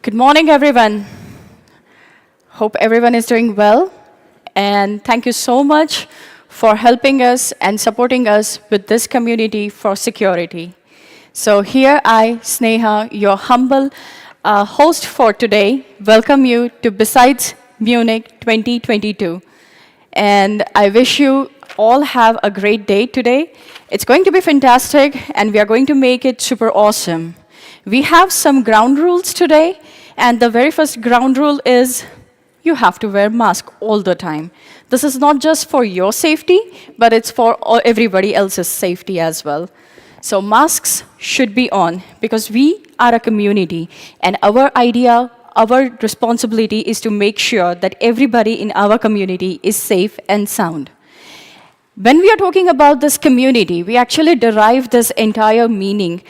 Good morning, everyone. Hope everyone is doing well. And thank you so much for helping us and supporting us with this community for security. So here I, Sneha, your humble host for today, welcome you to BSides Munich 2022. And I wish you all have a great day today. It's going to be fantastic, and we are going to make it super awesome. We have some ground rules today, and the very first ground rule is you have to wear mask all the time. This is not just for your safety, but it's for everybody else's safety as well. So masks should be on because we are a community, and our responsibility is to make sure that everybody in our community is safe and sound. When we are talking about this community, we actually derive this entire meaning,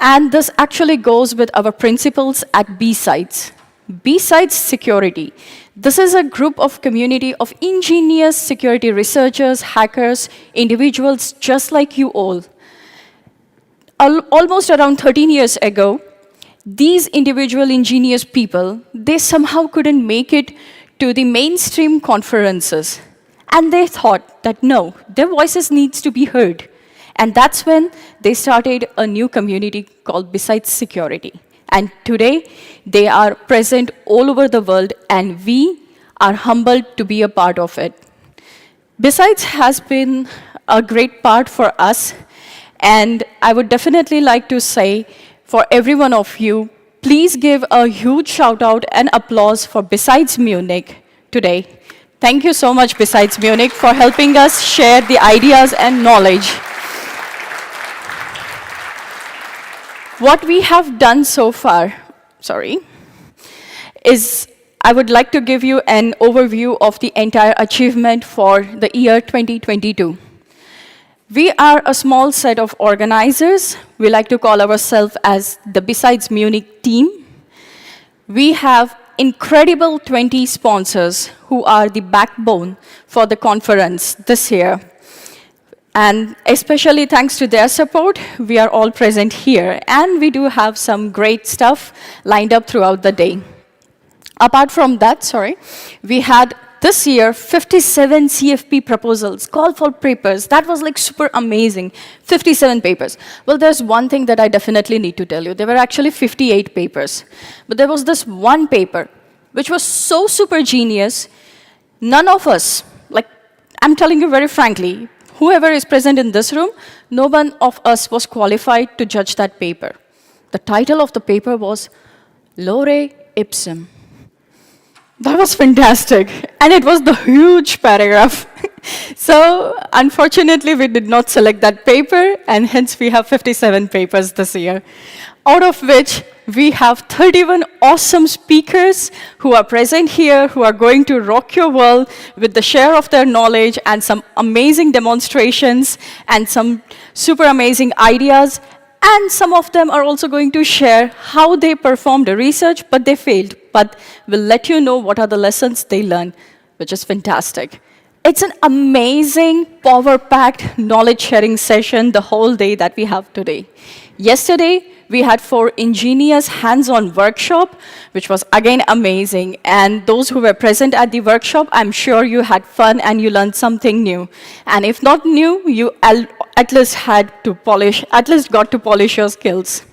and this actually goes with our principles at BSides. BSides Security. This is a group of community of ingenious security researchers, hackers, individuals just like you all. Almost around 13 years ago, these individual ingenious people, they somehow couldn't make it to the mainstream conferences. And they thought that no, their voices needs to be heard. And that's when they started a new community called BSides Security. And today, they are present all over the world, and we are humbled to be a part of it. BSides has been a great part for us, and I would definitely like to say, for every one of you, please give a huge shout out and applause for BSides Munich today. Thank you so much, BSides Munich, for helping us share the ideas and knowledge. What we have done so far, is I would like to give you an overview of the entire achievement for the year 2022. We are a small set of organizers. We like to call ourselves as the BSides Munich team. We have incredible 20 sponsors who are the backbone for the conference this year. And especially thanks to their support, we are all present here. And we do have some great stuff lined up throughout the day. Apart from that, we had this year 57 CFP proposals, call for papers. That was like super amazing, 57 papers. Well, there's one thing that I definitely need to tell you. There were actually 58 papers. But there was this one paper, which was so super genius, none of us, I'm telling you very frankly, whoever is present in this room, no one of us was qualified to judge that paper. The title of the paper was Lore Ipsum. That was fantastic, and it was the huge paragraph. So, unfortunately, we did not select that paper, and hence we have 57 papers this year, out of which we have 31 awesome speakers who are present here, who are going to rock your world with the share of their knowledge and some amazing demonstrations and some super amazing ideas. And some of them are also going to share how they performed the research, but they failed. But we'll let you know what are the lessons they learned, which is fantastic. It's an amazing, power-packed knowledge-sharing session the whole day that we have today. Yesterday, we had 4 ingenious hands-on workshop, which was again amazing. And those who were present at the workshop, I'm sure you had fun and you learned something new. And if not new, you at least got to polish your skills.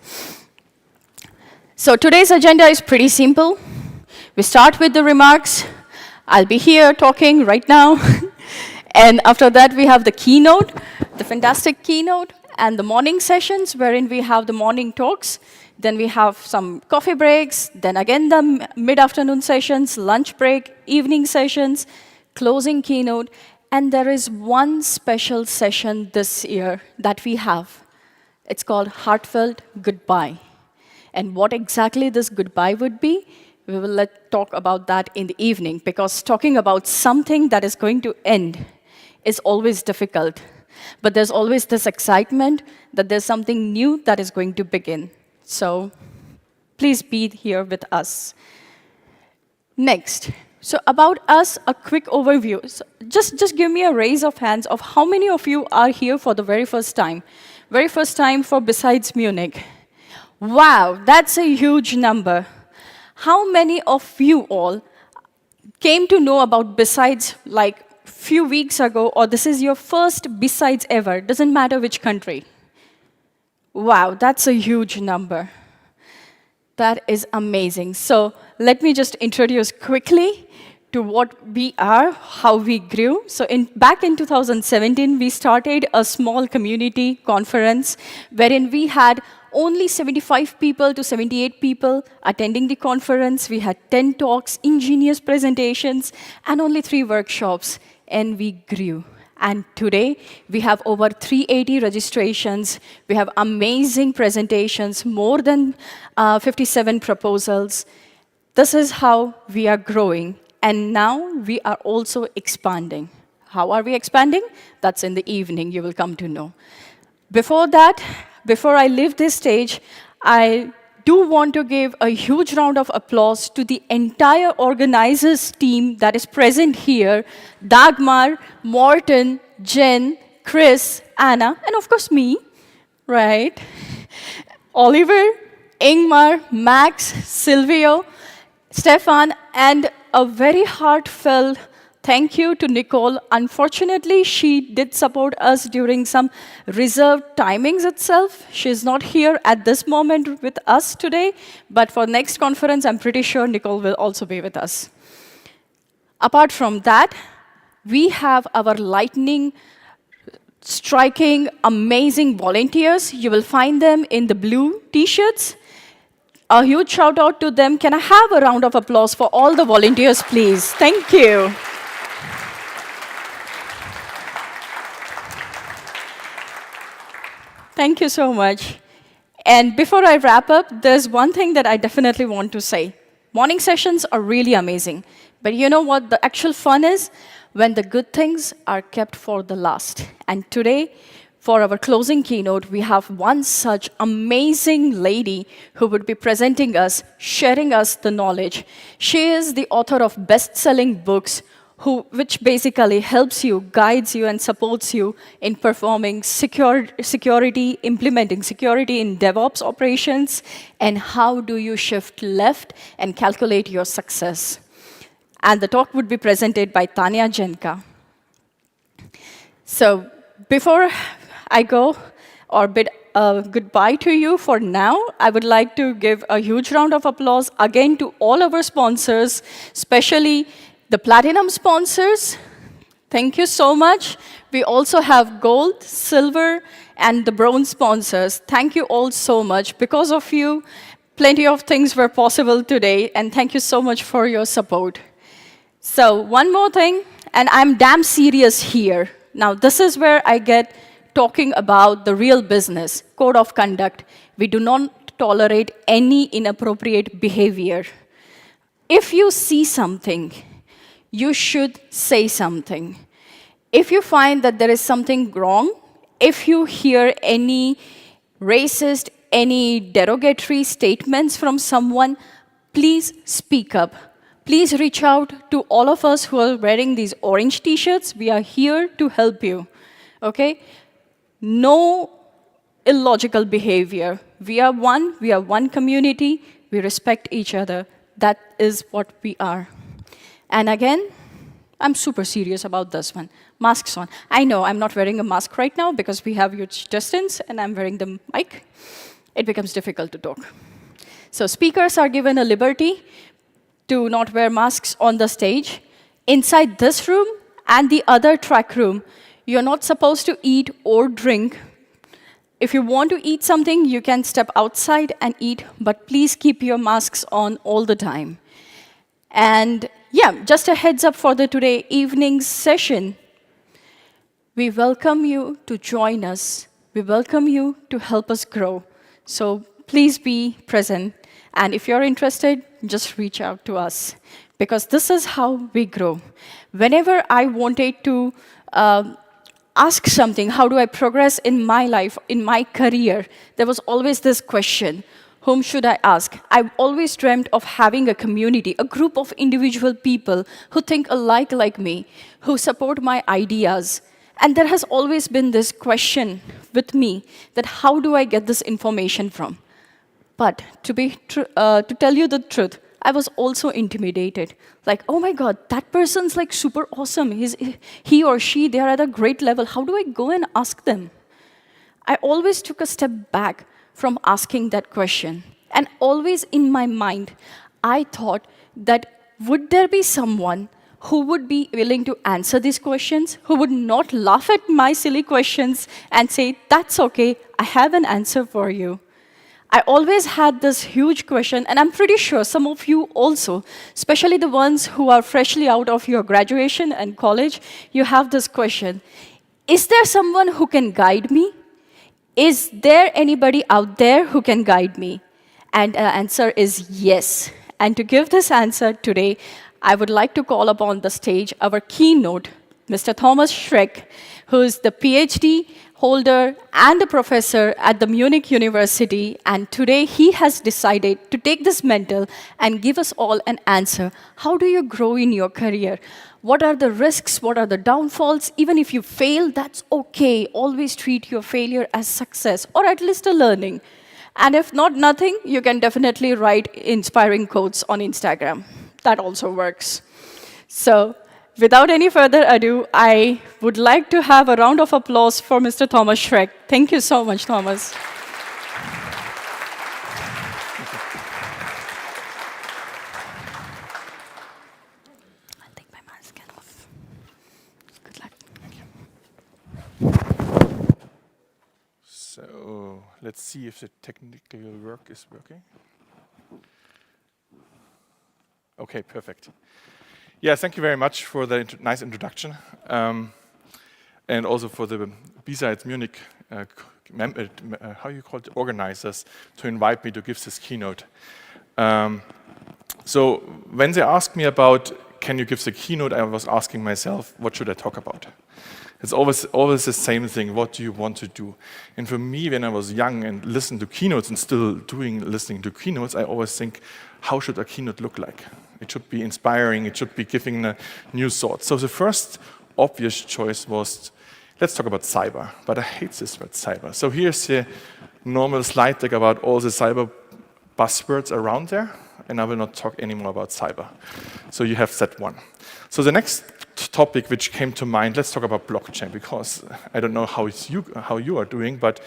So today's agenda is pretty simple. We start with the remarks. I'll be here talking right now. And after that, we have the keynote, the fantastic keynote, and the morning sessions, wherein we have the morning talks. Then we have some coffee breaks. Then again, the mid-afternoon sessions, lunch break, evening sessions, closing keynote. And there is one special session this year that we have. It's called Heartfelt Goodbye. And what exactly this goodbye would be, we will talk about that in the evening, because talking about something that is going to end is always difficult. But there's always this excitement that there's something new that is going to begin. So please be here with us. Next, so about us, a quick overview. So just give me a raise of hands of how many of you are here for the very first time. Very first time for BSides Munich. Wow, that's a huge number. How many of you all came to know about BSides like few weeks ago, or this is your first BSides ever? Doesn't matter which country. Wow, that's a huge number. That is amazing. So let me just introduce quickly to what we are, how we grew. So back in 2017, we started a small community conference wherein we had only 75 people to 78 people attending the conference. We had 10 talks, ingenious presentations, and only 3 workshops, and we grew. And today, we have over 380 registrations. We have amazing presentations, more than 57 proposals. This is how we are growing. And now, we are also expanding. How are we expanding? That's in the evening, you will come to know. Before that, before I leave this stage, I do want to give a huge round of applause to the entire organizers team that is present here: Dagmar, Morten, Jen, Chris, Anna, and of course me, right? Oliver, Ingmar, Max, Silvio, Stefan, and a very heartfelt thank you to Nicole. Unfortunately, she did support us during some reserved timings itself. She's not here at this moment with us today, but for next conference, I'm pretty sure Nicole will also be with us. Apart from that, we have our lightning striking, amazing volunteers. You will find them in the blue t-shirts. A huge shout out to them. Can I have a round of applause for all the volunteers, please? Thank you. Thank you so much. And before I wrap up, there's one thing that I definitely want to say. Morning sessions are really amazing. But you know what the actual fun is? When the good things are kept for the last. And today, for our closing keynote, we have one such amazing lady who would be presenting us, sharing us the knowledge. She is the author of best-selling books, which basically helps you, guides you, and supports you in performing security, implementing security in DevOps operations, and how do you shift left and calculate your success. And the talk would be presented by Tanya Jenka. So before I go or bid goodbye to you for now, I would like to give a huge round of applause again to all our sponsors, especially the platinum sponsors. Thank you so much. We also have gold, silver, and the bronze sponsors. Thank you all so much. Because of you, plenty of things were possible today, and thank you so much for your support. So one more thing, and I'm damn serious here. Now, this is where I get talking about the real business, code of conduct. We do not tolerate any inappropriate behavior. If you see something, you should say something. If you find that there is something wrong, if you hear any racist, any derogatory statements from someone, please speak up. Please reach out to all of us who are wearing these orange t-shirts. We are here to help you, okay? No illogical behavior. We are one community, we respect each other. That is what we are. And again, I'm super serious about this one. Masks on. I know I'm not wearing a mask right now because we have huge distance and I'm wearing the mic. It becomes difficult to talk. So speakers are given a liberty to not wear masks on the stage. Inside this room and the other track room, you're not supposed to eat or drink. If you want to eat something, you can step outside and eat, but please keep your masks on all the time. And yeah, just a heads up for the today evening session. We welcome you to join us. We welcome you to help us grow. So please be present. And if you're interested, just reach out to us. Because this is how we grow. Whenever I wanted to ask something, how do I progress in my life, in my career, there was always this question. Whom should I ask? I've always dreamt of having a community, a group of individual people who think alike like me, who support my ideas. And there has always been this question with me that how do I get this information from? But to tell you the truth, I was also intimidated. Like, oh my God, that person's like super awesome. He or she, they are at a great level. How do I go and ask them? I always took a step back from asking that question. And always in my mind, I thought that would there be someone who would be willing to answer these questions, who would not laugh at my silly questions and say, that's okay, I have an answer for you. I always had this huge question, and I'm pretty sure some of you also, especially the ones who are freshly out of your graduation and college, you have this question. Is there someone who can guide me? Is there anybody out there who can guide me? And the answer is yes. And to give this answer today, I would like to call upon the stage our keynote, Mr. Thomas Schreck, who is the PhD holder and a professor at the Munich University. And today he has decided to take this mantle and give us all an answer. How do you grow in your career? What are the risks? What are the downfalls? Even if you fail, that's okay. Always treat your failure as success, or at least a learning. And if not nothing, you can definitely write inspiring quotes on Instagram. That also works. So, without any further ado, I would like to have a round of applause for Mr. Thomas Schreck. Thank you so much, Thomas. I'll take my mask off. Good luck. Thank you. So, let's see if the technical work is working. Okay, perfect. Yeah, thank you very much for the nice introduction, and also for the BSidesMunich, how you call it, organizers, to invite me to give this keynote. So when they asked me about, can you give the keynote, I was asking myself, what should I talk about? It's always the same thing, what do you want to do? And for me, when I was young and listened to keynotes and still listening to keynotes, I always think, how should a keynote look like? It should be inspiring, it should be giving a new thought. So the first obvious choice was, let's talk about cyber, but I hate this word cyber. So here's the normal slide deck about all the cyber buzzwords around there, and I will not talk anymore about cyber. So you have that one. So the next topic which came to mind, let's talk about blockchain, because I don't know how you are doing, but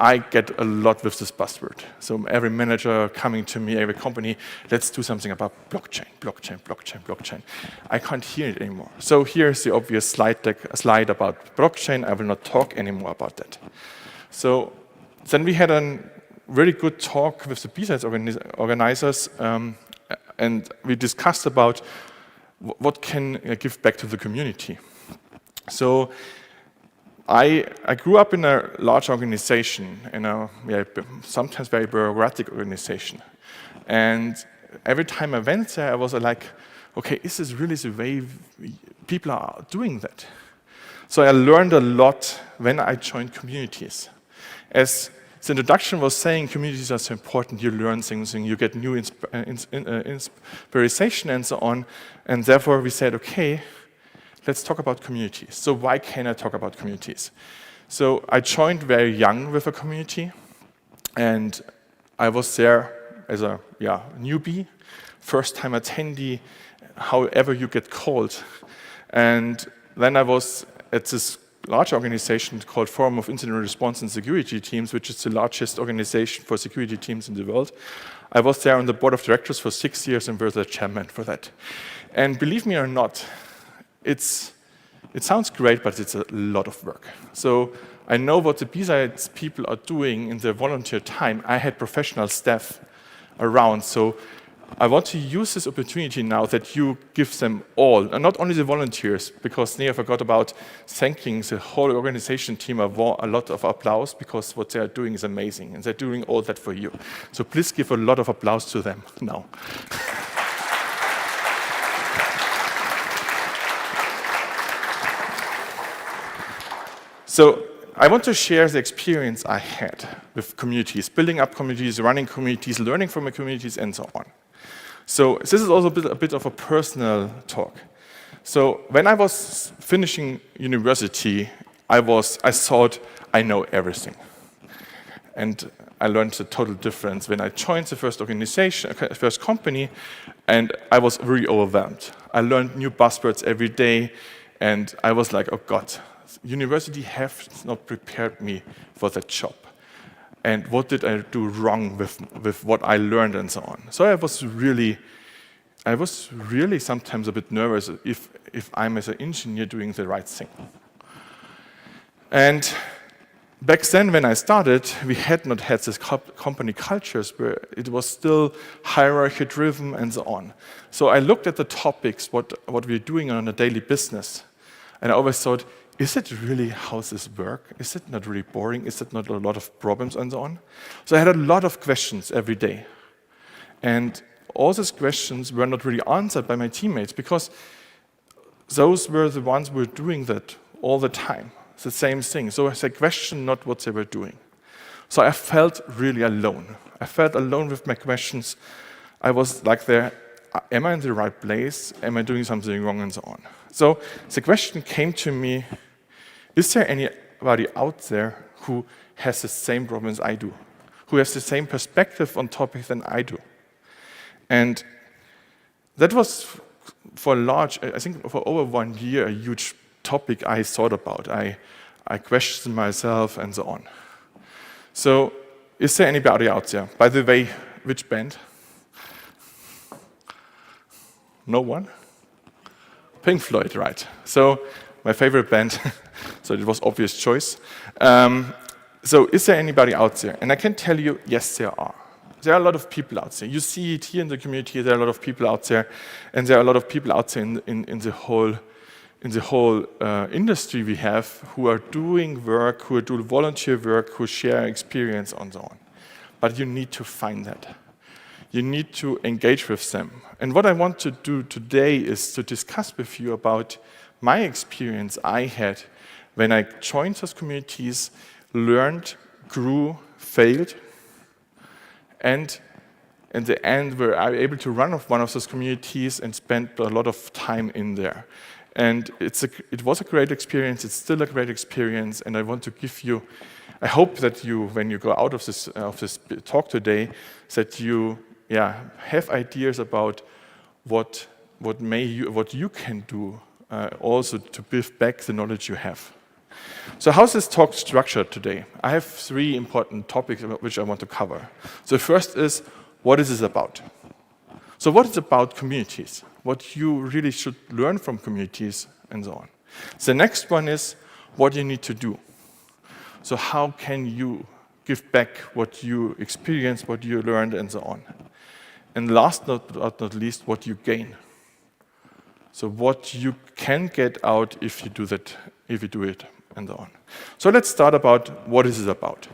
I get a lot with this buzzword. So every manager coming to me, every company, let's do something about blockchain, blockchain, blockchain, blockchain. I can't hear it anymore. So here's the obvious slide deck, a slide about blockchain. I will not talk anymore about that. So then we had a really good talk with the BSides organizers, and we discussed about what can give back to the community. So I grew up in a large organization, in a sometimes very bureaucratic organization. And every time I went there, I was like, okay, is this really the way people are doing that? So I learned a lot when I joined communities. As the introduction was saying, communities are so important, you learn things, and you get new inspiration and so on. And therefore we said, okay, let's talk about communities. So why can I talk about communities? So I joined very young with a community, and I was there as a newbie, first-time attendee, however you get called. And then I was at this large organization called Forum of Incident Response and Security Teams, which is the largest organization for security teams in the world. I was there on the board of directors for 6 years and was the chairman for that. And believe me or not, it sounds great, but it's a lot of work. So I know what the BSides people are doing in their volunteer time. I had professional staff around, so I want to use this opportunity now that you give them all, and not only the volunteers, because Nea forgot about thanking the whole organization team a lot of applause, because what they are doing is amazing, and they're doing all that for you. So please give a lot of applause to them now. So I want to share the experience I had with communities, building up communities, running communities, learning from the communities, and so on. So this is also a bit of a personal talk. So when I was finishing university, I thought I know everything. And I learned the total difference when I joined the first organization, first company, and I was very overwhelmed. I learned new buzzwords every day, and I was like, oh God, university has not prepared me for that job. And what did I do wrong with what I learned and so on? So I was really sometimes a bit nervous if I'm as an engineer doing the right thing. And back then when I started, we had not had this company cultures where it was still hierarchy driven and so on. So I looked at the topics, what we're doing on a daily business, and I always thought, is it really how this work? Is it not really boring? Is it not a lot of problems and so on? So I had a lot of questions every day. And all these questions were not really answered by my teammates because those were the ones who were doing that all the time, the same thing. So they questioned not what they were doing. So I felt really alone. I felt alone with my questions. I was like there, am I in the right place? Am I doing something wrong and so on? So the question came to me, is there anybody out there who has the same problems I do? Who has the same perspective on topics than I do? And that was for I think for over 1 year, a huge topic I thought about. I questioned myself and so on. So is there anybody out there? By the way, which band? No one? Pink Floyd, right. So my favorite band, so it was obvious choice. So is there anybody out there? And I can tell you, yes, there are. There are a lot of people out there. You see it here in the community, there are a lot of people out there, and there are a lot of people out there in the whole industry we have who are doing work, who do volunteer work, who share experience and so on. But you need to find that. You need to engage with them. And what I want to do today is to discuss with you about my experience I had when I joined those communities, learned, grew, failed, and in the end were I able to run one of those communities and spent a lot of time in there. And it was a great experience, it's still a great experience, and I want to give you, I hope that you, when you go out of this talk today, that you have ideas about what you can do also to build back the knowledge you have. So how's this talk structured today? I have 3 important topics which I want to cover. So first is, what is this about? So what is about communities? What you really should learn from communities and so on. The next one is what you need to do. So how can you give back what you experienced, what you learned and so on. And last but not least, what you gain. So what you can get out if you do that, if you do it, and so on. So let's start about what is it about.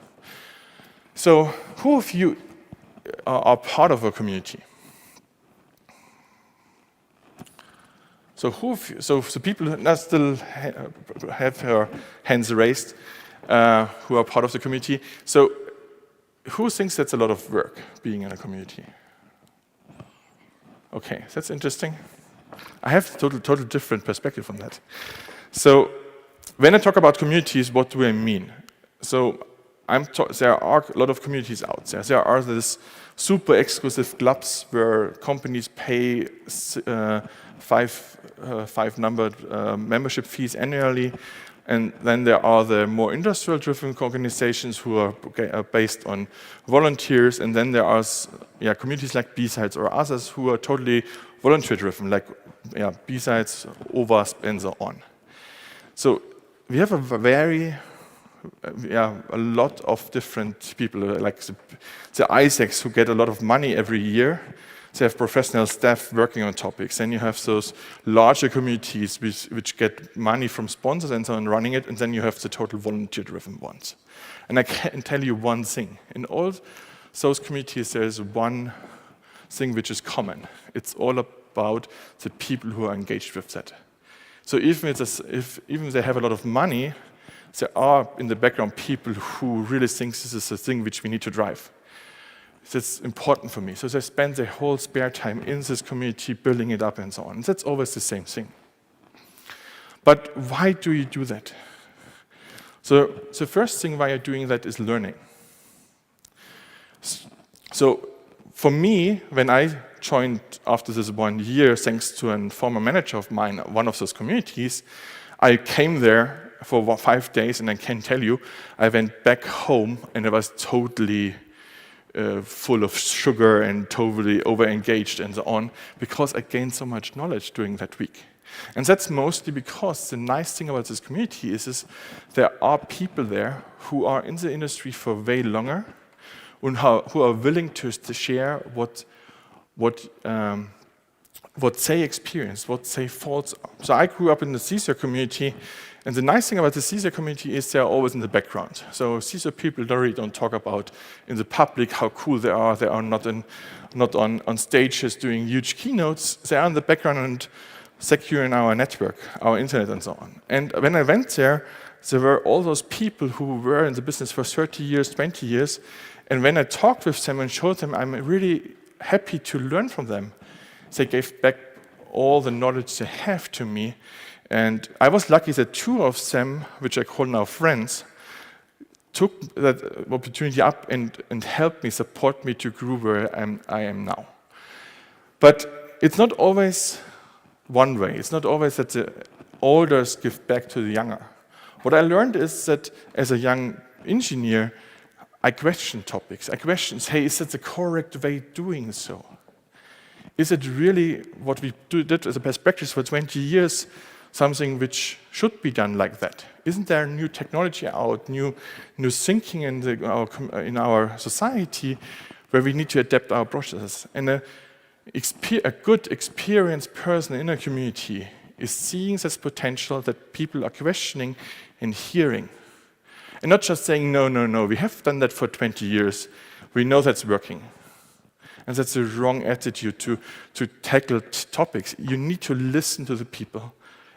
So who of you are part of a community? So so people that still have their hands raised, who are part of the community. So who thinks that's a lot of work, being in a community? Okay, that's interesting. I have a total different perspective on that. So when I talk about communities, what do I mean? So there are a lot of communities out there. There are these super exclusive clubs where companies pay five-numbered membership fees annually. And then there are the more industrial-driven organizations who are based on volunteers. And then there are communities like BSides or others who are totally volunteer-driven, like BSides, OWASP, and so on. So we have a lot of different people, like the ISACs who get a lot of money every year. They have professional staff working on topics. Then you have those larger communities which get money from sponsors and so on running it, and then you have the total volunteer-driven ones. And I can tell you one thing. In all those communities, there is one thing which is common. It's all about the people who are engaged with that. So even if they have a lot of money, there are in the background people who really think this is a thing which we need to drive. That's important for me. So they spend their whole spare time in this community, building it up and so on. That's always the same thing. But why do you do that? So the first thing why you're doing that is learning. So for me, when I joined after this 1 year, thanks to a former manager of mine, one of those communities, I came there for 5 days, and I can tell you, I went back home and I was totally full of sugar and totally over-engaged and so on, because I gained so much knowledge during that week. And that's mostly because the nice thing about this community is there are people there who are in the industry for way longer and who are willing to share what they experience, what they thoughts are. So I grew up in the CISO community, and the nice thing about the CISO community is they're always in the background. So CISO people really don't talk about in the public how cool they are. They are not on stages doing huge keynotes. They are in the background and securing our network, our internet, and so on. And when I went there were all those people who were in the business for 30 years, 20 years, and when I talked with them and showed them I'm really happy to learn from them, they gave back all the knowledge they have to me. And I was lucky that 2 of them, which I call now friends, took that opportunity up and helped me, support me to grow where I am now. But it's not always one way. It's not always that the elders give back to the younger. What I learned is that as a young engineer, I question topics. I question, hey, is that the correct way of doing so? Is it really what we did as a best practice for 20 years, something which should be done like that? Isn't there new technology out, new thinking in our society where we need to adapt our processes? And a good, experienced person in a community is seeing this potential that people are questioning and hearing. And not just saying, no, we have done that for 20 years. We know that's working. And that's the wrong attitude to tackle topics. You need to listen to the people,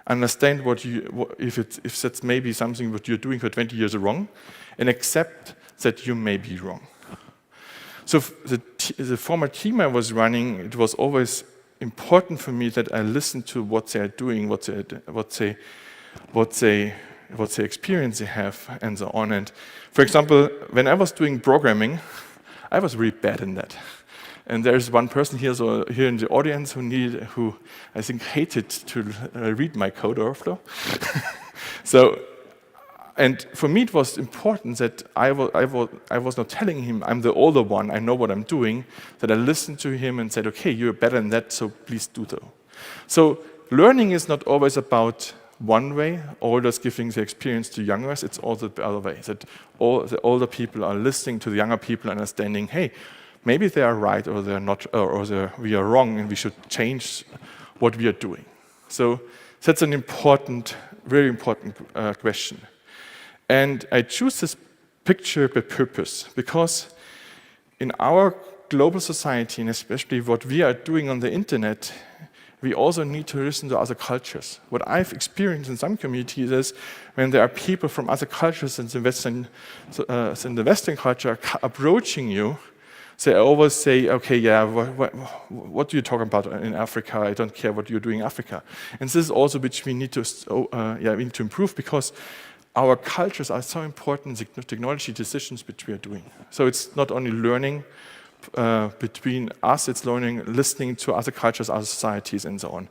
understand if that's maybe something what you're doing for 20 years is wrong, and accept that you may be wrong. So the former team I was running, it was always important for me that I listen to what they are doing, what experience they have, and so on. And for example, when I was doing programming, I was really bad in that. And there's one person here in the audience who I think hated to read my code overflow. And for me it was important that I was not telling him I'm the older one, I know what I'm doing, that I listened to him and said, okay, you're better than that, so please do so. So learning is not always about one way, elders giving the experience to youngers, it's also the other way, that all the older people are listening to the younger people, understanding, hey, maybe they are right or they're not, or we are wrong and we should change what we are doing. So that's an important, very important question. And I choose this picture by purpose because in our global society, and especially what we are doing on the internet, we also need to listen to other cultures. What I've experienced in some communities is when there are people from other cultures in the Western culture approaching you, they always say, okay, yeah, what do you talk about in Africa? I don't care what you're doing in Africa. And this is also which we need to improve because our cultures are so important in the technology decisions which we are doing. So it's not only learning between us, it's learning, listening to other cultures, other societies, and so on.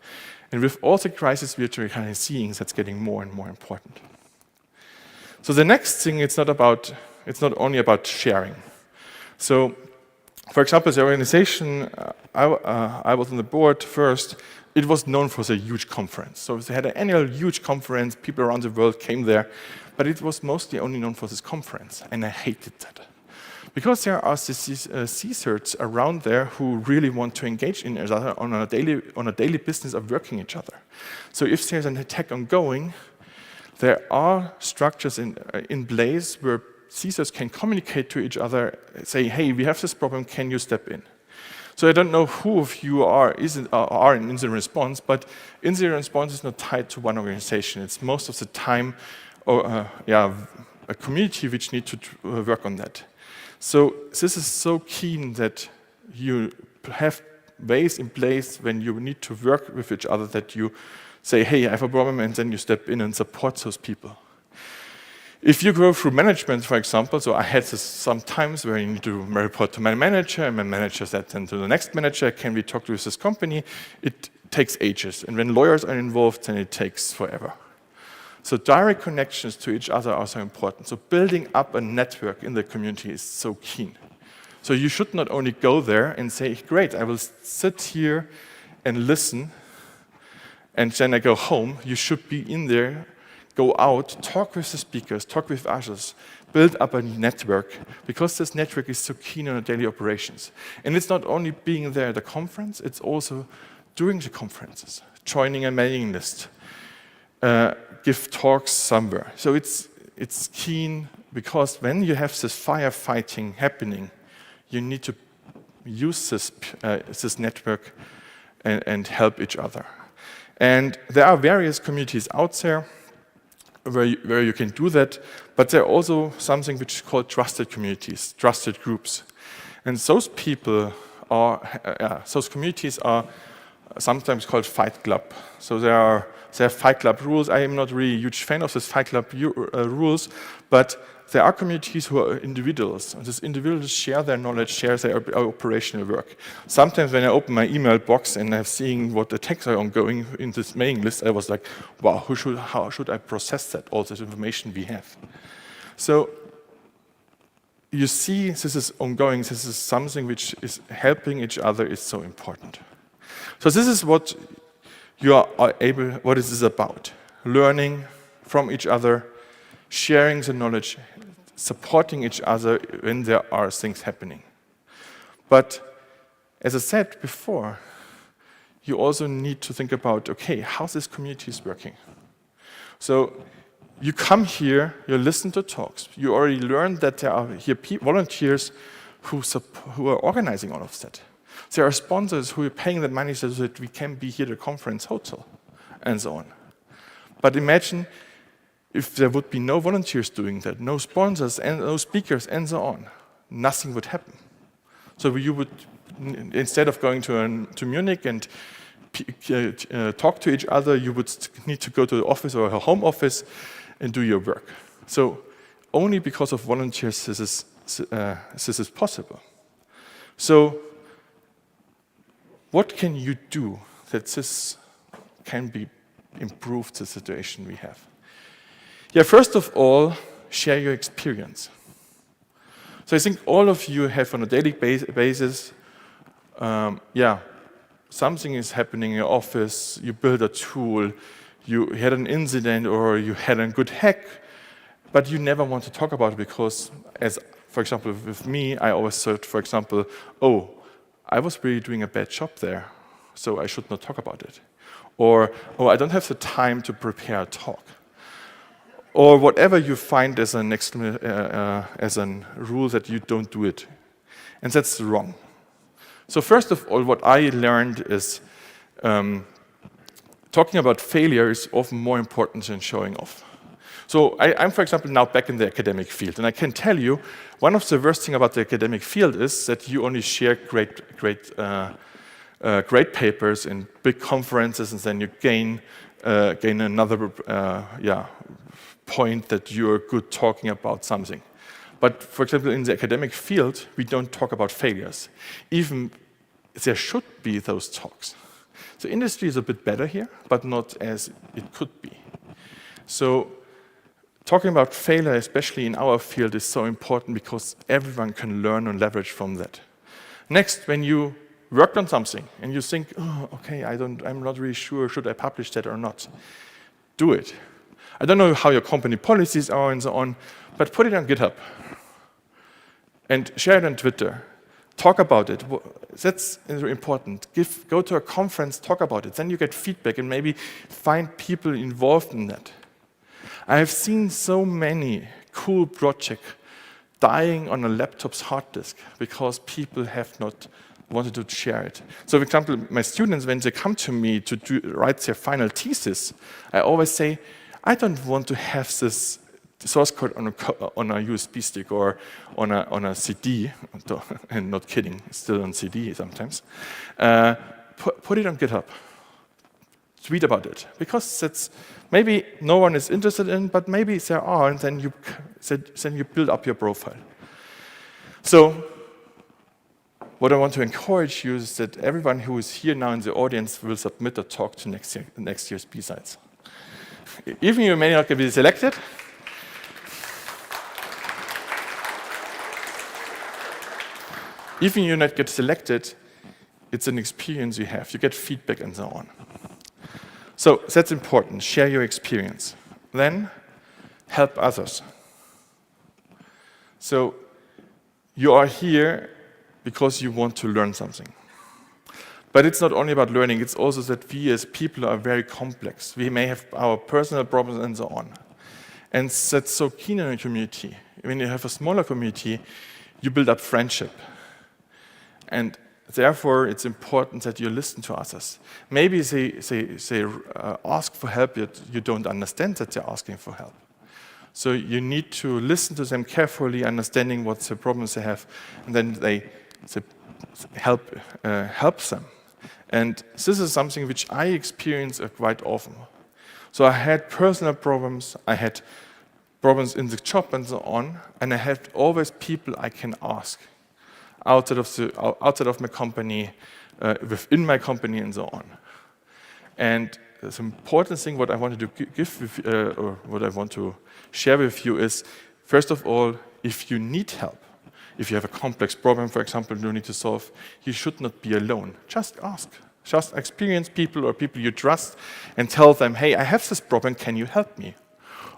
And with all the crises we are kind of seeing, that's getting more and more important. So the next thing, it's not only about sharing. So, for example, the organization I was on the board first, it was known for the huge conference. So they had an annual huge conference, people around the world came there, but it was mostly only known for this conference, and I hated that. Because there are these CSIRTs around there who really want to engage in each other on a daily business of working each other. So if there's an attack ongoing, there are structures in place where CSIRTs can communicate to each other, say, hey, we have this problem, can you step in? So I don't know who of you are in incident response, but incident response is not tied to one organization. It's most of the time a community which needs to work on that. So this is so keen that you have ways in place when you need to work with each other that you say, hey, I have a problem, and then you step in and support those people. If you go through management, for example, so I had this sometimes where you need to report to my manager, and my manager said then to the next manager, can we talk to this company? It takes ages. And when lawyers are involved, then it takes forever. So direct connections to each other are so important. So building up a network in the community is so key. So you should not only go there and say, great, I will sit here and listen, and then I go home. You should be in there, go out, talk with the speakers, talk with others, build up a network, because this network is so key in our daily operations. And it's not only being there at the conference, it's also during the conferences, joining a mailing list, give talks somewhere. So it's keen, because when you have this firefighting happening, you need to use this network and help each other. And there are various communities out there where you can do that, but there are also something which is called trusted communities, trusted groups. And those people those communities are sometimes called Fight Club. So there are Fight Club rules. I am not really a huge fan of this Fight Club rules, but there are communities who are individuals. And these individuals share their knowledge, share their operational work. Sometimes when I open my email box and I'm seeing what attacks are ongoing in this mailing list, I was like, wow, how should I process that, all this information we have? So you see, this is ongoing. This is something which is helping each other is so important. So this is what what is this about? Learning from each other, sharing the knowledge, supporting each other when there are things happening. But as I said before, you also need to think about, okay, how's this community is working? So you come here, you listen to talks, you already learned that there are here volunteers who are organizing all of that. There are sponsors who are paying the money so that we can be here at the conference hotel, and so on. But imagine if there would be no volunteers doing that, no sponsors and no speakers and so on, nothing would happen. So you would, instead of going to Munich and talk to each other, you would need to go to the office or a home office and do your work. So only because of volunteers this is possible. So what can you do that this can be improved, the situation we have? Yeah, first of all, share your experience. So I think all of you have on a daily basis, something is happening in your office, you build a tool, you had an incident or you had a good hack, but you never want to talk about it because, as for example with me, I always thought, for example, oh, I was really doing a bad job there, so I should not talk about it. Or, oh, I don't have the time to prepare a talk. Or whatever you find as a rule that you don't do it. And that's wrong. So first of all, what I learned is talking about failure is often more important than showing off. So I'm, for example, now back in the academic field, and I can tell you, one of the worst things about the academic field is that you only share great papers in big conferences, and then you gain another point that you're good talking about something. But for example, in the academic field, we don't talk about failures. Even there should be those talks. The industry is a bit better here, but not as it could be. So talking about failure, especially in our field, is so important because everyone can learn and leverage from that. Next, when you worked on something and you think, oh, okay, I'm not really sure, should I publish that or not? Do it. I don't know how your company policies are and so on, but put it on GitHub and share it on Twitter. Talk about it. That's important. Go to a conference, talk about it. Then you get feedback and maybe find people involved in that. I have seen so many cool projects dying on a laptop's hard disk because people have not wanted to share it. So, for example, my students, when they come to me to write their final thesis, I always say, I don't want to have this source code on a USB stick or on a CD, and not kidding, it's still on CD sometimes. Put it on GitHub. tweet about it, because that's maybe no one is interested in, but maybe there are, and then you build up your profile. So what I want to encourage you is that everyone who is here now in the audience will submit a talk to next year's BSides. Even you may not be selected, even you not get selected, it's an experience you have. You get feedback and so on. So that's important. Share your experience. Then help others. So you are here because you want to learn something. But it's not only about learning, it's also that we as people are very complex. We may have our personal problems and so on. And that's so key in a community. When you have a smaller community, you build up friendship. And therefore, it's important that you listen to others. Maybe they ask for help, yet you don't understand that they're asking for help. So you need to listen to them carefully, understanding what the problems they have, and then they help them. And this is something which I experience quite often. So I had personal problems, I had problems in the job and so on, and I had always people I can ask outside of my company, within my company, and so on. And the important thing what I wanted to give with, or what I want to share with you is, first of all, if you need help, if you have a complex problem, for example, you need to solve, you should not be alone. Just ask. Just experienced people or people you trust and tell them, hey, I have this problem, can you help me?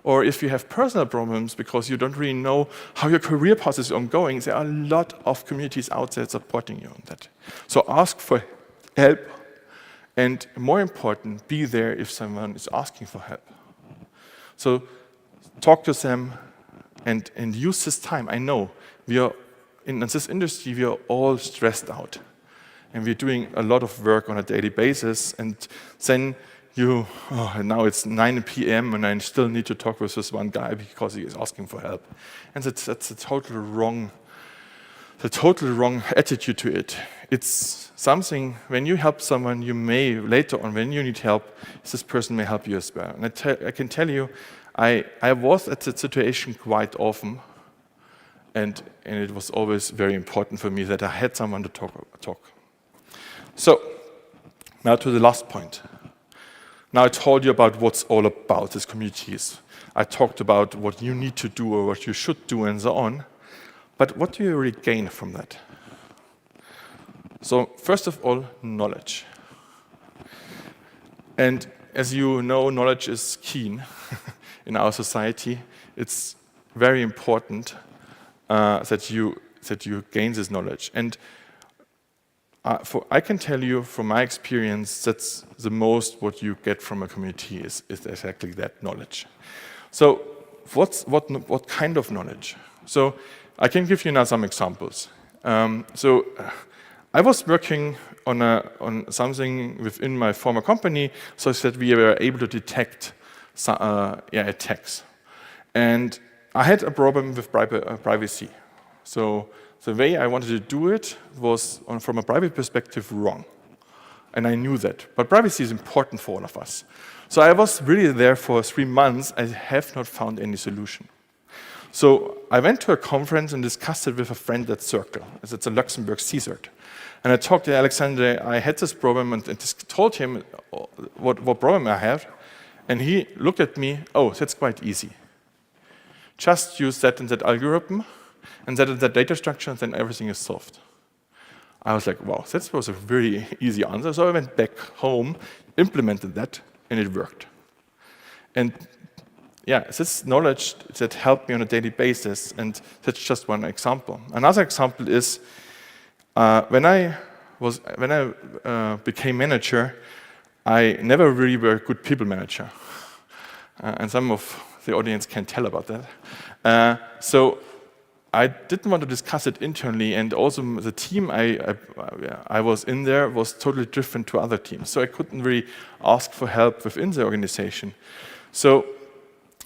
Or if you have personal problems because you don't really know how your career path is ongoing, there are a lot of communities out there supporting you on that. So ask for help, and more important, be there if someone is asking for help. So talk to them and use this time. I know we are in this industry, we are all stressed out. And we're doing a lot of work on a daily basis, and then now it's 9 p.m. and I still need to talk with this one guy because he is asking for help. And that's a total wrong attitude to it. It's something, when you help someone, you may, later on, when you need help, this person may help you as well. And I can tell you, I was at that situation quite often, and it was always very important for me that I had someone to talk. So, now to the last point. Now I told you about what's all about this community is. I talked about what you need to do or what you should do and so on. But what do you really gain from that? So first of all, knowledge. And as you know, knowledge is keen in our society. It's very important that you gain this knowledge. And I can tell you from my experience, that's the most what you get from a community is exactly that knowledge. So what kind of knowledge? So I can give you now some examples. So I was working on something within my former company, so that we were able to detect attacks. And I had a problem with privacy. So the way I wanted to do it was, from a private perspective, wrong. And I knew that. But privacy is important for all of us. So I was really there for 3 months. I have not found any solution. So I went to a conference and discussed it with a friend at Circle. It's a Luxembourg CSERT. And I talked to Alexander. I had this problem and told him what problem I have. And he looked at me, oh, that's quite easy. Just use that in that algorithm, and that in that data structure, and then everything is solved. I was like, wow, that was a very easy answer. So I went back home, implemented that, and it worked. And yeah, this knowledge that helped me on a daily basis, and that's just one example. Another example is when I became manager, I never really were a good people manager. And some of the audience can tell about that. So I didn't want to discuss it internally, and also the team I was in there was totally different to other teams. So I couldn't really ask for help within the organization. So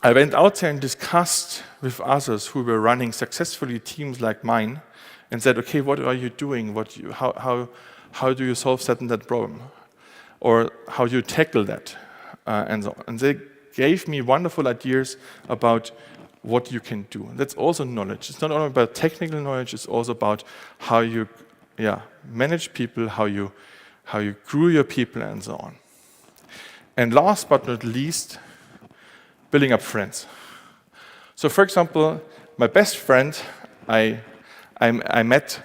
I went out there and discussed with others who were running successfully teams like mine, and said, okay, what are you doing? How do you solve that and that problem? or how you tackle that, and so on. And they gave me wonderful ideas about what you can do. That's also knowledge. It's not only about technical knowledge, it's also about how you manage people, how you grew your people, and so on. And last but not least, building up friends. So for example, my best friend I met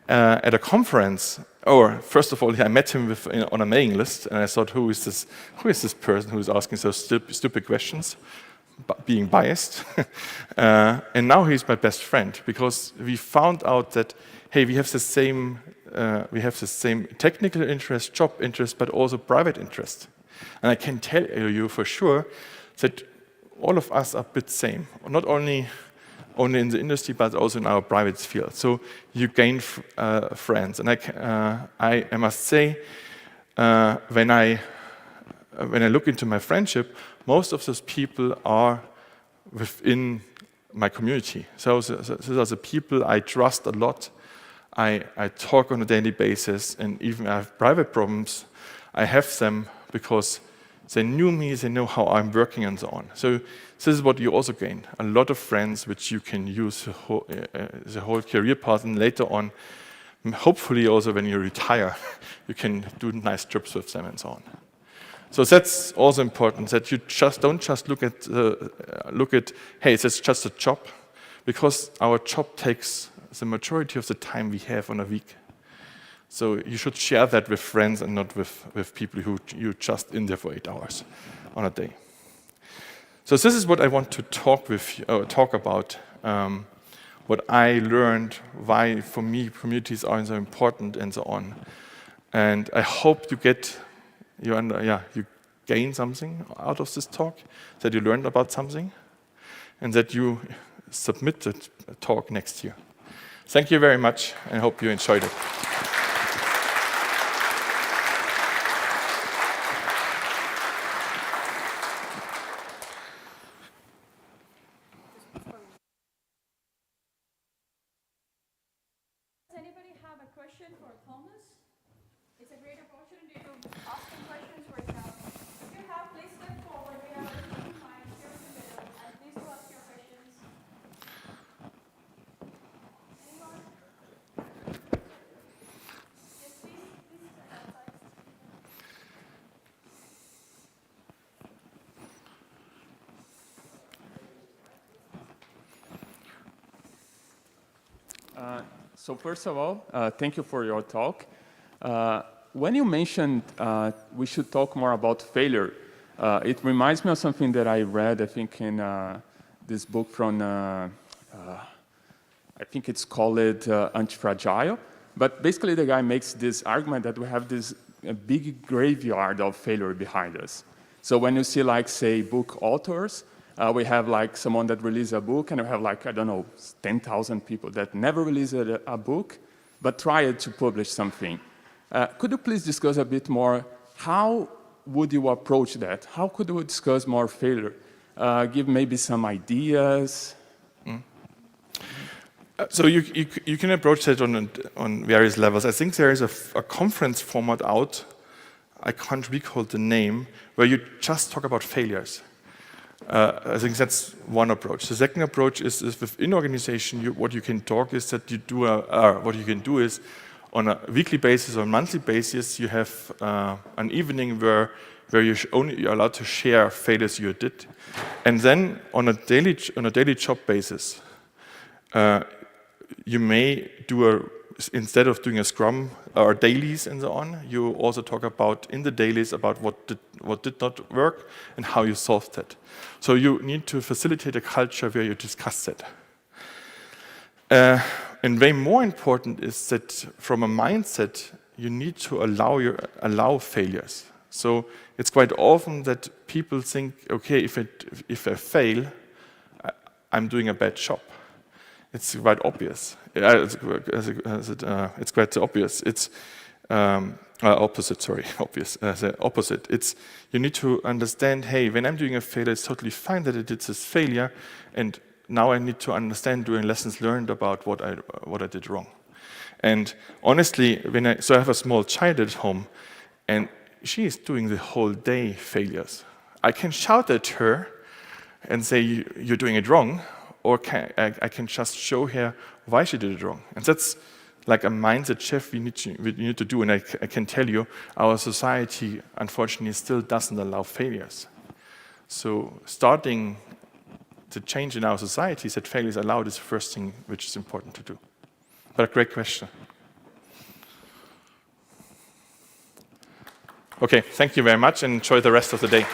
at a conference. Or first of all, I met him on a mailing list, and I thought, who is this person who is asking so stupid questions, being biased? And now he's my best friend, because we found out that, hey, we have the same technical interest, job interest, but also private interest. And I can tell you for sure that all of us are a bit same, not only in the industry, but also in our private field. So you gain friends. And I must say, when I look into my friendship, most of those people are within my community. So those are the people I trust a lot. I talk on a daily basis, and even if I have private problems, I have them because they knew me, they know how I'm working, and so on. So this is what you also gain, a lot of friends which you can use the whole career path, and later on, hopefully also when you retire, you can do nice trips with them and so on. So that's also important, that you don't just look at, hey, it's just a job, because our job takes the majority of the time we have on a week. So you should share that with friends and not with people who you're just in there for 8 hours on a day. So this is what I want to talk about, what I learned, why for me communities are so important, and so on. And I hope you gain something out of this talk, that you learned about something, and that you submit the talk next year. Thank you very much, and I hope you enjoyed it. Does anybody have a question for Thomas? It's a great opportunity to ask him questions right now. If you have, please step forward. We have a little mic here in the middle, and please do ask your questions. Anyone? Yes, please step outside. So first of all, thank you for your talk. When you mentioned we should talk more about failure, it reminds me of something that I read, I think, in this book from, I think it's called Antifragile. But basically, the guy makes this argument that we have this big graveyard of failure behind us. So when you see, like, say, book authors, we have like someone that released a book, and we have like, I don't know, 10,000 people that never released a book, but tried to publish something. Could you please discuss a bit more, how would you approach that? How could we discuss more failure? Give maybe some ideas? So you can approach that on various levels. I think there is a conference format out, I can't recall the name, where you just talk about failures. I think that's one approach. The second approach is within organization, what you can talk is that you do what you can do is on a weekly basis or monthly basis, you have an evening where you're allowed to share failures you did, and then on a daily job basis, you may do instead of doing a scrum or dailies and so on, you also talk about in the dailies about what did not work and how you solved it. So you need to facilitate a culture where you discuss it. And way more important is that from a mindset, you need to allow failures. So it's quite often that people think, okay, if I fail, I'm doing a bad job. It's quite obvious. It's quite obvious. It's opposite. Sorry, obvious. The opposite. It's you need to understand. Hey, when I'm doing a failure, it's totally fine that I did this failure, and now I need to understand doing lessons learned about what I did wrong. And honestly, so I have a small child at home, and she is doing the whole day failures. I can shout at her and say, you're doing it wrong, or I can just show her why she did it wrong. And that's like a mindset shift we need to do. And I can tell you, our society, unfortunately, still doesn't allow failures. So starting the change in our society is that failure is allowed is the first thing which is important to do. But a great question. Okay, thank you very much, and enjoy the rest of the day.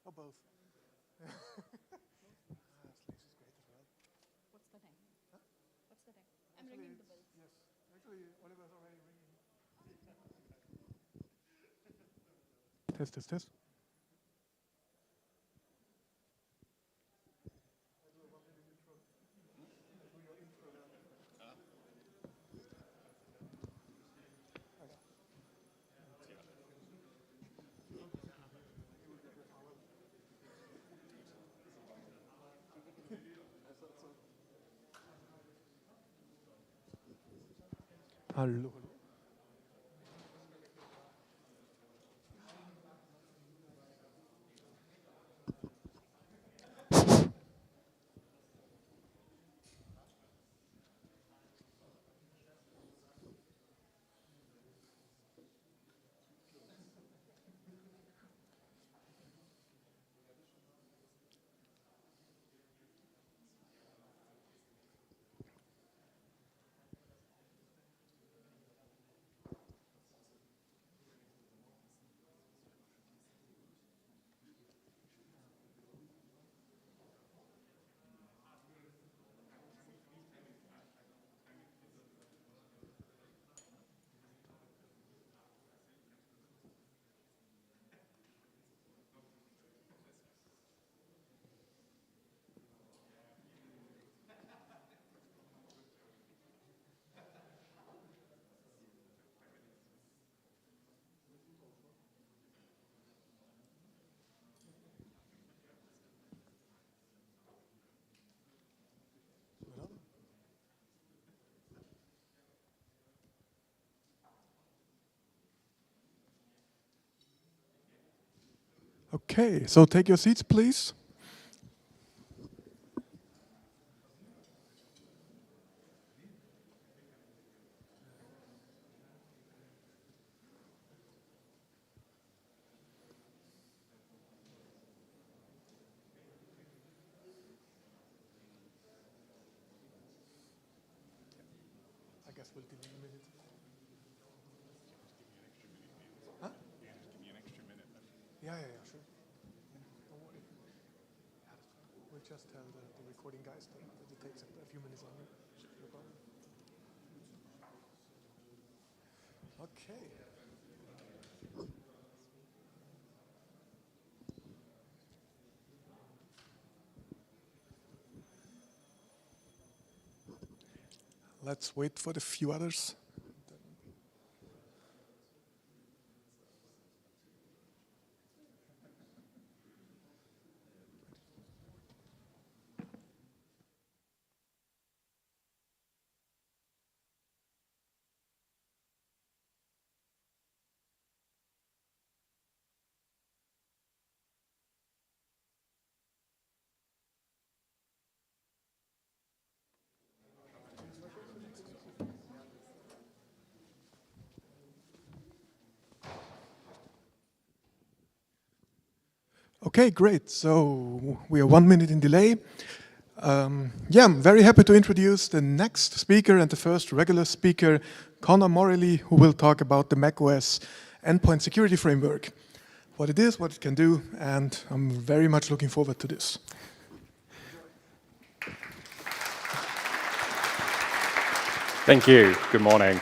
Or both. What's the time? What's the time? I'm ringing the bell. Yes. Actually, Oliver's already ringing. Test, test, test. Hallo. Okay, so take your seats, please. I guess we'll give you a minute. Huh? Yeah, sure. Don't worry. We'll just tell the recording guys that it takes a few minutes longer. No problem. Okay. Let's wait for the few others. Okay, great. So we are 1 minute in delay. Yeah, I'm very happy to introduce the next speaker and the first regular speaker, Connor Morley, who will talk about the macOS Endpoint Security Framework, what it is, what it can do, and I'm very much looking forward to this. Thank you. Good morning.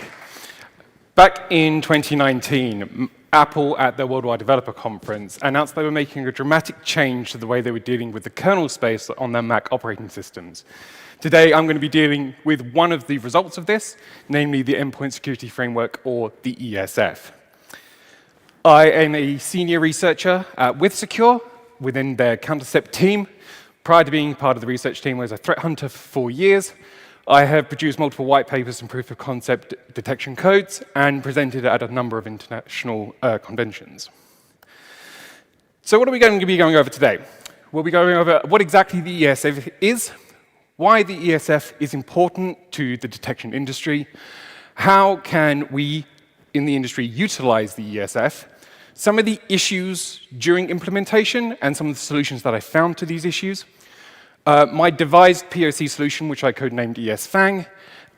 Back in 2019, Apple at their Worldwide Developer Conference announced they were making a dramatic change to the way they were dealing with the kernel space on their Mac operating systems. Today, I'm going to be dealing with one of the results of this, namely the Endpoint Security Framework, or the ESF. I am a senior researcher at WithSecure within their Countercept team. Prior to being part of the research team, I was a threat hunter for 4 years. I have produced multiple white papers and proof of concept detection codes and presented at a number of international conventions. So what are we going to be going over today? We'll be going over what exactly the ESF is, why the ESF is important to the detection industry, how can we in the industry utilize the ESF, some of the issues during implementation and some of the solutions that I found to these issues, my devised POC solution, which I codenamed ESFang,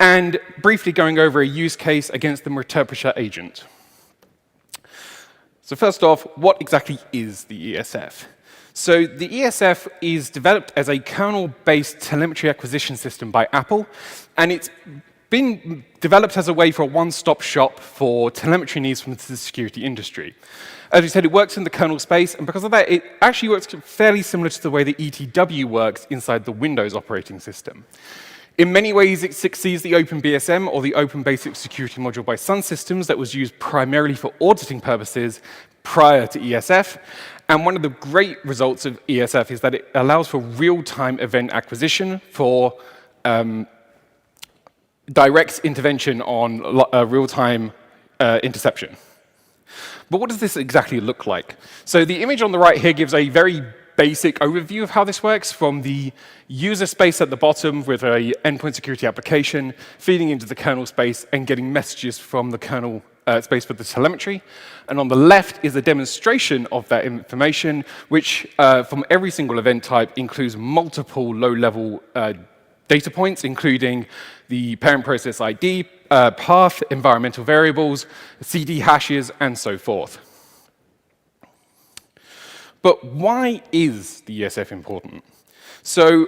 and briefly going over a use case against the Interpreter agent. So first off, what exactly is the ESF? So the ESF is developed as a kernel-based telemetry acquisition system by Apple, and it's been developed as a way for a one-stop shop for telemetry needs from the security industry. As we said, it works in the kernel space, and because of that, it actually works fairly similar to the way the ETW works inside the Windows operating system. In many ways, it succeeds the OpenBSM, or the Open Basic Security Module by Sun Systems, that was used primarily for auditing purposes prior to ESF. And one of the great results of ESF is that it allows for real-time event acquisition for direct intervention on real-time interception. But what does this exactly look like? So the image on the right here gives a very basic overview of how this works, from the user space at the bottom with an endpoint security application feeding into the kernel space and getting messages from the kernel space for the telemetry. And on the left is a demonstration of that information, which from every single event type includes multiple low-level data points, including the parent process ID, path, environmental variables, CD hashes, and so forth. But why is the ESF important? So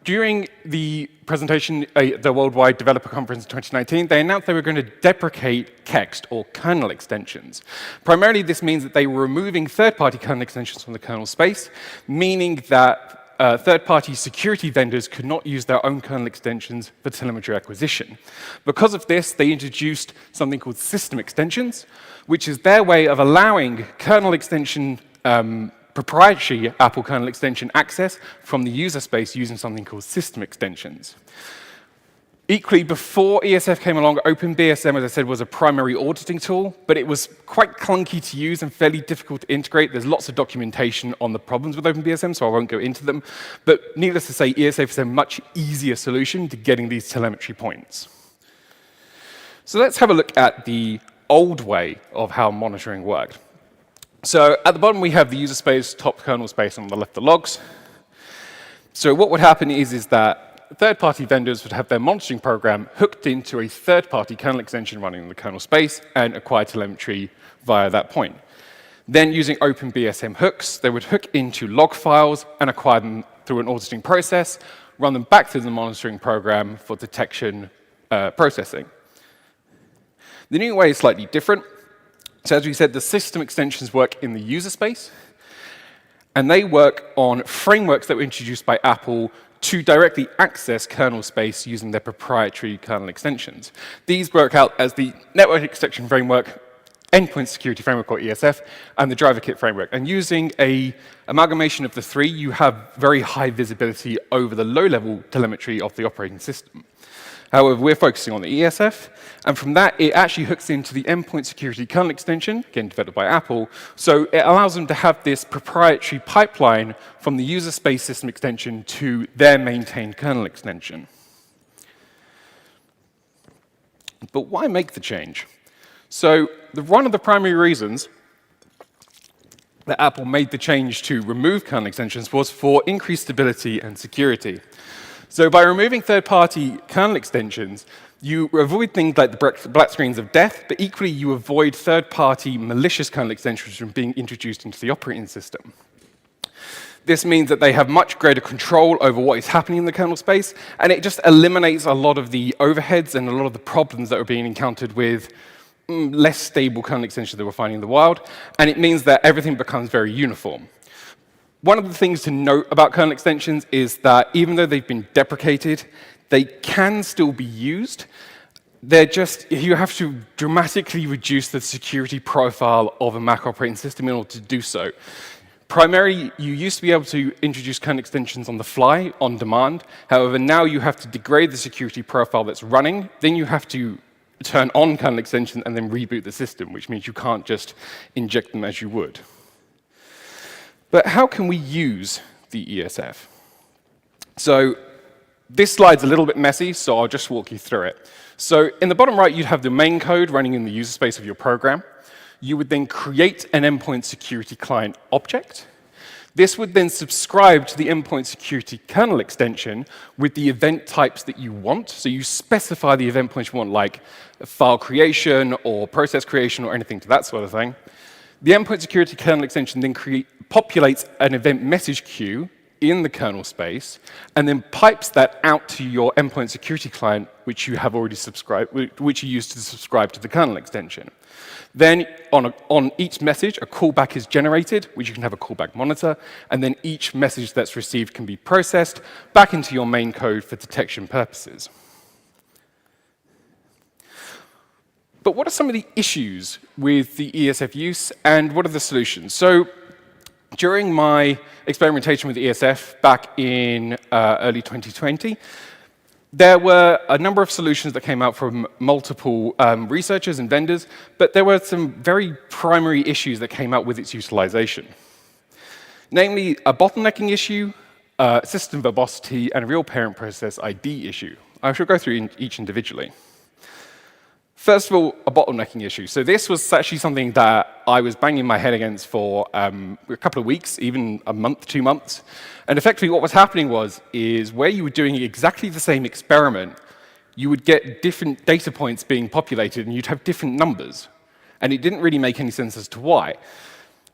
during the presentation at the Worldwide Developer Conference in 2019, they announced they were going to deprecate KEXT, or kernel extensions. Primarily, this means that they were removing third-party kernel extensions from the kernel space, meaning that third-party security vendors could not use their own kernel extensions for telemetry acquisition. Because of this, they introduced something called system extensions, which is their way of allowing kernel extension proprietary Apple kernel extension access from the user space using something called system extensions. Equally, before ESF came along, OpenBSM, as I said, was a primary auditing tool, but it was quite clunky to use and fairly difficult to integrate. There's lots of documentation on the problems with OpenBSM, so I won't go into them. But needless to say, ESF is a much easier solution to getting these telemetry points. So let's have a look at the old way of how monitoring worked. So at the bottom, we have the user space, top kernel space, and on the left, the logs. So what would happen is that third-party vendors would have their monitoring program hooked into a third-party kernel extension running in the kernel space and acquire telemetry via that point. Then, using OpenBSM hooks, they would hook into log files and acquire them through an auditing process, run them back through the monitoring program for detection processing. The new way is slightly different. So as we said, the system extensions work in the user space, and they work on frameworks that were introduced by Apple to directly access kernel space using their proprietary kernel extensions. These work out as the Network Extension Framework, Endpoint Security Framework, or ESF, and the Driver Kit Framework. And using an amalgamation of the three, you have very high visibility over the low-level telemetry of the operating system. However, we're focusing on the ESF, and from that, it actually hooks into the Endpoint Security Kernel Extension, again developed by Apple, so it allows them to have this proprietary pipeline from the user space system extension to their maintained kernel extension. But why make the change? So one of the primary reasons that Apple made the change to remove kernel extensions was for increased stability and security. So by removing third-party kernel extensions, you avoid things like the black screens of death, but equally you avoid third-party malicious kernel extensions from being introduced into the operating system. This means that they have much greater control over what is happening in the kernel space, and it just eliminates a lot of the overheads and a lot of the problems that are being encountered with less stable kernel extensions that we're finding in the wild, and it means that everything becomes very uniform. One of the things to note about kernel extensions is that even though they've been deprecated, they can still be used. You have to dramatically reduce the security profile of a Mac operating system in order to do so. Primarily, you used to be able to introduce kernel extensions on the fly, on demand. However, now you have to degrade the security profile that's running. Then you have to turn on kernel extensions and then reboot the system, which means you can't just inject them as you would. But how can we use the ESF? So this slide's a little bit messy, so I'll just walk you through it. So in the bottom right, you'd have the main code running in the user space of your program. You would then create an endpoint security client object. This would then subscribe to the endpoint security kernel extension with the event types that you want. So you specify the event points you want, like file creation or process creation or anything to that sort of thing. The endpoint security kernel extension then populates an event message queue in the kernel space, and then pipes that out to your endpoint security client, which you have already subscribed, which you use to subscribe to the kernel extension. Then on each message, a callback is generated, which you can have a callback monitor, and then each message that's received can be processed back into your main code for detection purposes. But what are some of the issues with the ESF use, and what are the solutions? So during my experimentation with ESF back in early 2020, there were a number of solutions that came out from multiple researchers and vendors, but there were some very primary issues that came out with its utilization. Namely, a bottlenecking issue, system verbosity, and a real parent process ID issue. I shall go through each individually. First of all, a bottlenecking issue. So this was actually something that I was banging my head against for a couple of weeks, even a month, 2 months. And effectively what was happening is where you were doing exactly the same experiment, you would get different data points being populated and you'd have different numbers. And it didn't really make any sense as to why.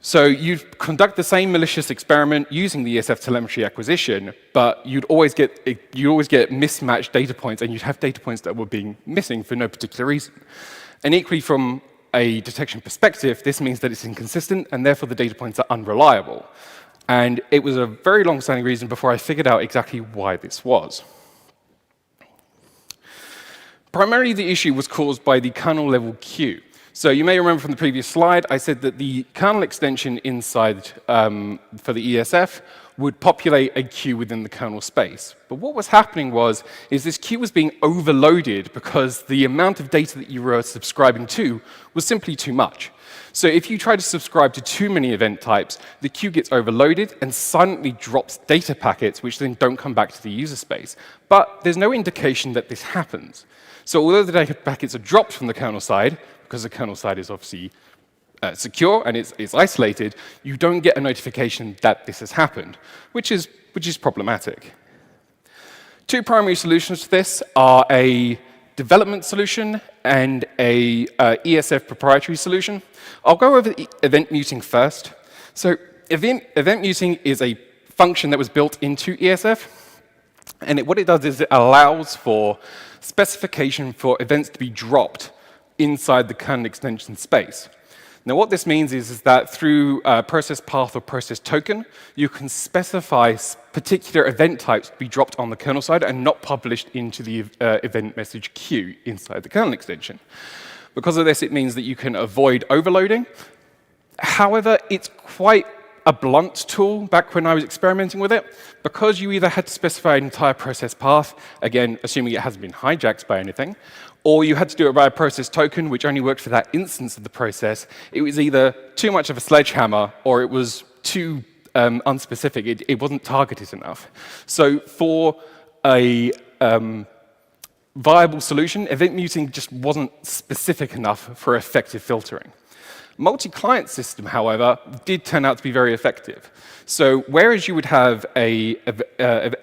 So you'd conduct the same malicious experiment using the ESF telemetry acquisition, but you'd always get mismatched data points, and you'd have data points that were being missing for no particular reason. And equally, from a detection perspective, this means that it's inconsistent, and therefore the data points are unreliable. And it was a very long-standing reason before I figured out exactly why this was. Primarily, the issue was caused by the kernel-level queue. So you may remember from the previous slide, I said that the kernel extension inside for the ESF would populate a queue within the kernel space. But what was happening is this queue was being overloaded because the amount of data that you were subscribing to was simply too much. So if you try to subscribe to too many event types, the queue gets overloaded and silently drops data packets, which then don't come back to the user space. But there's no indication that this happens. So although the data packets are dropped from the kernel side, because the kernel side is obviously secure and it's isolated, you don't get a notification that this has happened, which is problematic. Two primary solutions to this are a development solution and a ESF proprietary solution. I'll go over event muting first. So event muting is a function that was built into ESF, and what it does is it allows for specification for events to be dropped inside the kernel extension space. Now what this means is that through process path or process token, you can specify particular event types to be dropped on the kernel side and not published into the event message queue inside the kernel extension. Because of this, it means that you can avoid overloading. However, it's quite a blunt tool back when I was experimenting with it, because you either had to specify an entire process path, again, assuming it hasn't been hijacked by anything, or you had to do it by a process token, which only worked for that instance of the process. It was either too much of a sledgehammer, or it was too unspecific. It wasn't targeted enough. So for a viable solution, event muting just wasn't specific enough for effective filtering. Multi-client system, however, did turn out to be very effective. So whereas you would have an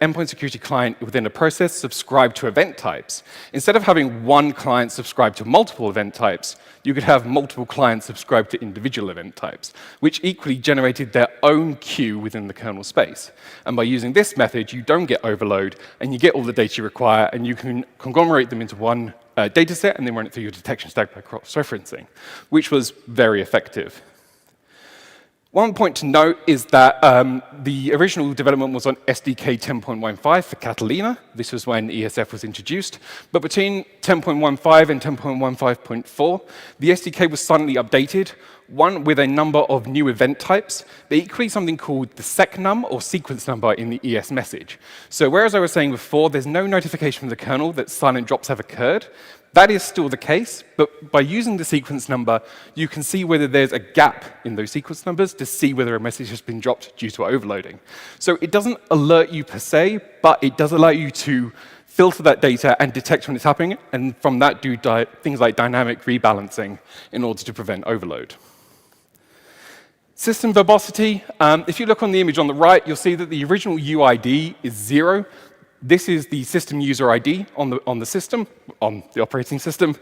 endpoint security client within a process subscribe to event types, instead of having one client subscribe to multiple event types, you could have multiple clients subscribe to individual event types, which equally generated their own queue within the kernel space. And by using this method, you don't get overload, and you get all the data you require, and you can conglomerate them into one data set and then run it through your detection stack by cross-referencing, which was very effective. One point to note is that the original development was on SDK 10.15 for Catalina. This was when ESF was introduced. But between 10.15 and 10.15.4, the SDK was suddenly updated, one with a number of new event types, but equally something called the SecNum, or sequence number, in the ES message. So whereas I was saying before, there's no notification from the kernel that silent drops have occurred, that is still the case, but by using the sequence number, you can see whether there's a gap in those sequence numbers to see whether a message has been dropped due to overloading. So it doesn't alert you per se, but it does allow you to filter that data and detect when it's happening, and from that do things like dynamic rebalancing in order to prevent overload. System verbosity, if you look on the image on the right, you'll see that the original UID is 0. This is the system user ID on the system, on the operating system.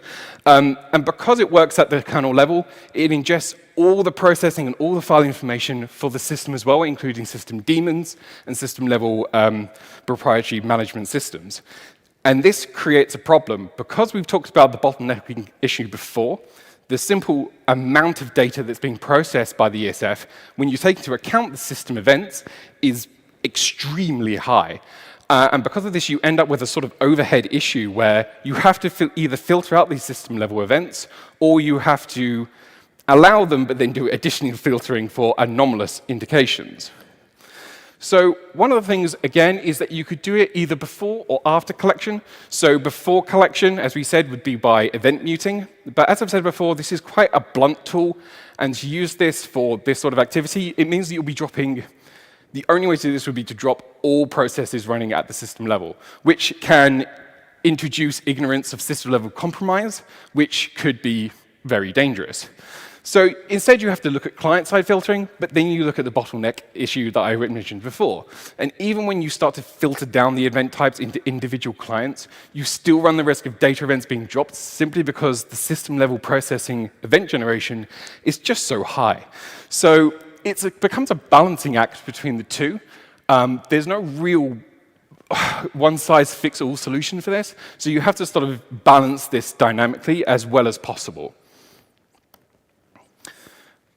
And because it works at the kernel level, it ingests all the processing and all the file information for the system as well, including system daemons and system-level proprietary management systems. And this creates a problem. Because we've talked about the bottlenecking issue before, the simple amount of data that's being processed by the ESF, when you take into account the system events, is extremely high. And because of this, you end up with a sort of overhead issue where you have to either filter out these system-level events, or you have to allow them, but then do additional filtering for anomalous indications. So one of the things, again, is that you could do it either before or after collection. So before collection, as we said, would be by event muting. But as I've said before, this is quite a blunt tool. And to use this for this sort of activity, it means that you'll be dropping. The only way to do this would be to drop all processes running at the system level, which can introduce ignorance of system-level compromise, which could be very dangerous. So instead, you have to look at client-side filtering, but then you look at the bottleneck issue that I mentioned before. And even when you start to filter down the event types into individual clients, you still run the risk of data events being dropped simply because the system-level processing event generation is just so high. So it becomes a balancing act between the two. There's no real one-size-fits-all solution for this, so you have to sort of balance this dynamically as well as possible.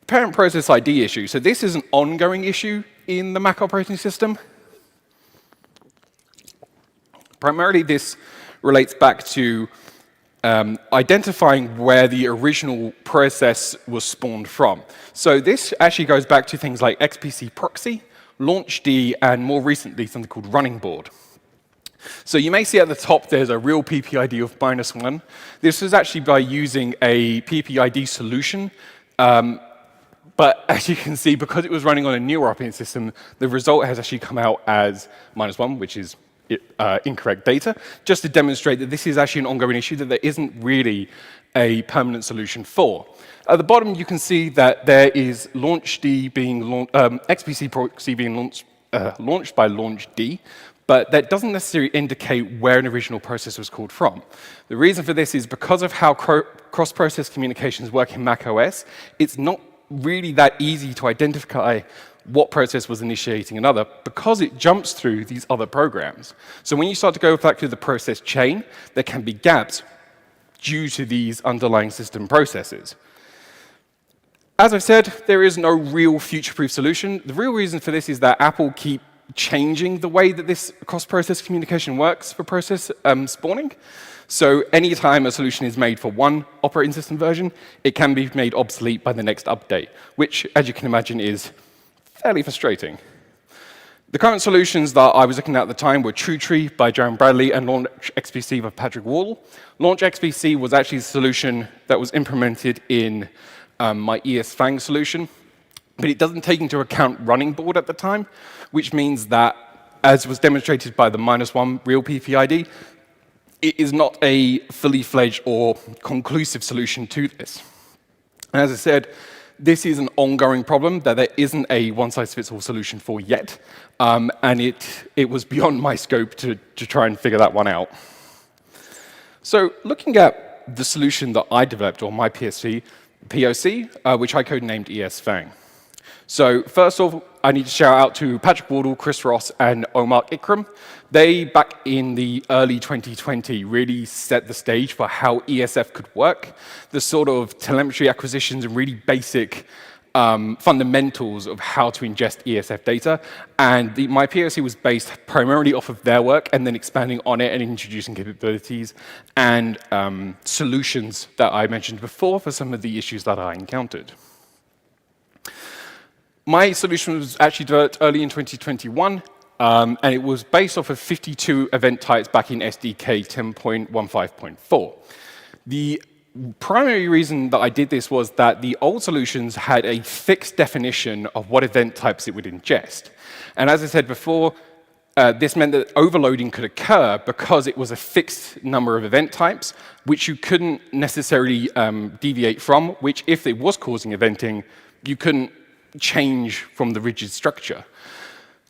Parent process ID issue. So this is an ongoing issue in the Mac operating system. Primarily, this relates back to identifying where the original process was spawned from. So this actually goes back to things like XPC proxy, launchd, and more recently, something called running board. So you may see at the top there's a real PPID of -1. This is actually by using a PPID solution. But as you can see, because it was running on a newer operating system, the result has actually come out as -1, which is incorrect data, just to demonstrate that this is actually an ongoing issue that there isn't really a permanent solution for. At the bottom, you can see that there is launchd being XPC proxy being launched by launchd, but that doesn't necessarily indicate where an original process was called from. The reason for this is because of how cross-process communications work in Mac OS, it's not really that easy to identify what process was initiating another because it jumps through these other programs. So when you start to go back through the process chain, there can be gaps due to these underlying system processes. As I've said, there is no real future-proof solution. The real reason for this is that Apple keep changing the way that this cross-process communication works for process spawning. So anytime a solution is made for one operating system version, it can be made obsolete by the next update, which, as you can imagine, is fairly frustrating. The current solutions that I was looking at the time were TrueTree by Jaron Bradley and LaunchXPC by Patrick Wall. LaunchXPC was actually the solution that was implemented in my ESFang solution, but it doesn't take into account running board at the time, which means that, as was demonstrated by the -1 real PPID, it is not a fully fledged or conclusive solution to this. And as I said, this is an ongoing problem that there isn't a one-size-fits-all solution for yet, and it was beyond my scope to try and figure that one out. So looking at the solution that I developed, or my POC, which I codenamed ESFang. So first off, I need to shout out to Patrick Wardle, Chris Ross, and Omar Ikram. They, back in the early 2020, really set the stage for how ESF could work, the sort of telemetry acquisitions and really basic fundamentals of how to ingest ESF data. And my POC was based primarily off of their work and then expanding on it and introducing capabilities and solutions that I mentioned before for some of the issues that I encountered. My solution was actually developed early in 2021, and it was based off of 52 event types back in SDK 10.15.4. The primary reason that I did this was that the old solutions had a fixed definition of what event types it would ingest. And as I said before, this meant that overloading could occur because it was a fixed number of event types, which you couldn't necessarily deviate from, which if it was causing eventing, you couldn't change from the rigid structure.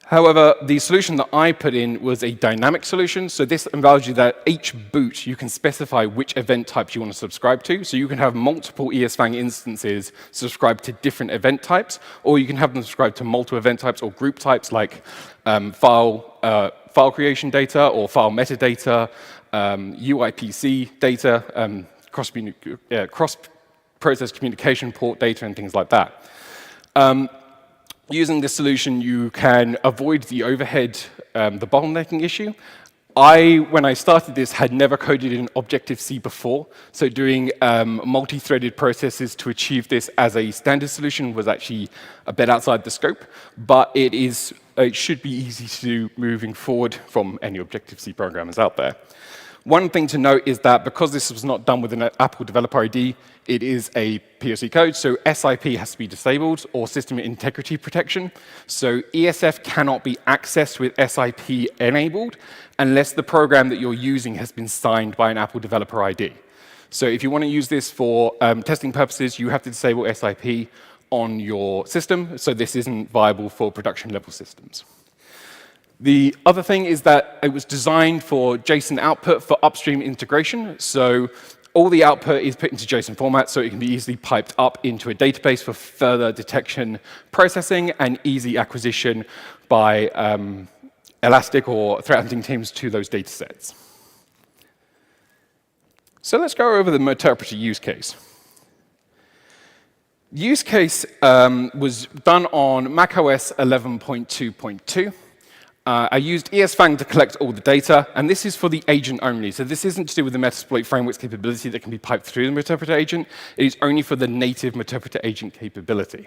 However, the solution that I put in was a dynamic solution. So this allows you that each boot, you can specify which event types you want to subscribe to. So you can have multiple ESFang instances subscribe to different event types, or you can have them subscribe to multiple event types or group types like file creation data or file metadata, UIPC data, cross-process communication port data, and things like that. Using this solution, you can avoid the overhead, the bottlenecking issue. When I started this, had never coded in Objective-C before, so doing multi-threaded processes to achieve this as a standard solution was actually a bit outside the scope, but it should be easy to do moving forward from any Objective-C programmers out there. One thing to note is that because this was not done with an Apple Developer ID, it is a POC code, so SIP has to be disabled, or System Integrity Protection. So ESF cannot be accessed with SIP enabled unless the program that you're using has been signed by an Apple Developer ID. So if you want to use this for testing purposes, you have to disable SIP on your system, so this isn't viable for production-level systems. The other thing is that it was designed for JSON output for upstream integration. So all the output is put into JSON format, so it can be easily piped up into a database for further detection, processing, and easy acquisition by Elastic or threat hunting teams to those data sets. So let's go over the interpreter use case. Use case was done on macOS 11.2.2. I used ESFang to collect all the data, and this is for the agent only. So this isn't to do with the Metasploit framework's capability that can be piped through the Meterpreter agent. It is only for the native Meterpreter agent capability.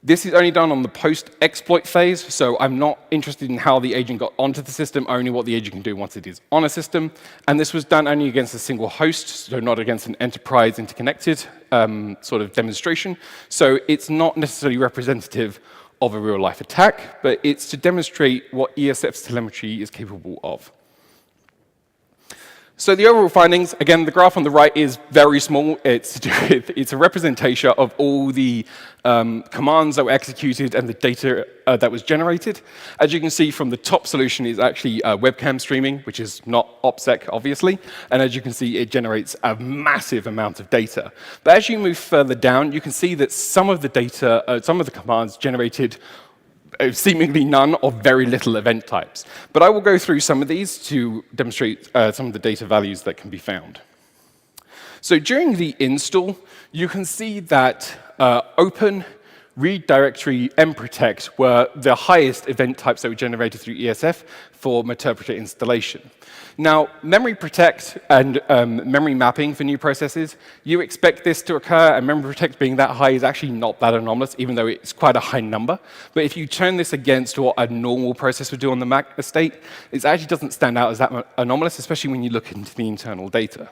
This is only done on the post-exploit phase, so I'm not interested in how the agent got onto the system, only what the agent can do once it is on a system. And this was done only against a single host, so not against an enterprise interconnected sort of demonstration. So it's not necessarily representative of a real-life attack, but it's to demonstrate what ESF's telemetry is capable of. So the overall findings, again, the graph on the right is very small. It's a representation of all the commands that were executed and the data that was generated. As you can see from the top solution is actually webcam streaming, which is not OPSEC, obviously. And as you can see, it generates a massive amount of data. But as you move further down, you can see that some of the data, some of the commands generated seemingly none or very little event types. But I will go through some of these to demonstrate some of the data values that can be found. So during the install, you can see that open, read directory, mprotect were the highest event types that were generated through ESF for Meterpreter installation. Now, memory protect and memory mapping for new processes, you expect this to occur, and memory protect being that high is actually not that anomalous, even though it's quite a high number. But if you turn this against what a normal process would do on the Mac estate, it actually doesn't stand out as that anomalous, especially when you look into the internal data.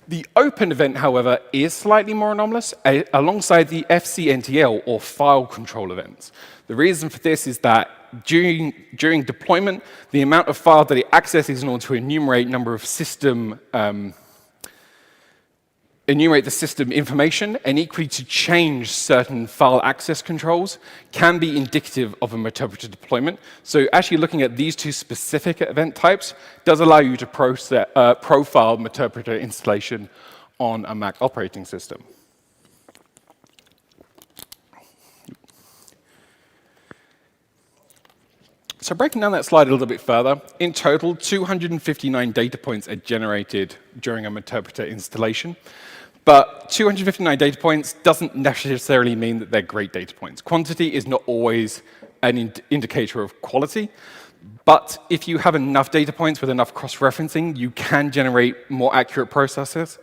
The open event, however, is slightly more anomalous, alongside the FCNTL, or file control events. The reason for this is that during deployment, the amount of file that it accesses in order to enumerate number of system, enumerate the system information, and equally to change certain file access controls can be indicative of a Meterpreter deployment. So actually looking at these two specific event types does allow you to profile Meterpreter installation on a Mac operating system. So breaking down that slide a little bit further, in total, 259 data points are generated during a Meterpreter installation. But 259 data points doesn't necessarily mean that they're great data points. Quantity is not always an indicator of quality. But if you have enough data points with enough cross-referencing, you can generate more accurate profiles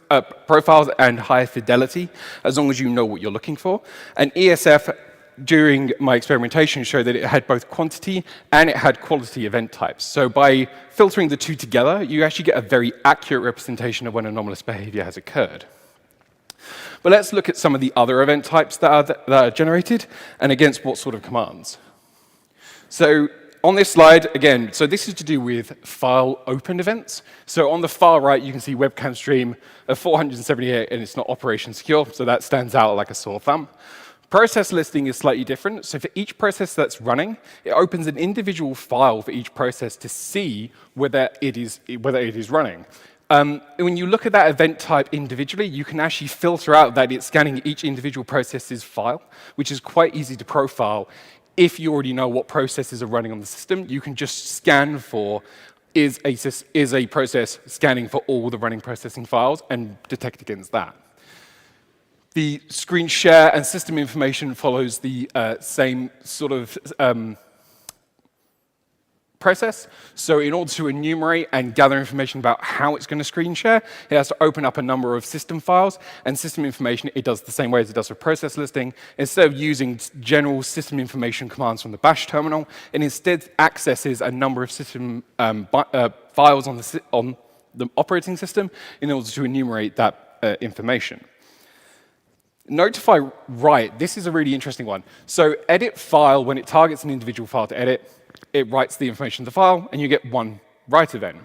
and higher fidelity, as long as you know what you're looking for. And ESF, during my experimentation, showed that it had both quantity and it had quality event types. So by filtering the two together, you actually get a very accurate representation of when anomalous behavior has occurred. But let's look at some of the other event types that are generated and against what sort of commands. So on this slide, again, so this is to do with file open events. So on the far right, you can see webcam stream of 478, and it's not operation secure, so that stands out like a sore thumb. Process listing is slightly different. So for each process that's running, it opens an individual file for each process to see whether it is running. When you look at that event type individually, you can actually filter out that it's scanning each individual process's file, which is quite easy to profile. If you already know what processes are running on the system, you can just scan for is a process scanning for all the running processing files and detect against that. The screen share and system information follows the same sort of process. So in order to enumerate and gather information about how it's going to screen share, it has to open up a number of system files, and system information, it does the same way as it does for process listing. Instead of using general system information commands from the bash terminal, it instead accesses a number of system files on the operating system in order to enumerate that information. Notify write, this is a really interesting one. So edit file, when it targets an individual file to edit, it writes the information to the file, and you get one write event.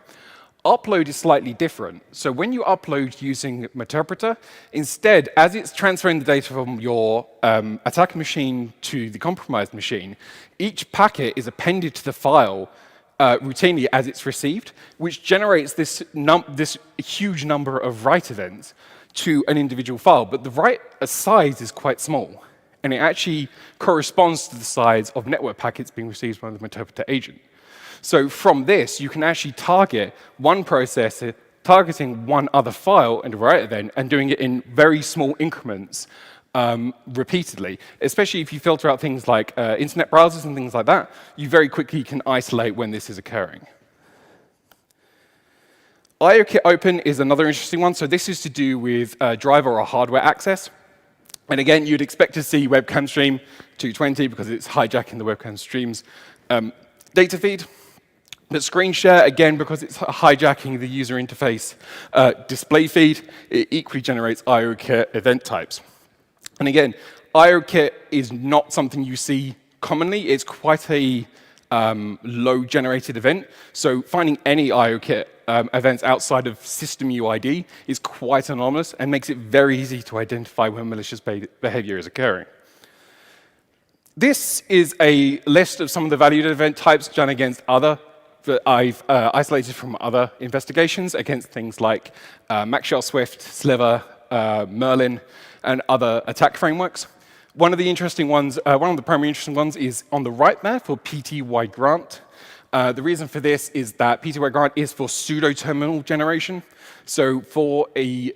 Upload is slightly different. So when you upload using Meterpreter, instead, as it's transferring the data from your attacker machine to the compromised machine, each packet is appended to the file routinely as it's received, which generates this huge number of write events to an individual file, but the write size is quite small, and it actually corresponds to the size of network packets being received by the Meterpreter agent. So from this, you can actually target one processor, targeting one other file and a write event, and doing it in very small increments repeatedly, especially if you filter out things like internet browsers and things like that, you very quickly can isolate when this is occurring. IOKit open is another interesting one. So this is to do with driver or hardware access. And again, you'd expect to see webcam stream 220 because it's hijacking the webcam stream's data feed. But screen share, again, because it's hijacking the user interface display feed, it equally generates IOKit event types. And again, IOKit is not something you see commonly. It's quite a low generated event. So finding any IOKit events outside of system UID is quite anomalous and makes it very easy to identify when malicious behavior is occurring. This is a list of some of the valued event types done against other that I've isolated from other investigations against things like Maxwell Swift, Sliver, Merlin, and other attack frameworks. One of the interesting ones, one of the primary interesting ones is on the right there for PTY grant. The reason for this is that PTY grant is for pseudo-terminal generation. So for a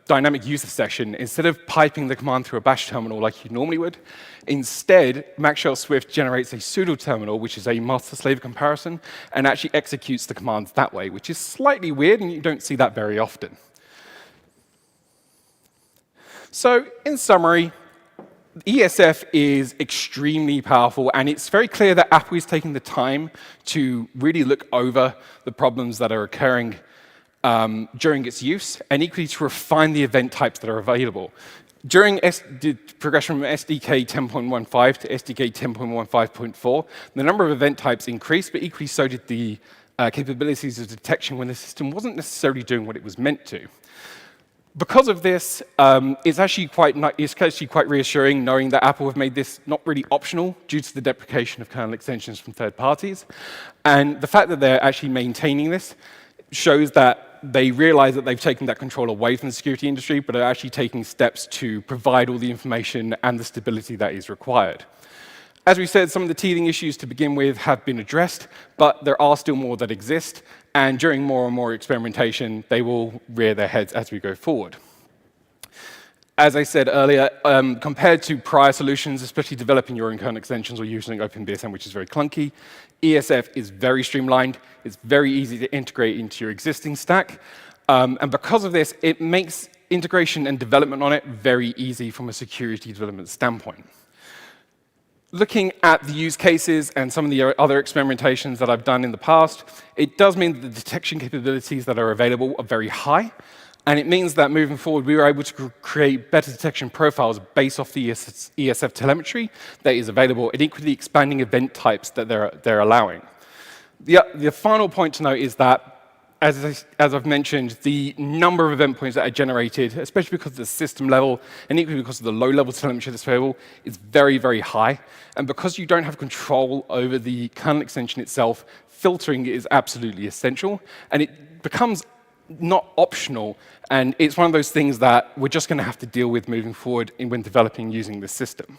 dynamic user session, instead of piping the command through a bash terminal like you normally would, instead, Maxwell Swift generates a pseudo-terminal, which is a master-slave comparison, and actually executes the commands that way, which is slightly weird, and you don't see that very often. So in summary, ESF is extremely powerful, and it's very clear that Apple is taking the time to really look over the problems that are occurring during its use, and equally to refine the event types that are available. During the progression from SDK 10.15 to SDK 10.15.4, the number of event types increased, but equally so did the capabilities of detection when the system wasn't necessarily doing what it was meant to. Because of this, it's actually quite reassuring knowing that Apple have made this not really optional due to the deprecation of kernel extensions from third parties. And the fact that they're actually maintaining this shows that they realize that they've taken that control away from the security industry, but are actually taking steps to provide all the information and the stability that is required. As we said, some of the teething issues to begin with have been addressed, but there are still more that exist, and during more and more experimentation, they will rear their heads as we go forward. As I said earlier, compared to prior solutions, especially developing your own kernel extensions or using OpenBSM, which is very clunky, ESF is very streamlined. It's very easy to integrate into your existing stack. And because of this, it makes integration and development on it very easy from a security development standpoint. Looking at the use cases and some of the other experimentations that I've done in the past, it does mean that the detection capabilities that are available are very high. And it means that moving forward, we were able to create better detection profiles based off the ESF telemetry that is available, and equally expanding event types that they're allowing. The final point to note is that as I've mentioned, the number of event points that are generated, especially because of the system level, and equally because of the low-level telemetry that's available, is very, very high. And because you don't have control over the kernel extension itself, filtering is absolutely essential. And it becomes not optional, and it's one of those things that we're just going to have to deal with moving forward when developing using this system.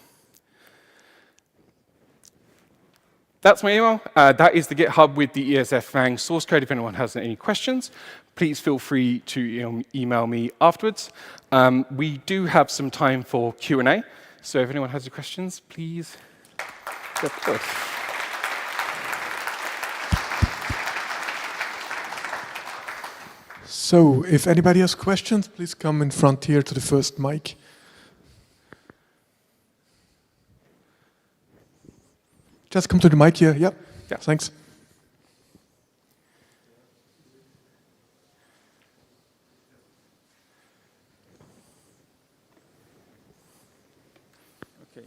That's my email. That is the GitHub with the ESF Fang source code. If anyone has any questions, please feel free to email me afterwards. We do have some time for Q&A, so if anyone has any questions, please get to us. So, if anybody has questions, please come in front here to the first mic. Just come to the mic here. Yep. Yeah. Thanks. Okay.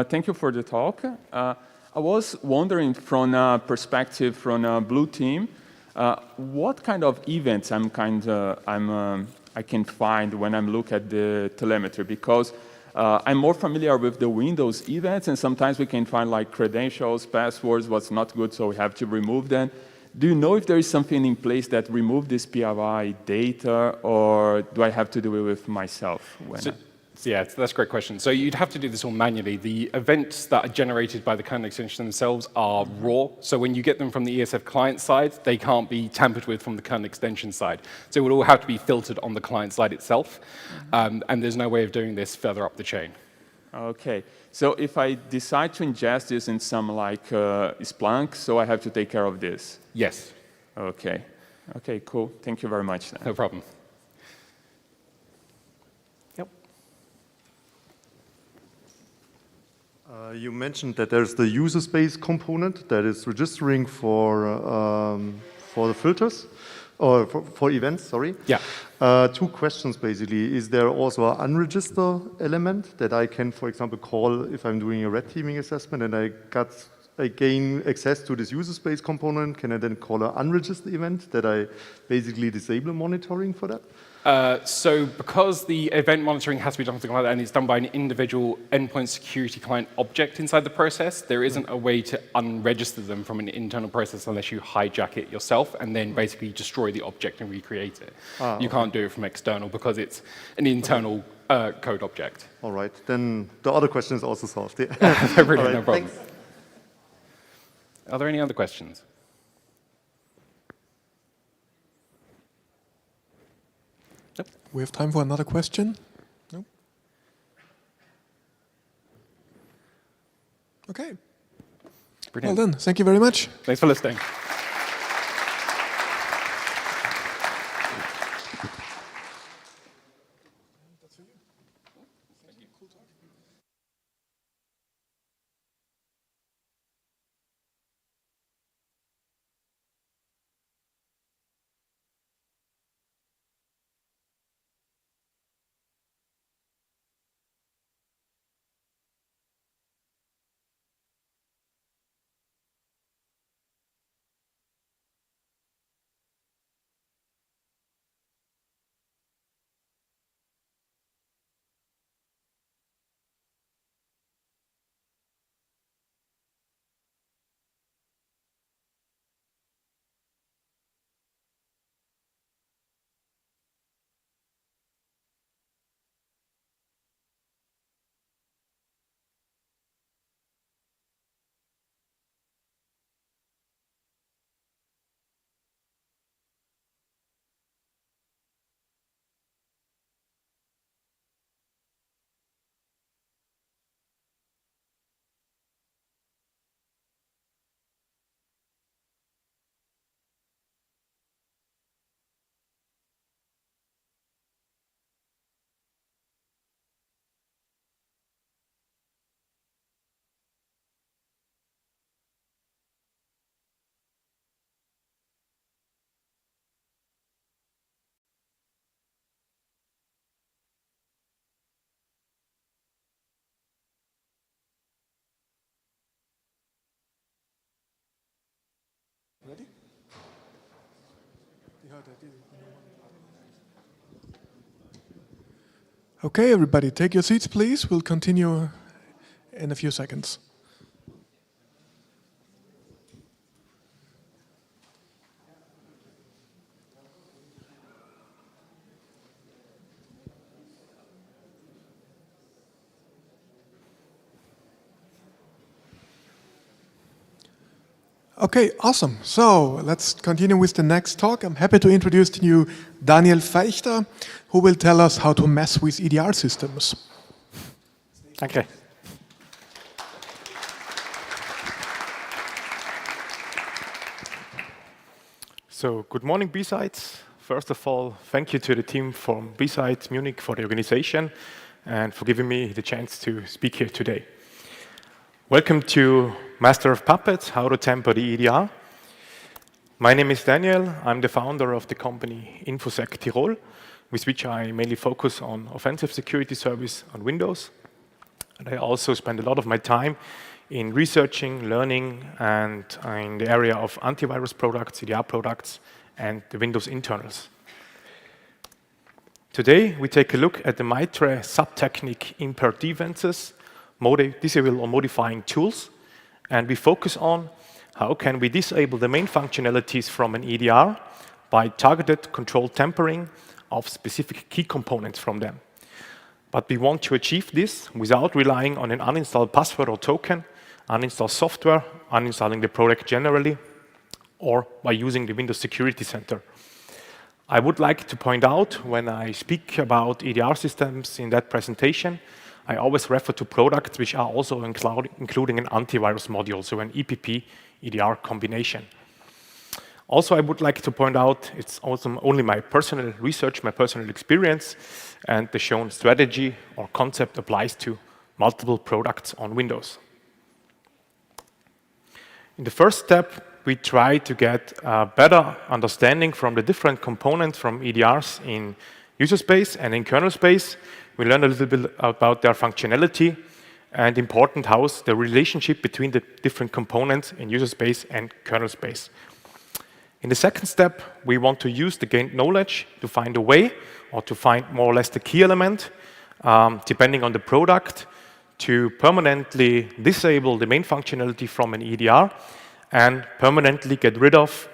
Thank you for the talk. I was wondering from a perspective from a blue team, what kind of events I can find when I'm looking at the telemetry, because I'm more familiar with the Windows events, and sometimes we can find like credentials, passwords, what's not good, so we have to remove them. Do you know if there is something in place that remove this PII data, or do I have to do it with myself? Yeah, that's a great question. So you'd have to do this all manually. The events that are generated by the kernel extension themselves are raw. So when you get them from the ESF client side, they can't be tampered with from the kernel extension side. So it would all have to be filtered on the client side itself. And there's no way of doing this further up the chain. Okay. So if I decide to ingest this in some like Splunk, so I have to take care of this? Yes. Okay. Okay, cool. Thank you very much. Then. No problem. You mentioned that there's the user space component that is registering for the filters, or for events, sorry. Yeah. Two questions, basically. Is there also an unregistered element that I can, for example, call if I'm doing a red teaming assessment and I gain access to this user space component? Can I then call an unregistered event that I basically disable monitoring for that? So because the event monitoring has to be done something like that, and it's done by an individual endpoint security client object inside the process, there isn't a way to unregister them from an internal process unless you hijack it yourself and then basically destroy the object and recreate it. You can't do it from external because it's an internal code object. All right, then the other question is also solved. Yeah. Brilliant, no problem. Thanks. Are there any other questions? Nope. We have time for another question? No? Okay. Brilliant. Well then, thank you very much. Thanks for listening. Okay, everybody, take your seats, please. We'll continue in a few seconds. Okay, awesome. So let's continue with the next talk. I'm happy to introduce to you Daniel Feister, who will tell us how to mess with EDR systems. Okay. So, good morning, BSides. First of all, thank you to the team from BSidesMunich for the organization and for giving me the chance to speak here today. Welcome to Master of Puppets, How to Tamper the EDR. My name is Daniel. I'm the founder of the company InfoSec Tirol, with which I mainly focus on offensive security service on Windows. And I also spend a lot of my time in researching, learning, and in the area of antivirus products, EDR products, and the Windows internals. Today, we take a look at the MITRE sub-technique impaired defenses, disable or modifying tools, and we focus on how can we disable the main functionalities from an EDR by targeted controlled tampering of specific key components from them. But we want to achieve this without relying on an uninstalled password or token, uninstall software, uninstalling the product generally, or by using the Windows Security Center. I would like to point out when I speak about EDR systems in that presentation, I always refer to products which are also including an antivirus module, so an EPP EDR combination. Also, I would like to point out it's also only my personal research, my personal experience, and the shown strategy or concept applies to multiple products on Windows. In the first step, we try to get a better understanding from the different components from EDRs in user space and in kernel space. We learn a little bit about their functionality and important how the relationship between the different components in user space and kernel space. In the second step, we want to use the gained knowledge to find a way or to find more or less the key element, depending on the product, to permanently disable the main functionality from an EDR and permanently get rid of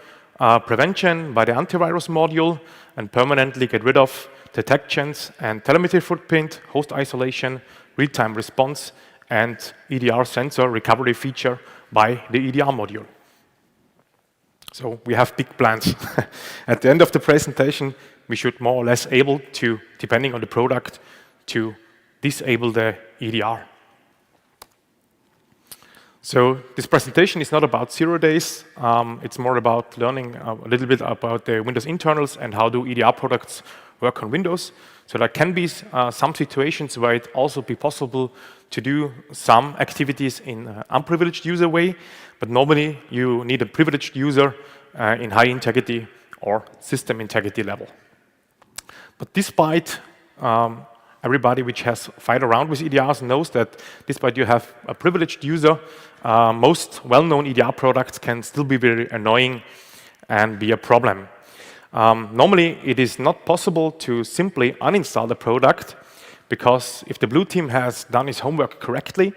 prevention by the antivirus module and permanently get rid of detections and telemetry footprint, host isolation, real-time response, and EDR sensor recovery feature by the EDR module. So we have big plans. At the end of the presentation, we should more or less able to, depending on the product, to disable the EDR. So this presentation is not about 0 days. It's more about learning a little bit about the Windows internals and how do EDR products work on Windows. So there can be some situations where it also be possible to do some activities in an unprivileged user way, but normally you need a privileged user in high integrity or system integrity level. But despite everybody which has fight around with EDRs knows that despite you have a privileged user, most well-known EDR products can still be very annoying and be a problem. Normally, it is not possible to simply uninstall the product because if the blue team has done its homework correctly,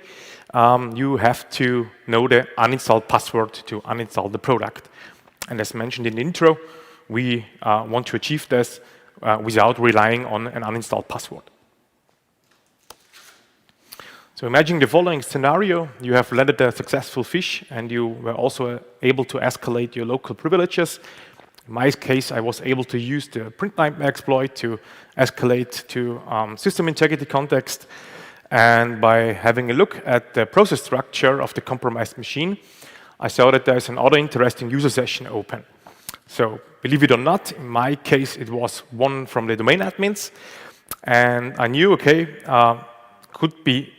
you have to know the uninstall password to uninstall the product. And as mentioned in the intro, we want to achieve this without relying on an uninstalled password. So imagine the following scenario. You have landed a successful fish and you were also able to escalate your local privileges. In my case, I was able to use the print nightmare exploit to escalate to system integrity context. And by having a look at the process structure of the compromised machine, I saw that there's another interesting user session open. So believe it or not, in my case, it was one from the domain admins. And I knew, okay, could be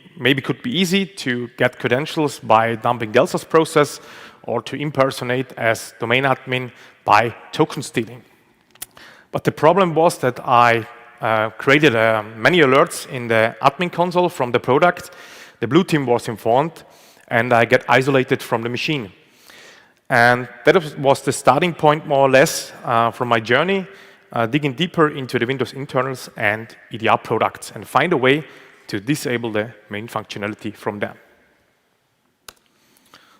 easy to get credentials by dumping Delsa's process or to impersonate as domain admin by token stealing. But the problem was that I created many alerts in the admin console from the product. The blue team was informed, and I get isolated from the machine. And that was the starting point, more or less, from my journey, digging deeper into the Windows internals and EDR products and find a way to disable the main functionality from them.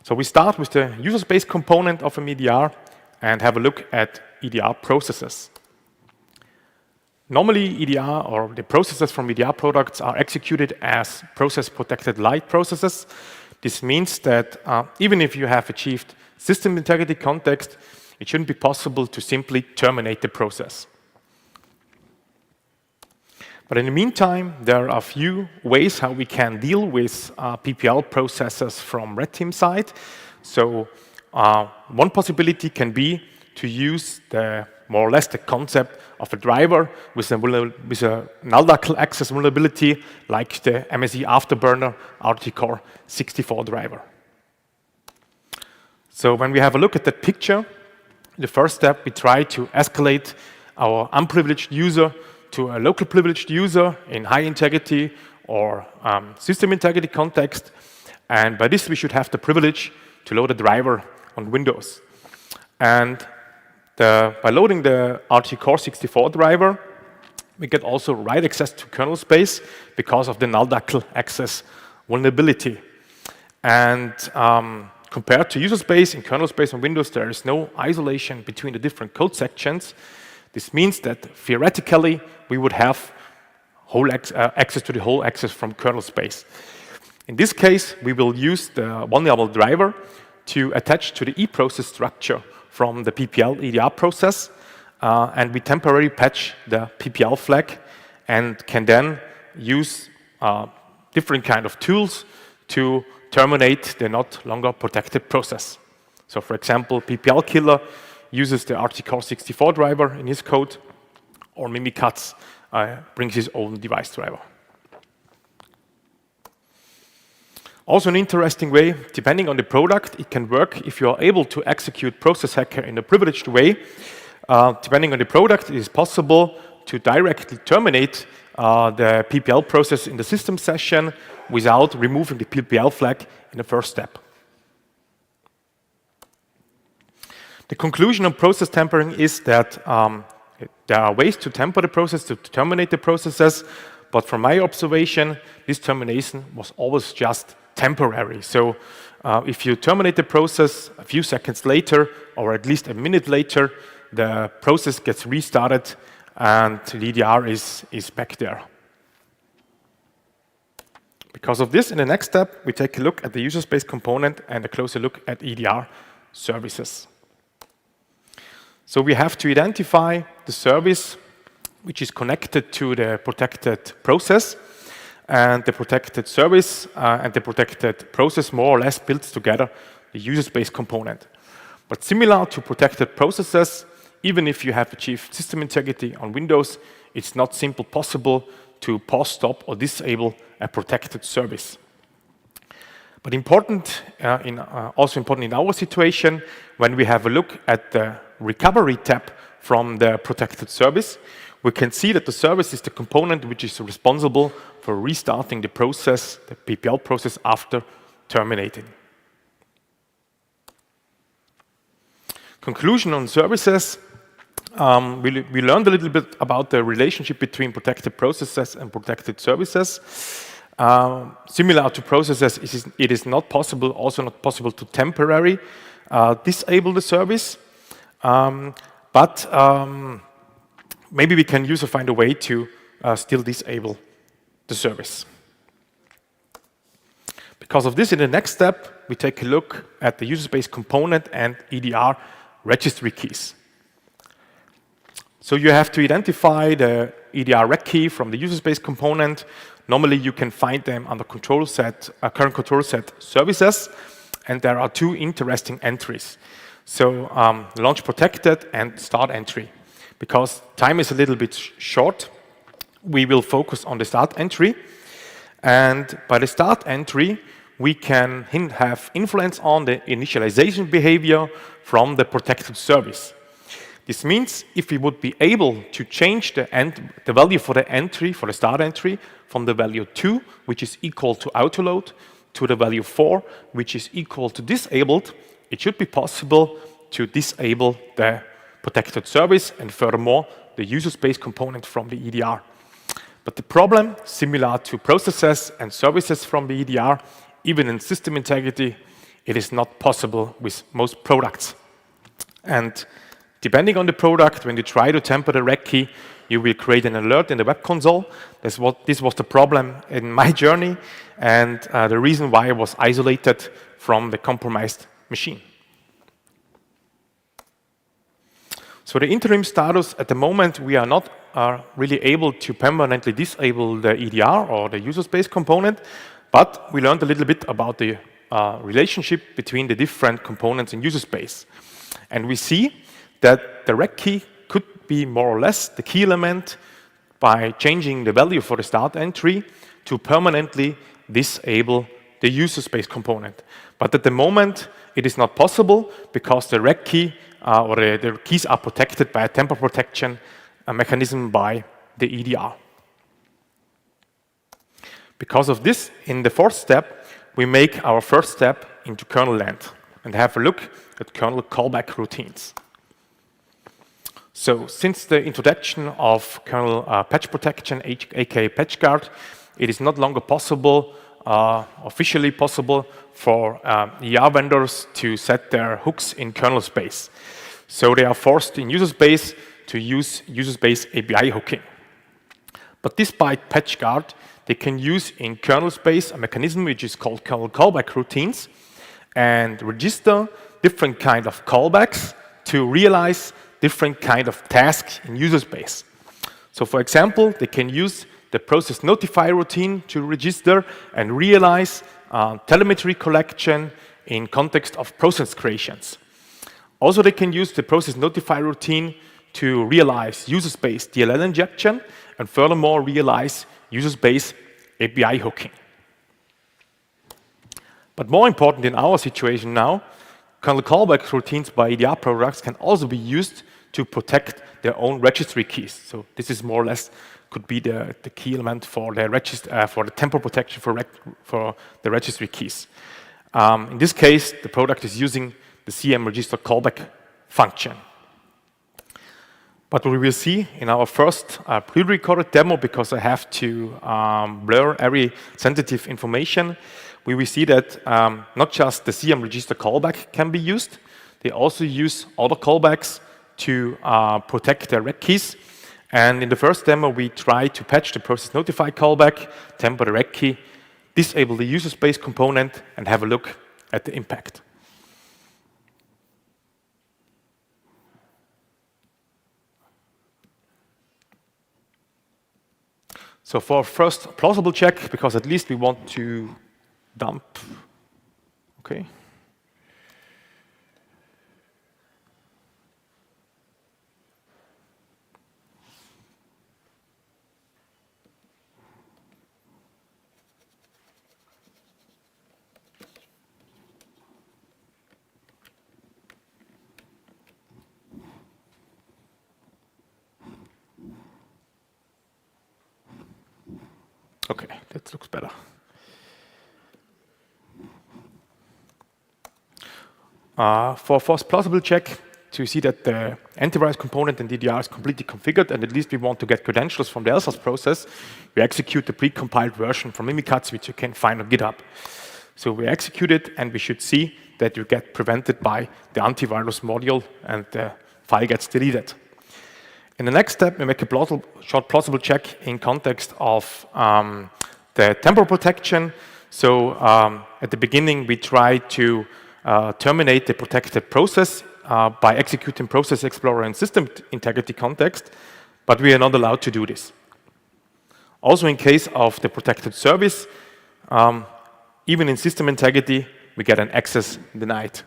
So we start with the user space component of an EDR and have a look at EDR processes. Normally, EDR or the processes from EDR products are executed as process-protected light processes. This means that even if you have achieved system integrity context, it shouldn't be possible to simply terminate the process. But in the meantime, there are a few ways how we can deal with PPL processes from red team side. So one possibility can be to use more or less the concept of a driver with a null duckle access vulnerability like the MSE Afterburner RT Core 64 driver. So when we have a look at that picture, the first step, we try to escalate our unprivileged user to a local privileged user in high integrity or system integrity context. And by this, we should have the privilege to load a driver on Windows. And by loading the RT Core 64 driver, we get also write access to kernel space because of the null duckle access vulnerability. And compared to user space, in kernel space on Windows, there is no isolation between the different code sections. This means that theoretically, we would have whole access to the whole access from kernel space. In this case, we will use the vulnerable driver to attach to the eProcess structure from the PPL EDR process, and we temporarily patch the PPL flag and can then use different kind of tools to terminate the not longer protected process. So for example, PPL Killer uses the RT Core 64 driver in his code, or Mimikatz brings his own device driver. Also an interesting way, depending on the product, it can work if you are able to execute Process Hacker in a privileged way. Depending on the product, it is possible to directly terminate the PPL process in the system session without removing the PPL flag in the first step. The conclusion on process tampering is that there are ways to tamper the process, to terminate the processes, but from my observation, this termination was always just temporary. So if you terminate the process a few seconds later, or at least a minute later, the process gets restarted and the EDR is back there. Because of this, in the next step, we take a look at the user space component and a closer look at EDR services. So we have to identify the service which is connected to the protected process, and the protected service and the protected process more or less builds together the user space component. But similar to protected processes, even if you have achieved system integrity on Windows, it's not simply possible to pause, stop, or disable a protected service. But also important in our situation, when we have a look at the recovery tab from the protected service, we can see that the service is the component which is responsible for restarting the process, the PPL process, after terminating. Conclusion on services. We learned a little bit about the relationship between protected processes and protected services. Similar to processes, it is not possible, also not possible to temporarily disable the service. But maybe we can find a way to still disable the service. Because of this, in the next step, we take a look at the user space component and EDR registry keys. So you have to identify the EDR reg key from the user space component. Normally, you can find them under current control set services, and there are two interesting entries. So launch protected and start entry. Because time is a little bit short, we will focus on the start entry. And by the start entry, we can have influence on the initialization behavior from the protected service. This means if we would be able to change the value for the entry, for the start entry, from the value 2, which is equal to autoload, to the value 4, which is equal to disabled, it should be possible to disable the protected service and furthermore the user space component from the EDR. But the problem, similar to processes and services from the EDR, even in system integrity, it is not possible with most products. And depending on the product, when you try to tamper the rec key, you will create an alert in the web console. This was the problem in my journey and the reason why I was isolated from the compromised machine. So the interim status, at the moment, we are not really able to permanently disable the EDR or the user space component, but we learned a little bit about the relationship between the different components in user space. And we see that the rec key could be more or less the key element by changing the value for the start entry to permanently disable the user space component. But at the moment, it is not possible because the rec key or the keys are protected by a tamper protection mechanism by the EDR. Because of this, in the fourth step, we make our first step into kernel land and have a look at kernel callback routines. So since the introduction of kernel patch protection, aka patch guard, it is not longer possible, officially possible, for ER vendors to set their hooks in kernel space. So they are forced in user space to use user space API hooking. But despite patch guard, they can use in kernel space a mechanism which is called kernel callback routines and register different kind of callbacks to realize different kind of tasks in user space. So for example, they can use the process notify routine to register and realize telemetry collection in context of process creations. Also, they can use the process notify routine to realize user space DLL injection and furthermore realize user space API hooking. But more important in our situation now, kernel callback routines by EDR products can also be used to protect their own registry keys. So this is more or less could be the key element for the tamper protection for the registry keys. In this case, the product is using the CM register callback function. But we will see in our first pre-recorded demo, because I have to blur every sensitive information, we will see that not just the CM register callback can be used, they also use other callbacks to protect their rec keys. And in the first demo, we try to patch the process notify callback, tamper the rec key, disable the user space component, and have a look at the impact. So for first plausible check, because at least we want to dump, okay. Okay, that looks better. For first plausible check, to see that the antivirus component in DDR is completely configured, and at least we want to get credentials from the LSAS process, we execute the pre-compiled version from Mimikatz, which you can find on GitHub. So we execute it, and we should see that you get prevented by the antivirus module, and the file gets deleted. In the next step, we make a short plausible check in context of the tamper protection. So at the beginning, we try to terminate the protected process by executing Process Explorer in system integrity context, but we are not allowed to do this. Also, in case of the protected service, even in system integrity, we get an access denied.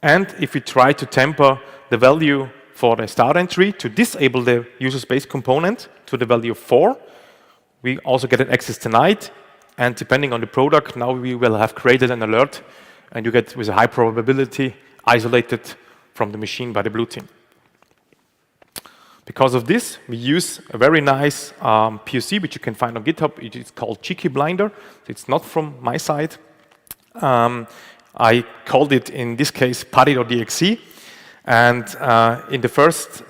And if we try to tamper the value for the start entry to disable the user space component to the value of 4, we also get an access denied. And depending on the product, now we will have created an alert, and you get, with a high probability, isolated from the machine by the blue team. Because of this, we use a very nice POC, which you can find on GitHub. It is called Cheeky Blinder. It's not from my side. I called it, in this case, party.exe. And in the first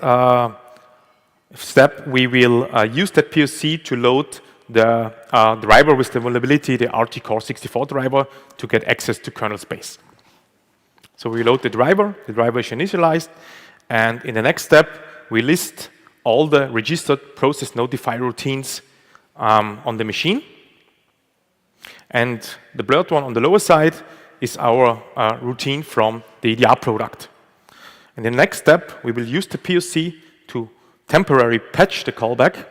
step, we will use that POC to load the driver with the vulnerability, the RT Core 64 driver, to get access to kernel space. So we load the driver is initialized, and in the next step, we list all the registered process notify routines on the machine. And the blurred one on the lower side is our routine from the EDR product. In the next step, we will use the POC to temporarily patch the callback.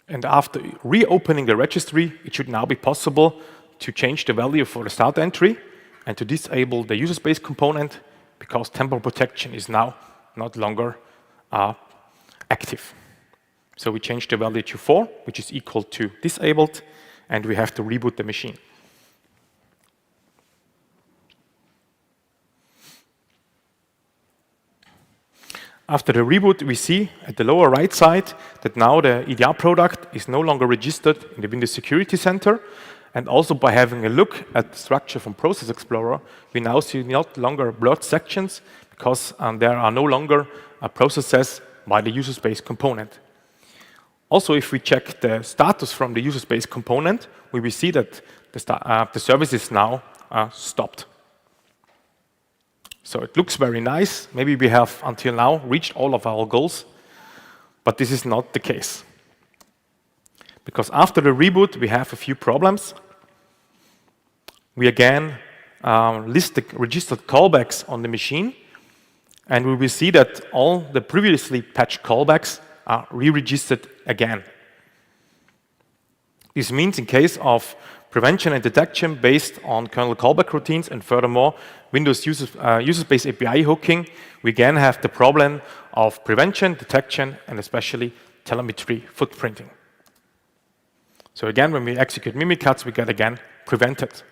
And after reopening the registry, it should now be possible to change the value for the start entry and to disable the user space component, because temporal protection is now not longer active. So we change the value to 4, which is equal to disabled, and we have to reboot the machine. After the reboot, we see at the lower right side that now the EDR product is no longer registered in the Windows Security Center. And also by having a look at the structure from Process Explorer, we now see not longer blurred sections, because there are no longer processes by the user space component. Also, if we check the status from the user space component, we will see that the service is now stopped. So it looks very nice. Maybe we have, until now, reached all of our goals, but this is not the case. Because after the reboot, we have a few problems. We again list the registered callbacks on the machine, and we will see that all the previously patched callbacks are re-registered again. This means in case of prevention and detection based on kernel callback routines, and furthermore, Windows user space API hooking, we again have the problem of prevention, detection, and especially telemetry footprinting. So again, when we execute Mimikatz, we get again prevented.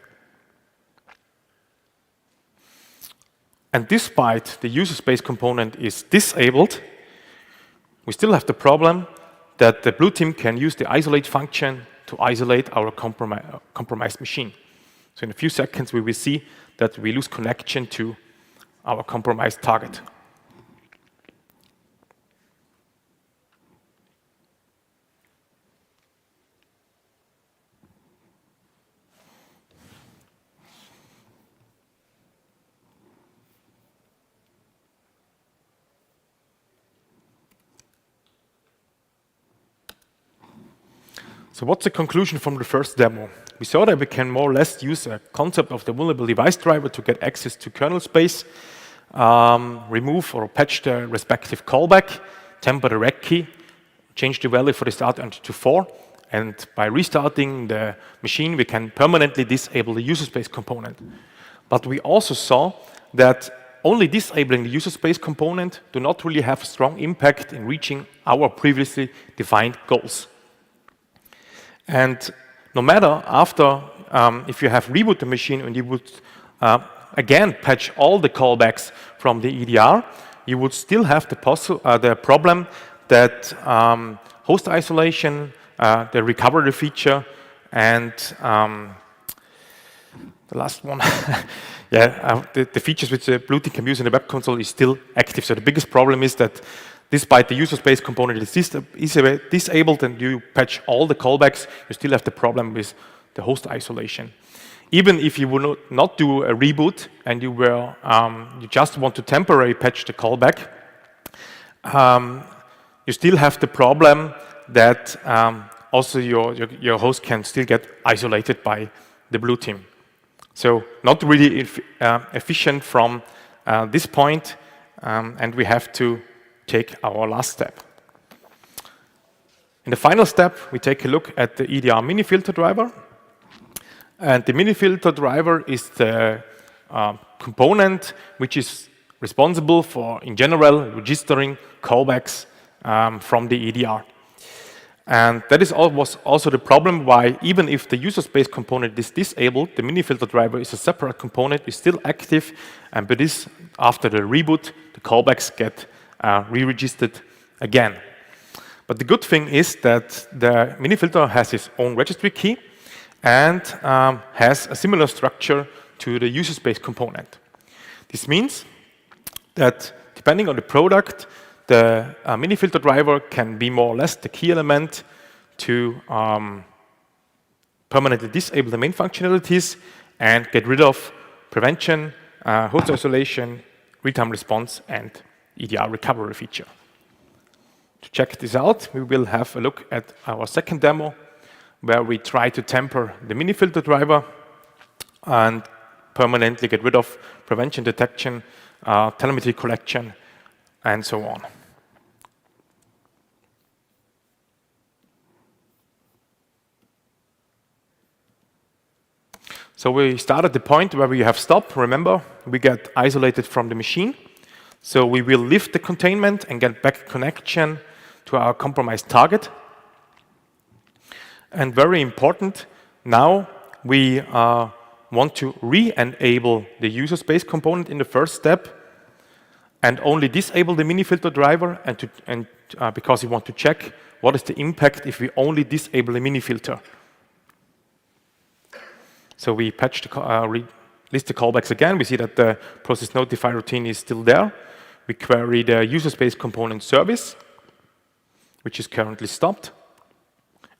And despite the user space component is disabled, we still have the problem that the blue team can use the isolate function to isolate our compromised machine. So in a few seconds, we will see that we lose connection to our compromised target. So what's the conclusion from the first demo? We saw that we can more or less use a concept of the vulnerable device driver to get access to kernel space, remove or patch the respective callback, temper the rec key, change the value for the start entry to 4, and by restarting the machine, we can permanently disable the user space component. But we also saw that only disabling the user space component do not really have a strong impact in reaching our previously defined goals. And no matter after, if you have reboot the machine and you would again patch all the callbacks from the EDR, you would still have the problem that host isolation, the recovery feature, and the last one, the features which the blue team can use in the web console is still active. So the biggest problem is that despite the user space component is disabled and you patch all the callbacks, you still have the problem with the host isolation. Even if you would not do a reboot and you just want to temporarily patch the callback, you still have the problem that also your host can still get isolated by the blue team. So not really efficient from this point, and we have to take our last step. In the final step, we take a look at the EDR mini filter driver. And the mini filter driver is the component which is responsible for, in general, registering callbacks from the EDR. And that was also the problem why, even if the user space component is disabled, the mini filter driver is a separate component, is still active, and by this, after the reboot, the callbacks get re-registered again. But the good thing is that the mini filter has its own registry key and has a similar structure to the user space component. This means that depending on the product, the mini filter driver can be more or less the key element to permanently disable the main functionalities and get rid of prevention, host isolation, real-time response, and EDR recovery feature. To check this out, we will have a look at our second demo, where we try to tamper the mini filter driver and permanently get rid of prevention, detection, telemetry collection, and so on. So we start at the point where we have stopped. Remember, we get isolated from the machine. So we will lift the containment and get back connection to our compromised target. And very important, now we want to re-enable the user space component in the first step and only disable the mini filter driver because we want to check what is the impact if we only disable the mini filter. So we patch list the callbacks again. We see that the process notify routine is still there. We query the user space component service, which is currently stopped.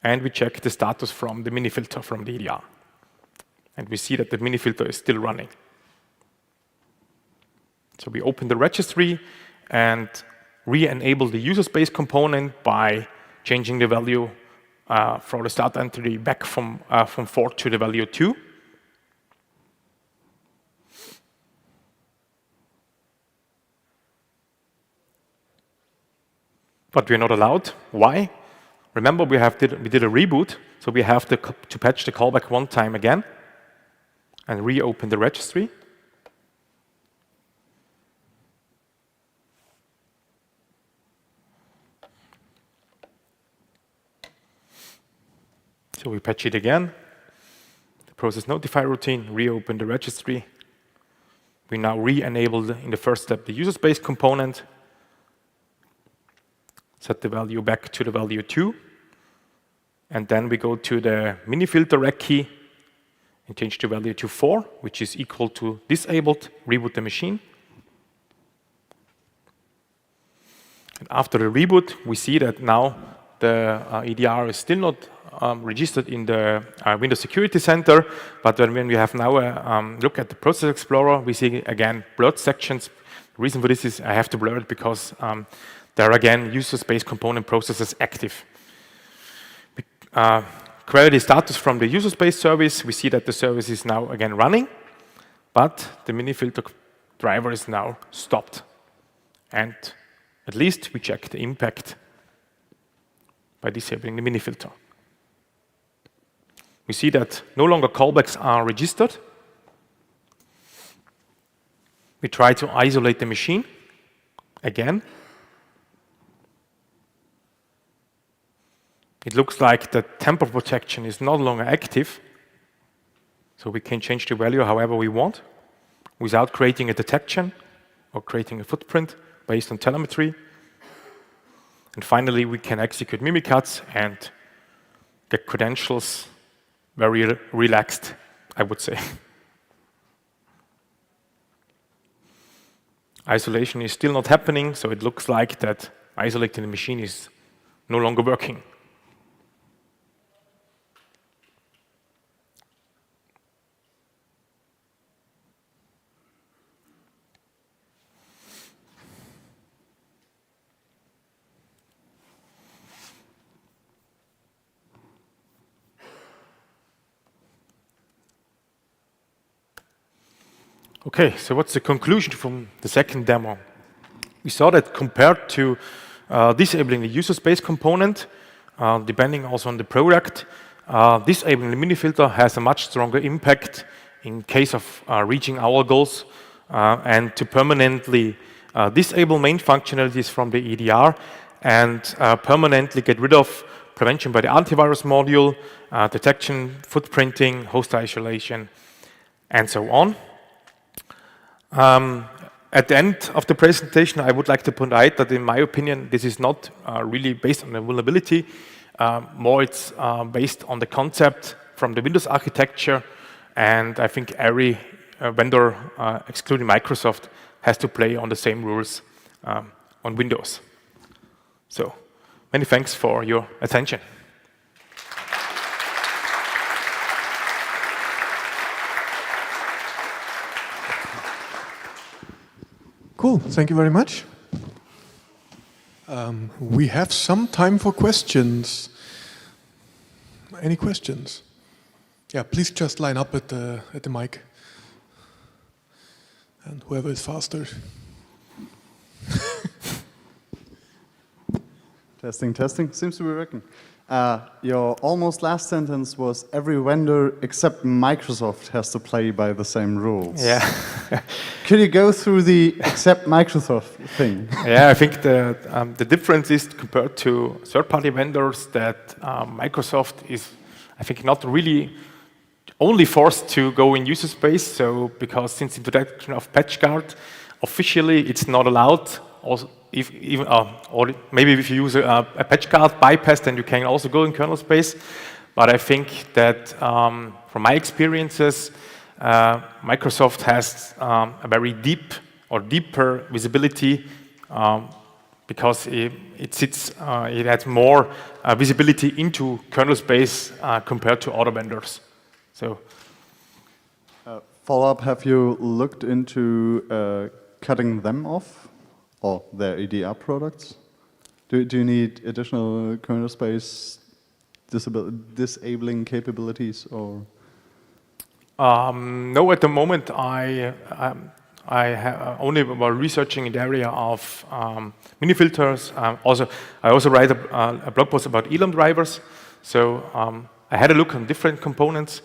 And we check the status from the mini filter from the EDR. And we see that the mini filter is still running. So we open the registry and re-enable the user space component by changing the value for the start entry back from 4 to the value 2. But we're not allowed. Why? Remember, we did a reboot, so we have to patch the callback one time again and reopen the registry. So we patch it again. The process notify routine, reopen the registry. We now re-enable in the first step the user space component. Set the value back to the value 2. And then we go to the mini filter rec key and change the value to 4, which is equal to disabled, reboot the machine. And after the reboot, we see that now the EDR is still not registered in the Windows Security Center, but when we have now a look at the Process Explorer, we see again blurred sections. The reason for this is I have to blur it because there are again user space component processes active. Query the status from the user space service. We see that the service is now again running, but the mini filter driver is now stopped. And at least we check the impact by disabling the mini filter. We see that no longer callbacks are registered. We try to isolate the machine again. It looks like the tamper protection is no longer active, so we can change the value however we want without creating a detection or creating a footprint based on telemetry. And finally, we can execute mimicuts and get credentials very relaxed, I would say. Isolation is still not happening, so it looks like that isolating the machine is no longer working. Okay, so what's the conclusion from the second demo? We saw that compared to disabling the user space component, depending also on the product, disabling the mini filter has a much stronger impact in case of reaching our goals and to permanently disable main functionalities from the EDR and permanently get rid of prevention by the antivirus module, detection, footprinting, host isolation, and so on. At the end of the presentation, I would like to point out that, in my opinion, this is not really based on the vulnerability. More, it's based on the concept from the Windows architecture, and I think every vendor, excluding Microsoft, has to play on the same rules on Windows. So, many thanks for your attention. Cool, thank you very much. We have some time for questions. Any questions? Yeah, please just line up at the mic. And whoever is faster. Testing, testing. Seems to be working. Your almost last sentence was every vendor except Microsoft has to play by the same rules. Yeah. Could you go through the except Microsoft thing? Yeah, I think the difference is compared to third-party vendors that Microsoft is, I think, not really only forced to go in user space. So, because since introduction of PatchGuard, officially it's not allowed. Also, or maybe if you use a PatchGuard bypass, then you can also go in kernel space. But I think that from my experiences, Microsoft has a very deep or deeper visibility because it has more visibility into kernel space compared to other vendors. So, follow-up: have you looked into cutting them off? Or their EDR products? Do you need additional kernel space disabling capabilities, or? No, at the moment I only was researching in the area of mini filters. I also write a blog post about ELAM drivers. So I had a look on different components.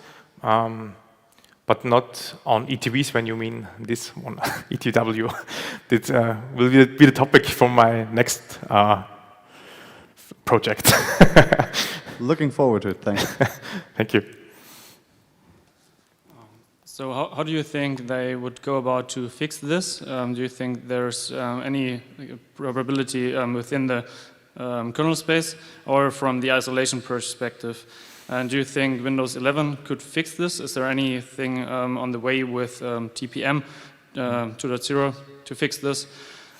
But not on ETVs when you mean this one, ETW. That will be the topic for my next project. Looking forward to it, thanks. Thank you. So how do you think they would go about to fix this? Do you think there's any probability within the kernel space or from the isolation perspective? And do you think Windows 11 could fix this? Is there anything on the way with TPM 2.0 to fix this?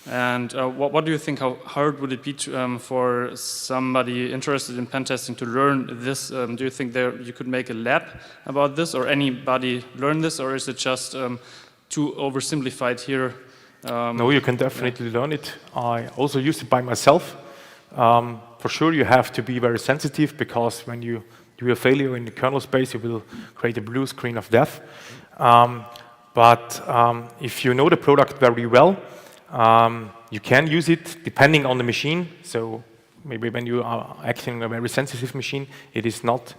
And what do you think, how hard would it be for somebody interested in pen testing to learn this? Do you think you could make a lab about this, or anybody learn this, or is it just too oversimplified here? No, you can definitely learn it. I also used it by myself. For sure, you have to be very sensitive, because when you do a failure in the kernel space, you will create a blue screen of death. But if you know the product very well, you can use it depending on the machine. So maybe when you are acting on a very sensitive machine, it is not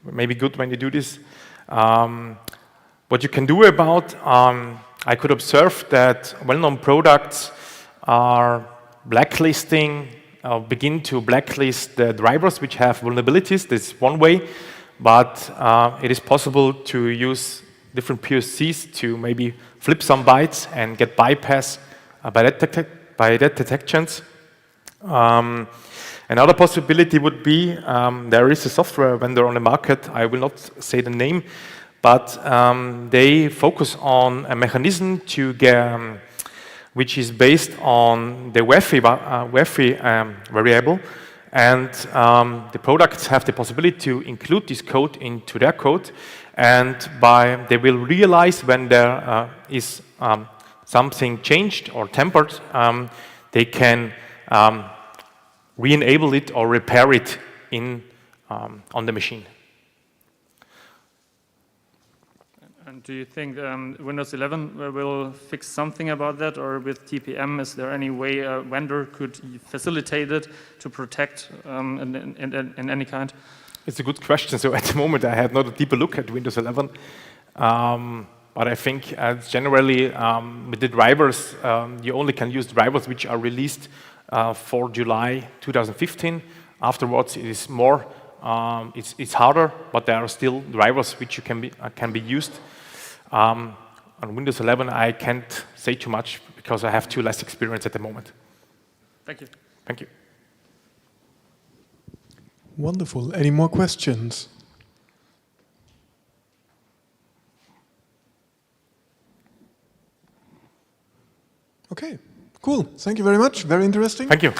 maybe good when you do this. What you can do about, I could observe that well-known products are blacklisting, begin to blacklist the drivers which have vulnerabilities. This is one way, but it is possible to use different POCs to maybe flip some bytes and get bypass by that detections. Another possibility would be, there is a software vendor on the market, I will not say the name, but they focus on a mechanism to get, which is based on the UEFI variable, and the products have the possibility to include this code into their code, and they will realize when there is something changed or tampered, they can re-enable it or repair it on the machine. And do you think Windows 11 will fix something about that, or with TPM, is there any way a vendor could facilitate it to protect in any kind? It's a good question. So at the moment, I had not a deeper look at Windows 11. But I think generally with the drivers, you only can use drivers which are released for July 2015. Afterwards, it is more, it's harder, but there are still drivers which can be used. On Windows 11, I can't say too much because I have too less experience at the moment. Thank you. Thank you. Wonderful. Any more questions? Okay, cool. Thank you very much. Very interesting. Thank you.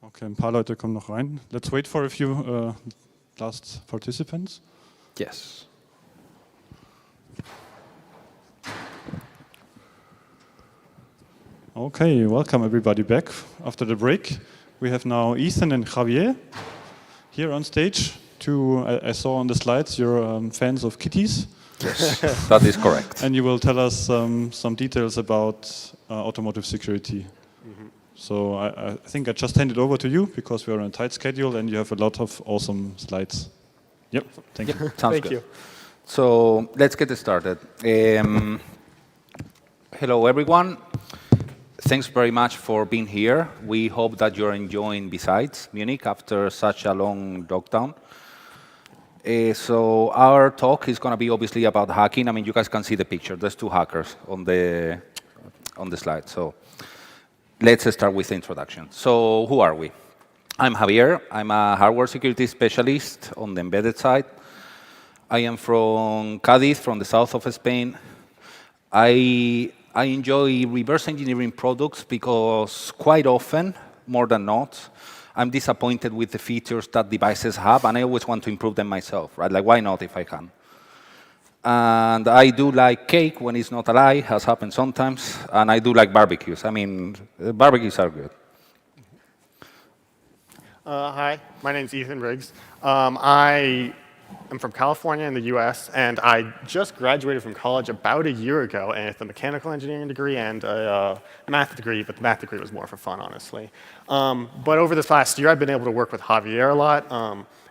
Okay, ein paar Leute kommen noch rein. Let's wait for a few last participants. Yes. Okay, welcome everybody back after the break. We have now Ethan and Javier here on stage. I saw on the slides you're fans of kitties. Yes, that is correct. And you will tell us some details about automotive security. So I think I just hand it over to you because we're on a tight schedule and you have a lot of awesome slides. Yep, thank you. Sounds good. So let's get started. Hello, everyone. Thanks very much for being here. We hope that you're enjoying BSidesMunich after such a long lockdown. So our talk is going to be obviously about hacking. I mean, you guys can see the picture. There's two hackers on the slide. So let's start with the introduction. So who are we? I'm Javier. I'm a hardware security specialist on the embedded side. I am from Cádiz, from the south of Spain. I enjoy reverse engineering products because quite often, more than not, I'm disappointed with the features that devices have, and I always want to improve them myself, right? Like, why not if I can? And I do like cake when it's not a lie, has happened sometimes, and I do like barbecues. I mean, barbecues are good. Hi, my name's Ethan Riggs. I'm from California in the US, and I just graduated from college about a year ago, and it's a mechanical engineering degree and a math degree, but the math degree was more for fun, honestly. But over this last year, I've been able to work with Javier a lot,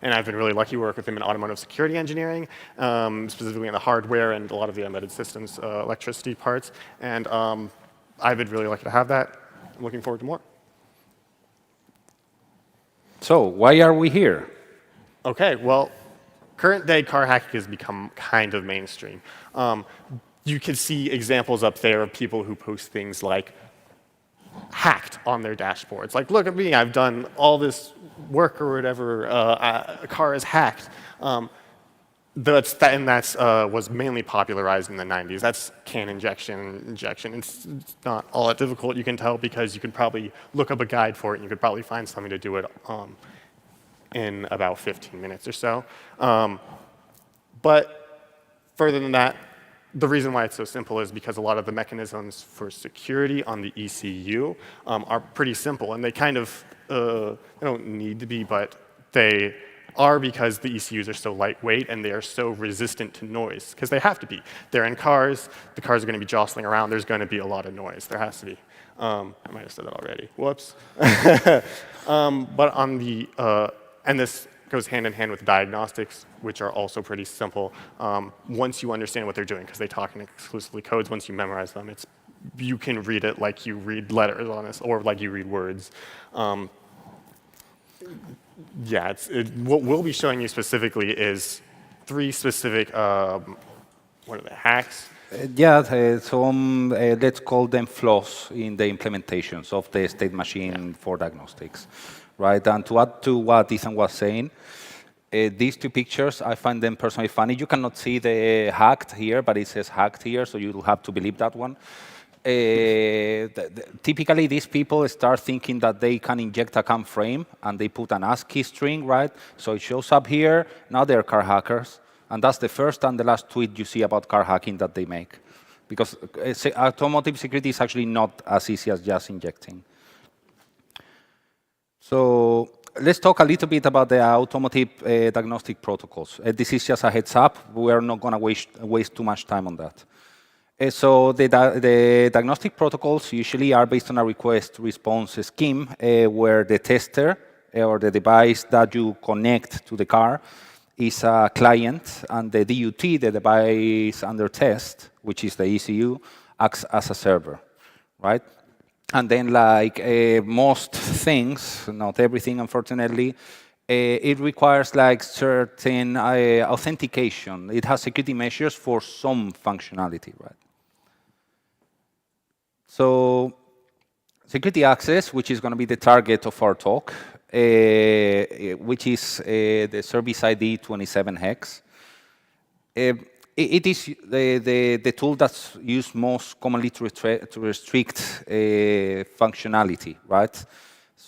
and I've been really lucky to work with him in automotive security engineering, specifically in the hardware and a lot of the embedded systems electricity parts, and I've been really lucky to have that. I'm looking forward to more. So, why are we here? Okay, well, current day car hacking has become kind of mainstream. You can see examples up there of people who post things like hacked on their dashboards. Like, look at me, I've done all this work or whatever, a car is hacked. That was mainly popularized in the 90s. That's CAN injection. It's not all that difficult, you can tell, because you could probably look up a guide for it and you could probably find something to do it in about 15 minutes or so. But further than that, the reason why it's so simple is because a lot of the mechanisms for security on the ECU are pretty simple, and they kind of, they don't need to be, but they are because the ECUs are so lightweight and they are so resistant to noise, because they have to be. They're in cars, the cars are going to be jostling around, there's going to be a lot of noise, there has to be. I might have said that already, whoops. But on the, and this goes hand in hand with diagnostics, which are also pretty simple. Once you understand what they're doing, because they talk in exclusively codes, once you memorize them, you can read it like you read letters on this, or like you read words. Yeah, what we'll be showing you specifically is 3 specific, what are they, hacks? Let's call them flaws in the implementations of the state machine for diagnostics, right? And to add to what Ethan was saying, these 2 pictures, I find them personally funny. You cannot see the hacked here, but it says hacked here, so you'll have to believe that one. Typically, these people start thinking that they can inject a CAN frame, and they put an ASCII string, right? So it shows up here. Now they're car hackers. And that's the first and the last tweet you see about car hacking that they make. Because automotive security is actually not as easy as just injecting. So let's talk a little bit about the automotive diagnostic protocols. This is just a heads up. We're not going to waste too much time on that. So the diagnostic protocols usually are based on a request-response scheme where the tester or the device that you connect to the car is a client, and the DUT, the device under test, which is the ECU, acts as a server, right? And then, like most things, not everything, unfortunately, it requires like certain authentication. It has security measures for some functionality, right? So security access, which is going to be the target of our talk, which is the service ID 27 hex. It is the tool that's used most commonly to restrict functionality, right?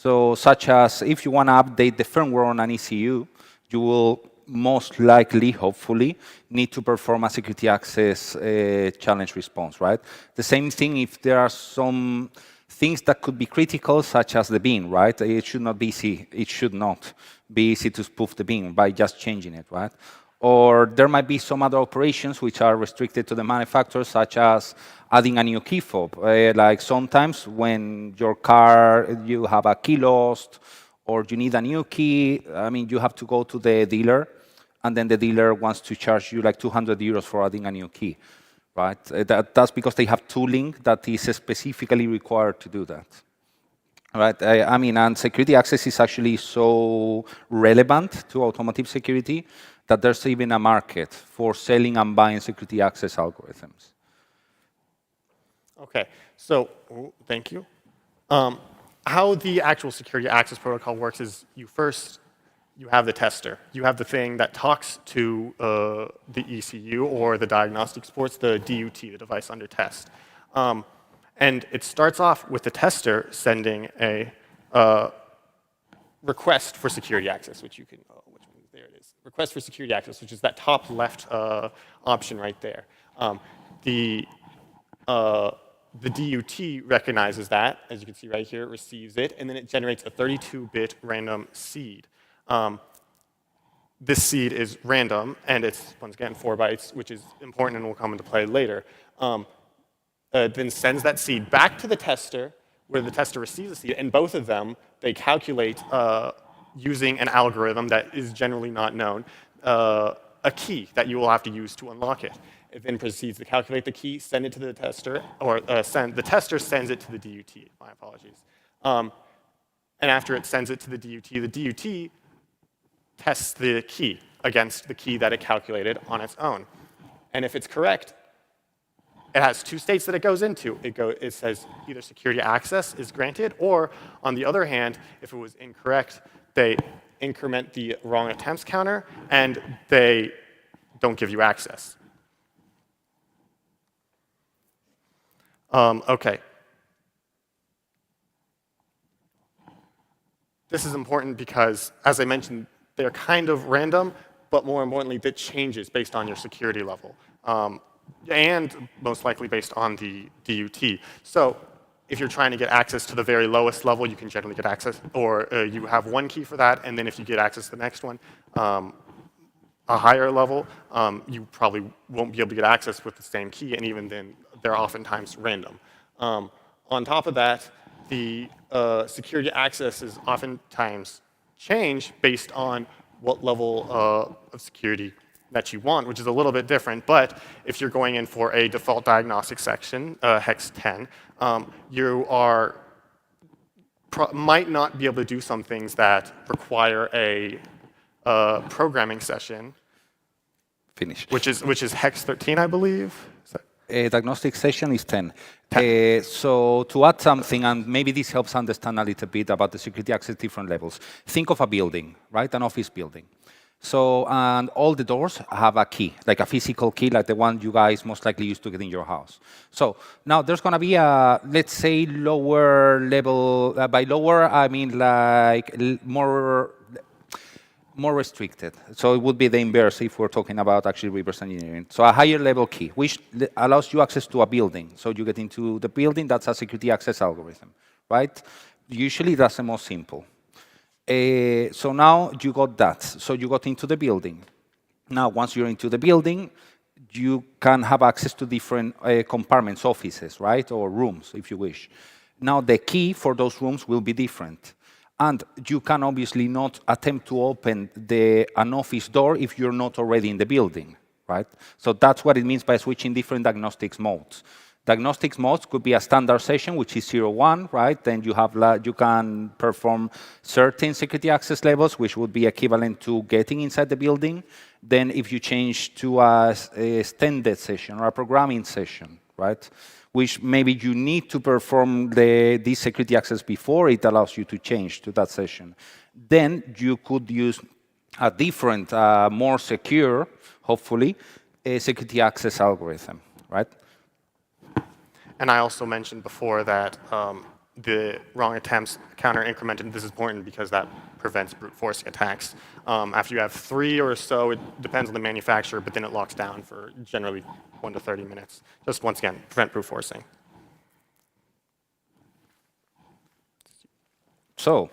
So such as if you want to update the firmware on an ECU, you will most likely, hopefully, need to perform a security access challenge response, right? The same thing if there are some things that could be critical, such as the bin, right? It should not be easy. It should not be easy to spoof the bin by just changing it, right? Or there might be some other operations which are restricted to the manufacturer, such as adding a new key fob. Like sometimes when your car, you have a key lost, or you need a new key, I mean, you have to go to the dealer, and then the dealer wants to charge you like 200 euros for adding a new key, right? That's because they have tooling that is specifically required to do that. Right, I mean, and security access is actually so relevant to automotive security that there's even a market for selling and buying security access algorithms. Okay, so thank you. How the actual security access protocol works is you have the tester. You have the thing that talks to the ECU or the diagnostic supports the DUT, the device under test. And it starts off with the tester sending a request for security access, which you can, there it is. Request for security access, which is that top left option right there. The DUT recognizes that, as you can see right here, it receives it, and then it generates a 32-bit random seed. This seed is random, and it's, once again, 4 bytes, which is important and will come into play later. Then sends that seed back to the tester, where the tester receives the seed, and both of them, they calculate, using an algorithm that is generally not known, a key that you will have to use to unlock it. It then proceeds to calculate the key, send it to the tester, or the tester sends it to the DUT. My apologies. And after it sends it to the DUT tests the key against the key that it calculated on its own. And if it's correct, it has 2 states that it goes into. It says either security access is granted, or on the other hand, if it was incorrect, they increment the wrong attempts counter, and they don't give you access. Okay. This is important because, as I mentioned, they're kind of random, but more importantly, that changes based on your security level. And most likely based on the DUT. So if you're trying to get access to the very lowest level, you can generally get access, or you have 1 key for that, and then if you get access to the next one, a higher level, you probably won't be able to get access with the same key, and even then, they're oftentimes random. On top of that, the security access is oftentimes change based on what level of security that you want, which is a little bit different. But if you're going in for a default diagnostic section, hex 10, you might not be able to do some things that require a programming session. Finish. Which is hex 13, I believe. Diagnostic session is 10. So to add something, and maybe this helps understand a little bit about the security access different levels. Think of a building, right? An office building. So, and all the doors have a key, like a physical key, like the one you guys most likely used to get in your house. So now there's going to be a, let's say, lower level. By lower, I mean like more restricted. So it would be the inverse if we're talking about actually reverse engineering. So a higher level key, which allows you access to a building. So you get into the building, that's a security access algorithm, right? Usually that's the most simple. So now you got that. So you got into the building. Now, once you're into the building, you can have access to different compartments, offices, right? Or rooms, if you wish. Now, the key for those rooms will be different. And you can obviously not attempt to open an office door if you're not already in the building, right? So that's what it means by switching different diagnostics modes. Diagnostics modes could be a standard session, which is 0-1, right? Then you can perform certain security access levels, which would be equivalent to getting inside the building. Then if you change to a extended session or a programming session, right? Which maybe you need to perform this security access before it allows you to change to that session. Then you could use a different, more secure, hopefully, security access algorithm, right? And I also mentioned before that the wrong attempts counter incremented. This is important because that prevents brute forcing attacks. After you have 3 or so, it depends on the manufacturer, but then it locks down for generally 1 to 30 minutes. Just once again, prevent brute forcing. So,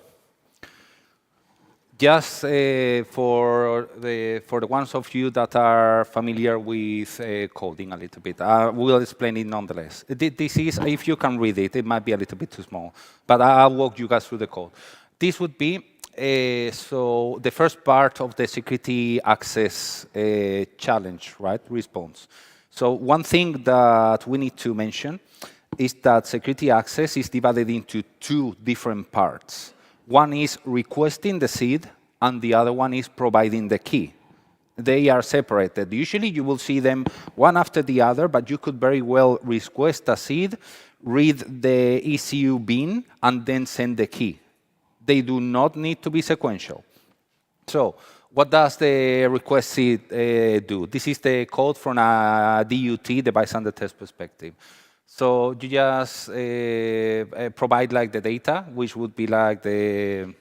just for the ones of you that are familiar with coding a little bit, we'll explain it nonetheless. This is, if you can read it, it might be a little bit too small, but I'll walk you guys through the code. This would be, so the first part of the security access challenge, right, response. So one thing that we need to mention is that security access is divided into 2 different parts. One is requesting the seed, and the other one is providing the key. They are separated. Usually you will see them one after the other, but you could very well request a seed, read the ECU bin, and then send the key. They do not need to be sequential. So what does the request seed do? This is the code from a DUT, device under test perspective. So you just provide like the data, which would be like the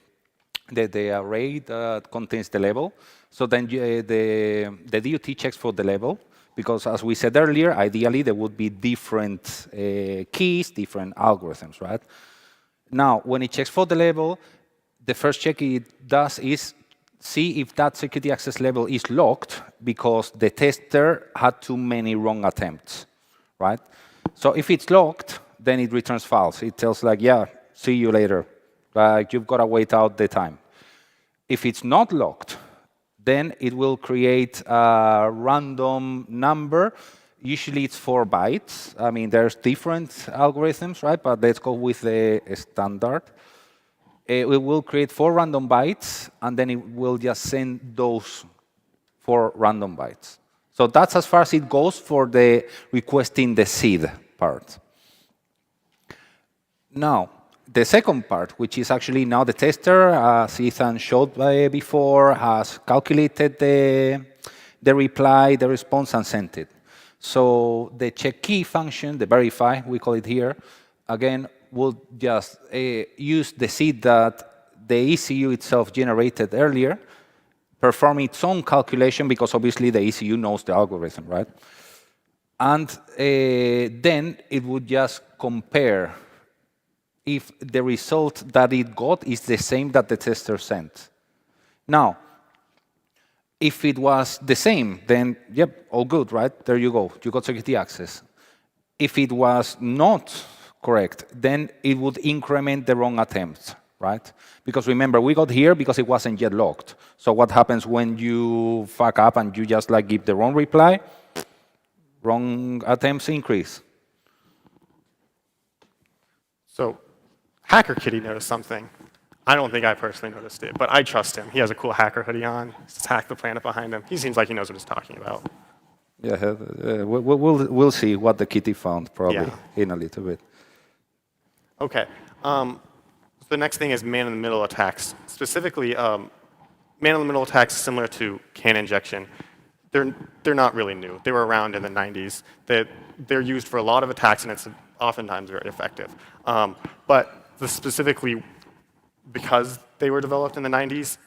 array that contains the label. So then the DUT checks for the label, because as we said earlier, ideally there would be different keys, different algorithms, right? Now, when it checks for the label, the first check it does is see if that security access label is locked because the tester had too many wrong attempts, right? So if it's locked, then it returns false. It tells like, yeah, see you later. Like, you've got to wait out the time. If it's not locked, then it will create a random number. Usually it's 4 bytes. I mean, there's different algorithms, right? But let's go with the standard. It will create 4 random bytes, and then it will just send those 4 random bytes. So that's as far as it goes for the requesting the seed part. Now, the second part, which is actually now the tester, as Ethan showed before, has calculated the reply, the response, and sent it. So the check key function, the verify, we call it here, again, will just use the seed that the ECU itself generated earlier, perform its own calculation, because obviously the ECU knows the algorithm, right? And then it would just compare if the result that it got is the same that the tester sent. Now, if it was the same, then, yep, all good, right? There you go. You got security access. If it was not correct, then it would increment the wrong attempts, right? Because remember, we got here because it wasn't yet locked. So what happens when you fuck up and you just like give the wrong reply? Wrong attempts increase. So Hacker Kitty noticed something. I don't think I personally noticed it, but I trust him. He has a cool hacker hoodie on. He's hacked the planet behind him. He seems like he knows what he's talking about. Yeah, we'll see what the kitty found probably in a little bit. Okay. So the next thing is man-in-the-middle attacks. Specifically, man-in-the-middle attacks similar to can injection. They're not really new. They were around in the 90s. They're used for a lot of attacks, and it's oftentimes very effective. But specifically, because they were developed in the 90s,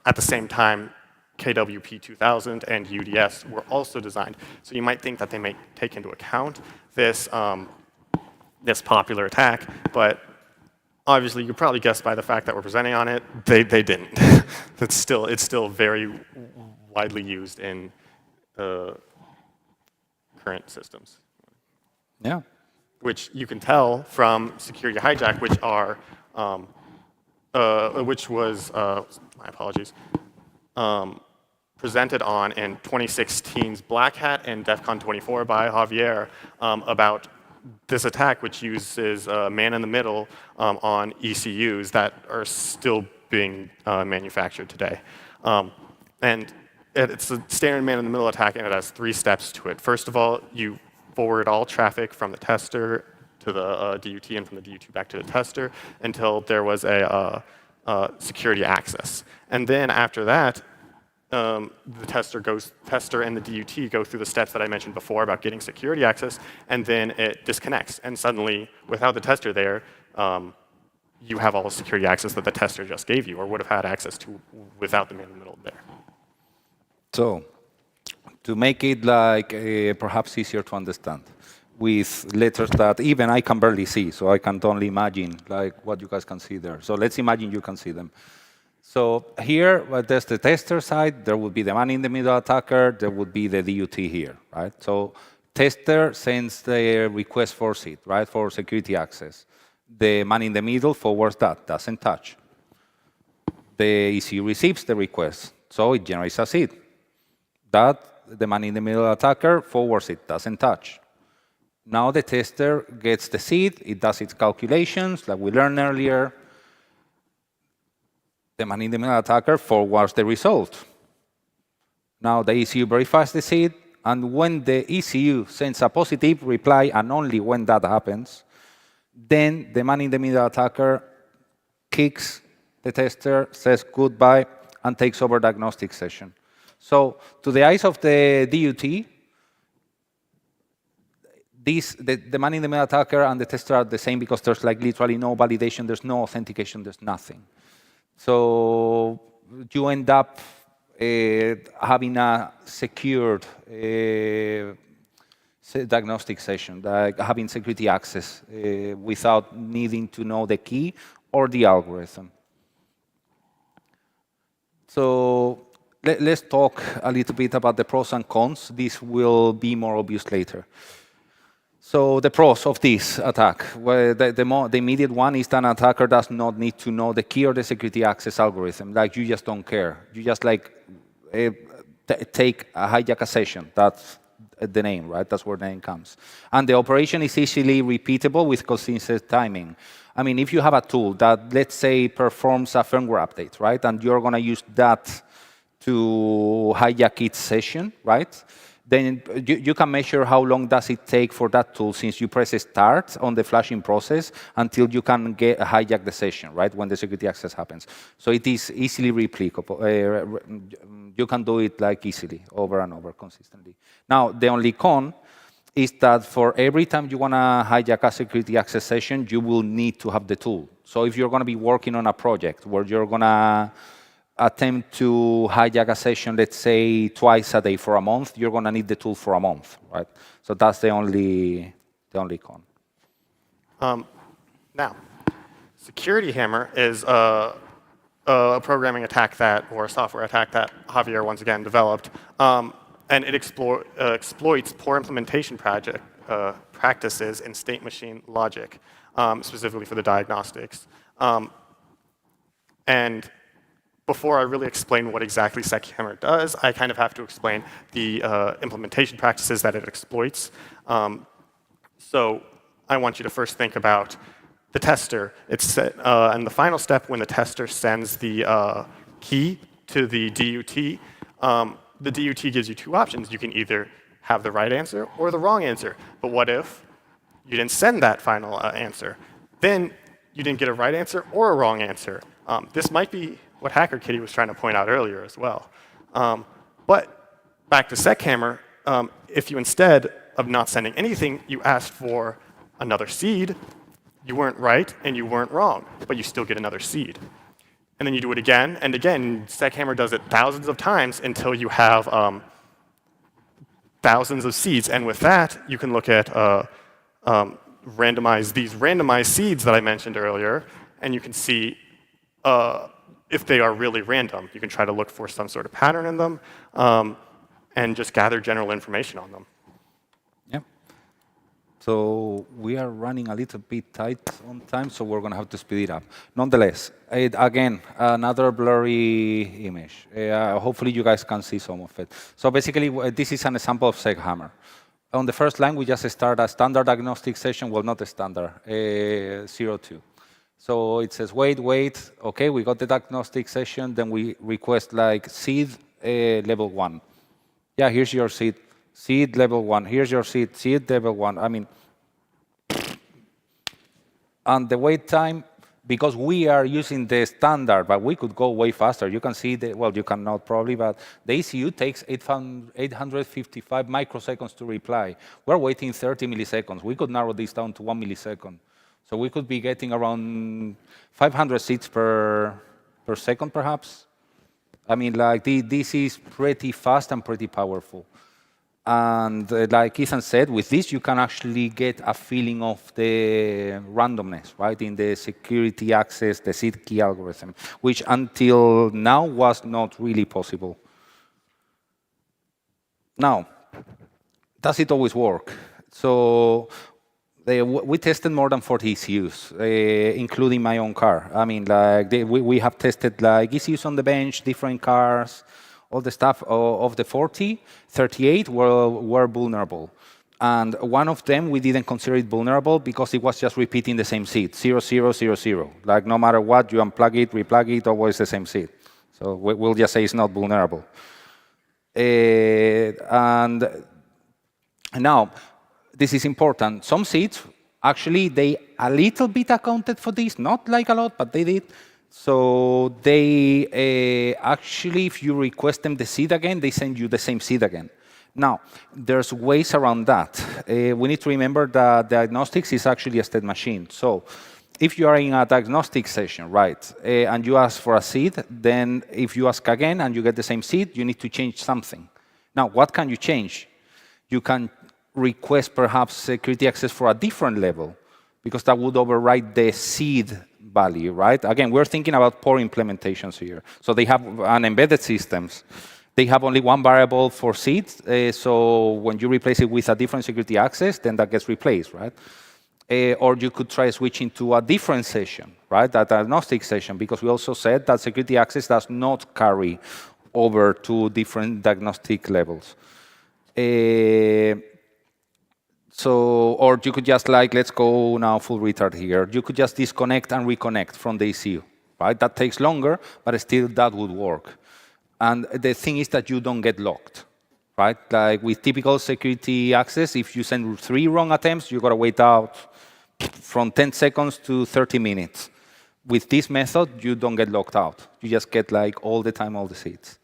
at the same time, KWP 2000 and UDS were also designed. So you might think that they may take into account this, this popular attack, but obviously you probably guessed by the fact that we're presenting on it, they didn't. It's still very widely used in current systems. Yeah. Which you can tell from security hijack, which was, my apologies, presented on in 2016's Black Hat and DEF CON 24 by Javier about this attack, which uses man-in-the-middle on ECUs that are still being manufactured today. And it's a standard man-in-the-middle attack, and it has 3 steps to it. First of all, you forward all traffic from the tester to the DUT and from the DUT back to the tester until there was a security access. And then after that, the tester and the DUT go through the steps that I mentioned before about getting security access, and then it disconnects. And suddenly, without the tester there, you have all the security access that the tester just gave you, or would have had access to without the man in the middle there. So, to make it like perhaps easier to understand, with letters that even I can barely see, so I can only imagine like what you guys can see there. So let's imagine you can see them. So here, there's the tester side. There would be the man-in-the-middle attacker. There would be the DUT here, right? So tester sends the request for seed, right, for security access. The man-in-the-middle forwards that, doesn't touch. The ECU receives the request, so it generates a seed. That, the man-in-the-middle attacker forwards it, doesn't touch. Now the tester gets the seed. It does its calculations, like we learned earlier. The man-in-the-middle attacker forwards the result. Now the ECU verifies the seed, and when the ECU sends a positive reply, and only when that happens, then the man-in-the-middle attacker kicks the tester, says goodbye, and takes over diagnostic session. So to the eyes of the DUT, the man-in-the-middle attacker and the tester are the same because there's like literally no validation, there's no authentication, there's nothing. So you end up having a secured diagnostic session, like having security access without needing to know the key or the algorithm. So let's talk a little bit about the pros and cons. This will be more obvious later. So the pros of this attack, well, the immediate one is that an attacker does not need to know the key or the security access algorithm. Like, you just don't care. You just like take a hijack a session. That's the name, right? That's where the name comes. And the operation is easily repeatable with consistent timing. I mean, if you have a tool that, let's say, performs a firmware update, right? And you're going to use that to hijack its session, right? Then you can measure how long does it take for that tool since you press start on the flashing process until you can hijack the session, right, when the security access happens. So it is easily replicable. You can do it like easily, over and over, consistently. Now, the only con is that for every time you want to hijack a security access session, you will need to have the tool. So if you're going to be working on a project where you're going to attempt to hijack a session, let's say, twice a day for a month, you're going to need the tool for a month, right? So that's the only con. Now, Security Hammer is a programming attack that, or a software attack that Javier once again developed, and it exploits poor implementation practices in state machine logic, specifically for the diagnostics. And before I really explain what exactly SecHammer does, I kind of have to explain the implementation practices that it exploits. So I want you to first think about the tester. And the final step, when the tester sends the key to the DUT gives you two options. You can either have the right answer or the wrong answer. But what if you didn't send that final answer? Then you didn't get a right answer or a wrong answer. This might be what Hacker Kitty was trying to point out earlier as well. But back to SecHammer, if you, instead of not sending anything, you asked for another seed, you weren't right and you weren't wrong, but you still get another seed. And then you do it again and again. SecHammer does it thousands of times until you have thousands of seeds. And with that, you can look at these randomized seeds that I mentioned earlier, and you can see if they are really random. You can try to look for some sort of pattern in them and just gather general information on them. Yeah. So we are running a little bit tight on time, so we're going to have to speed it up. Nonetheless, again, another blurry image. Hopefully you guys can see some of it. So basically, this is an example of SecHammer. On the first line, we just start a standard diagnostic session. Well, not a standard, 02. So it says, wait, okay, we got the diagnostic session, then we request like seed level 1. Yeah, here's your seed, seed level 1, here's your seed, seed level 1. I mean, and the wait time, because we are using the standard, but we could go way faster. You can see, well, you cannot probably, but the ECU takes 855 microseconds to reply. We're waiting 30 milliseconds. We could narrow this down to 1 millisecond. So we could be getting around 500 seeds per second, perhaps. I mean, like, this is pretty fast and pretty powerful. And like Ethan said, with this, you can actually get a feeling of the randomness, right, in the security access, the seed key algorithm, which until now was not really possible. Now, does it always work? So we tested more than 40 ECUs, including my own car. I mean, like, we have tested like ECUs on the bench, different cars, all the stuff. Of the 40, 38 were vulnerable. And one of them, we didn't consider it vulnerable because it was just repeating the same seed, 0, 0, 0, 0. Like, no matter what, you unplug it, replug it, always the same seed. So we'll just say it's not vulnerable. And now, this is important. Some seeds, actually, they a little bit accounted for this, not like a lot, but they did. So they actually, if you request them the seed again, they send you the same seed again. Now, there's ways around that. We need to remember that diagnostics is actually a state machine. So if you are in a diagnostic session, right, and you ask for a seed, then if you ask again and you get the same seed, you need to change something. Now, what can you change? You can request perhaps security access for a different level, because that would override the seed value, right? Again, we're thinking about poor implementations here. So they have an embedded systems. They have only one variable for seeds. So when you replace it with a different security access, then that gets replaced, right? Or you could try switching to a different session, right? A diagnostic session, because we also said that security access does not carry over to different diagnostic levels. So, or you could just, like, let's go now full retard here. You could just disconnect and reconnect from the ECU, right? That takes longer, but still that would work. And the thing is that you don't get locked, right? Like with typical security access, if you send 3 wrong attempts, you gotta wait out from 10 seconds to 30 minutes. With this method, you don't get locked out. You just get, like, all the time, all the seeds.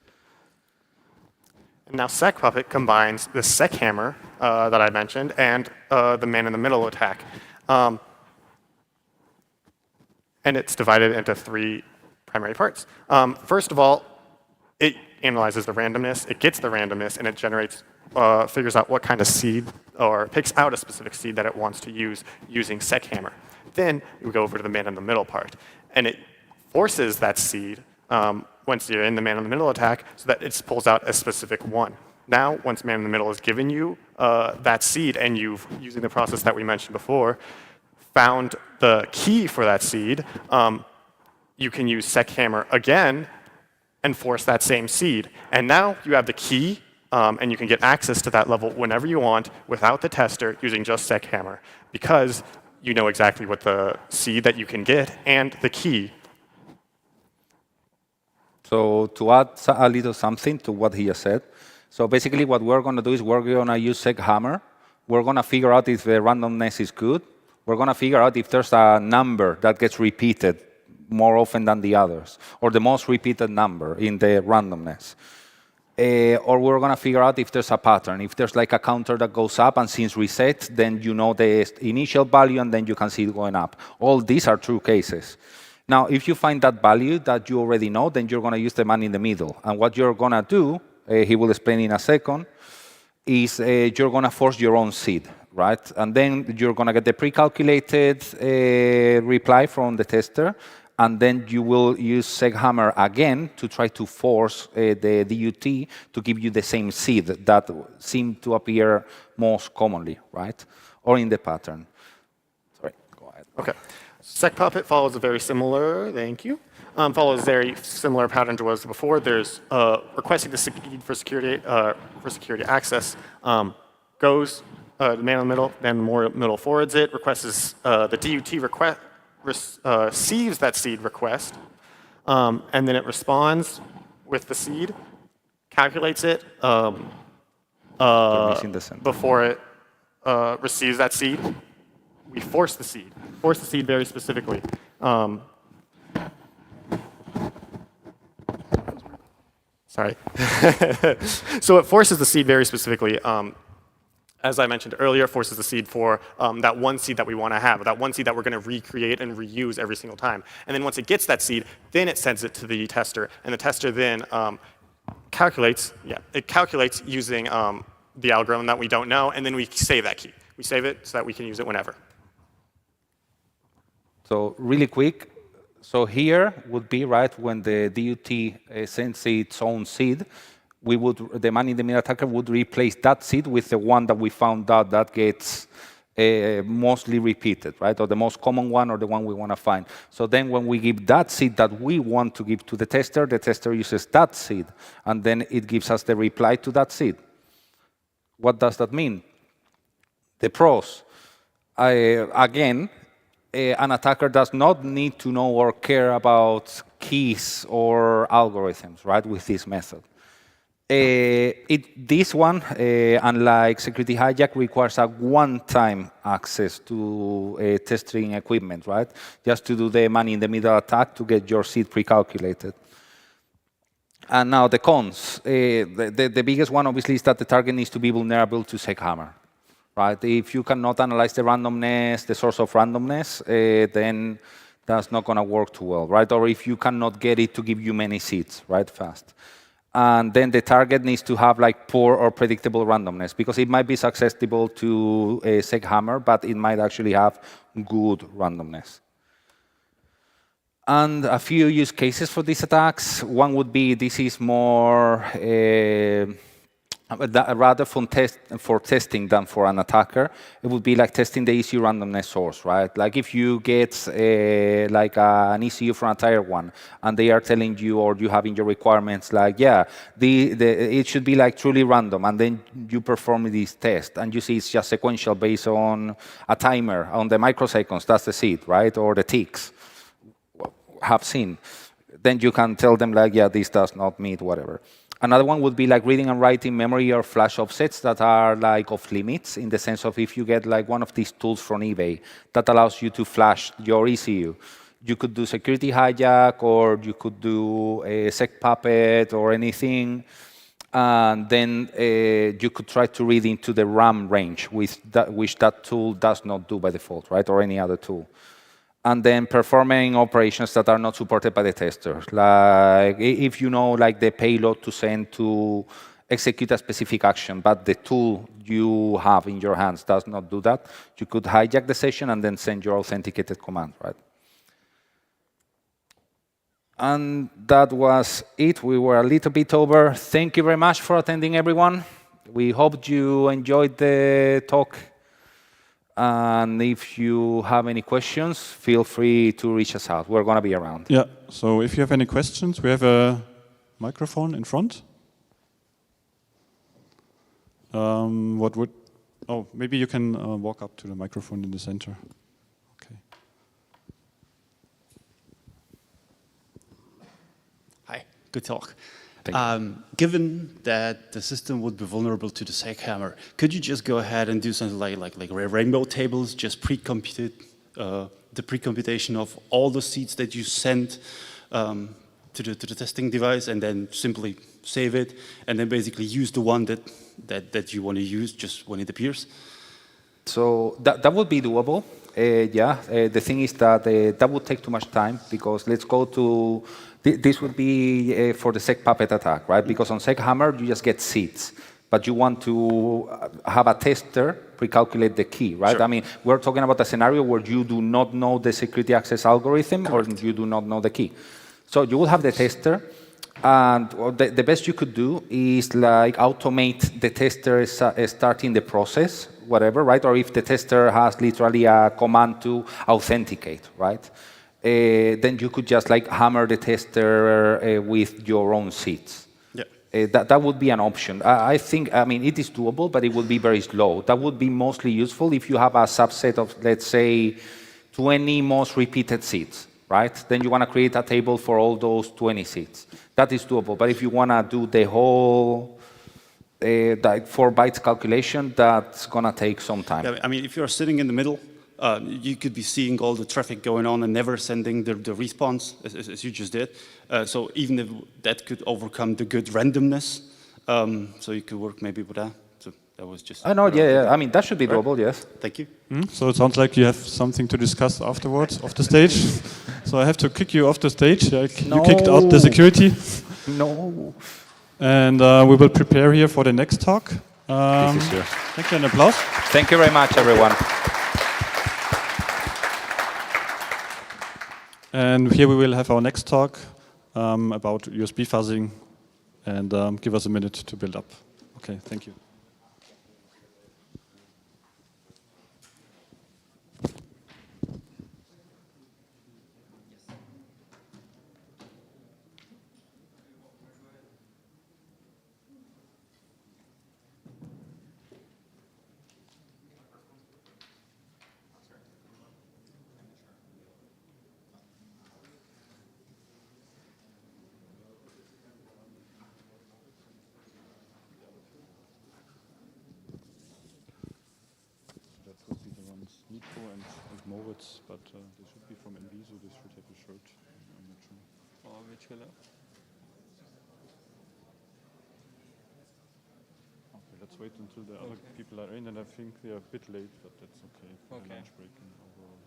Now SecPuppet combines the SecHammer that I mentioned and the man-in-the-middle attack. And it's divided into 3 primary parts. First of all, it analyzes the randomness, it gets the randomness, and it generates, figures out what kind of seed, or picks out a specific seed that it wants to use using SecHammer. Then we go over to the man-in-the-middle part, and it forces that seed once you're in the man-in-the-middle attack, so that it pulls out a specific one. Now, once man-in-the-middle has given you that seed, and you've, using the process that we mentioned before, found the key for that seed, you can use SecHammer again and force that same seed. And now you have the key, and you can get access to that level whenever you want without the tester using just SecHammer, because you know exactly what the seed that you can get and the key. So to add a little something to what he just said, so basically what we're going to do is we're going to use SecHammer. We're going to figure out if the randomness is good. We're going to figure out if there's a number that gets repeated more often than the others, or the most repeated number in the randomness. Or we're going to figure out if there's a pattern. If there's like a counter that goes up and since reset, then you know the initial value and then you can see it going up. All these are true cases. Now, if you find that value that you already know, then you're going to use the man in the middle. And what you're going to do, he will explain in a second, is you're going to force your own seed, right? And then you're going to get the pre-calculated reply from the tester, and then you will use SecHammer again to try to force the DUT to give you the same seed that seem to appear most commonly, right? Or in the pattern. Sorry, go ahead. Okay. SecPuppet follows a very similar, thank you, follows a very similar pattern to what was before. There's requesting the seed for security access, goes the man in the middle, then the middle forwards it, requests the DUT receives that seed request, and then it responds with the seed, calculates it before it receives that seed. We force the seed very specifically. Sorry. So it forces the seed very specifically. as I mentioned earlier, forces the seed for that one seed that we want to have, or that one seed that we're going to recreate and reuse every single time. And then once it gets that seed, then it sends it to the tester, and the tester then calculates using the algorithm that we don't know, and then we save that key. We save it so that we can use it whenever. So really quick, so here would be, right, when the DUT sends its own seed, the man-in-the-middle attacker would replace that seed with the one that we found out that gets mostly repeated, right? Or the most common one, or the one we want to find. So then when we give that seed that we want to give to the tester uses that seed, and then it gives us the reply to that seed. What does that mean? The pros. Again, an attacker does not need to know or care about keys or algorithms, right, with this method. This one, unlike security hijack, requires a one-time access to testing equipment, right? Just to do the man-in-the-middle attack to get your seed pre-calculated. And now the cons. The biggest one, obviously, is that the target needs to be vulnerable to SegHammer, right? If you cannot analyze the randomness, the source of randomness, then that's not going to work too well, right? Or if you cannot get it to give you many seeds, right, fast. And then the target needs to have like poor or predictable randomness, because it might be susceptible to a SegHammer, but it might actually have good randomness. And a few use cases for these attacks. One would be, this is more rather for testing than for an attacker. It would be like testing the ECU randomness source, right? Like if you get like an ECU from a tier 1, and they are telling you, or you have in your requirements, like, yeah, it should be like truly random, and then you perform this test, and you see it's just sequential based on a timer, on the microseconds, that's the seed, right? Or the ticks, have seen. Then you can tell them, like, yeah, this does not meet whatever. Another one would be like reading and writing memory or flash offsets that are like off limits, in the sense of if you get like one of these tools from eBay that allows you to flash your ECU. You could do security hijack, or you could do a SegPuppet or anything. And then you could try to read into the RAM range, which that tool does not do by default, right? Or any other tool. And then performing operations that are not supported by the tester. Like if you know like the payload to send to execute a specific action, but the tool you have in your hands does not do that, you could hijack the session and then send your authenticated command, right? And that was it. We were a little bit over. Thank you very much for attending, everyone. We hope you enjoyed the talk. And if you have any questions, feel free to reach us out. We're going to be around. Yeah, so if you have any questions, we have a microphone in front. Maybe you can walk up to the microphone in the center. Okay. Hi, good talk. Given that the system would be vulnerable to the SegHammer, could you just go ahead and do something like rainbow tables, just pre-computed the pre-computation of all the seeds that you send to the testing device, and then simply save it, and then basically use the one that you want to use just when it appears? So that would be doable. The thing is that that would take too much time, because let's go to, this would be for the SegPuppet attack, right? Because on SegHammer, you just get seeds, but you want to have a tester pre-calculate the key, right? Sure. I mean, we're talking about a scenario where you do not know the security access algorithm, or you do not know the key. So you will have the tester, and the best you could do is like automate the tester starting the process, whatever, right? Or if the tester has literally a command to authenticate, right? Then you could just like hammer the tester with your own seeds. Yeah. That would be an option. I mean, it is doable, but it would be very slow. That would be mostly useful if you have a subset of, let's say, 20 most repeated seeds, right? Then you want to create a table for all those 20 seeds. That is doable. But if you want to do the whole 4 bytes calculation, that's going to take some time. Yeah, I mean, if you're sitting in the middle, you could be seeing all the traffic going on and never sending the response, as you just did. So even if that could overcome the good randomness, so you could work maybe with that. So That was just. Oh, no, yeah. I mean, that should be doable, yes. Thank you. So it sounds like you have something to discuss afterwards, off the stage. So I have to kick you off the stage. Like you kicked out the security. No. And we will prepare here for the next talk. This is yours. Thank you, and applause. Thank you very much, everyone. And here we will have our next talk about USB fuzzing, and give us a minute to build up. Okay, thank you. Nico and Moritz, but they should be from NV, so they should have a shirt. I'm not sure. Or which color? Okay, let's wait until the other people are in, and I think they are a bit late, but that's okay. Okay. Lunch break and overall.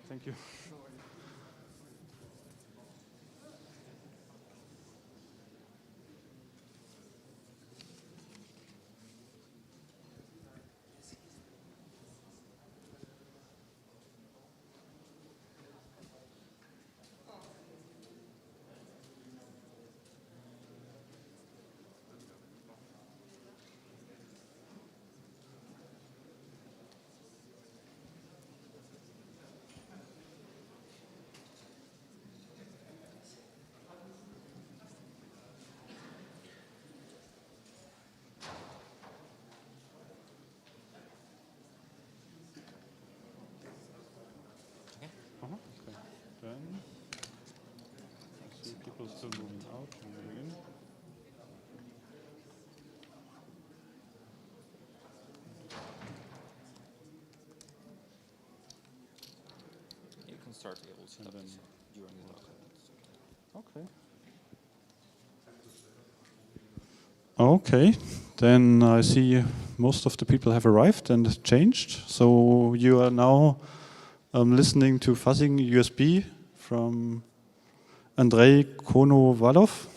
Thank you. Okay. Then I see people still moving out and moving in. You can start the old stuff during the talk. Okay. Okay. Then I see most of the people have arrived and changed. So you are now listening to Fuzzing USB from Andrei Konovalov.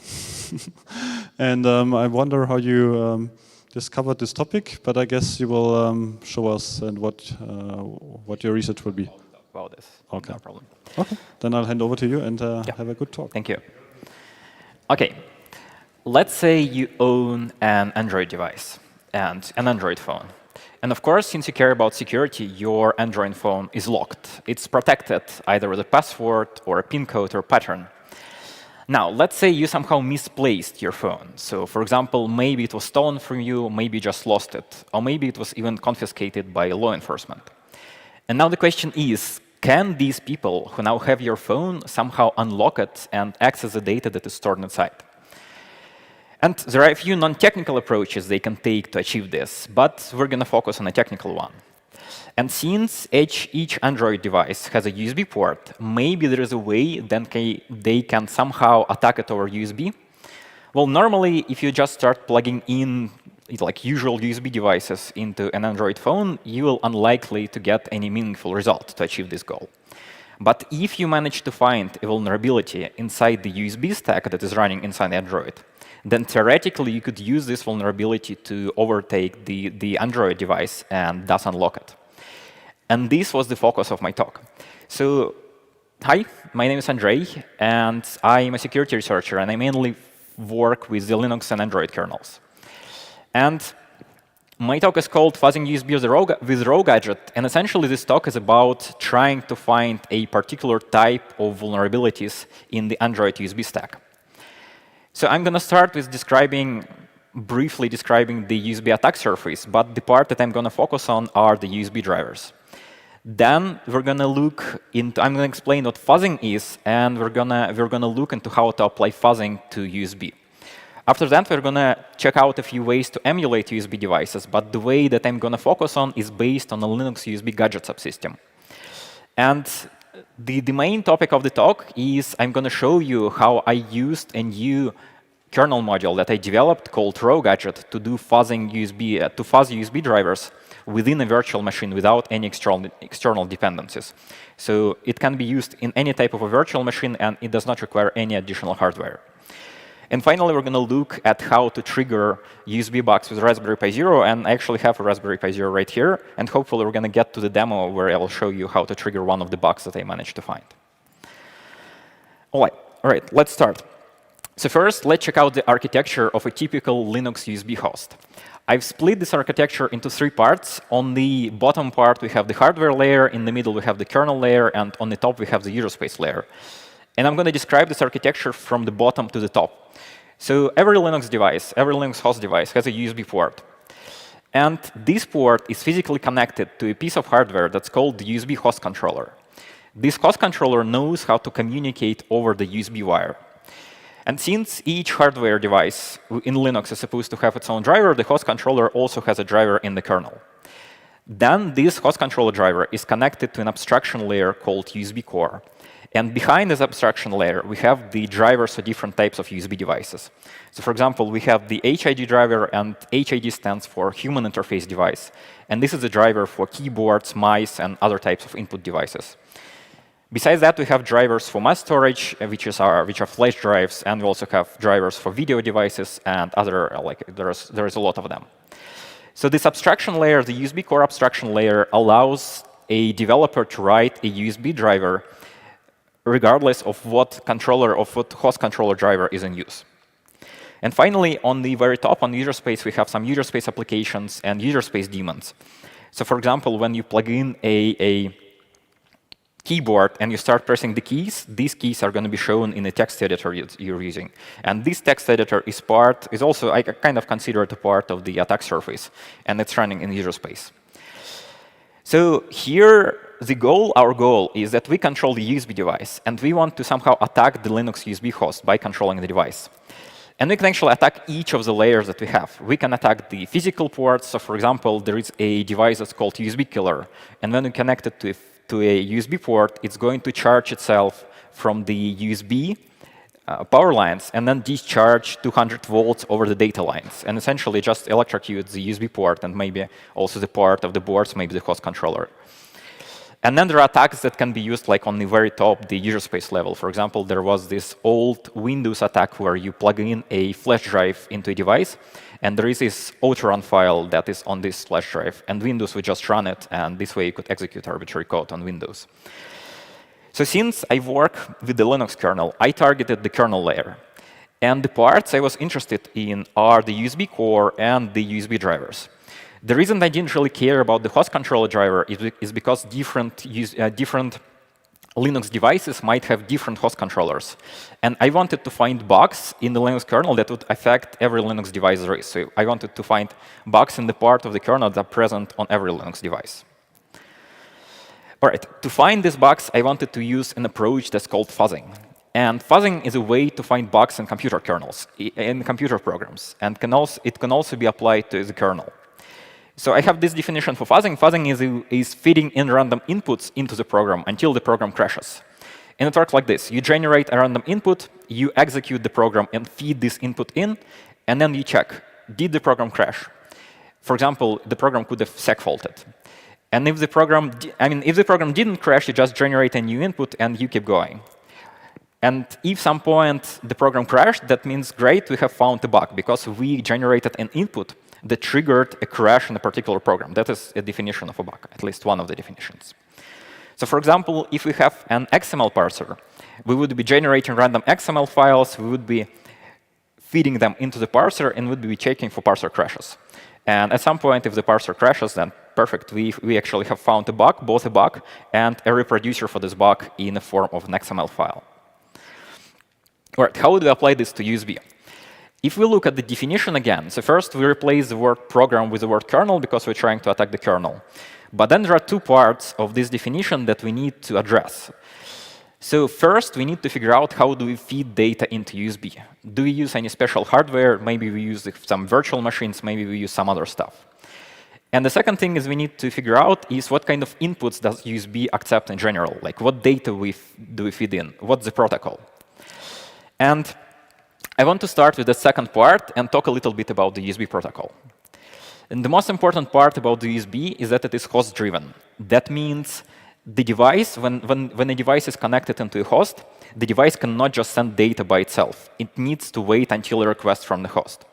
And I wonder how you discovered this topic, but I guess you will show us and what your research will be. About this. Okay. No problem. Okay. Then I'll hand over to you and have a good talk. Thank you. Okay. Let's say you own an Android device and an Android phone. And of course, since you care about security, your Android phone is locked. It's protected either with a password or a PIN code or pattern. Now, let's say you somehow misplaced your phone. So, for example, maybe it was stolen from you, maybe you just lost it, or maybe it was even confiscated by law enforcement. And now the question is, can these people who now have your phone somehow unlock it and access the data that is stored inside? And there are a few non-technical approaches they can take to achieve this, but we're going to focus on a technical one. And since each Android device has a USB port, maybe there is a way that they can somehow attack it over USB. Well, normally, if you just start plugging in like usual USB devices into an Android phone, you will unlikely to get any meaningful result to achieve this goal. But if you manage to find a vulnerability inside the USB stack that is running inside Android, then theoretically you could use this vulnerability to overtake the Android device and thus unlock it. And this was the focus of my talk. So, hi, my name is Andrei, and I'm a security researcher, and I mainly work with the Linux and Android kernels. And my talk is called Fuzzing USB with Raw Gadget, and essentially this talk is about trying to find a particular type of vulnerabilities in the Android USB stack. So I'm going to start with briefly describing the USB attack surface, but the part that I'm going to focus on are the USB drivers. Then we're going to I'm going to explain what fuzzing is, and we're going to look into how to apply fuzzing to USB. After that, we're going to check out a few ways to emulate USB devices, but the way that I'm going to focus on is based on a Linux USB gadget subsystem. And the main topic of the talk is I'm going to show you how I used a new kernel module that I developed called RowGadget to do fuzzing USB, to fuzz USB drivers within a virtual machine without any external dependencies. So it can be used in any type of a virtual machine, and it does not require any additional hardware. And finally, we're going to look at how to trigger USB bugs with Raspberry Pi Zero. And I actually have a Raspberry Pi Zero right here. And hopefully, we're going to get to the demo where I will show you how to trigger one of the bugs that I managed to find. All right, let's start. So first, let's check out the architecture of a typical Linux USB host. I've split this architecture into 3 parts. On the bottom part, we have the hardware layer. In the middle, we have the kernel layer. And on the top, we have the user space layer. And I'm going to describe this architecture from the bottom to the top. So every Linux device, every Linux host device has a USB port. And this port is physically connected to a piece of hardware that's called the USB host controller. This host controller knows how to communicate over the USB wire. And since each hardware device in Linux is supposed to have its own driver, the host controller also has a driver in the kernel. Then this host controller driver is connected to an abstraction layer called USB core. And behind this abstraction layer, we have the drivers for different types of USB devices. So for example, we have the HID driver, and HID stands for Human Interface Device. And this is a driver for keyboards, mice, and other types of input devices. Besides that, we have drivers for mass storage, which are flash drives, and we also have drivers for video devices and other, there is a lot of them. So this abstraction layer, the USB core abstraction layer, allows a developer to write a USB driver regardless of what host controller driver is in use. And finally, on the very top, on the user space, we have some user space applications and user space daemons. So for example, when you plug in a keyboard and you start pressing the keys, these keys are going to be shown in the text editor you're using. And this text editor is also, I kind of consider it a part of the attack surface, and it's running in user space. So here, our goal is that we control the USB device, and we want to somehow attack the Linux USB host by controlling the device. And we can actually attack each of the layers that we have. We can attack the physical ports. So for example, there is a device that's called USB killer. And when we connect it to a USB port, it's going to charge itself from the USB power lines and then discharge 200 volts over the data lines, and essentially just electrocute the USB port and maybe also the part of the boards, maybe the host controller. And then there are attacks that can be used like on the very top, the user space level. For example, there was this old Windows attack where you plug in a flash drive into a device, and there is this autorun file that is on this flash drive, and Windows would just run it, and this way you could execute arbitrary code on Windows. So since I work with the Linux kernel, I targeted the kernel layer. And the parts I was interested in are the USB core and the USB drivers. The reason I didn't really care about the host controller driver is because different Linux devices might have different host controllers. And I wanted to find bugs in the Linux kernel that would affect every Linux device there is. So I wanted to find bugs in the part of the kernel that are present on every Linux device. All right, to find these bugs, I wanted to use an approach that's called fuzzing. And fuzzing is a way to find bugs in computer kernels, in computer programs. And it can also be applied to the kernel. So I have this definition for fuzzing. Fuzzing is feeding in random inputs into the program until the program crashes. And it works like this. You generate a random input, you execute the program and feed this input in, and then you check, did the program crash? For example, the program could have segfaulted. And if the program didn't crash, you just generate a new input and you keep going. And if some point the program crashed, that means great, we have found a bug because we generated an input that triggered a crash in a particular program. That is a definition of a bug, at least one of the definitions. So for example, if we have an XML parser, we would be generating random XML files, we would be feeding them into the parser, and would be checking for parser crashes. And at some point, if the parser crashes, then perfect. We actually have found a bug, both a bug and a reproducer for this bug in the form of an XML file. All right, how would we apply this to USB? If we look at the definition again, so first we replace the word program with the word kernel because we're trying to attack the kernel. But then there are two parts of this definition that we need to address. So first, we need to figure out how do we feed data into USB. Do we use any special hardware? Maybe we use some virtual machines. Maybe we use some other stuff. And the second thing is we need to figure out is what kind of inputs does USB accept in general? Like what data do we feed in? What's the protocol? And I want to start with the second part and talk a little bit about the USB protocol. And the most important part about the USB is that it is host-driven. That means the device, when a device is connected into a host, the device cannot just send data by itself. It needs to wait until a request from the host.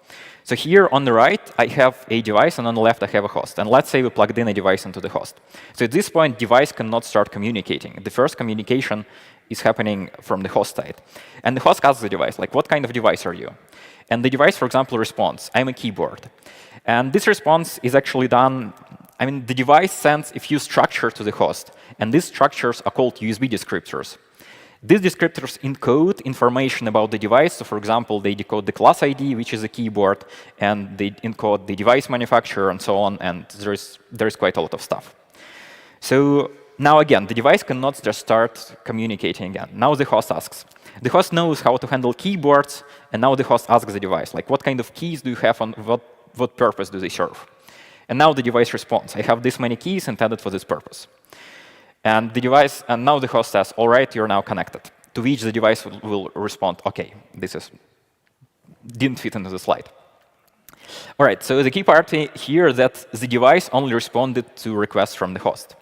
So here on the right, I have a device, and on the left, I have a host. And let's say we plugged in a device into the host. So at this point, device cannot start communicating. The first communication is happening from the host side. And the host asks the device, like, what kind of device are you? And the device, for example, responds, I'm a keyboard. And this response is actually done, I mean, the device sends a few structures to the host. And these structures are called USB descriptors. These descriptors encode information about the device. So for example, they decode the class ID, which is a keyboard, and they encode the device manufacturer and so on, and there's quite a lot of stuff. So now again, the device cannot just start communicating again. Now the host asks. The host knows how to handle keyboards, and now the host asks the device, like, what kind of keys do you have, and what purpose do they serve? And now the device responds, I have this many keys intended for this purpose. And now the host says, all right, you're now connected. To which the device will respond, OK, this didn't fit into the slide. All right, so the key part here is that the device only responded to requests from the host.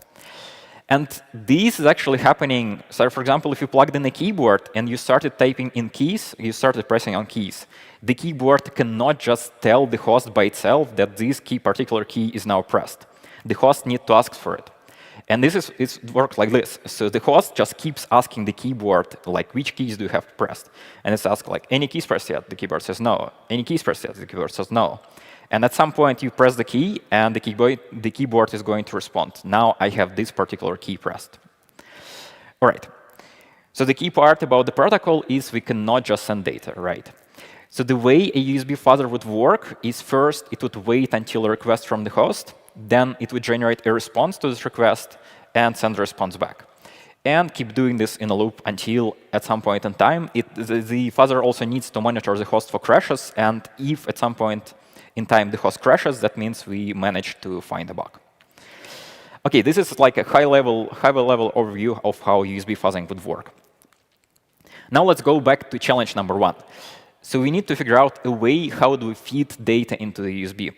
And this is actually happening. So for example, if you plugged in a keyboard and you started typing in keys, you started pressing on keys, the keyboard cannot just tell the host by itself that this particular key is now pressed. The host needs to ask for it. And it works like this. So the host just keeps asking the keyboard, like, which keys do you have pressed? And it's asked, like, any keys pressed yet? The keyboard says no. Any keys pressed yet? The keyboard says no. And at some point, you press the key, and the keyboard is going to respond. Now I have this particular key pressed. All right. So the key part about the protocol is we cannot just send data, right? So the way a USB fuzzer would work is first, it would wait until a request from the host. Then it would generate a response to this request and send a response back. And keep doing this in a loop until, at some point in time, the fuzzer also needs to monitor the host for crashes. And if, at some point in time, the host crashes, that means we managed to find a bug. OK, this is like a high-level overview of how USB fuzzing would work. Now let's go back to challenge number 1. So we need to figure out a way how do we feed data into the USB.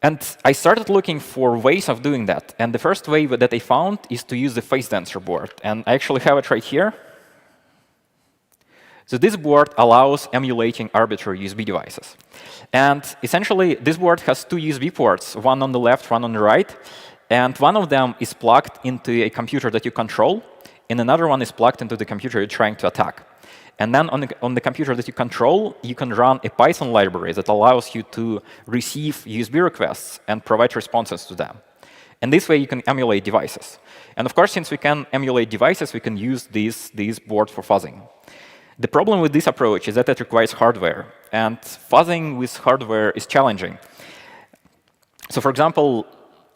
And I started looking for ways of doing that. And the first way that I found is to use the phase dancer board. And I actually have it right here. So this board allows emulating arbitrary USB devices. And essentially, this board has 2 USB ports, one on the left, one on the right. And one of them is plugged into a computer that you control, and another one is plugged into the computer you're trying to attack. And then on the computer that you control, you can run a Python library that allows you to receive USB requests and provide responses to them. And this way, you can emulate devices. And of course, since we can emulate devices, we can use these boards for fuzzing. The problem with this approach is that it requires hardware. And fuzzing with hardware is challenging. So for example,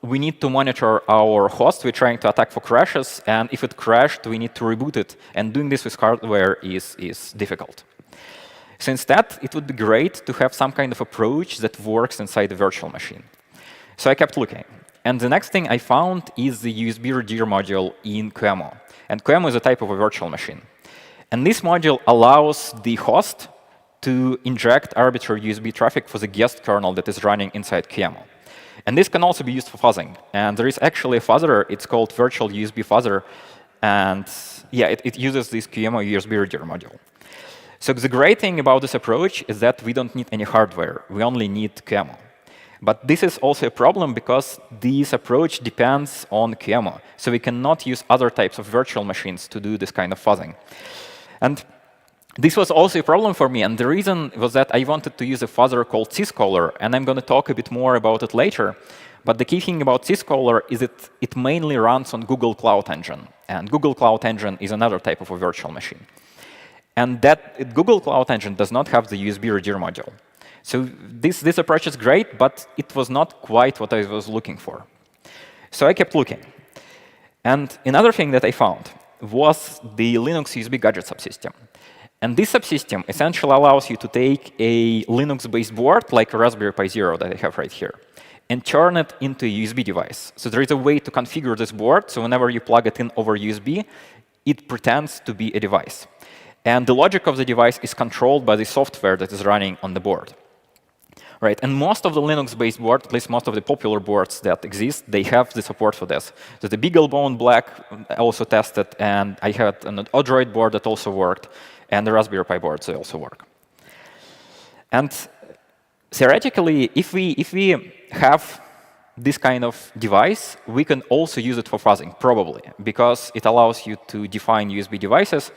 we need to monitor our host we're trying to attack for crashes. And if it crashed, we need to reboot it. And doing this with hardware is difficult. So instead, it would be great to have some kind of approach that works inside the virtual machine. So I kept looking. And the next thing I found is the USB reader module in QEMU. And QEMU is a type of a virtual machine. And this module allows the host to inject arbitrary USB traffic for the guest kernel that is running inside QEMU. And this can also be used for fuzzing. And there is actually a fuzzer. It's called Virtual USB Fuzzer. And yeah, it uses this QEMU USB reader module. So the great thing about this approach is that we don't need any hardware. We only need QEMU. But this is also a problem because this approach depends on QEMU. So we cannot use other types of virtual machines to do this kind of fuzzing. And this was also a problem for me, and the reason was that I wanted to use a fuzzer called syscaller, and I'm going to talk a bit more about it later. But the key thing about syscaller is it mainly runs on Google Cloud Engine, and Google Cloud Engine is another type of a virtual machine. And that Google Cloud Engine does not have the USB reader module. So this approach is great, but it was not quite what I was looking for. So I kept looking. And another thing that I found was the Linux USB gadget subsystem. And this subsystem essentially allows you to take a Linux-based board, like a Raspberry Pi Zero that I have right here, and turn it into a USB device. So there is a way to configure this board, so whenever you plug it in over USB, it pretends to be a device. And the logic of the device is controlled by the software that is running on the board. Right, and most of the Linux-based boards, at least most of the popular boards that exist, they have the support for this. So the BeagleBone Black I also tested, and I had an Odroid board that also worked, and the Raspberry Pi boards, they also work. And theoretically, if we have this kind of device, we can also use it for fuzzing, probably, because it allows you to define USB devices.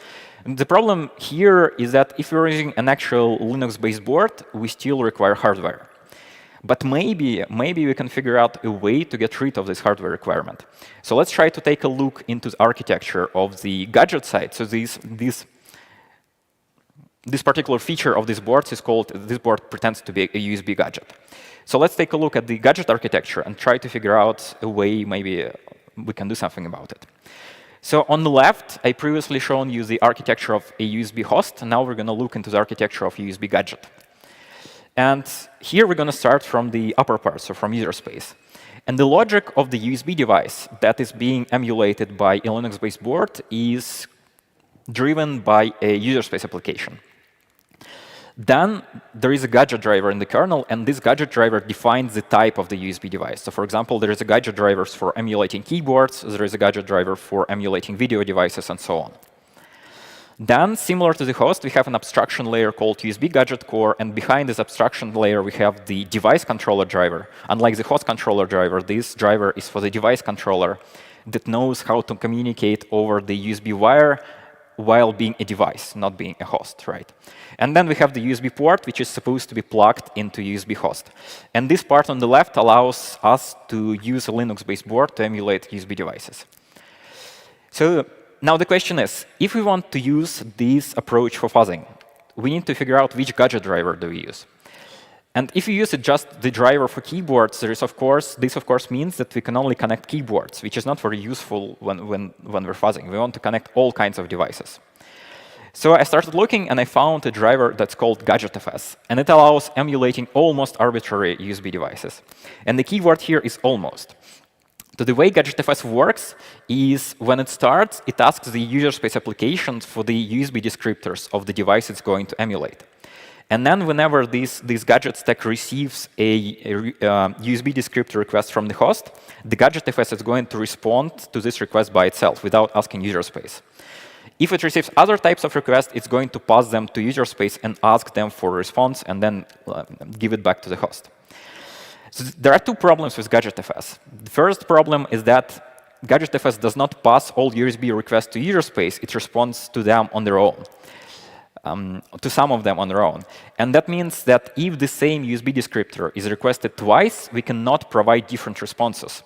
And the problem here is that if we're using an actual Linux-based board, we still require hardware. But maybe we can figure out a way to get rid of this hardware requirement. So let's try to take a look into the architecture of the gadget side. So this particular feature of this board is called, this board pretends to be a USB gadget. So let's take a look at the gadget architecture and try to figure out a way maybe we can do something about it. So on the left, I previously shown you the architecture of a USB host. Now we're going to look into the architecture of a USB gadget. And here we're going to start from the upper part, so from user space. And the logic of the USB device that is being emulated by a Linux-based board is driven by a user space application. Then there is a gadget driver in the kernel, and this gadget driver defines the type of the USB device. So for example, there is a gadget driver for emulating keyboards, there is a gadget driver for emulating video devices, and so on. Then, similar to the host, we have an abstraction layer called USB gadget core, and behind this abstraction layer, we have the device controller driver. Unlike the host controller driver, this driver is for the device controller that knows how to communicate over the USB wire while being a device, not being a host, right? And then we have the USB port, which is supposed to be plugged into USB host. And this part on the left allows us to use a Linux-based board to emulate USB devices. So now the question is, if we want to use this approach for fuzzing, we need to figure out which gadget driver do we use. And if you use just the driver for keyboards, this of course means that we can only connect keyboards, which is not very useful when we're fuzzing. We want to connect all kinds of devices. So I started looking, and I found a driver that's called GadgetFS, and it allows emulating almost arbitrary USB devices. And the keyword here is almost. So the way GadgetFS works is when it starts, it asks the user space application for the USB descriptors of the device it's going to emulate. And then whenever this gadget stack receives a USB descriptor request from the host, the GadgetFS is going to respond to this request by itself without asking user space. If it receives other types of requests, it's going to pass them to user space and ask them for a response and then give it back to the host. So there are two problems with GadgetFS. The first problem is that GadgetFS does not pass all USB requests to user space. It responds to them on their own, to some of them on their own. And that means that if the same USB descriptor is requested twice, we cannot provide different responses.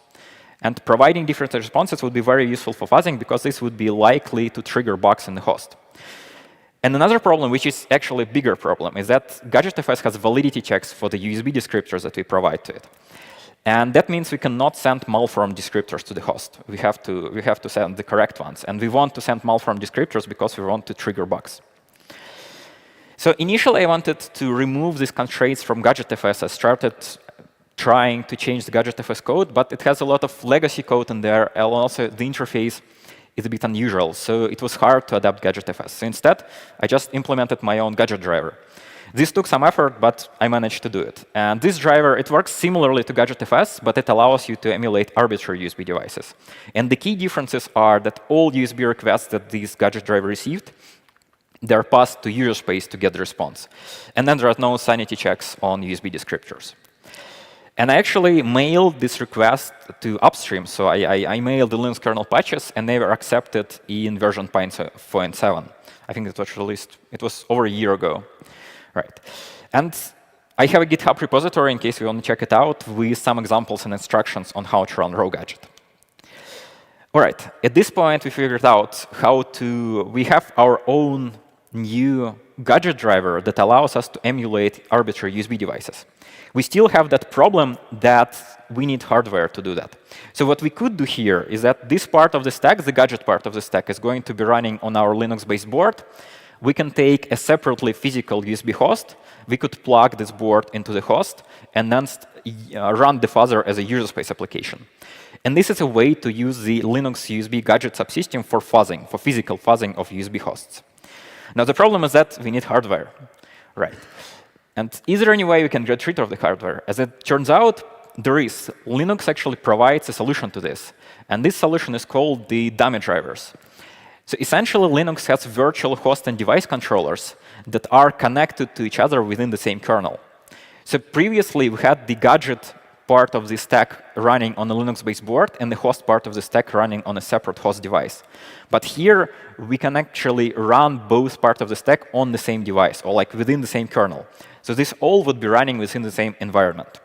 And providing different responses would be very useful for fuzzing because this would be likely to trigger bugs in the host. And another problem, which is actually a bigger problem, is that GadgetFS has validity checks for the USB descriptors that we provide to it. And that means we cannot send malformed descriptors to the host. We have to send the correct ones. And we want to send malformed descriptors because we want to trigger bugs. So initially, I wanted to remove these constraints from GadgetFS. I started trying to change the GadgetFS code, but it has a lot of legacy code in there, and also the interface is a bit unusual, so it was hard to adapt GadgetFS. So instead, I just implemented my own gadget driver. This took some effort, but I managed to do it. And this driver, it works similarly to GadgetFS, but it allows you to emulate arbitrary USB devices. And the key differences are that all USB requests that this gadget driver received, they're passed to user space to get the response. And then there are no sanity checks on USB descriptors. And I actually mailed this request to upstream. So I mailed the Linux kernel patches, and they were accepted in version 0.7. I think it was released, it was over a year ago. Right. And I have a GitHub repository in case you want to check it out with some examples and instructions on how to run RowGadget. All right. At this point, we figured out how to, we have our own new gadget driver that allows us to emulate arbitrary USB devices. We still have that problem that we need hardware to do that. So what we could do here is that this part of the stack, the gadget part of the stack, is going to be running on our Linux-based board. We can take a separately physical USB host. We could plug this board into the host and then run the fuzzer as a user space application. And this is a way to use the Linux USB gadget subsystem for fuzzing, for physical fuzzing of USB hosts. Now, the problem is that we need hardware, right? And is there any way we can get rid of the hardware? As it turns out, there is. Linux actually provides a solution to this. And this solution is called the dummy drivers. So essentially, Linux has virtual host and device controllers that are connected to each other within the same kernel. So previously, we had the gadget part of the stack running on a Linux-based board and the host part of the stack running on a separate host device. But here, we can actually run both parts of the stack on the same device, or like within the same kernel. So this all would be running within the same environment.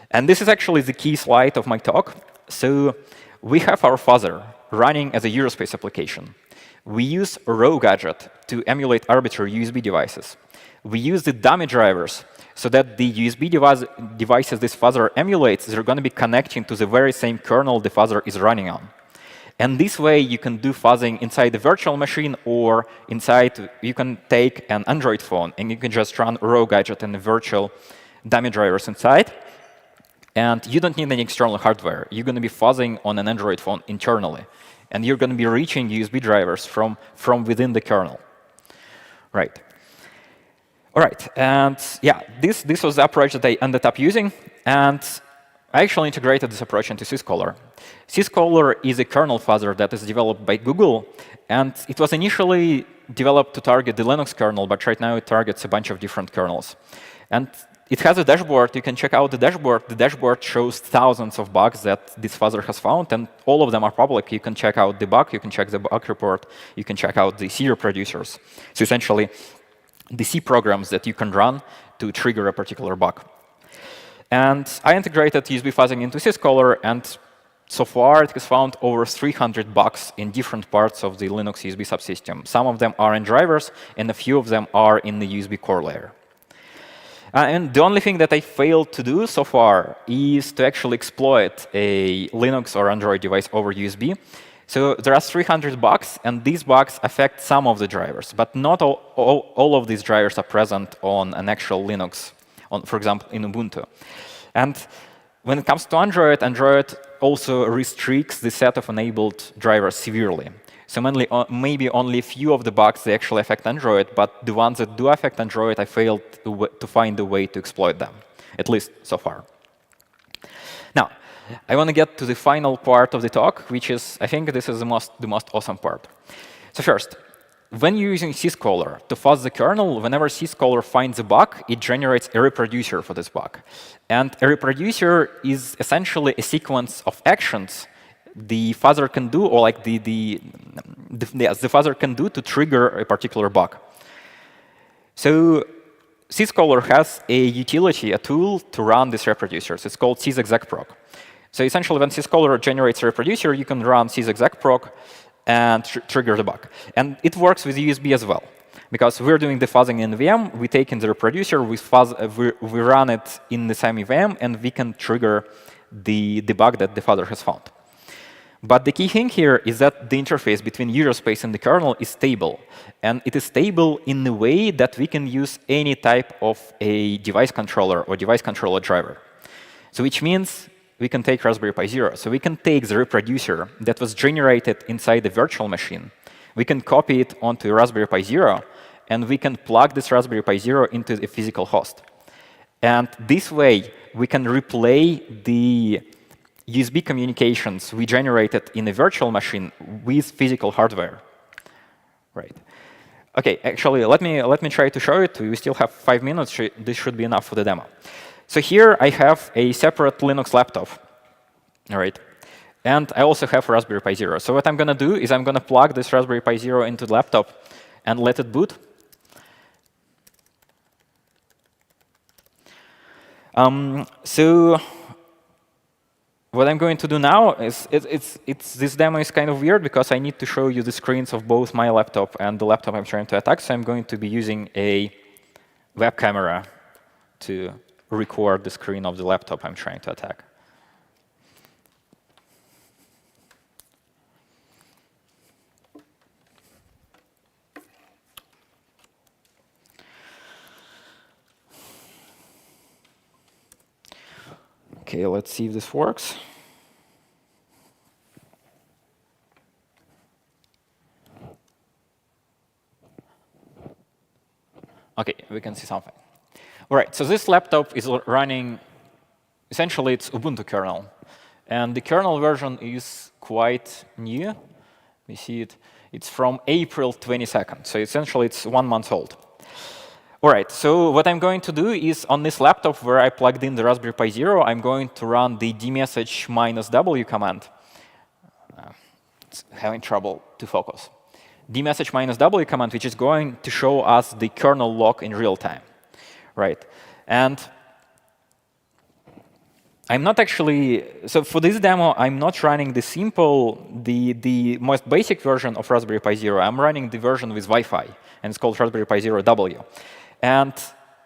And this is actually the key slide of my talk. So we have our fuzzer running as a Eurospace application. We use a row gadget to emulate arbitrary USB devices. We use the dummy drivers so that the USB devices this fuzzer emulates, they're going to be connecting to the very same kernel the fuzzer is running on. And this way, you can do fuzzing inside the virtual machine, or inside, you can take an Android phone, and you can just run a row gadget and the virtual dummy drivers inside. And you don't need any external hardware. You're going to be fuzzing on an Android phone internally. And you're going to be reaching USB drivers from within the kernel. Right. All right. And yeah, this was the approach that I ended up using. And I actually integrated this approach into Syscaller. Syscaller is a kernel fuzzer that is developed by Google. And it was initially developed to target the Linux kernel, but right now it targets a bunch of different kernels. And it has a dashboard. You can check out the dashboard. The dashboard shows thousands of bugs that this fuzzer has found, and all of them are public. You can check out the bug. You can check the bug report. You can check out the C reproducers. So essentially, the C programs that you can run to trigger a particular bug. And I integrated USB fuzzing into Syscaller, and so far it has found over 300 bugs in different parts of the Linux USB subsystem. Some of them are in drivers, and a few of them are in the USB core layer. And the only thing that I failed to do so far is to actually exploit a Linux or Android device over USB. So there are 300 bugs, and these bugs affect some of the drivers. But not all of these drivers are present on an actual Linux, for example, in Ubuntu. And when it comes to Android, Android also restricts the set of enabled drivers severely. So maybe only a few of the bugs they actually affect Android, but the ones that do affect Android, I failed to find a way to exploit them, at least so far. Now, I want to get to the final part of the talk, which is, I think this is the most awesome part. So first, when you're using Syscaller to fuzz the kernel, whenever Syscaller finds a bug, it generates a reproducer for this bug. And a reproducer is essentially a sequence of actions the fuzzer can do, or like the fuzzer can do to trigger a particular bug. So Syscaller has a utility, a tool to run these reproducers. It's called sysexecproc. So essentially, when Syscaller generates a reproducer, you can run sysexecproc and trigger the bug. And it works with USB as well. Because we're doing the fuzzing in VM, we take in the reproducer, we run it in the same VM, and we can trigger the bug that the fuzzer has found. But the key thing here is that the interface between Eurospace and the kernel is stable. And it is stable in the way that we can use any type of a device controller or device controller driver. So which means we can take Raspberry Pi Zero. So we can take the reproducer that was generated inside the virtual machine. We can copy it onto a Raspberry Pi Zero, and we can plug this Raspberry Pi Zero into a physical host. And this way, we can replay the USB communications we generated in a virtual machine with physical hardware. Right. OK, actually, let me try to show it. We still have 5 minutes. This should be enough for the demo. So here I have a separate Linux laptop. All right. And I also have a Raspberry Pi Zero. So what I'm going to do is I'm going to plug this Raspberry Pi Zero into the laptop and let it boot. So what I'm going to do now is, this demo is kind of weird because I need to show you the screens of both my laptop and the laptop I'm trying to attack. So I'm going to be using a web camera to record the screen of the laptop I'm trying to attack. OK, let's see if this works. OK, we can see something. All right, so this laptop is running, essentially, it's Ubuntu kernel. And the kernel version is quite new. We see it. It's from April 22nd. So essentially, it's 1 month old. All right, so what I'm going to do is on this laptop where I plugged in the Raspberry Pi Zero, I'm going to run the dmessage -w command. It's having trouble to focus. Dmessage -w command, which is going to show us the kernel log in real time. Right, and I'm not actually, so for this demo, I'm not running the most basic version of Raspberry Pi Zero. I'm running the version with Wi-Fi, and it's called Raspberry Pi Zero W. And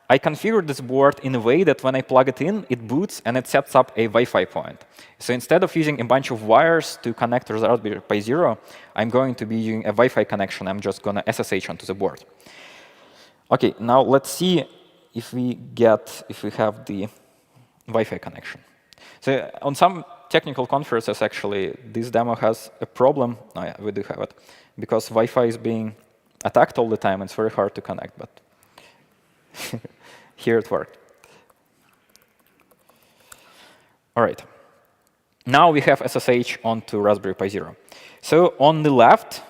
I configured this board in a way that when I plug it in, it boots and it sets up a Wi-Fi point. So instead of using a bunch of wires to connect to the Raspberry Pi Zero, I'm going to be using a Wi-Fi connection. I'm just going to SSH onto the board. OK, now let's see if we have the Wi-Fi connection. So on some technical conferences, actually, this demo has a problem. Oh, yeah, we do have it. Because Wi-Fi is being attacked all the time. It's very hard to connect. But here it worked. All right. Now we have SSH onto Raspberry Pi Zero. So on the left,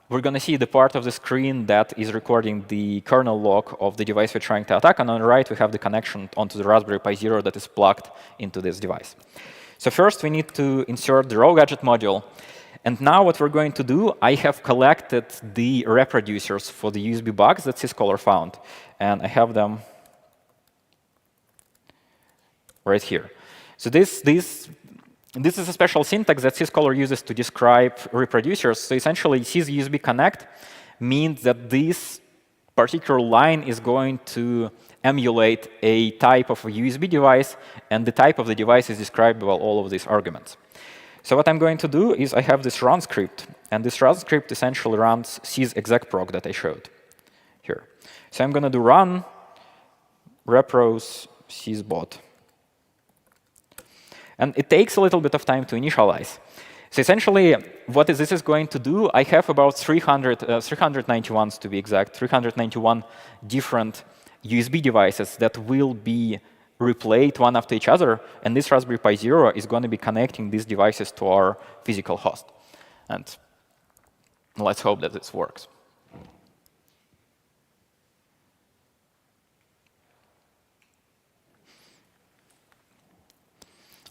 we're going to see the part of the screen that is recording the kernel log of the device we're trying to attack. And on the right, we have the connection onto the Raspberry Pi Zero that is plugged into this device. So first, we need to insert the raw gadget module. And now what we're going to do, I have collected the reproducers for the USB bugs that Syscaller found. And I have them right here. So this is a special syntax that Syscaller uses to describe reproducers. So essentially, sysUSB connect means that this particular line is going to emulate a type of a USB device, and the type of the device is described by all of these arguments. So what I'm going to do is I have this run script, and this run script essentially runs sysexecproc that I showed here. So I'm going to do run repros sysbot. And it takes a little bit of time to initialize. So essentially, what this is going to do, I have about 391 to be exact, 391 different USB devices that will be replayed one after each other. And this Raspberry Pi Zero is going to be connecting these devices to our physical host. And let's hope that this works.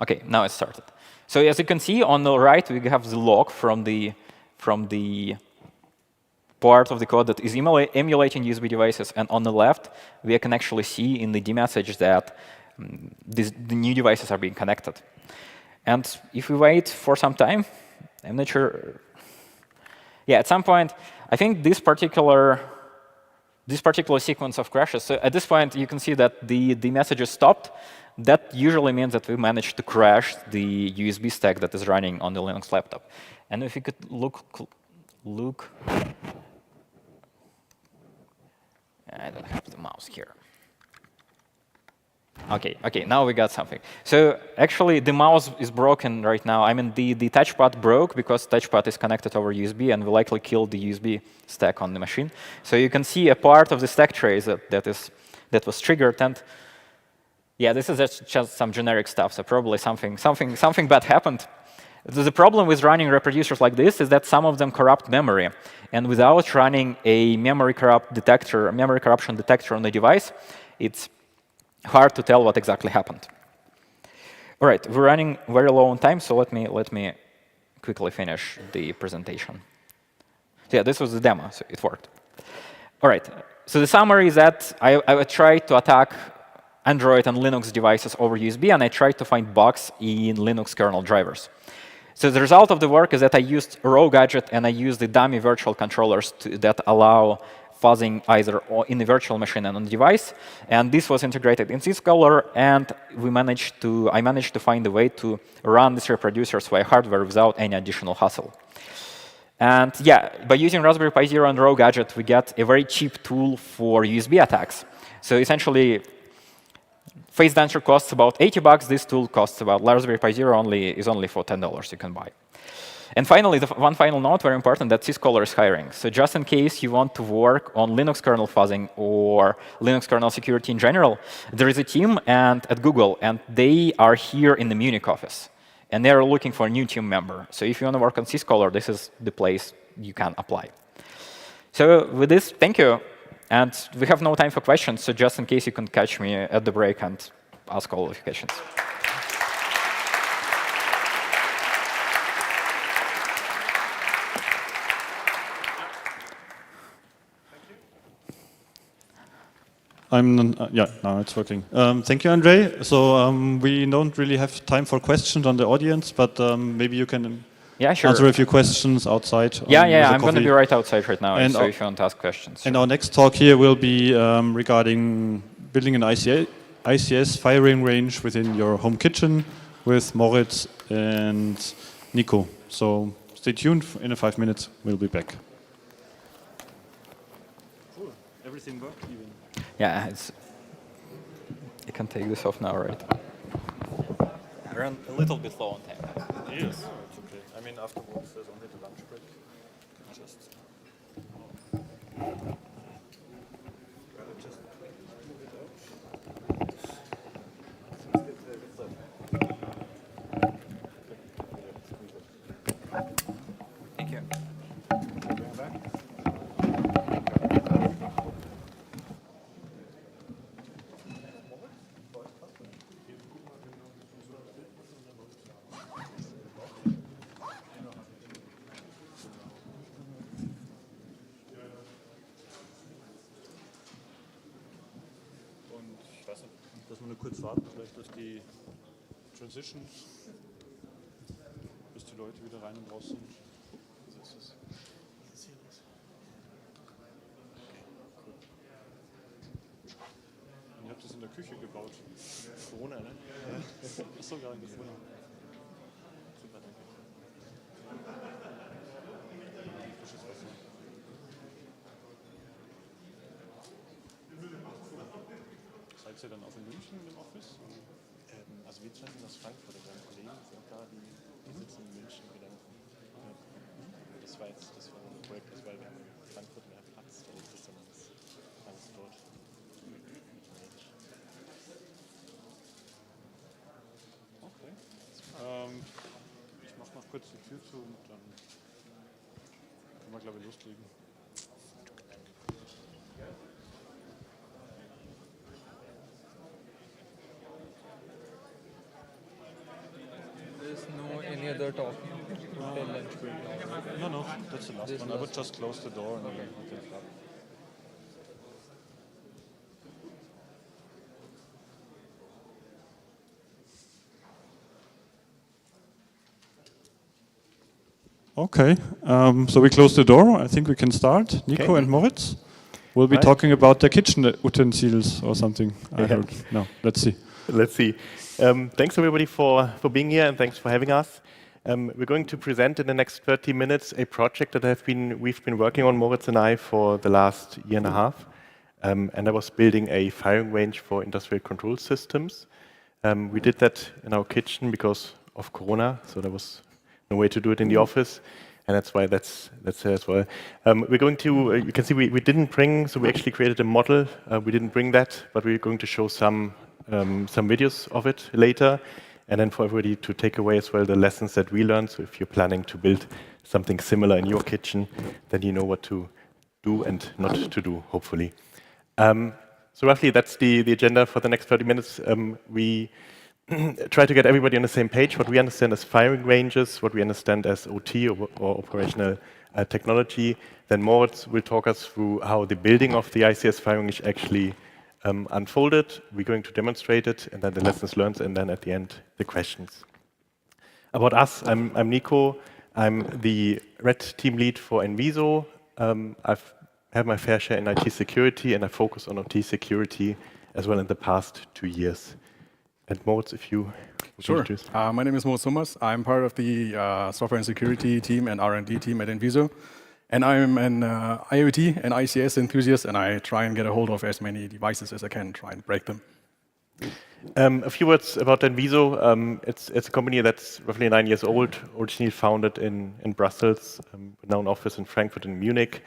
OK, now it started. So as you can see, on the right, we have the log from the part of the code that is emulating USB devices. And on the left, we can actually see in the dmessage that the new devices are being connected. And if we wait for some time, I'm not sure. Yeah, at some point, I think this particular sequence of crashes. So at this point, you can see that the messages stopped. That usually means that we managed to crash the USB stack that is running on the Linux laptop. And if you could look, I don't have the mouse here. OK, now we got something. So actually, the mouse is broken right now. I mean, the touchpad broke because touchpad is connected over USB, and we likely killed the USB stack on the machine. So you can see a part of the stack trace that was triggered. And yeah, this is just some generic stuff. So probably something bad happened. The problem with running reproducers like this is that some of them corrupt memory. And without running a memory corruption detector on the device, it's hard to tell what exactly happened. All right, we're running very low on time, so let me quickly finish the presentation. So yeah, this was the demo, so it worked. All right, so the summary is that I tried to attack Android and Linux devices over USB, and I tried to find bugs in Linux kernel drivers. So the result of the work is that I used raw gadget, and I used the dummy virtual controllers that allow fuzzing either in the virtual machine and on the device. And this was integrated in Syscaller, and I managed to find a way to run these reproducers via hardware without any additional hassle. And yeah, by using Raspberry Pi Zero and raw gadget, we get a very cheap tool for USB attacks. So essentially, Face Dancer costs about $80. This tool costs about Raspberry Pi Zero is only for $10 you can buy. And finally, one final note, very important, that Syscaller is hiring. So just in case you want to work on Linux kernel fuzzing or Linux kernel security in general, there is a team at Google, and they are here in the Munich office. And they are looking for a new team member. So if you want to work on Syscaller, this is the place you can apply. So with this, thank you. And we have no time for questions, so just in case you can catch me at the break and ask all of your questions. Yeah, now it's working. Thank you, Andre. So we don't really have time for questions on the audience, but maybe you can answer a few questions outside. Yeah, I'm going to be right outside right now, so if you want to ask questions. And our next talk here will be regarding building an ICS firing range within your home kitchen with Moritz and Nico. So stay tuned. In 5 minutes, we'll be back. Cool. Everything worked even. Yeah, you can take this off now, right? I ran a little bit low on time. Yes, it's okay. I mean, afterwards, there's only the lunch break. Just. Thank you. Dass wir nur kurz warten, vielleicht durch die Transitions, bis die Leute wieder rein und raus sind. So ist es. Was ist hier los? Okay, cool. Und ihr habt das in der Küche gebaut. Corona, ne? Ja. Achso, gar nicht. Super, danke. Frisches Wasser. Seid ihr dann auch in München im Office? Also wir treffen aus Frankfurt, aber meine Kollegen sind da, die sitzen in München wieder. Ja. Das war ein Projekt, weil wir haben in Frankfurt mehr Platz, da ist dann alles dort. Okay. Ich mache noch kurz die Tür zu und dann können wir, glaube ich, loslegen. Any other talk till lunch break? No, that's the last one. I would just close the door and then we can start. Okay, so we close the door. I think we can start. Nico and Moritz will be talking about the kitchen utensils or something. I heard. No, let's see. Let's see. Thanks everybody for being here and thanks for having us. We're going to present in the next 30 minutes a project that we've been working on, Moritz and I, for the last year and a half. And I was building a firing range for industrial control systems. We did that in our kitchen because of Corona, so there was no way to do it in the office. And that's why that's there as well. We're going to, you can see we didn't bring, so we actually created a model. We didn't bring that, but we're going to show some videos of it later. And then for everybody to take away as well the lessons that we learned. So if you're planning to build something similar in your kitchen, then you know what to do and not to do, hopefully. So roughly that's the agenda for the next 30 minutes. We try to get everybody on the same page, what we understand as firing ranges, what we understand as OT or operational technology. Then Moritz will talk us through how the building of the ICS firing range actually unfolded. We're going to demonstrate it, and then the lessons learned, and then at the end, the questions. About us, I'm Nico. I'm the red team lead for Enviso. I've had my fair share in IT security, and I focus on OT security as well in the past 2 years. And Moritz, if you Sure. My name is Moritz Summers. I'm part of the software and security team and R&D team at Enviso. And I'm an IoT and ICS enthusiast, and I try and get a hold of as many devices as I can, try and break them. A few words about Enviso. It's a company that's roughly 9 years old, originally founded in Brussels, now an office in Frankfurt and Munich.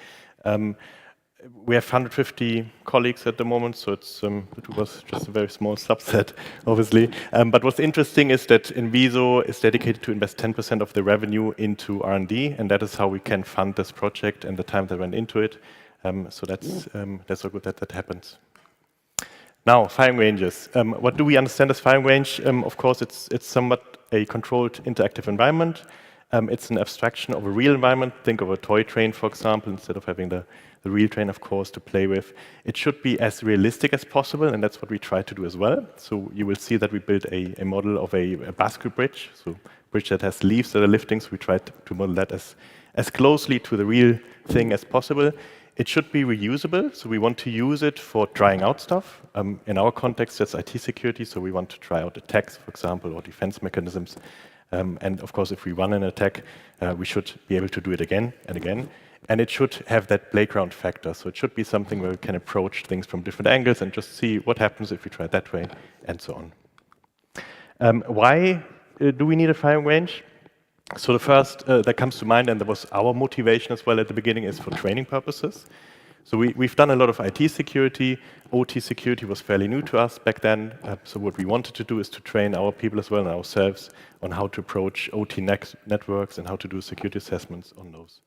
We have 150 colleagues at the moment, so it was just a very small subset, obviously. But what's interesting is that Enviso is dedicated to invest 10% of the revenue into R&D, and that is how we can fund this project and the time that went into it. So that's so good that that happens. Now, firing ranges. What do we understand as firing range? Of course, it's somewhat a controlled interactive environment. It's an abstraction of a real environment. Think of a toy train, for example, instead of having the real train, of course, to play with. It should be as realistic as possible, and that's what we try to do as well. So you will see that we built a model of a bicycle bridge, so a bridge that has leaves that are lifting, so we tried to model that as closely to the real thing as possible. It should be reusable, so we want to use it for trying out stuff. In our context, that's IT security, so we want to try out attacks, for example, or defense mechanisms. And of course, if we run an attack, we should be able to do it again and again. And it should have that playground factor. So it should be something where we can approach things from different angles and just see what happens if we try it that way, and so on. Why do we need a firing range? So the first that comes to mind, and that was our motivation as well at the beginning, is for training purposes. So we've done a lot of IT security. OT security was fairly new to us back then. So what we wanted to do is to train our people as well and ourselves on how to approach OT networks and how to do security assessments on those.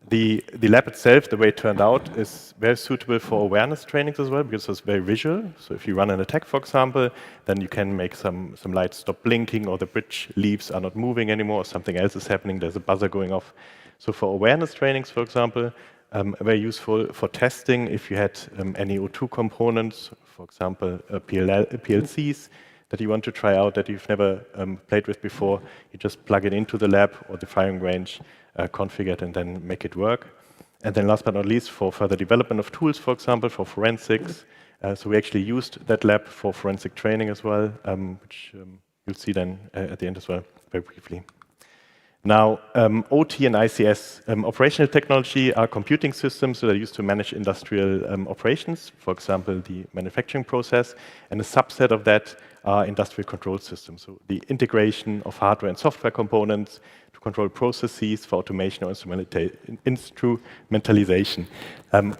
The lab itself, the way it turned out, is very suitable for awareness trainings as well, because it's very visual. So if you run an attack, for example, then you can make some lights stop blinking, or the bridge leaves are not moving anymore, or something else is happening, there's a buzzer going off. So for awareness trainings, for example, very useful for testing if you had any O2 components, for example, PLCs that you want to try out that you've never played with before. You just plug it into the lab or the firing range, configure it, and then make it work. And then last but not least, for further development of tools, for example, for forensics. So we actually used that lab for forensic training as well, which you'll see then at the end as well, very briefly. Now, OT and ICS operational technology are computing systems that are used to manage industrial operations, for example, the manufacturing process, and a subset of that are industrial control systems, so the integration of hardware and software components to control processes for automation or instrumentalization.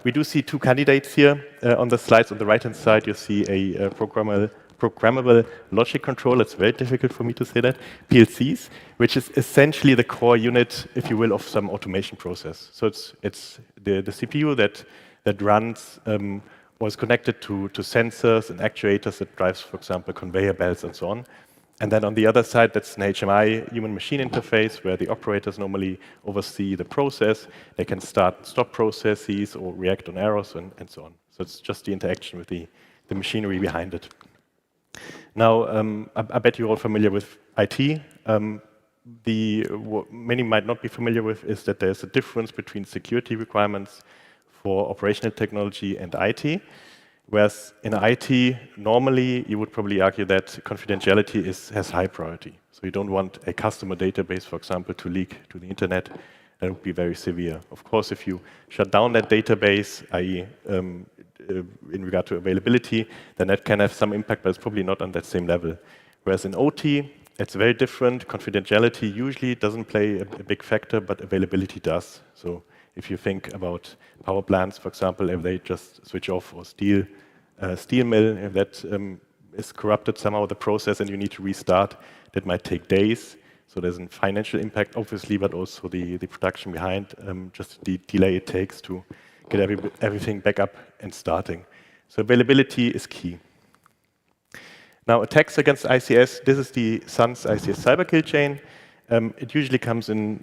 We do see two candidates here on the slides. On the right-hand side, you see a programmable logic controller. It's very difficult for me to say that. PLCs, which is essentially the core unit, if you will, of some automation process. So it's the CPU that runs or is connected to sensors and actuators that drives, for example, conveyor belts and so on. And then on the other side, that's an HMI, human-machine interface, where the operators normally oversee the process. They can start and stop processes or react on errors and so on. So it's just the interaction with the machinery behind it. Now, I bet you're all familiar with IT. What many might not be familiar with is that there's a difference between security requirements for operational technology and IT. Whereas in IT, normally you would probably argue that confidentiality has high priority. So you don't want a customer database, for example, to leak to the internet. That would be very severe. Of course, if you shut down that database, i.e. in regard to availability, then that can have some impact, but it's probably not on that same level. Whereas in OT, it's very different. Confidentiality usually doesn't play a big factor, but availability does. So if you think about power plants, for example, if they just switch off, or steel mill, if that is corrupted somehow, the process, and you need to restart, that might take days. So there's a financial impact, obviously, but also the production behind, just the delay it takes to get everything back up and starting. So availability is key. Now, attacks against ICS, this is the SUNS ICS cyber kill chain. It usually comes in,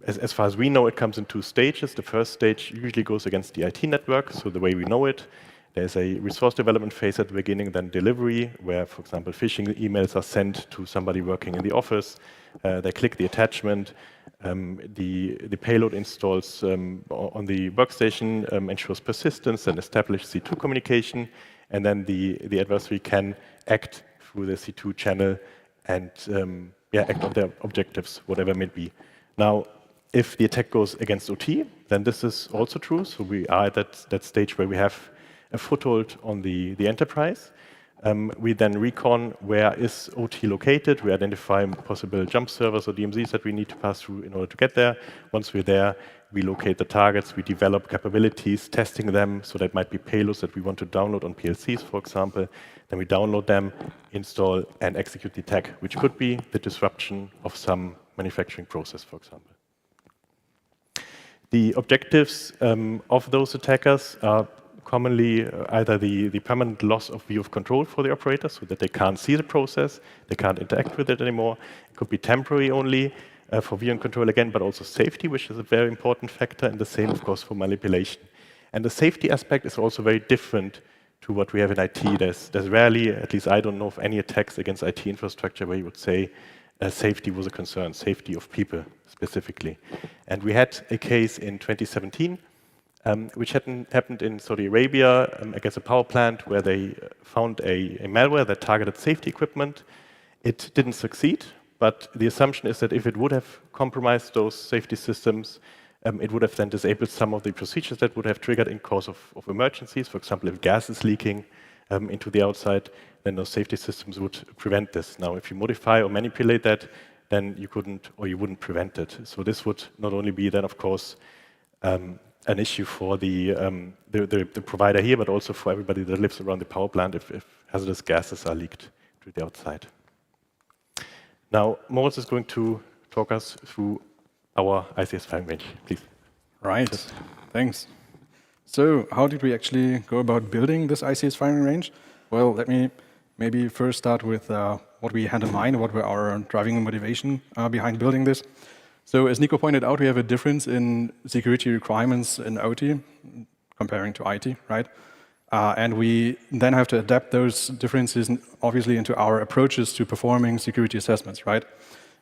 as far as we know, it comes in two stages. The first stage usually goes against the IT network, so the way we know it. There's a resource development phase at the beginning, then delivery, where, for example, phishing emails are sent to somebody working in the office. They click the attachment. The payload installs on the workstation, ensures persistence and establishes C2 communication. And then the adversary can act through the C2 channel and act on their objectives, whatever it may be. Now, if the attack goes against OT, then this is also true. So we are at that stage where we have a foothold on the enterprise. We then recon where is OT located. We identify possible jump servers or DMZs that we need to pass through in order to get there. Once we're there, we locate the targets, we develop capabilities, testing them, so that might be payloads that we want to download on PLCs, for example. Then we download them, install, and execute the attack, which could be the disruption of some manufacturing process, for example. The objectives of those attackers are commonly either the permanent loss of view of control for the operator, so that they can't see the process, they can't interact with it anymore. It could be temporary only for view and control again, but also safety, which is a very important factor, and the same, of course, for manipulation. And the safety aspect is also very different to what we have in IT. There's rarely, at least I don't know of any attacks against IT infrastructure where you would say safety was a concern, safety of people specifically. And we had a case in 2017, which happened in Saudi Arabia against a power plant where they found a malware that targeted safety equipment. It didn't succeed, but the assumption is that if it would have compromised those safety systems, it would have then disabled some of the procedures that would have triggered in case of emergencies. For example, if gas is leaking into the outside, then those safety systems would prevent this. Now, if you modify or manipulate that, then you couldn't or you wouldn't prevent it. So this would not only be then, of course, an issue for the provider here, but also for everybody that lives around the power plant if hazardous gases are leaked to the outside. Now, Moritz is going to talk us through our ICS firing range, please. Right, thanks. So how did we actually go about building this ICS firing range? Well, let me maybe first start with what we had in mind, what were our driving motivation behind building this. So as Nico pointed out, we have a difference in security requirements in OT comparing to IT, right? And we then have to adapt those differences, obviously, into our approaches to performing security assessments, right?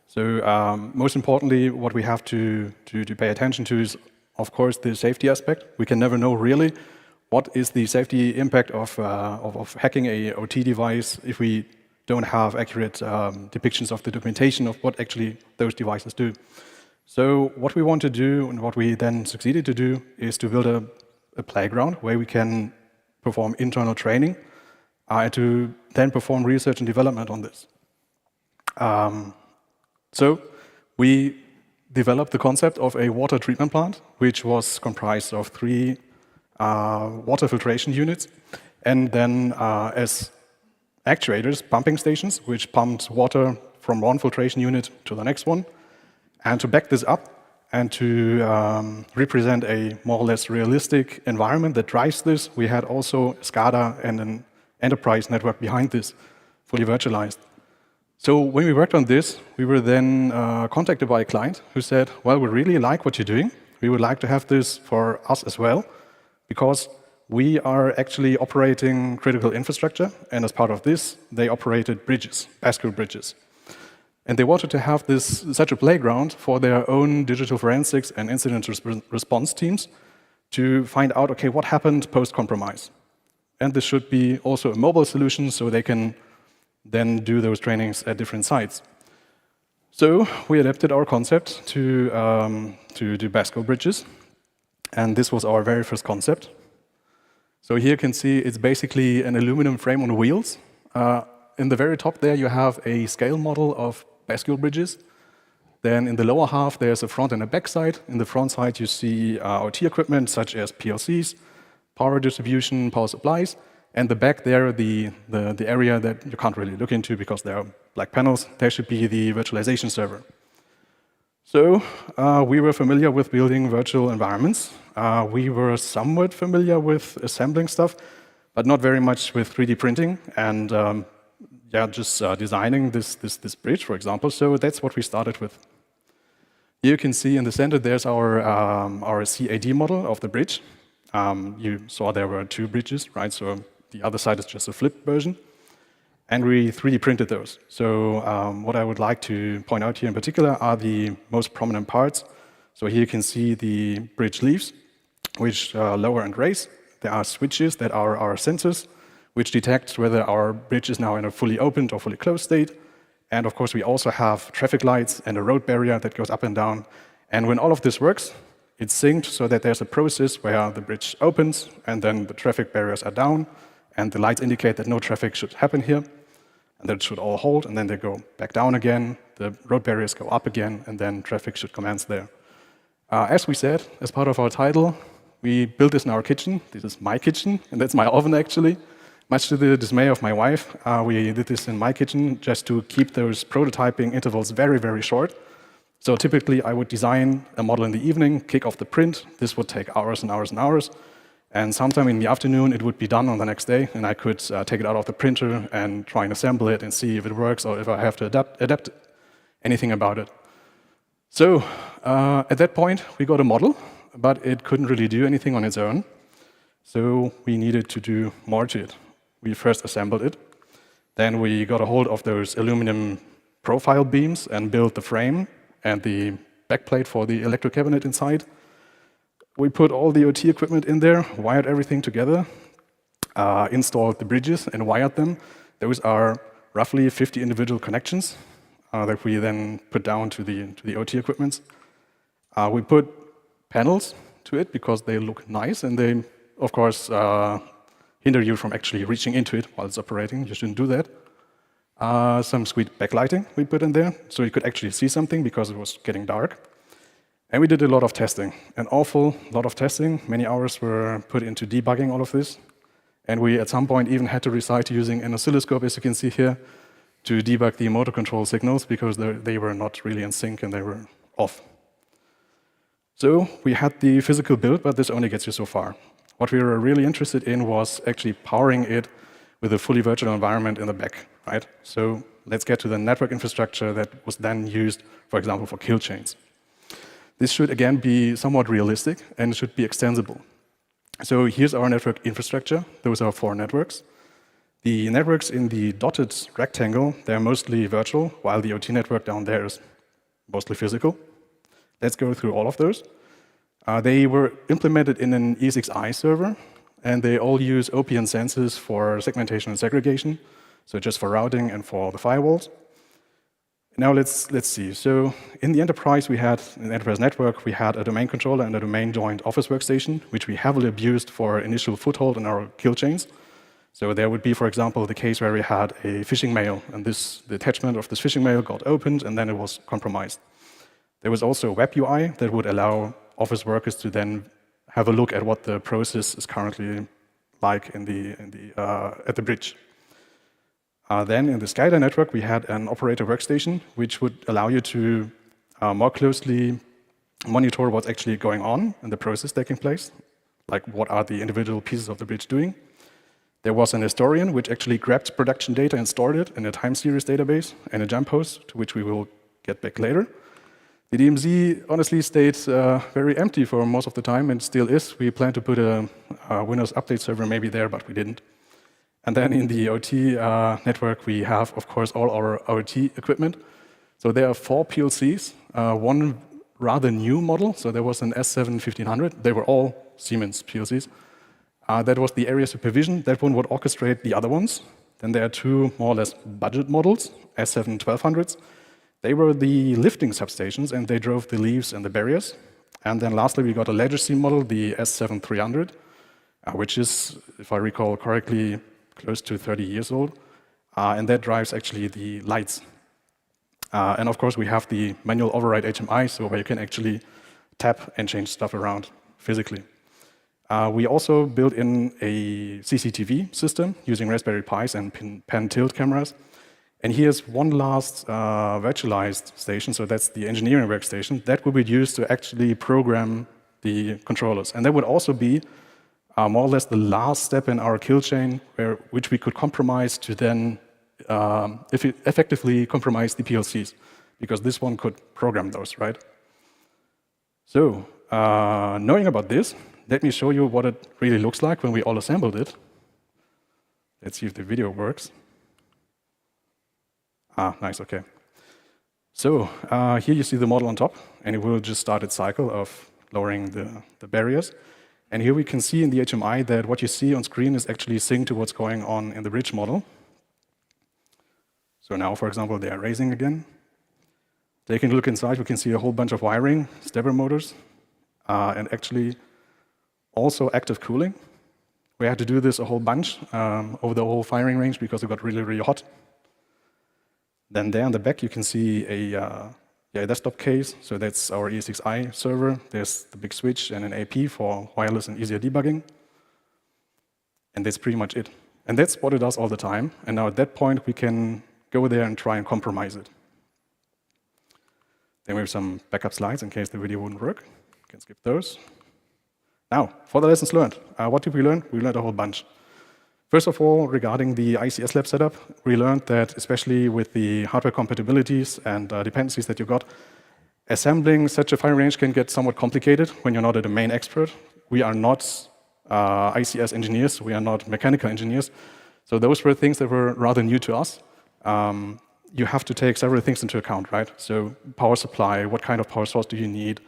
So most importantly, what we have to pay attention to is, of course, the safety aspect. We can never know really what is the safety impact of hacking a OT device if we don't have accurate depictions of the documentation of what actually those devices do. So what we want to do, and what we then succeeded to do, is to build a playground where we can perform internal training and to then perform research and development on this. So we developed the concept of a water treatment plant, which was comprised of 3 water filtration units, and then as actuators, pumping stations, which pumped water from one filtration unit to the next one. And to back this up and to represent a more or less realistic environment that drives this, we had also SCADA and an enterprise network behind this, fully virtualized. So when we worked on this, we were then contacted by a client who said, well, we really like what you're doing. We would like to have this for us as well, because we are actually operating critical infrastructure, and as part of this, they operated bridges, Basque bridges. And they wanted to have such a playground for their own digital forensics and incident response teams to find out, okay, what happened post-compromise? And this should be also a mobile solution, so they can then do those trainings at different sites. So we adapted our concept to do Basque bridges, and this was our very first concept. So here you can see it's basically an aluminum frame on wheels. In the very top there, you have a scale model of Basque bridges. Then in the lower half, there's a front and a back side. In the front side, you see OT equipment such as PLCs, power distribution, power supplies. And the back there, the area that you can't really look into because there are black panels, there should be the virtualization server. So we were familiar with building virtual environments. We were somewhat familiar with assembling stuff, but not very much with 3D printing and just designing this bridge, for example. So that's what we started with. Here you can see in the center, there's our CAD model of the bridge. You saw there were 2 bridges, right? So the other side is just a flip version. And we 3D printed those. So what I would like to point out here in particular are the most prominent parts. So here you can see the bridge leaves, which lower and raise. There are switches that are our sensors, which detect whether our bridge is now in a fully opened or fully closed state. And of course, we also have traffic lights and a road barrier that goes up and down. And when all of this works, it's synced so that there's a process where the bridge opens and then the traffic barriers are down and the lights indicate that no traffic should happen here, and that it should all hold, and then they go back down again, the road barriers go up again, and then traffic should commence there. As we said, as part of our title, we built this in our kitchen. This is my kitchen, and that's my oven, actually. Much to the dismay of my wife, we did this in my kitchen just to keep those prototyping intervals very, very short. So typically, I would design a model in the evening, kick off the print. This would take hours and hours and hours. And sometime in the afternoon, it would be done on the next day, and I could take it out of the printer and try and assemble it and see if it works or if I have to adapt anything about it. So at that point, we got a model, but it couldn't really do anything on its own. So we needed to do more to it. We first assembled it. Then we got a hold of those aluminum profile beams and built the frame and the backplate for the electro cabinet inside. We put all the OT equipment in there, wired everything together, installed the bridges and wired them. Those are roughly 50 individual connections that we then put down to the OT equipment. We put panels to it because they look nice and they, of course, hinder you from actually reaching into it while it's operating. You shouldn't do that. Some sweet backlighting we put in there so you could actually see something because it was getting dark. And we did a lot of testing, an awful lot of testing. Many hours were put into debugging all of this. And we, at some point, even had to resort to using an oscilloscope, as you can see here, to debug the motor control signals because they were not really in sync and they were off. So we had the physical build, but this only gets you so far. What we were really interested in was actually powering it with a fully virtual environment in the back, right? So let's get to the network infrastructure that was then used, for example, for kill chains. This should, again, be somewhat realistic and should be extensible. So here's our network infrastructure. Those are 4 networks. The networks in the dotted rectangle, they're mostly virtual, while the OT network down there is mostly physical. Let's go through all of those. They were implemented in an ESXi server, and they all use OPN sensors for segmentation and segregation, so just for routing and for the firewalls. Now let's see. So in the enterprise, we had an enterprise network. We had a domain controller and a domain joined office workstation, which we heavily abused for initial foothold in our kill chains. So there would be, for example, the case where we had a phishing mail, and the attachment of this phishing mail got opened, and then it was compromised. There was also a web UI that would allow office workers to then have a look at what the process is currently like at the bridge. Then in the SCADA network, we had an operator workstation, which would allow you to more closely monitor what's actually going on in the process taking place, like what are the individual pieces of the bridge doing. There was an historian, which actually grabbed production data and stored it in a time series database and a jump host, to which we will get back later. The DMZ honestly stayed very empty for most of the time and still is. We planned to put a Windows Update server maybe there, but we didn't. And then in the OT network, we have, of course, all our OT equipment. So there are 4 PLCs, one rather new model. So there was an S7-1500. They were all Siemens PLCs. That was the area supervision. That one would orchestrate the other ones. Then there are 2 more or less budget models, S7-1200s. They were the lifting substations, and they drove the leaves and the barriers. And then lastly, we got a legacy model, the S7-300, which is, if I recall correctly, close to 30 years old. And that drives actually the lights. And of course, we have the manual override HMI, so where you can actually tap and change stuff around physically. We also built in a CCTV system using Raspberry Pis and pan tilt cameras. And here's one last virtualized station, so that's the engineering workstation. That would be used to actually program the controllers. And that would also be more or less the last step in our kill chain, which we could compromise to then effectively compromise the PLCs, because this one could program those, right? So knowing about this, let me show you what it really looks like when we all assembled it. Let's see if the video works. Nice, OK. So here you see the model on top, and it will just start its cycle of lowering the barriers. And here we can see in the HMI that what you see on screen is actually synced to what's going on in the bridge model. So now, for example, they are raising again. They can look inside. We can see a whole bunch of wiring, stepper motors, and actually also active cooling, We had to do this a whole bunch over the whole firing range because it got really, really hot. Then there on the back, you can see a desktop case. So that's our ESXi server. There's the big switch and an AP for wireless and easier debugging. And that's pretty much it. And that's what it does all the time. And now at that point, we can go there and try and compromise it. Then we have some backup slides in case the video wouldn't work. You can skip those. Now, for the lessons learned. What did we learn? We learned a whole bunch. First of all, regarding the ICS lab setup, we learned that especially with the hardware compatibilities and dependencies that you got, assembling such a firing range can get somewhat complicated when you're not a domain expert. We are not ICS engineers. We are not mechanical engineers. So those were things that were rather new to us. You have to take several things into account, right? So power supply, what kind of power source do you need?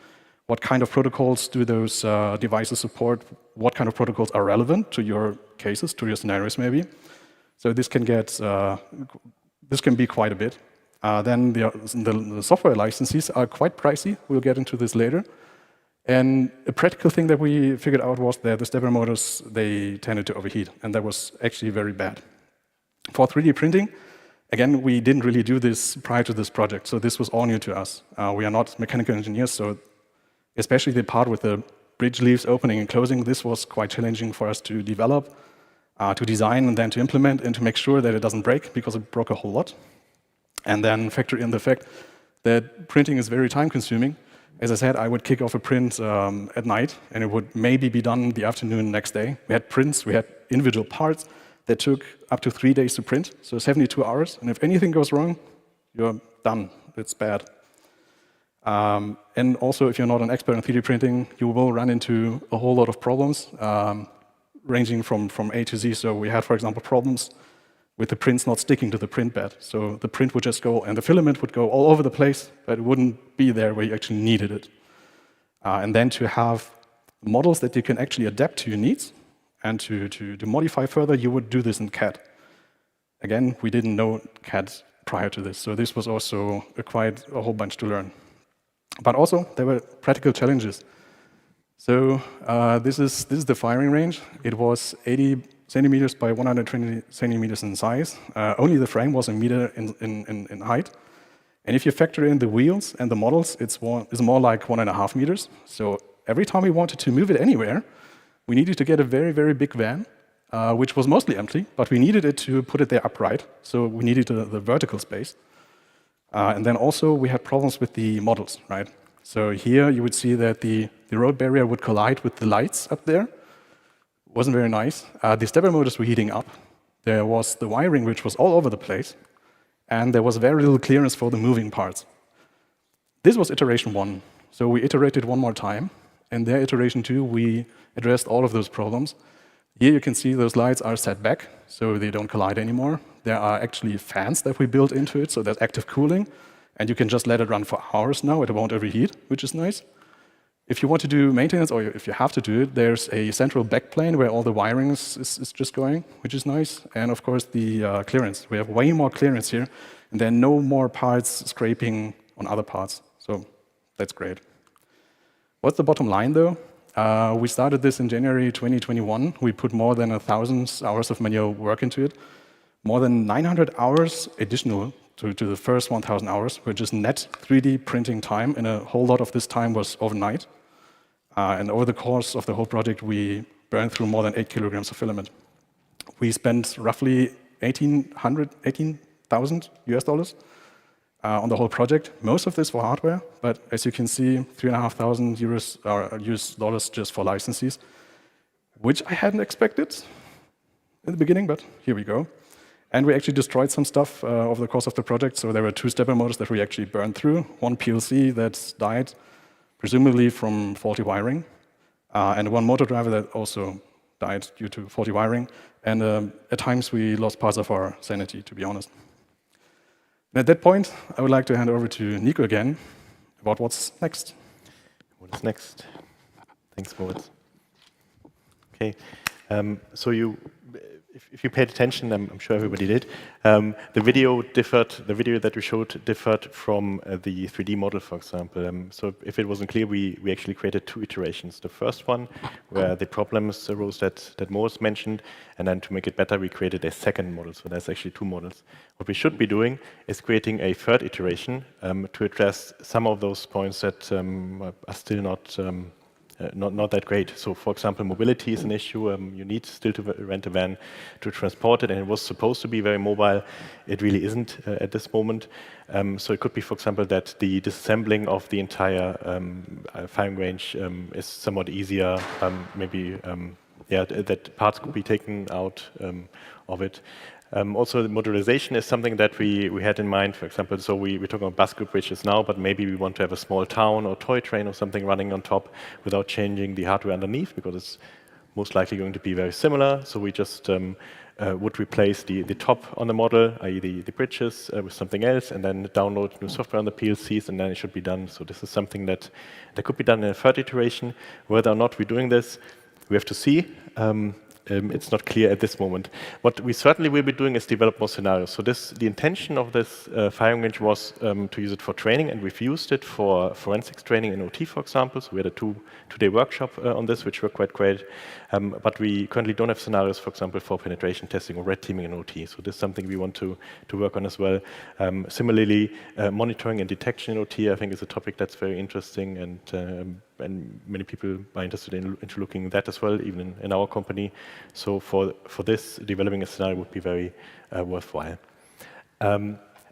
What kind of protocols do those devices support? What kind of protocols are relevant to your cases, to your scenarios maybe? So this can be quite a bit. Then the software licenses are quite pricey. We'll get into this later. And a practical thing that we figured out was that the stepper motors, they tended to overheat, and that was actually very bad. For 3D printing, again, we didn't really do this prior to this project, so this was all new to us. We are not mechanical engineers, so especially the part with the bridge leaves opening and closing, this was quite challenging for us to develop, to design, and then to implement, and to make sure that it doesn't break, because it broke a whole lot. And then factor in the fact that printing is very time-consuming. As I said, I would kick off a print at night, and it would maybe be done the afternoon next day. We had prints, we had individual parts that took up to 3 days to print, so 72 hours. And if anything goes wrong, you're done. It's bad. And also, if you're not an expert in 3D printing, you will run into a whole lot of problems, ranging from A to Z. So we had, for example, problems with the prints not sticking to the print bed. So the print would just go, and the filament would go all over the place, but it wouldn't be there where you actually needed it. And then to have models that you can actually adapt to your needs and to modify further, you would do this in CAD. Again, we didn't know CAD prior to this, so this was also quite a whole bunch to learn. But also, there were practical challenges. So this is the firing range. It was 80 centimeters by 120 centimeters in size. Only the frame was a meter in height. And if you factor in the wheels and the models, it's more like 1.5 meters. So every time we wanted to move it anywhere, we needed to get a very, very big van, which was mostly empty, but we needed it to put it there upright. So we needed the vertical space. And then also we had problems with the models, right? So here you would see that the road barrier would collide with the lights up there. Wasn't very nice. The stepper motors were heating up. There was the wiring, which was all over the place. And there was very little clearance for the moving parts. This was iteration 1. So we iterated one more time. And there, iteration 2, we addressed all of those problems. Here you can see those lights are set back, so they don't collide anymore. There are actually fans that we built into it, so there's active cooling. And you can just let it run for hours now. It won't overheat, which is nice. If you want to do maintenance, or if you have to do it, there's a central backplane where all the wiring is just going, which is nice. And of course, the clearance. We have way more clearance here, and there are no more parts scraping on other parts. So that's great. What's the bottom line, though? We started this in January 2021. We put more than 1,000 hours of manual work into it. More than 900 hours additional to the first 1,000 hours, which is net 3D printing time, and a whole lot of this time was overnight. And over the course of the whole project, we burned through more than 8 kilograms of filament. We spent roughly $18,000 US on the whole project. Most of this for hardware, but as you can see, $3,500 US dollars just for licenses, which I hadn't expected in the beginning, but here we go. And we actually destroyed some stuff over the course of the project. So there were 2 stepper motors that we actually burned through, 1 PLC that died, presumably from faulty wiring, and 1 motor driver that also died due to faulty wiring. And at times we lost parts of our sanity, to be honest. And at that point, I would like to hand over to Nico again about what's next. What is next? Thanks, Moritz. Okay, so if you paid attention, I'm sure everybody did, the video that we showed differed from the 3D model, for example. So if it wasn't clear, we actually created 2 iterations. The first one, where the problems arose that Moritz mentioned, and then to make it better, we created a second model. So there's actually 2 models. What we should be doing is creating a third iteration to address some of those points that are still not that great. So, for example, mobility is an issue. You need still to rent a van to transport it, and it was supposed to be very mobile. It really isn't at this moment. So it could be, for example, that the disassembling of the entire firing range is somewhat easier. That parts could be taken out of it. Also, the modularization is something that we had in mind. For example, so we're talking about bus group bridges now, but maybe we want to have a small town or toy train or something running on top without changing the hardware underneath, because it's most likely going to be very similar. So we just would replace the top on the model, i.e. the bridges, with something else, and then download new software on the PLCs, and then it should be done. So this is something that could be done in a third iteration. Whether or not we're doing this, we have to see. It's not clear at this moment. What we certainly will be doing is develop more scenarios. So the intention of this firing range was to use it for training, and we've used it for forensics training in OT, for example. So we had a two-day workshop on this, which worked quite great. But we currently don't have scenarios, for example, for penetration testing or red teaming in OT. So this is something we want to work on as well. Similarly, monitoring and detection in OT, I think, is a topic that's very interesting, and many people are interested into looking at that as well, even in our company. So for this, developing a scenario would be very worthwhile.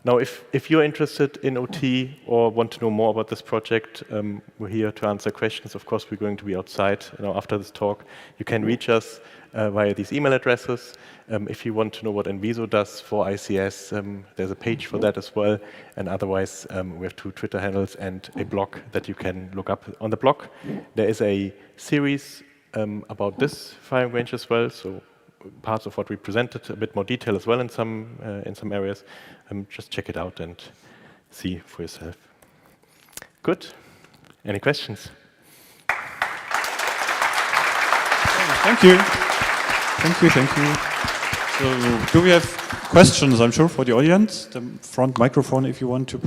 Now, if you're interested in OT or want to know more about this project, we're here to answer questions. Of course, we're going to be outside after this talk. You can reach us via these email addresses. If you want to know what Enviso does for ICS, there's a page for that as well. And otherwise, we have 2 Twitter handles and a blog that you can look up. On the blog, there is a series about this firing range as well. So parts of what we presented, a bit more detail as well in some areas. Just check it out and see for yourself. Good. Any questions? Thank you. Thank you. So, do we have questions, I'm sure, for the audience? The front microphone, if you want to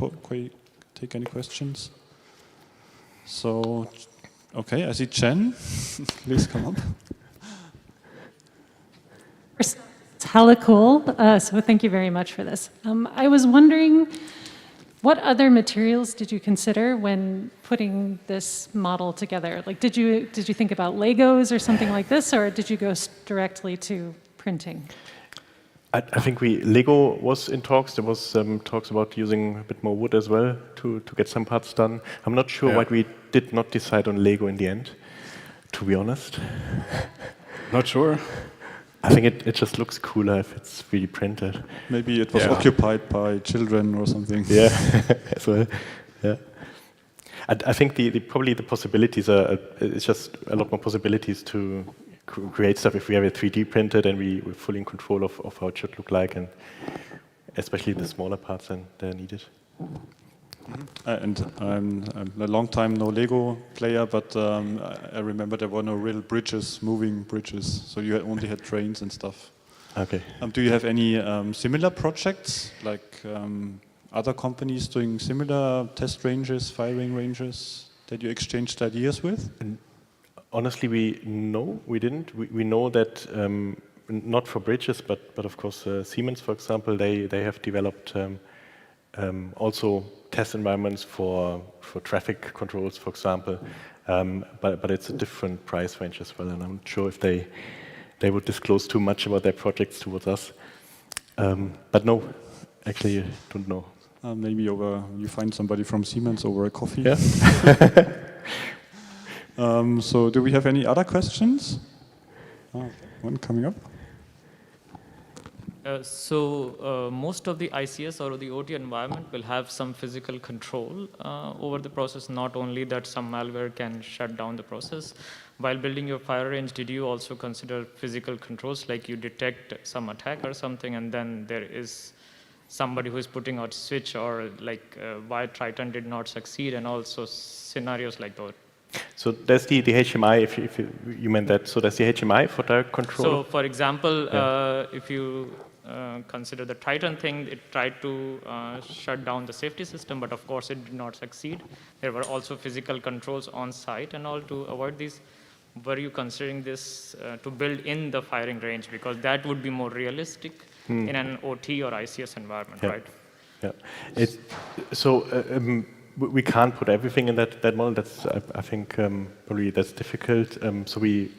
take any questions. So, okay, I see Chen. Please come up. It's hella cool, so thank you very much for this. I was wondering, what other materials did you consider when putting this model together? Like, did you think about Legos or something like this, or did you go directly to printing? I think Lego was in talks. There was talks about using a bit more wood as well to get some parts done. I'm not sure why we did not decide on Lego in the end, to be honest. Not sure. I think it just looks cooler if it's 3D printed. Maybe it was occupied by children or something. Yeah, as well. Yeah. I think probably the possibilities are, it's just a lot more possibilities to create stuff if we have it 3D printed and we're fully in control of how it should look like, and especially the smaller parts that are needed. And I'm a long time no Lego player, but I remember there were no real bridges, moving bridges, so you only had trains and stuff. Okay. Do you have any similar projects, like other companies doing similar test ranges, firing ranges that you exchanged ideas with? Honestly, we didn't. We know that not for bridges, but of course Siemens, for example, they have developed also test environments for traffic controls, for example, but it's a different price range as well, and I'm not sure if they would disclose too much about their projects towards us. But no, actually, I don't know. Maybe you find somebody from Siemens over a coffee. Yeah. So do we have any other questions? One coming up. Most of the ICS or the OT environment will have some physical control over the process, not only that some malware can shut down the process. While building your fire range, did you also consider physical controls, like you detect some attack or something, and then there is somebody who is putting out switch, or like why Triton did not succeed, and also scenarios like that? So there's the HMI, if you meant that. So there's the HMI for direct control. So for example, if you consider the Triton thing, it tried to shut down the safety system, but of course it did not succeed. There were also physical controls on site and all to avoid these. Were you considering this to build in the firing range? Because that would be more realistic in an OT or ICS environment, right? Yeah. We can't put everything in that model. That's, I think, probably that's difficult. So we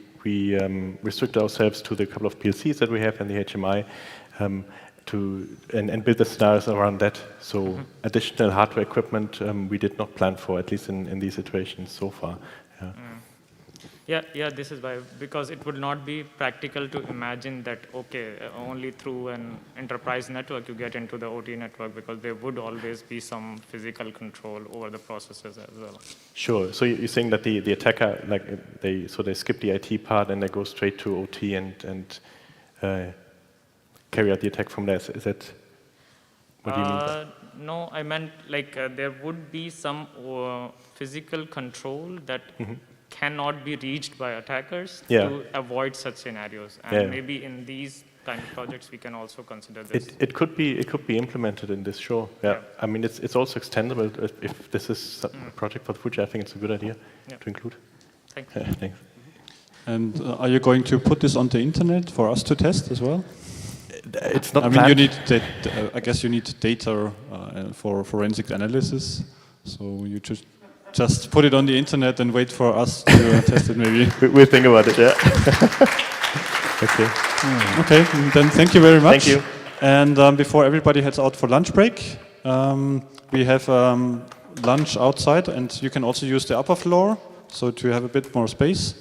restrict ourselves to the couple of PLCs that we have in the HMI and build the scenarios around that. So additional hardware equipment we did not plan for, at least in these situations so far. Yeah, this is why, because it would not be practical to imagine that, okay, only through an enterprise network you get into the OT network, because there would always be some physical control over the processes as well. Sure. So you're saying that the attacker, like they skip the IT part and they go straight to OT and carry out the attack from there. Is that what do you mean? No, I meant like there would be some physical control that cannot be reached by attackers to avoid such scenarios. And maybe in these kind of projects we can also consider this. It could be implemented in this, sure. Yeah. I mean, it's also extendable. If this is a project for the future, I think it's a good idea to include. Thank you. Thanks. And are you going to put this on the internet for us to test as well? It's not. I mean, you need. I guess you need data for forensic analysis. So you just put it on the internet and wait for us to test it, maybe. We'll think about it. Yeah. Okay. Okay. Then thank you very much. Thank you. And before everybody heads out for lunch break, we have lunch outside, and you can also use the upper floor, so to have a bit more space.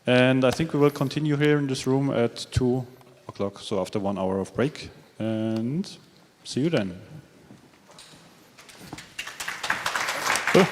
And I think we will continue here in this room at 2 o'clock, so after 1 hour of break. And see you then. Cool.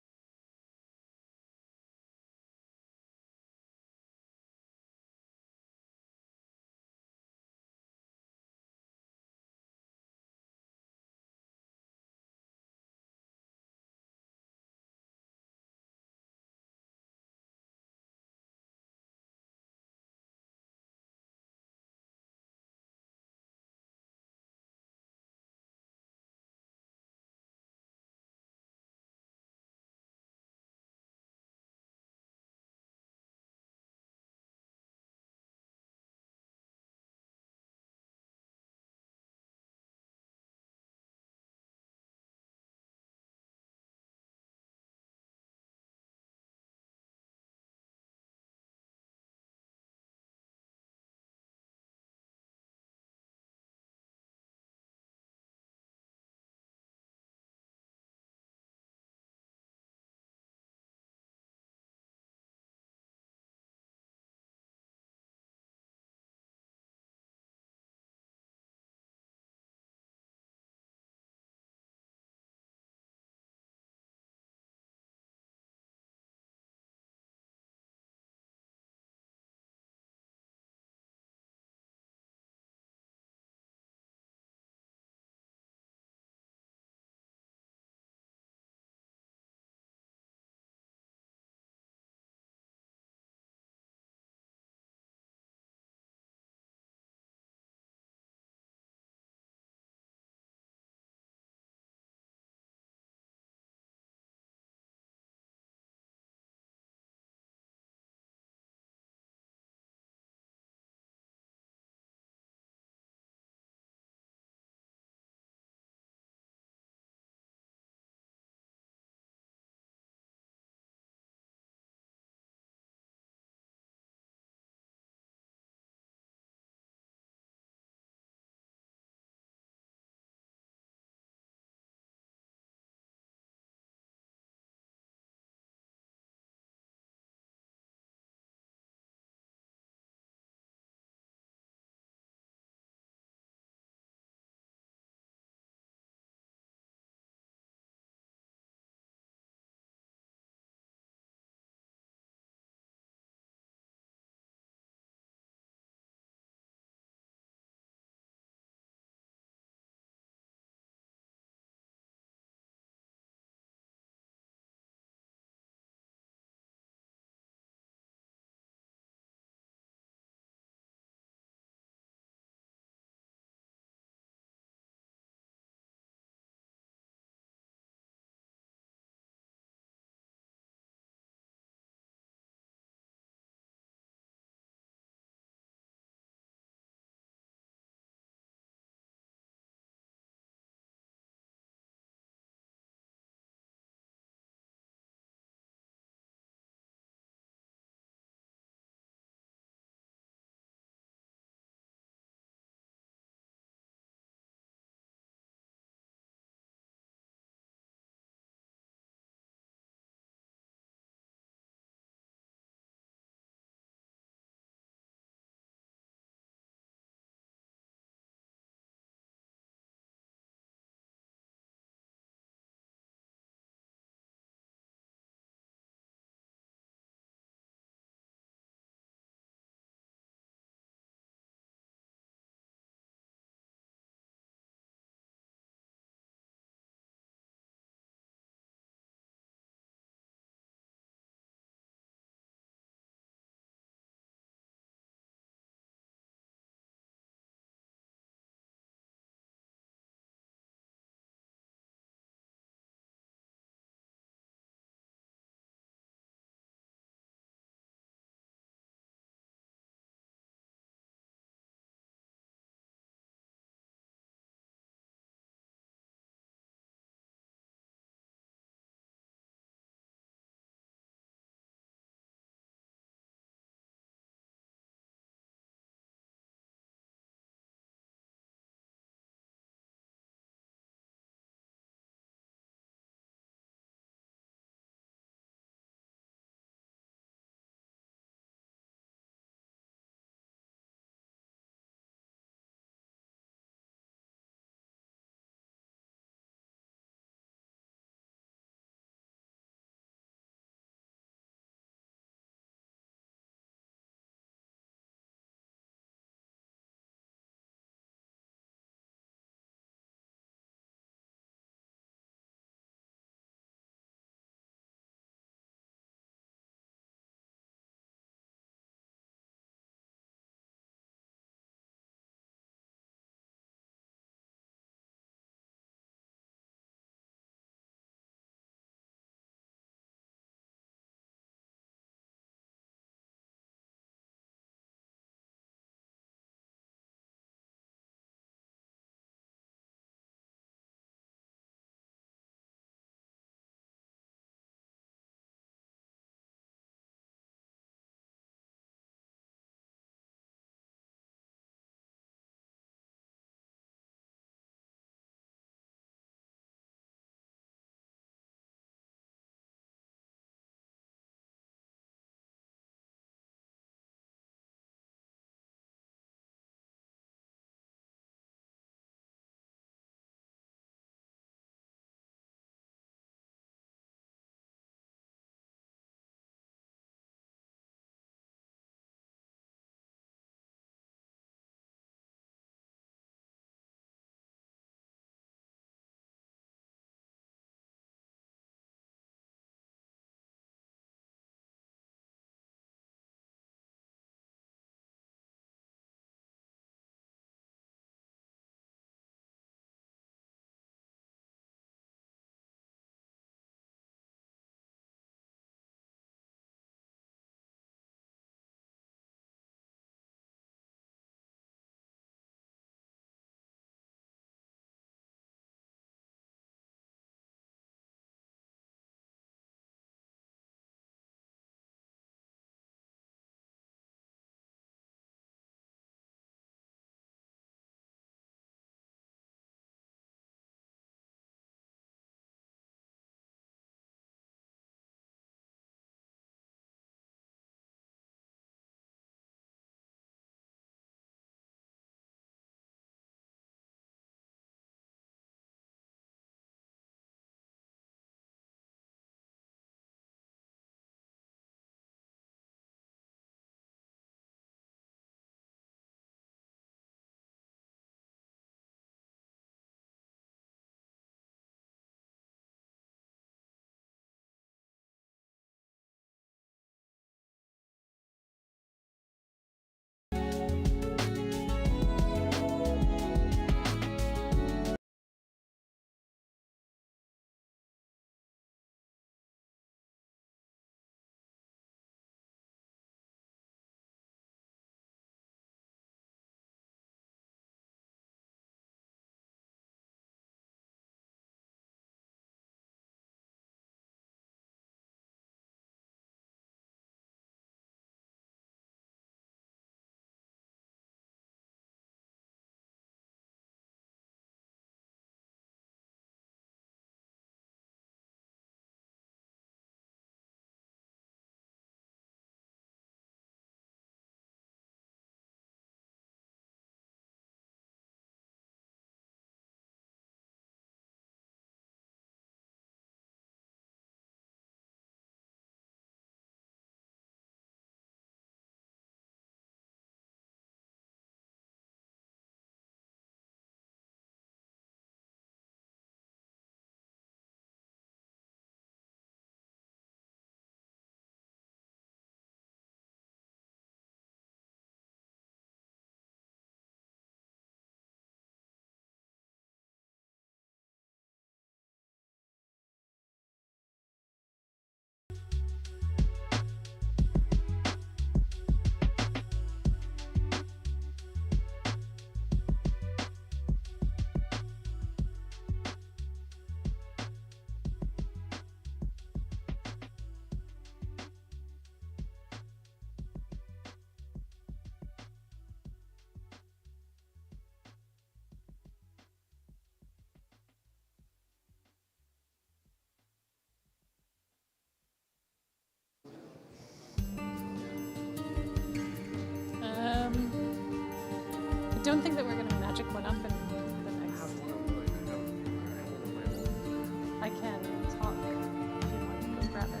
I can talk if you want to go grab it.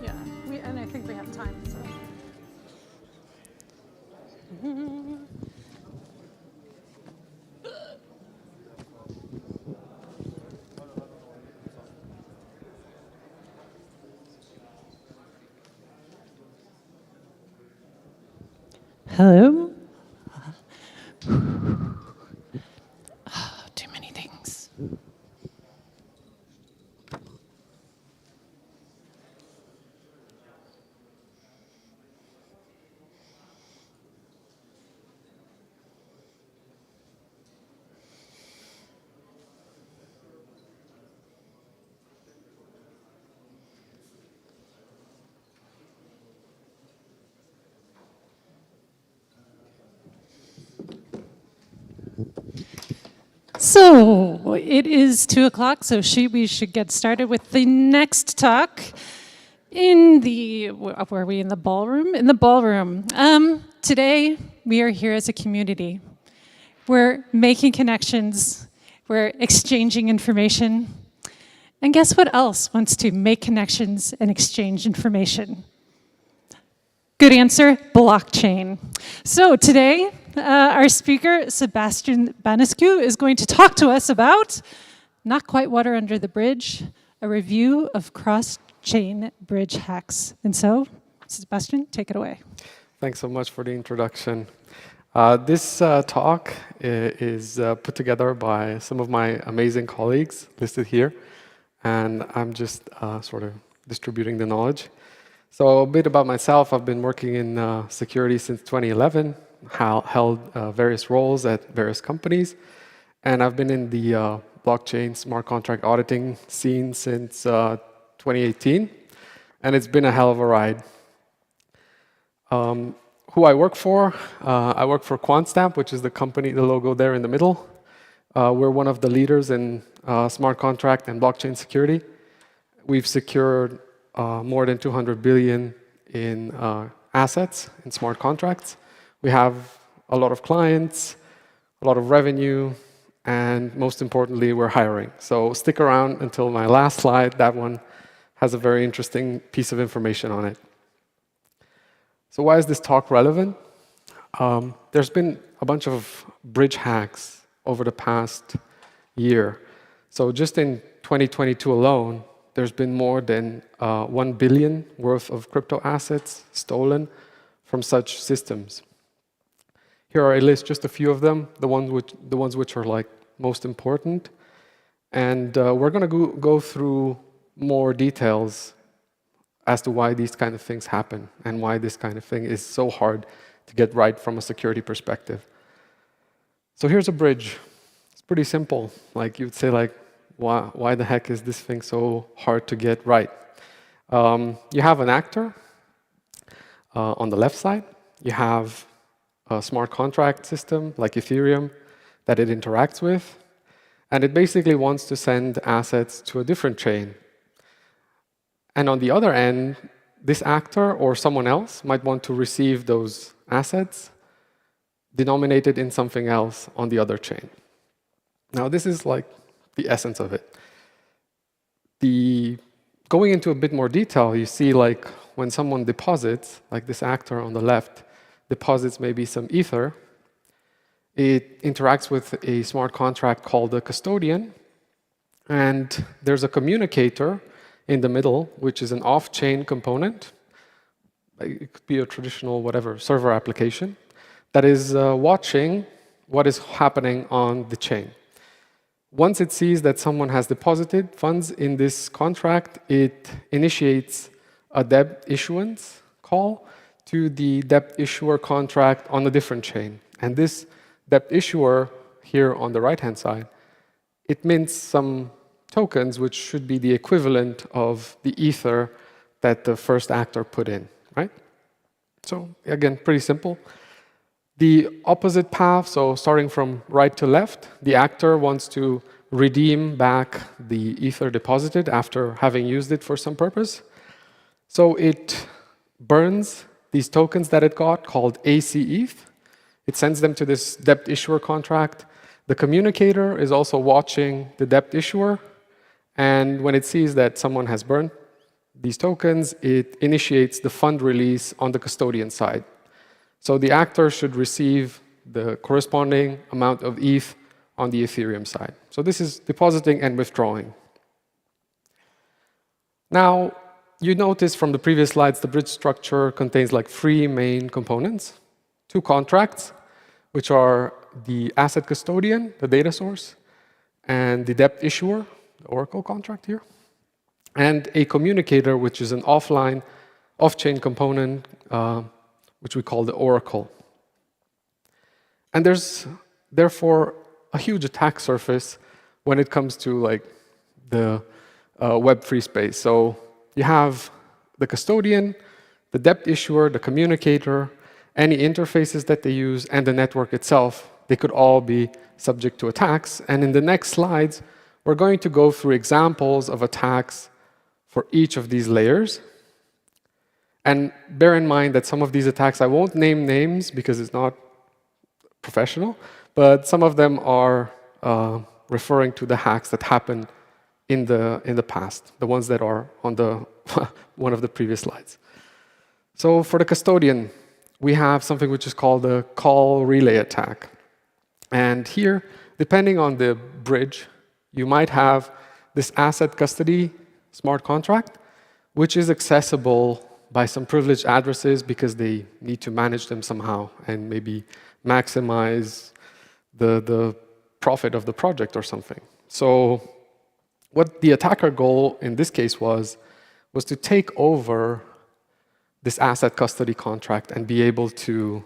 Yeah, and I think we have time, so. Hello? Too many things. So it is 2 o'clock, so we should get started with the next talk in the, where are we, in the ballroom? In the ballroom. Today, we are here as a community. We're making connections, we're exchanging information, and guess what else wants to make connections and exchange information? Good answer, blockchain. So today, our speaker, Sebastian Banescu, is going to talk to us about, not quite water under the bridge, a review of cross-chain bridge hacks. And so, Sebastian, take it away. Thanks so much for the introduction. This talk is put together by some of my amazing colleagues listed here, and I'm just sort of distributing the knowledge. So a bit about myself. I've been working in security since 2011, held various roles at various companies, and I've been in the blockchain smart contract auditing scene since 2018, and it's been a hell of a ride. Who I work for QuantStamp, which is the company, the logo there in the middle. We're one of the leaders in smart contract and blockchain security. We've secured more than 200 billion in assets in smart contracts. We have a lot of clients, a lot of revenue, and most importantly, we're hiring. So stick around until my last slide. That one has a very interesting piece of information on it. So why is this talk relevant? There's been a bunch of bridge hacks over the past year. So just in 2022 alone, there's been more than 1 billion worth of crypto assets stolen from such systems. Here I list just a few of them, the ones which are like most important. And we're going to go through more details as to why these kind of things happen and why this kind of thing is so hard to get right from a security perspective. So here's a bridge. It's pretty simple. Like you'd say, like, why the heck is this thing so hard to get right? You have an actor on the left side. You have a smart contract system like Ethereum that it interacts with. And it basically wants to send assets to a different chain. And on the other end, this actor or someone else might want to receive those assets denominated in something else on the other chain. Now, this is like the essence of it. Going into a bit more detail, you see like when someone deposits, like this actor on the left, deposits maybe some Ether, it interacts with a smart contract called a custodian, and there's a communicator in the middle, which is an off-chain component. It could be a traditional whatever server application that is watching what is happening on the chain. Once it sees that someone has deposited funds in this contract, it initiates a debt issuance call to the debt issuer contract on a different chain. And this debt issuer here on the right-hand side, it mints some tokens which should be the equivalent of the Ether that the first actor put in, right? So again, pretty simple. The opposite path, so starting from right to left, the actor wants to redeem back the Ether deposited after having used it for some purpose. So it burns these tokens that it got called ACETH. It sends them to this debt issuer contract. The communicator is also watching the debt issuer, And when it sees that someone has burned these tokens, it initiates the fund release on the custodian side. So the actor should receive the corresponding amount of ETH on the Ethereum side. So this is depositing and withdrawing. Now, you notice from the previous slides, the bridge structure contains like 3 main components. 2 contracts, which are the asset custodian, the data source, and the debt issuer, the Oracle contract here, and a communicator, which is an offline, off-chain component, which we call the Oracle. And there's therefore a huge attack surface when it comes to like the Web3 space. So you have the custodian, the debt issuer, the communicator, any interfaces that they use, and the network itself. They could all be subject to attacks. And in the next slides, we're going to go through examples of attacks for each of these layers. And bear in mind that some of these attacks, I won't name names because it's not professional, but some of them are referring to the hacks that happened in the past, the ones that are on the one of the previous slides. So for the custodian, we have something which is called the call relay attack. And here, depending on the bridge, you might have this asset custody smart contract, which is accessible by some privileged addresses because they need to manage them somehow and maybe maximize the profit of the project or something. So what the attacker goal in this case was to take over this asset custody contract and be able to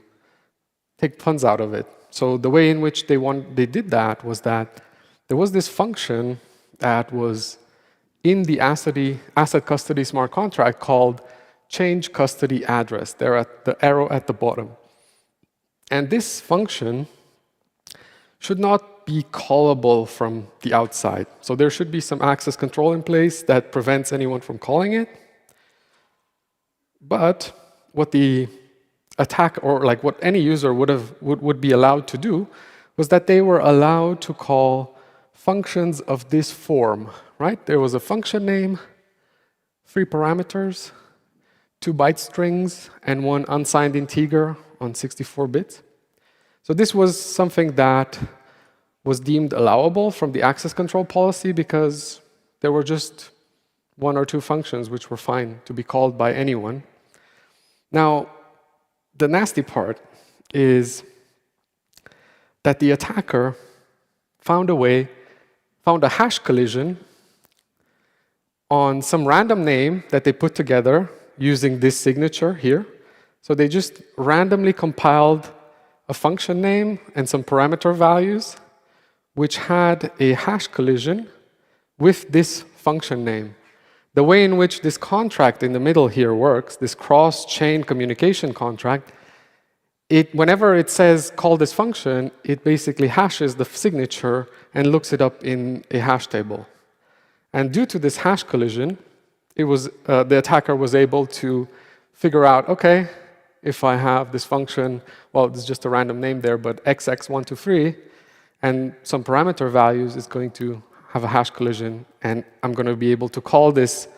take funds out of it. So the way in which they did that was that there was this function that was in the asset custody smart contract called change custody address. There at the arrow at the bottom. And this function should not be callable from the outside. So there should be some access control in place that prevents anyone from calling it. But what the attack, or like what any user would be allowed to do, was that they were allowed to call functions of this form, right? There was a function name, 3 parameters, 2 byte strings, and 1 unsigned integer on 64 bits. So this was something that was deemed allowable from the access control policy because there were just 1 or 2 functions which were fine to be called by anyone. Now, the nasty part is that the attacker found a hash collision on some random name that they put together using this signature here. So they just randomly compiled a function name and some parameter values which had a hash collision with this function name. The way in which this contract in the middle here works, this cross-chain communication contract, whenever it says call this function, it basically hashes the signature and looks it up in a hash table. And due to this hash collision, the attacker was able to figure out, okay, if I have this function, well, it's just a random name there, but XX123, and some parameter values is going to have a hash collision, and I'm going to be able to call this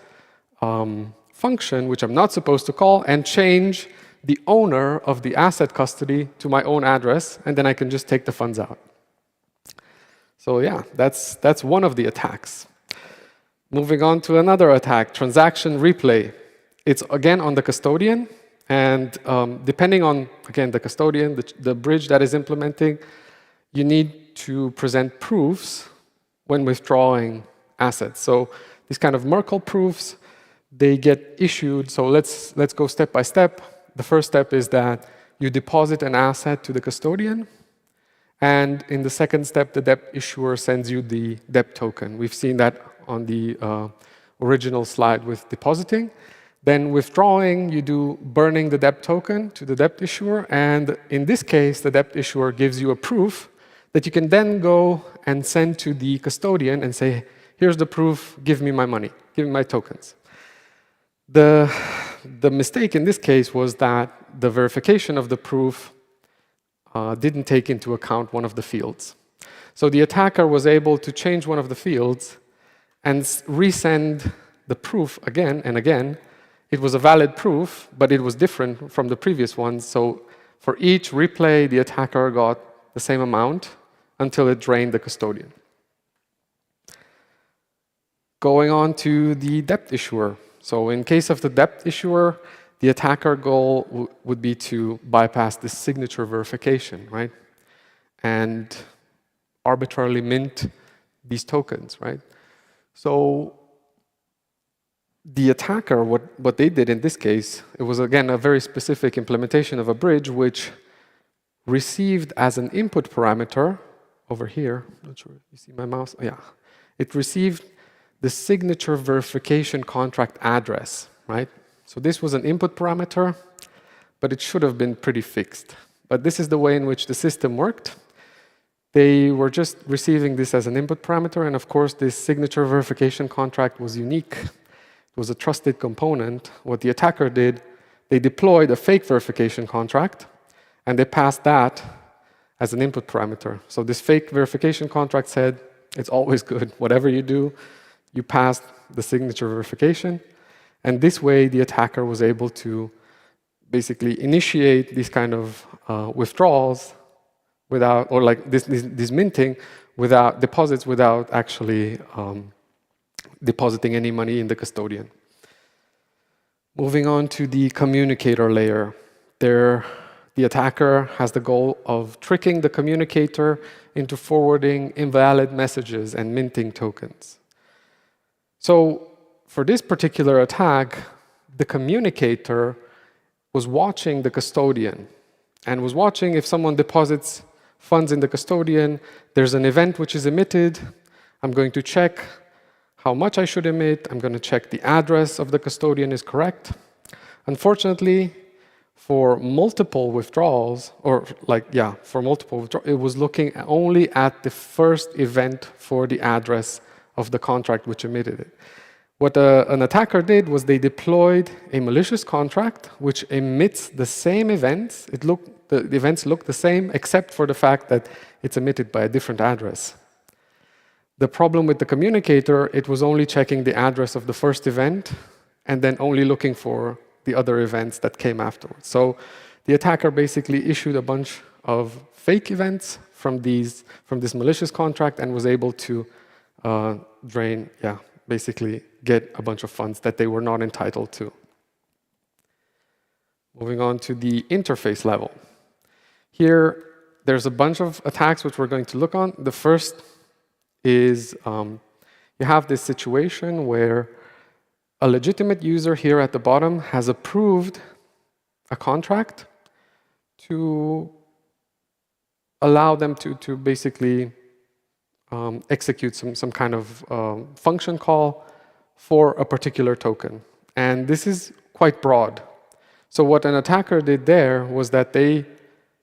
function, which I'm not supposed to call, and change the owner of the asset custody to my own address, and then I can just take the funds out. So yeah, that's one of the attacks. Moving on to another attack, transaction replay. It's again on the custodian, and depending on, again, the custodian, the bridge that is implementing, you need to present proofs when withdrawing assets. So these kind of Merkle proofs, they get issued. So let's go step by step. The first step is that you deposit an asset to the custodian. And in the second step, the debt issuer sends you the debt token. We've seen that on the original slide with depositing. Then withdrawing, you do burning the debt token to the debt issuer. And in this case, the debt issuer gives you a proof that you can then go and send to the custodian and say, here's the proof, give me my money, give me my tokens. The mistake in this case was that the verification of the proof didn't take into account one of the fields. So the attacker was able to change one of the fields, and resend the proof again and again. It was a valid proof, but it was different from the previous ones. So for each replay, the attacker got the same amount until it drained the custodian. Going on to the debt issuer. So in case of the debt issuer, the attacker goal would be to bypass the signature verification, right? And arbitrarily mint these tokens, right? So the attacker, what they did in this case, it was again a very specific implementation of a bridge which received as an input parameter over here, not sure if you see my mouse, oh, yeah. It received the signature verification contract address, right? So this was an input parameter, but it should have been pretty fixed. But this is the way in which the system worked. They were just receiving this as an input parameter, and of course this signature verification contract was unique. It was a trusted component. What the attacker did, they deployed a fake verification contract, and they passed that as an input parameter. So this fake verification contract said, it's always good. Whatever you do, you passed the signature verification. And this way, the attacker was able to basically initiate these kind of withdrawals without, or like this minting without deposits without actually depositing any money in the custodian. Moving on to the communicator layer. There, the attacker has the goal of tricking the communicator into forwarding invalid messages and minting tokens. So for this particular attack, the communicator was watching the custodian and was watching if someone deposits funds in the custodian, there's an event which is emitted. I'm going to check how much I should emit. I'm going to check the address of the custodian is correct. Unfortunately, for multiple withdrawals, it was looking only at the first event for the address of the contract which emitted it. What an attacker did was they deployed a malicious contract which emits the same events. The events look the same except for the fact that it's emitted by a different address. The problem with the communicator, it was only checking the address of the first event and then only looking for the other events that came afterwards. So the attacker basically issued a bunch of fake events from this malicious contract and was able to basically get a bunch of funds that they were not entitled to. Moving on to the interface level. Here, there's a bunch of attacks which we're going to look on. The first is you have this situation where a legitimate user here at the bottom has approved a contract to allow them to basically execute some kind of function call for a particular token. And this is quite broad. So what an attacker did there was that they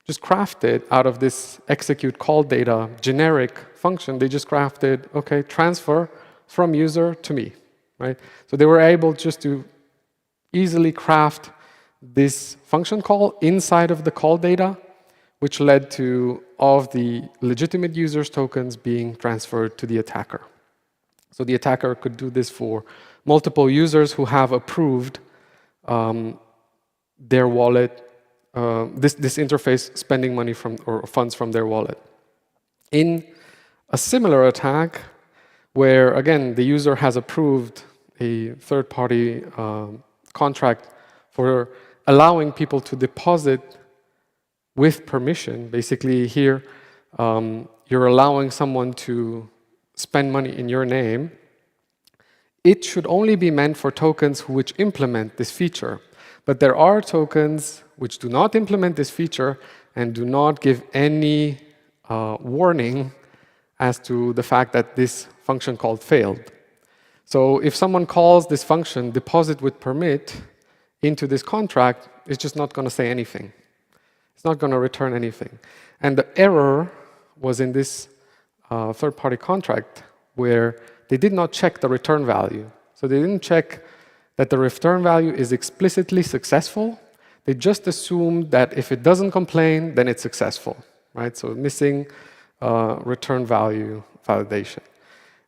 just crafted out of this execute call data generic function, they just crafted, okay, transfer from user to me, right? So they were able just to easily craft this function call inside of the call data, which led to all of the legitimate users' tokens being transferred to the attacker. So the attacker could do this for multiple users who have approved their wallet, this interface spending money from or funds from their wallet. In a similar attack, where again the user has approved a third-party contract for allowing people to deposit with permission, basically here you're allowing someone to spend money in your name, it should only be meant for tokens which implement this feature. But there are tokens which do not implement this feature and do not give any warning as to the fact that this function call failed. So if someone calls this function deposit with permit into this contract, it's just not going to say anything. It's not going to return anything. And the error was in this third-party contract where they did not check the return value. So they didn't check that the return value is explicitly successful. They just assumed that if it doesn't complain, then it's successful, right? So missing return value validation.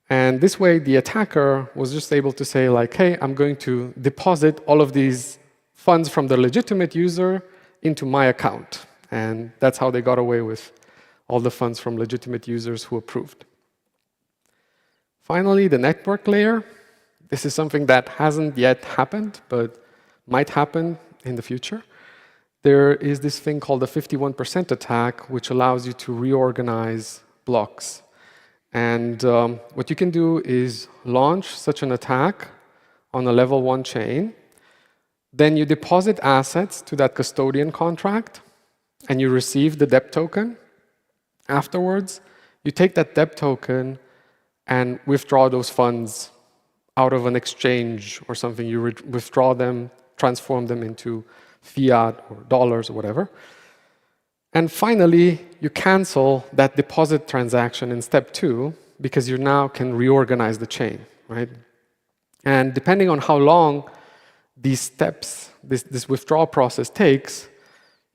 And this way, the attacker was just able to say, like, hey, I'm going to deposit all of these funds from the legitimate user into my account. And that's how they got away with all the funds from legitimate users who approved. Finally, the network layer. This is something that hasn't yet happened, but might happen in the future. There is this thing called the 51% attack, which allows you to reorganize blocks. And what you can do is launch such an attack on a level 1 chain. Then you deposit assets to that custodian contract, and you receive the DEP token. Afterwards, you take that DEP token and withdraw those funds out of an exchange or something. You withdraw them, transform them into fiat or dollars or whatever. And finally, you cancel that deposit transaction in step 2 because you now can reorganize the chain, right? And depending on how long these steps, this withdrawal process takes,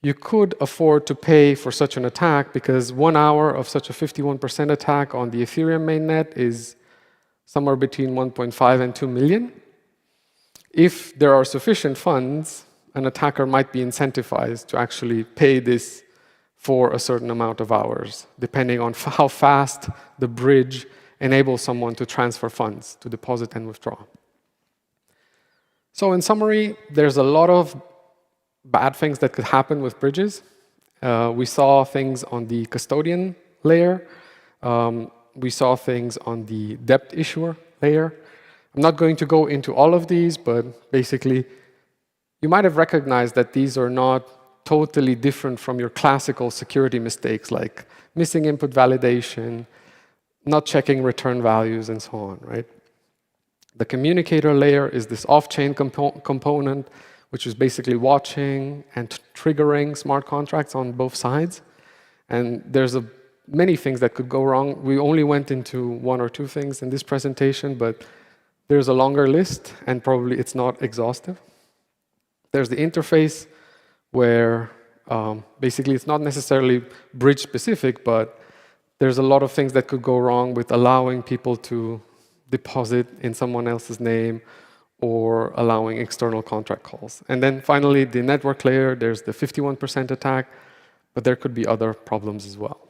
you could afford to pay for such an attack because 1 hour of such a 51% attack on the Ethereum mainnet is somewhere between 1.5 and 2 million. If there are sufficient funds, an attacker might be incentivized to actually pay this for a certain amount of hours, depending on how fast the bridge enables someone to transfer funds, to deposit and withdraw. So in summary, there's a lot of bad things that could happen with bridges. We saw things on the custodian layer. We saw things on the debt issuer layer. I'm not going to go into all of these, but basically, you might have recognized that these are not totally different from your classical security mistakes, like missing input validation, not checking return values, and so on, right? The communicator layer is this off-chain component, which is basically watching and triggering smart contracts on both sides. And there's many things that could go wrong. We only went into 1 or 2 things in this presentation, but there's a longer list, and probably it's not exhaustive. There's the interface, where basically it's not necessarily bridge-specific, but there's a lot of things that could go wrong with allowing people to deposit in someone else's name or allowing external contract calls. And then finally, the network layer, there's the 51% attack, but there could be other problems as well.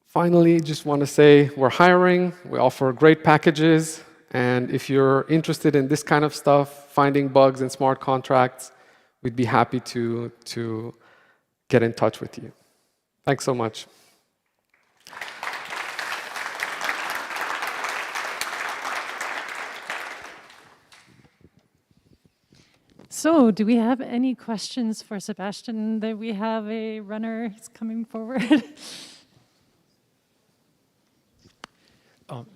Finally, just want to say we're hiring, we offer great packages, and if you're interested in this kind of stuff, finding bugs in smart contracts, we'd be happy to get in touch with you. Thanks so much. So, do we have any questions for Sebastian? That we have a runner who's coming forward.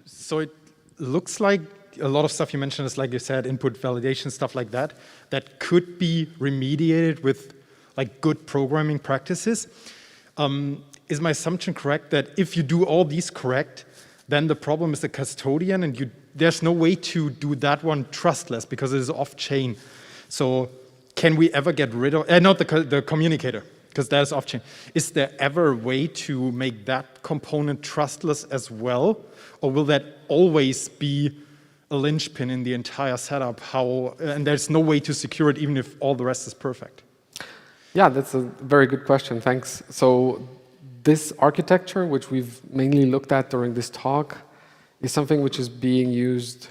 So it looks like a lot of stuff you mentioned is, like you said, input validation, stuff like that, that could be remediated with like good programming practices. Is my assumption correct that if you do all these correct, then the problem is the custodian, and there's no way to do that one trustless because it is off-chain. So can we ever get rid of, not the communicator, because that is off-chain. Is there ever a way to make that component trustless as well? Or will that always be a linchpin in the entire setup? And there's no way to secure it even if all the rest is perfect? Yeah, that's a very good question, thanks. So this architecture, which we've mainly looked at during this talk, is something which is being used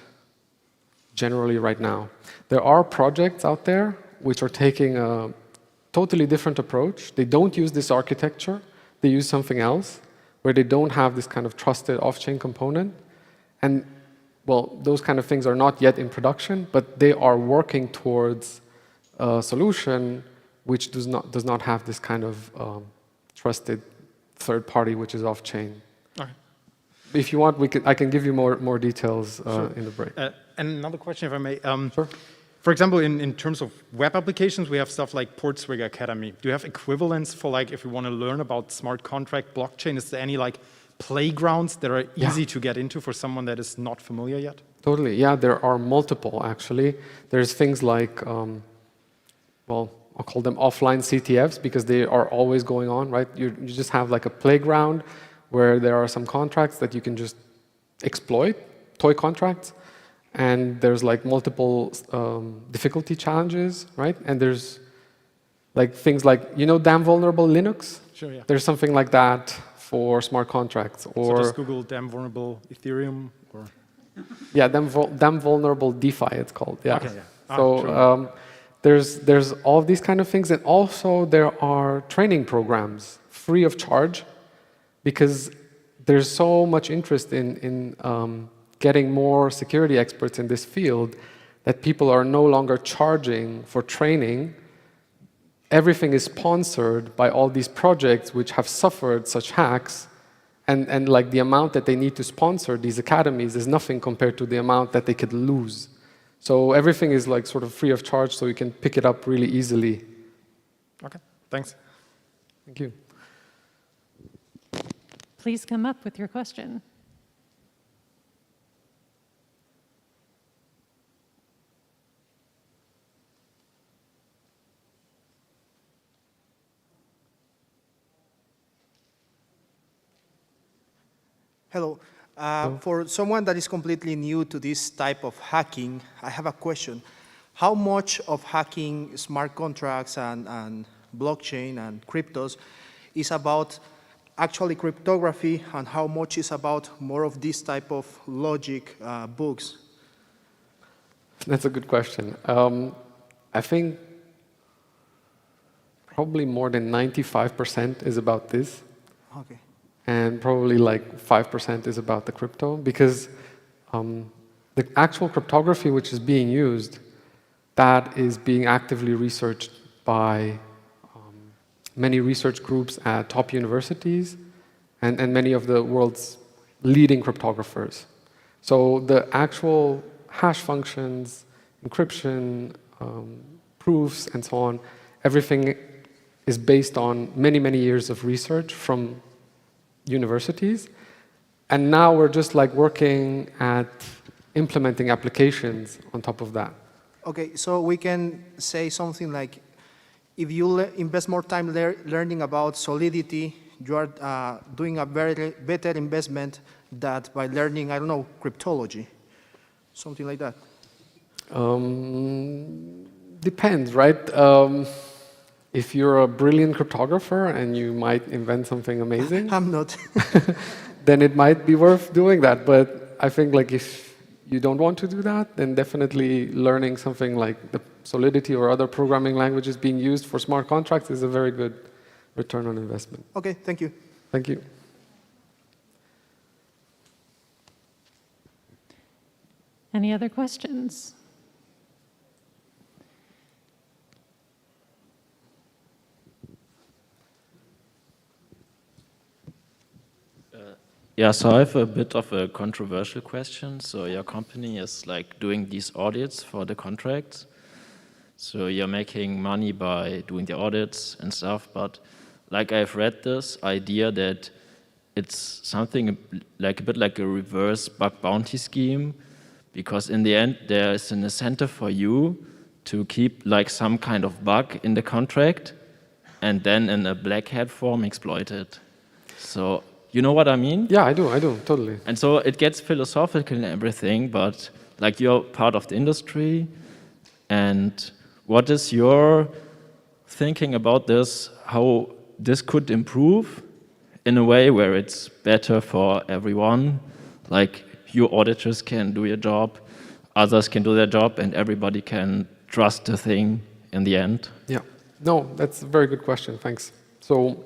generally right now. There are projects out there which are taking a totally different approach. They don't use this architecture, they use something else, where they don't have this kind of trusted off-chain component. And, well, those kind of things are not yet in production, but they are working towards a solution which does not have this kind of trusted third party which is off-chain. Okay. If you want, I can give you more details in the break. And another question, if I may. Sure. For example, in terms of web applications, we have stuff like Portswigger Academy. Do you have equivalents for, like, if we want to learn about smart contract blockchain? Is there any like playgrounds that are easy to get into for someone that is not familiar yet? Totally, yeah, there are multiple actually. There's things like, well, I'll call them offline CTFs because they are always going on, right? You just have like a playground where there are some contracts that you can just exploit, toy contracts, and there's like multiple difficulty challenges, right? And there's like things like, you know, damn vulnerable Linux? Sure, yeah. There's something like that for smart contracts. Or So just Google damn vulnerable Ethereum or? Yeah, damn vulnerable DeFi it's called, yeah. Okay, yeah. So there's all of these kind of things, and also there are training programs free of charge, because there's so much interest in getting more security experts in this field that people are no longer charging for training. Everything is sponsored by all these projects which have suffered such hacks, and like the amount that they need to sponsor these academies is nothing compared to the amount that they could lose. So everything is like sort of free of charge, so you can pick it up really easily. Okay, thanks. Thank you. Please come up with your question. Hello. For someone that is completely new to this type of hacking, I have a question. How much of hacking smart contracts and blockchain and cryptos is about actually cryptography, and how much is about more of this type of logic books? That's a good question. I think probably more than 95% is about this. Okay. And probably like 5% is about the crypto, because the actual cryptography which is being used, that is being actively researched by many research groups at top universities and many of the world's leading cryptographers. So the actual hash functions, encryption, proofs, and so on, everything is based on many, many years of research from universities. And now we're just like working at implementing applications on top of that. Okay, so we can say something like, if you invest more time learning about Solidity, you are doing a very better investment than by learning, I don't know, cryptology, something like that. Depends, right? If you're a brilliant cryptographer and you might invent something amazing, I'm not. then it might be worth doing that. But I think like if you don't want to do that, then definitely learning something like the Solidity or other programming languages being used for smart contracts is a very good return on investment. Okay, thank you. Thank you. Any other questions? Yeah, so I have a bit of a controversial question. So your company is like doing these audits for the contracts. So you're making money by doing the audits and stuff, but like I've read this idea that it's something like a bit like a reverse bug bounty scheme, because in the end there is an incentive for you to keep like some kind of bug in the contract and then in a black hat form exploit it. So you know what I mean? Yeah, I do, totally. And so it gets philosophical and everything, but like you're part of the industry, and what is your thinking about this, how this could improve in a way where it's better for everyone, like your auditors can do your job, others can do their job, and everybody can trust the thing in the end? Yeah, no, that's a very good question, thanks. So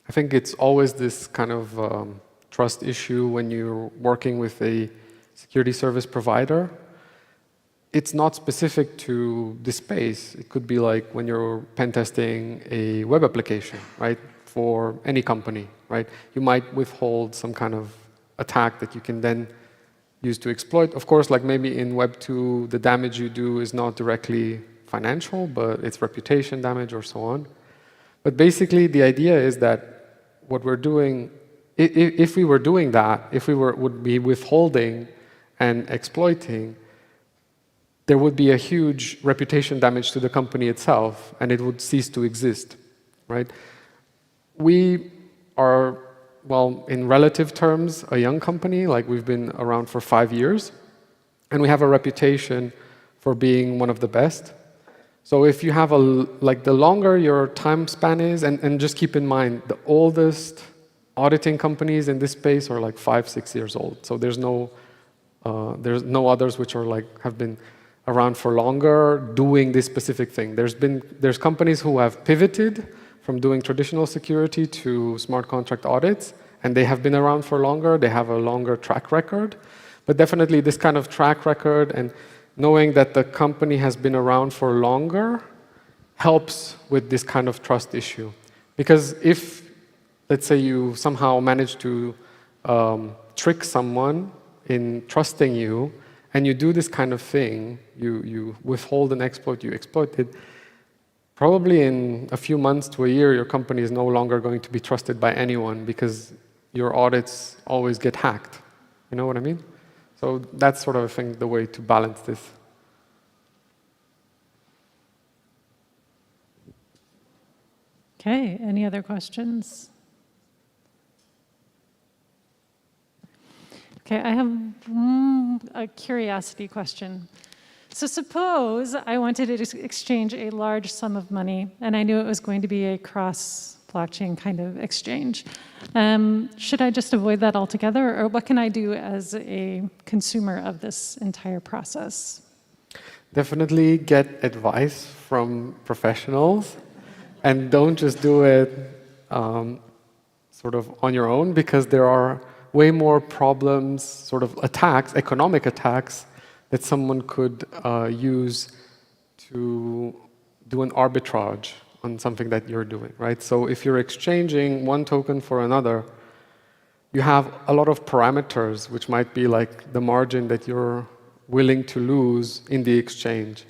I think it's always this kind of trust issue when you're working with a security service provider. It's not specific to this space. It could be like when you're pen testing a web application, right? For any company, right? You might withhold some kind of attack that you can then use to exploit. Of course, like maybe in Web 2, the damage you do is not directly financial, but it's reputation damage or so on. But basically, the idea is that what we're doing, if we were doing that, if we would be withholding and exploiting, there would be a huge reputation damage to the company itself, and it would cease to exist, right? We are well, in relative terms, a young company. Like we've been around for 5 years, and we have a reputation for being one of the best. So if you have like the longer your time span is, and just keep in mind, the oldest auditing companies in this space are like 5, 6 years old. So there's no others which are like have been around for longer doing this specific thing. There's companies who have pivoted from doing traditional security to smart contract audits, and they have been around for longer. They have a longer track record. But definitely this kind of track record and knowing that the company has been around for longer helps with this kind of trust issue. Because if, let's say, you somehow manage to trick someone in trusting you, and you do this kind of thing, you withhold an exploit, you exploit it, probably in a few months to a year, your company is no longer going to be trusted by anyone because your audits always get hacked. You know what I mean? So that's sort of, I think, the way to balance this. Okay, any other questions? Okay, I have a curiosity question. So suppose I wanted to exchange a large sum of money, and I knew it was going to be a cross-blockchain kind of exchange. Should I just avoid that altogether, or what can I do as a consumer of this entire process? Definitely get advice from professionals, and don't just do it sort of on your own, because there are way more problems, sort of attacks, economic attacks, that someone could use to do an arbitrage on something that you're doing, right? So if you're exchanging one token for another, you have a lot of parameters, which might be like the margin that you're willing to lose in the exchange.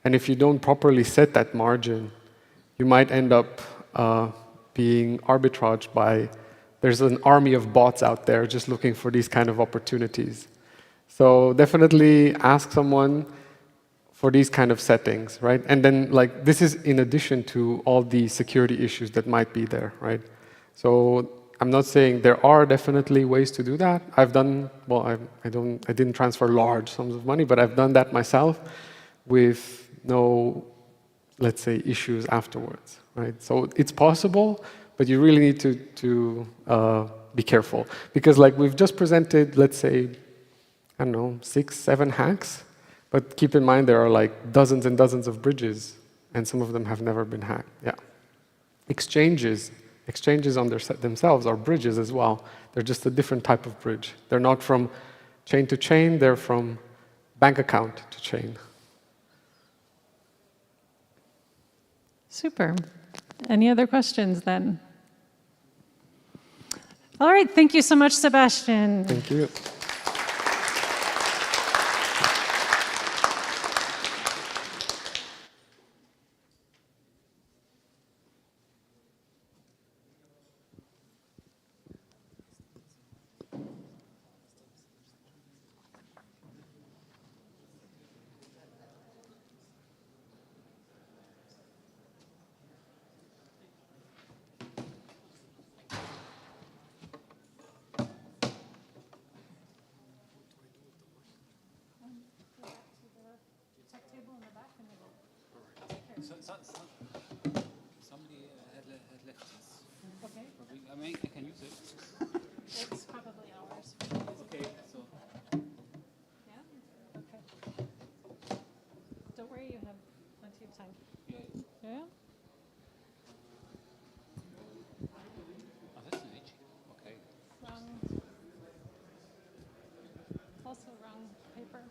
And if you don't properly set that margin, you might end up being arbitraged by, there's an army of bots out there just looking for these kind of opportunities. So definitely ask someone for these kind of settings, right? And then, like, this is in addition to all the security issues that might be there, right? So I'm not saying there are definitely ways to do that. I've done, well, I didn't transfer large sums of money, but I've done that myself with no, let's say, issues afterwards, right? So it's possible, but you really need to be careful. Because like we've just presented, let's say, I don't know, 6, 7 hacks, but keep in mind there are like dozens and dozens of bridges, and some of them have never been hacked. Yeah. Exchanges on themselves are bridges as well. They're just a different type of bridge. They're not from chain to chain, they're from bank account to chain. Super. Any other questions then? All right, thank you so much, Sebastian. Thank you. Somebody had left this. Okay. I mean, I can use it. It's probably ours. Okay, so. Yeah? Okay. Don't worry, you have plenty of time. Yeah. Yeah? Oh, that's an itchy. Okay. Wrong. Also wrong paper.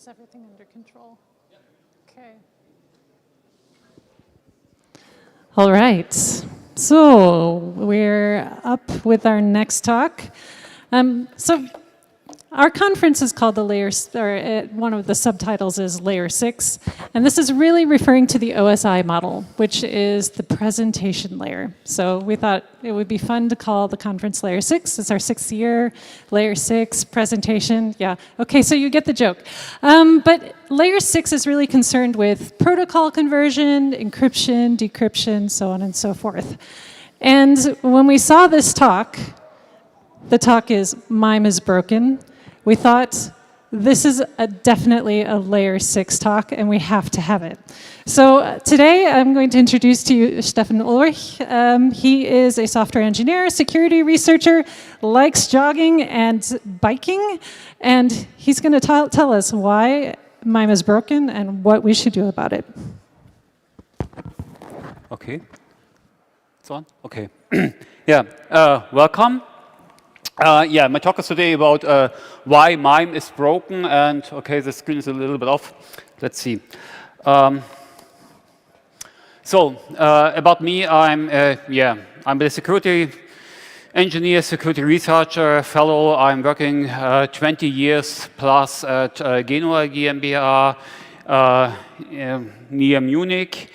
everything under control? Okay. All right. So we're up with our next talk. So our conference is called the one of the subtitles is Layer 6, and this is really referring to the OSI model, which is the presentation layer. So we thought it would be fun to call the conference Layer 6. It's our 6th year, Layer 6, presentation, yeah. Okay, so you get the joke. But Layer 6 is really concerned with protocol conversion, encryption, decryption, so on and so forth. And when we saw this talk, the talk is MIME is broken. We thought this is definitely a Layer 6 talk, and we have to have it. So today I'm going to introduce to you Stefan Ulrich. He is a software engineer, security researcher, likes jogging and biking, and he's going to tell us why MIME is broken and what we should do about it. Okay. It's on? Okay. Yeah, welcome. Yeah, my talk is today about why MIME is broken, and okay, the screen is a little bit off. Let's see. About me, I'm a security engineer, security researcher, fellow. I'm working 20 years plus at Genua GmbH near Munich.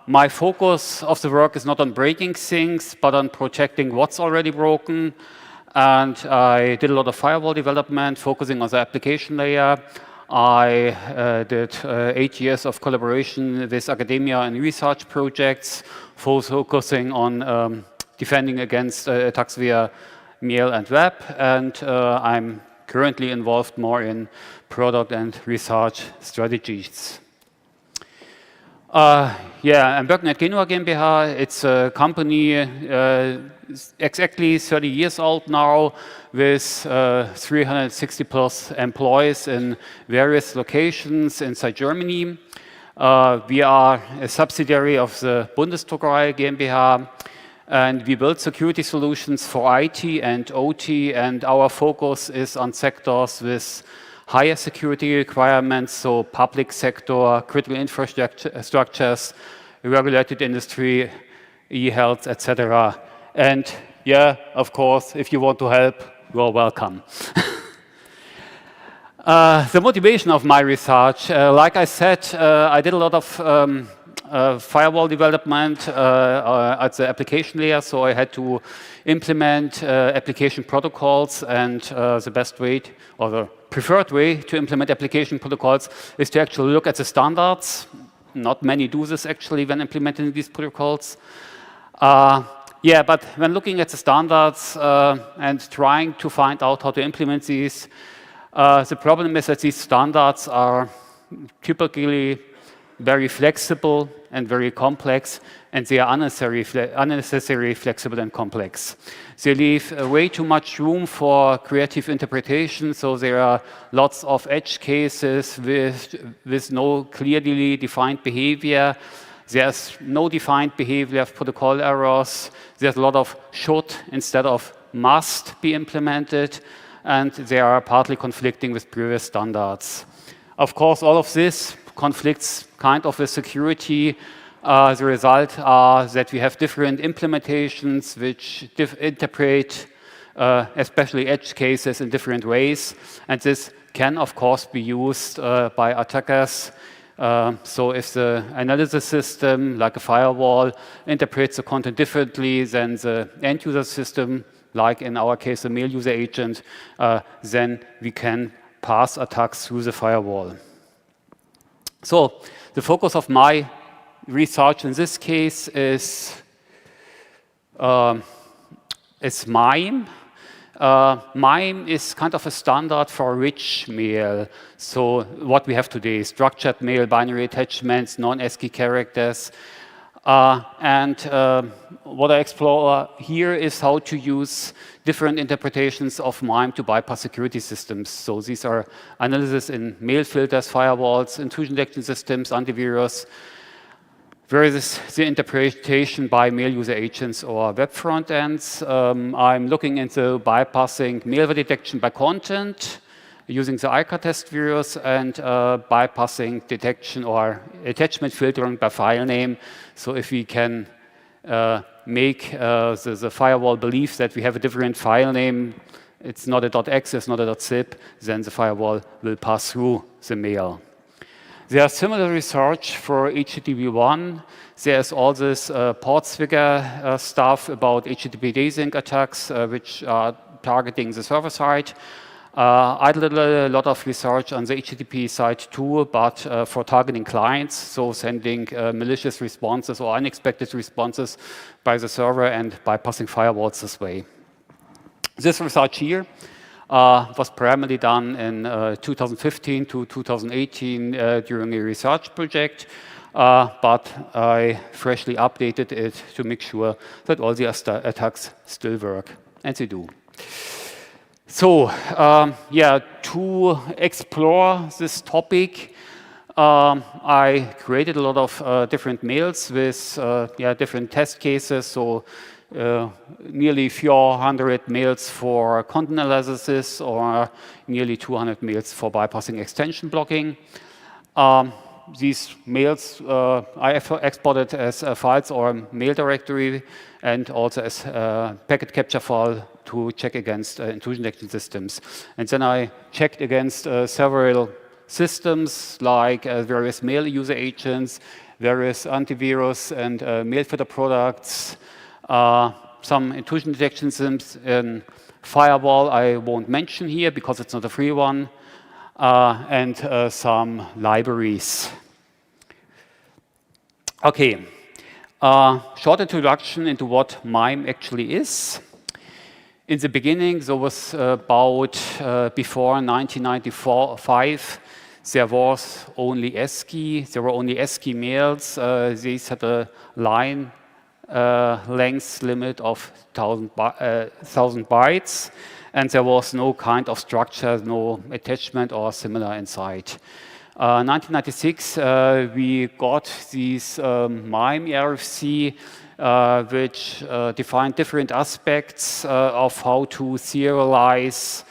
My focus of the work is not on breaking things, but on protecting what's already broken. And I did a lot of firewall development, focusing on the application layer. I did 8 years of collaboration with academia and research projects, focusing on defending against attacks via mail and web. And I'm currently involved more in product and research strategies. I'm working at Genua GmbH. It's a company exactly 30 years old now, with 360 plus employees in various locations inside Germany. We are a subsidiary of the Bundesdruckerei GmbH, and we build security solutions for IT and OT, and our focus is on sectors with higher security requirements, so public sector, critical infrastructures, regulated industry, e-health, etc. And yeah, of course, if you want to help, you're welcome. The motivation of my research, like I said, I did a lot of firewall development at the application layer, so I had to implement application protocols, and the best way, or the preferred way to implement application protocols is to actually look at the standards. Not many do this actually when implementing these protocols. But when looking at the standards and trying to find out how to implement these, the problem is that these standards are typically very flexible and very complex, and they are unnecessarily flexible and complex. They leave way too much room for creative interpretation, so there are lots of edge cases with no clearly defined behavior. There's no defined behavior of protocol errors. There's a lot of should instead of must be implemented, and they are partly conflicting with previous standards. Of course, all of this conflicts kind of with security. The result are that we have different implementations which interpret especially edge cases in different ways, and this can of course be used by attackers. So if the analysis system, like a firewall, interprets the content differently than the end user system, like in our case a mail user agent, then we can pass attacks through the firewall. So the focus of my research in this case is MIME. MIME is kind of a standard for rich mail. So what we have today, structured mail, binary attachments, non-ASCII characters. What I explore here is how to use different interpretations of MIME to bypass security systems. So these are analysis in mail filters, firewalls, intrusion detection systems, antivirus, versus the interpretation by mail user agents or web front ends. I'm looking into bypassing malware detection by content, using the ICAR test virus and bypassing detection or attachment filtering by file name. So if we can make the firewall believe that we have a different file name, it's not a .exe, it's not a .zip, then the firewall will pass through the mail. There's similar research for HTTP1. There's all this Portswigger stuff about HTTP desync attacks, which are targeting the server side. I did a lot of research on the HTTP side too, but for targeting clients, so sending malicious responses or unexpected responses by the server and bypassing firewalls this way. This research here was primarily done in 2015 to 2018 during a research project, but I freshly updated it to make sure that all the attacks still work, and they do. So, yeah, to explore this topic, I created a lot of different mails with different test cases. So, nearly 400 mails for content analysis or nearly 200 mails for bypassing extension blocking. These mails I exported as files or mail directory and also as packet capture file to check against intrusion detection systems. And then I checked against several systems like various mail user agents, various antivirus and mail filter products, some intrusion detection systems in firewall I won't mention here because it's not a free one, and some libraries. Okay, short introduction into what MIME actually is. In the beginning, there was about before 1995, there was only ASCII. There were only ASCII mails. These had a line length limit of 1,000 bytes, and there was no kind of structure, no attachment or similar inside. 1996, we got these MIME RFC, which defined different aspects of how to serialize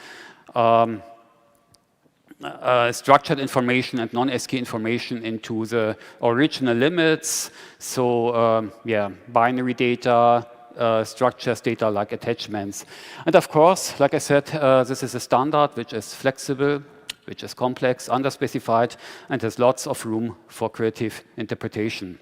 structured information and non-ASCII information into the original limits. So yeah, binary data, structures data like attachments. And of course, like I said, this is a standard which is flexible, which is complex, underspecified, and has lots of room for creative interpretation.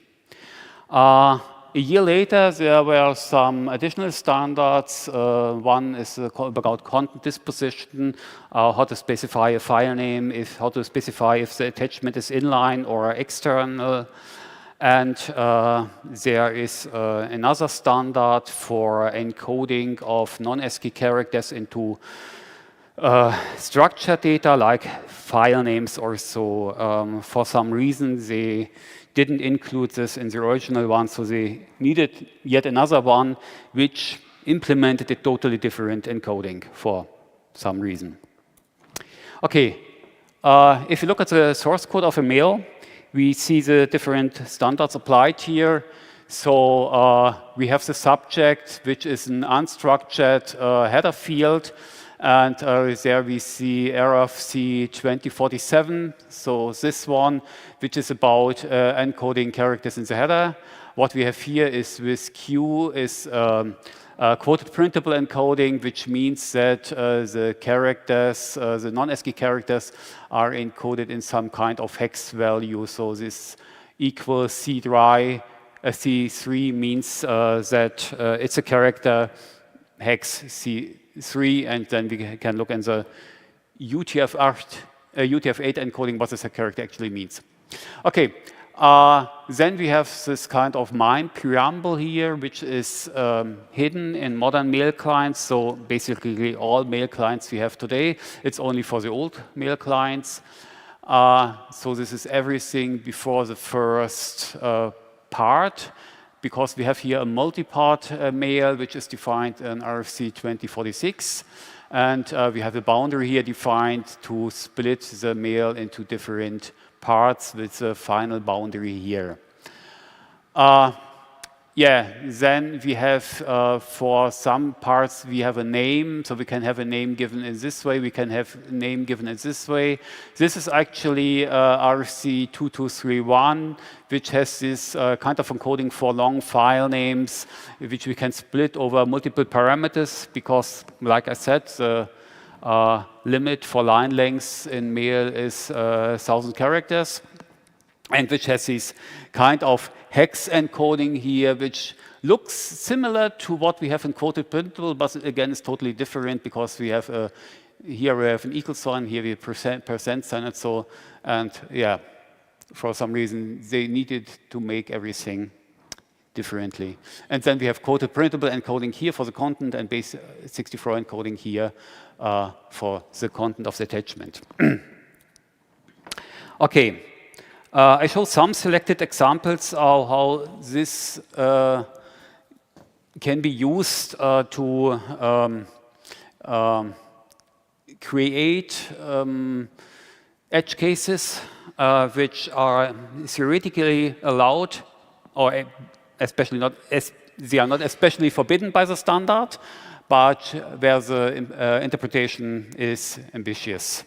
A year later, there were some additional standards. One is about content disposition, how to specify a file name, how to specify if the attachment is inline or external. And there is another standard for encoding of non-ASCII characters into structured data like file names or so. For some reason, they didn't include this in the original one, so they needed yet another one which implemented a totally different encoding for some reason. Okay, if you look at the source code of a mail, we see the different standards applied here. So we have the subject, which is an unstructured header field. And there we see RFC 2047, so this one, which is about encoding characters in the header. What we have here is with Q is quoted printable encoding, which means that the characters, the non-ASCII characters, are encoded in some kind of hex value. So this equals C3 means that it's a character hex C3, and then we can look in the UTF-8 encoding what this character actually means. Okay, then we have this kind of MIME preamble here, which is hidden in modern mail clients. So basically all mail clients we have today, it's only for the old mail clients. So this is everything before the first part, because we have here a multi-part mail, which is defined in RFC 2046. And we have a boundary here defined to split the mail into different parts with the final boundary here. yeah, then we have, for some parts, we have a name. So we can have a name given in this way. We can have a name given in this way. This is actually RC2231, which has this kind of encoding for long file names, which we can split over multiple parameters, because, like I said, the limit for line lengths in mail is 1,000 characters, and which has this kind of hex encoding here, which looks similar to what we have in quoted printable, but again, it's totally different, because we have here we have an equal sign, here we have percent sign, and so, and yeah, for some reason they needed to make everything differently. And then we have quoted printable encoding here for the content, and base 64 encoding here for the content of the attachment. Okay. I show some selected examples of how this can be used to create edge cases which are theoretically allowed, or especially not, they are not especially forbidden by the standard, but where the interpretation is ambitious.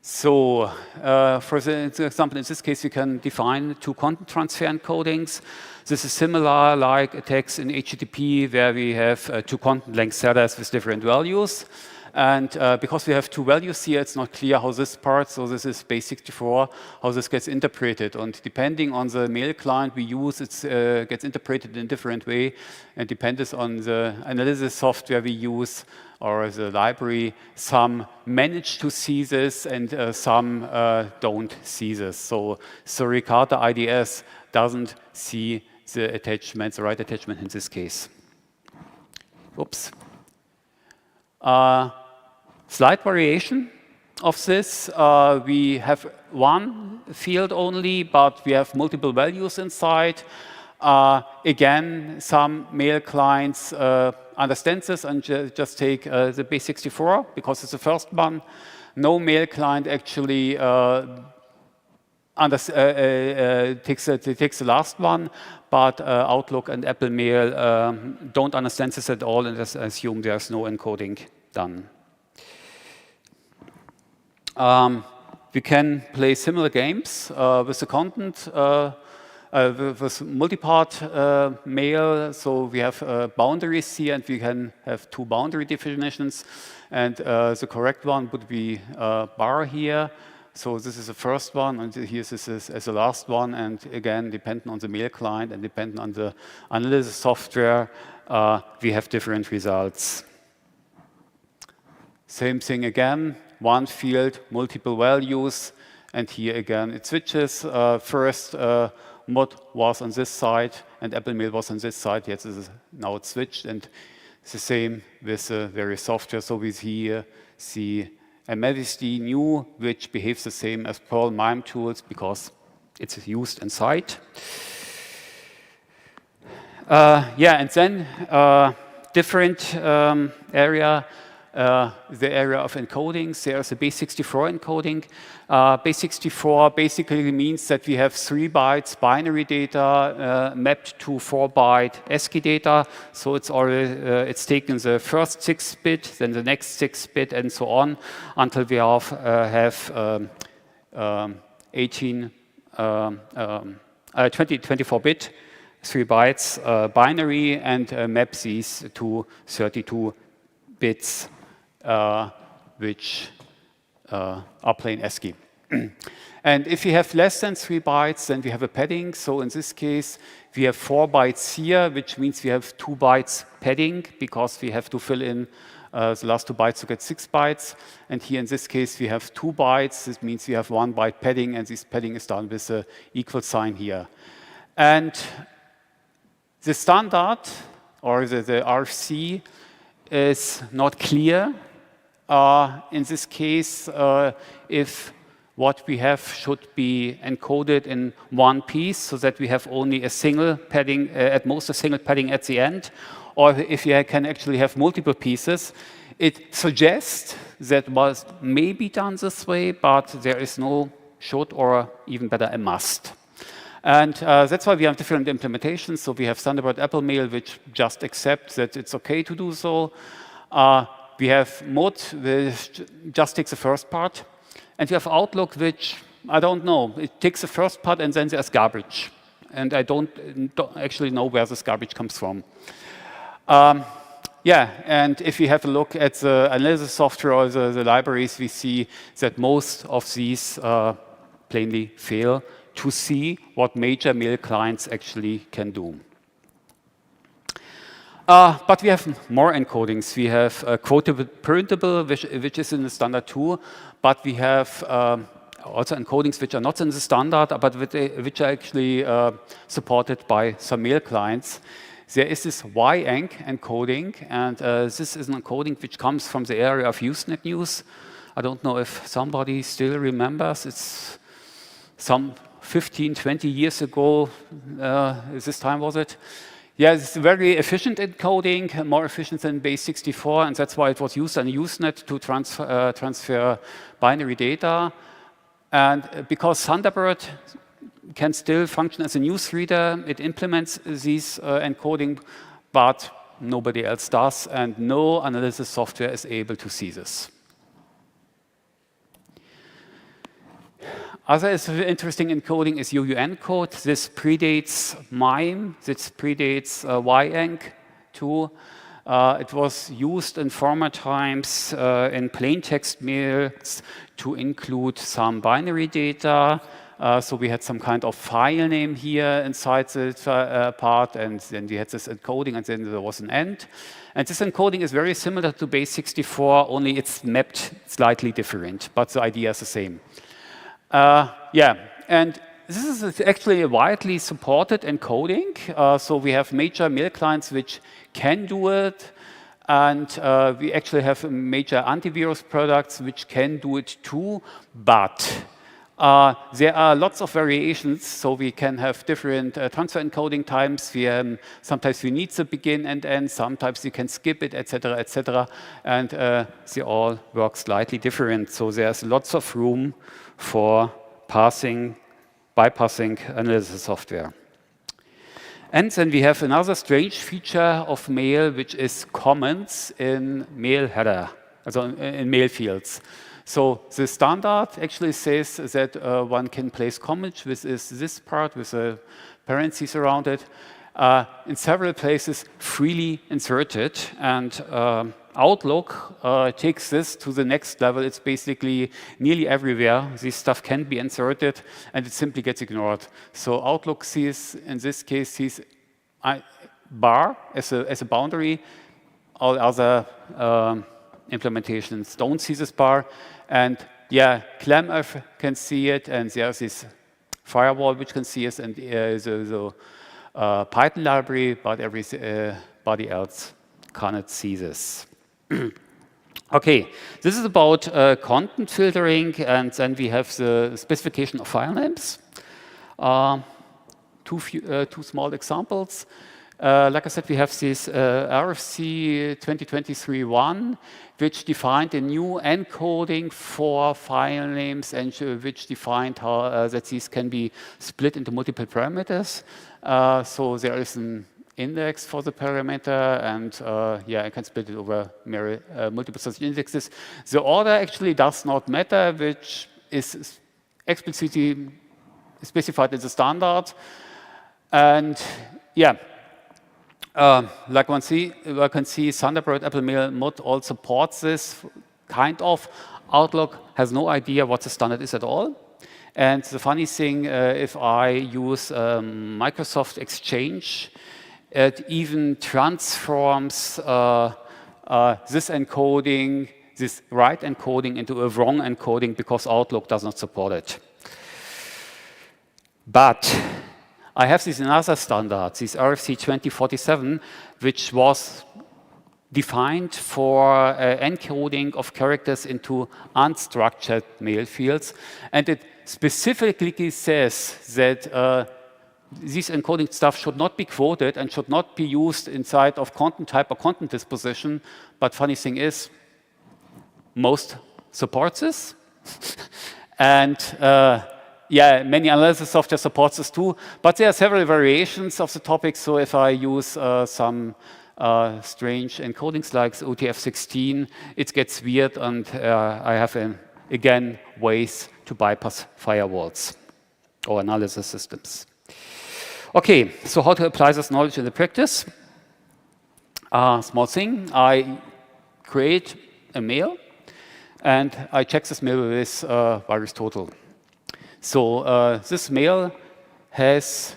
So, for example, in this case, we can define two content transfer encodings. This is similar like attacks in HTTP, where we have two content length setters with different values. And because we have two values here, it's not clear how this part, so this is base 64, how this gets interpreted. And depending on the mail client we use, it gets interpreted in a different way. And depends on the analysis software we use, or the library, some manage to see this and some don't see this. So Suricata IDS doesn't see the attachment, the right attachment in this case. Oops. Slight variation of this. We have one field only, but we have multiple values inside. Again, some mail clients understand this and just take the base 64 because it's the first one. No mail client actually takes the last one, but Outlook and Apple Mail don't understand this at all and just assume there's no encoding done. We can play similar games with the content. With multi-part mail, so we have boundaries here, and we can have two boundary definitions. And the correct one would be bar here. So this is the first one, and here this is as the last one. And again, depending on the mail client and depending on the analysis software, we have different results. Same thing again, one field, multiple values, and here again it switches. First, mod was on this side and Apple Mail was on this side. Yes, now it's switched, and it's the same with various software. So we here see a Verbosity new, which behaves the same as Perl MIME tools because it's used inside. Yeah, and then different area. The area of encodings, there's a base 64 encoding. Base 64 basically means that we have 3 bytes binary data mapped to 4-byte ASCII data. So it's already it's taken the first 6-bit, then the next 6-bit, and so on until we have 24-bit, 3 bytes binary, and map these to 32 bits. Which are plain ASCII. And if you have less than 3 bytes, then we have a padding. So in this case, we have 4 bytes here, which means we have 2 bytes padding because we have to fill in the last 2 bytes to get 6 bytes. And here in this case, we have 2 bytes. This means we have 1 byte padding, and this padding is done with the equal sign here. And the standard, or the RC, is not clear. In this case, if what we have should be encoded in one piece so that we have only a single padding, at most a single padding at the end, or if you can actually have multiple pieces. It suggests that was maybe done this way, but there is no should, or even better, a must. And that's why we have different implementations. So we have Thunderbird Apple Mail, which just accepts that it's OK to do so. We have Mode, which just takes the first part. And we have Outlook, which, I don't know, it takes the first part and then there's garbage. And I don't actually know where this garbage comes from. Yeah, and if we have a look at the analysis software or the libraries, we see that most of these plainly fail to see what major mail clients actually can do. But we have more encodings. We have quotable printable, which is in the standard too, but we have also encodings which are not in the standard, but which are actually supported by some mail clients. There is this YEnc encoding, and this is an encoding which comes from the area of Usenet news. I don't know if somebody still remembers. It's some 15, 20 years ago, this time was it? Yeah, it's very efficient encoding, more efficient than base64, and that's why it was used on Usenet to transfer binary data. And because Thunderbird can still function as a newsreader, it implements these encoding, but nobody else does, and no analysis software is able to see this. Other interesting encoding is UUN code. This predates MIME. This predates YEnc too. It was used in former times in plain text mails to include some binary data. So we had some kind of file name here inside the part, and then we had this encoding, and then there was an end. And this encoding is very similar to base64, only it's mapped slightly different, but the idea is the same. Yeah, and this is actually a widely supported encoding. So we have major mail clients which can do it, and we actually have major antivirus products which can do it too, but there are lots of variations, so we can have different transfer encoding times. Sometimes we need the begin and end, sometimes you can skip it, etc., etc., and they all work slightly different. So there's lots of room for bypassing analysis software. And then we have another strange feature of mail, which is comments in mail header, also in mail fields. So the standard actually says that one can place comments, which is this part with a parentheses around it, in several places freely inserted. And Outlook takes this to the next level. It's basically nearly everywhere. This stuff can be inserted, and it simply gets ignored. So Outlook sees, in this case, sees bar as a boundary. All other implementations don't see this bar. And yeah, ClamF can see it, and there's this firewall which can see it, and the Python library, but everybody else cannot see this. Okay, this is about content filtering, and then we have the specification of file names. Two small examples. Like I said, we have this RFC 2023-1, which defined a new encoding for file names, and which defined how that these can be split into multiple parameters. So there is an index for the parameter, and yeah, I can split it over multiple such indexes. The order actually does not matter, which is explicitly specified in the standard. And yeah, like one can see, Thunderbird, Apple Mail, Mod all supports this kind of. Outlook has no idea what the standard is at all. And the funny thing, if I use Microsoft Exchange, it even transforms this encoding, this right encoding, into a wrong encoding because Outlook does not support it. But I have this in other standards, this RFC 2047, which was defined for encoding of characters into unstructured mail fields. And it specifically says that this encoding stuff should not be quoted and should not be used inside of content type or content disposition. But funny thing is, most supports this. And yeah, many analysis software supports this too, but there are several variations of the topic. So if I use some strange encodings like UTF-16, it gets weird, and I have, again, ways to bypass firewalls or analysis systems. Okay, so how to apply this knowledge in the practice? Small thing, I create a mail, and I check this mail with VirusTotal. So this mail has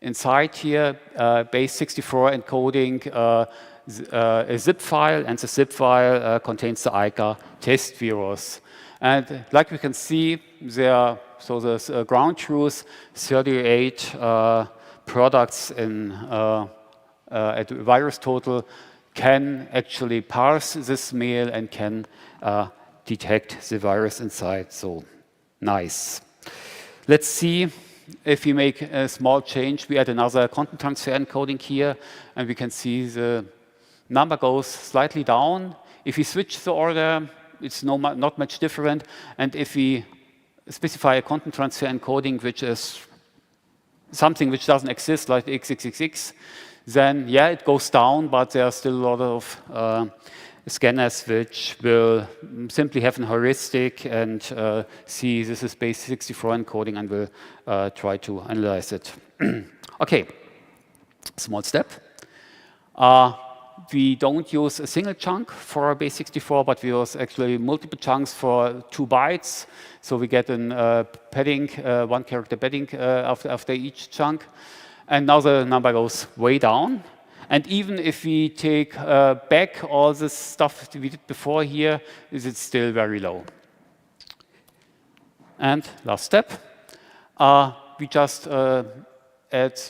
inside here base64 encoding a zip file, and the zip file contains the ICA test virus. And like we can see, there so there's ground truth 38 products in at VirusTotal can actually parse this mail and can detect the virus inside. So nice. Let's see if we make a small change. We add another content transfer encoding here, and we can see the number goes slightly down. If we switch the order, it's not much different. And if we specify a content transfer encoding, which is something which doesn't exist, like XXXX, then yeah, it goes down, but there are still a lot of scanners which will simply have an heuristic and see this is base 64 encoding and will try to analyze it. Okay, small step. We don't use a single chunk for base 64, but we use actually multiple chunks for 2 bytes. So we get a padding, 1 character padding after each chunk. And now the number goes way down. And even if we take back all this stuff we did before here, is it still very low. And last step, we just add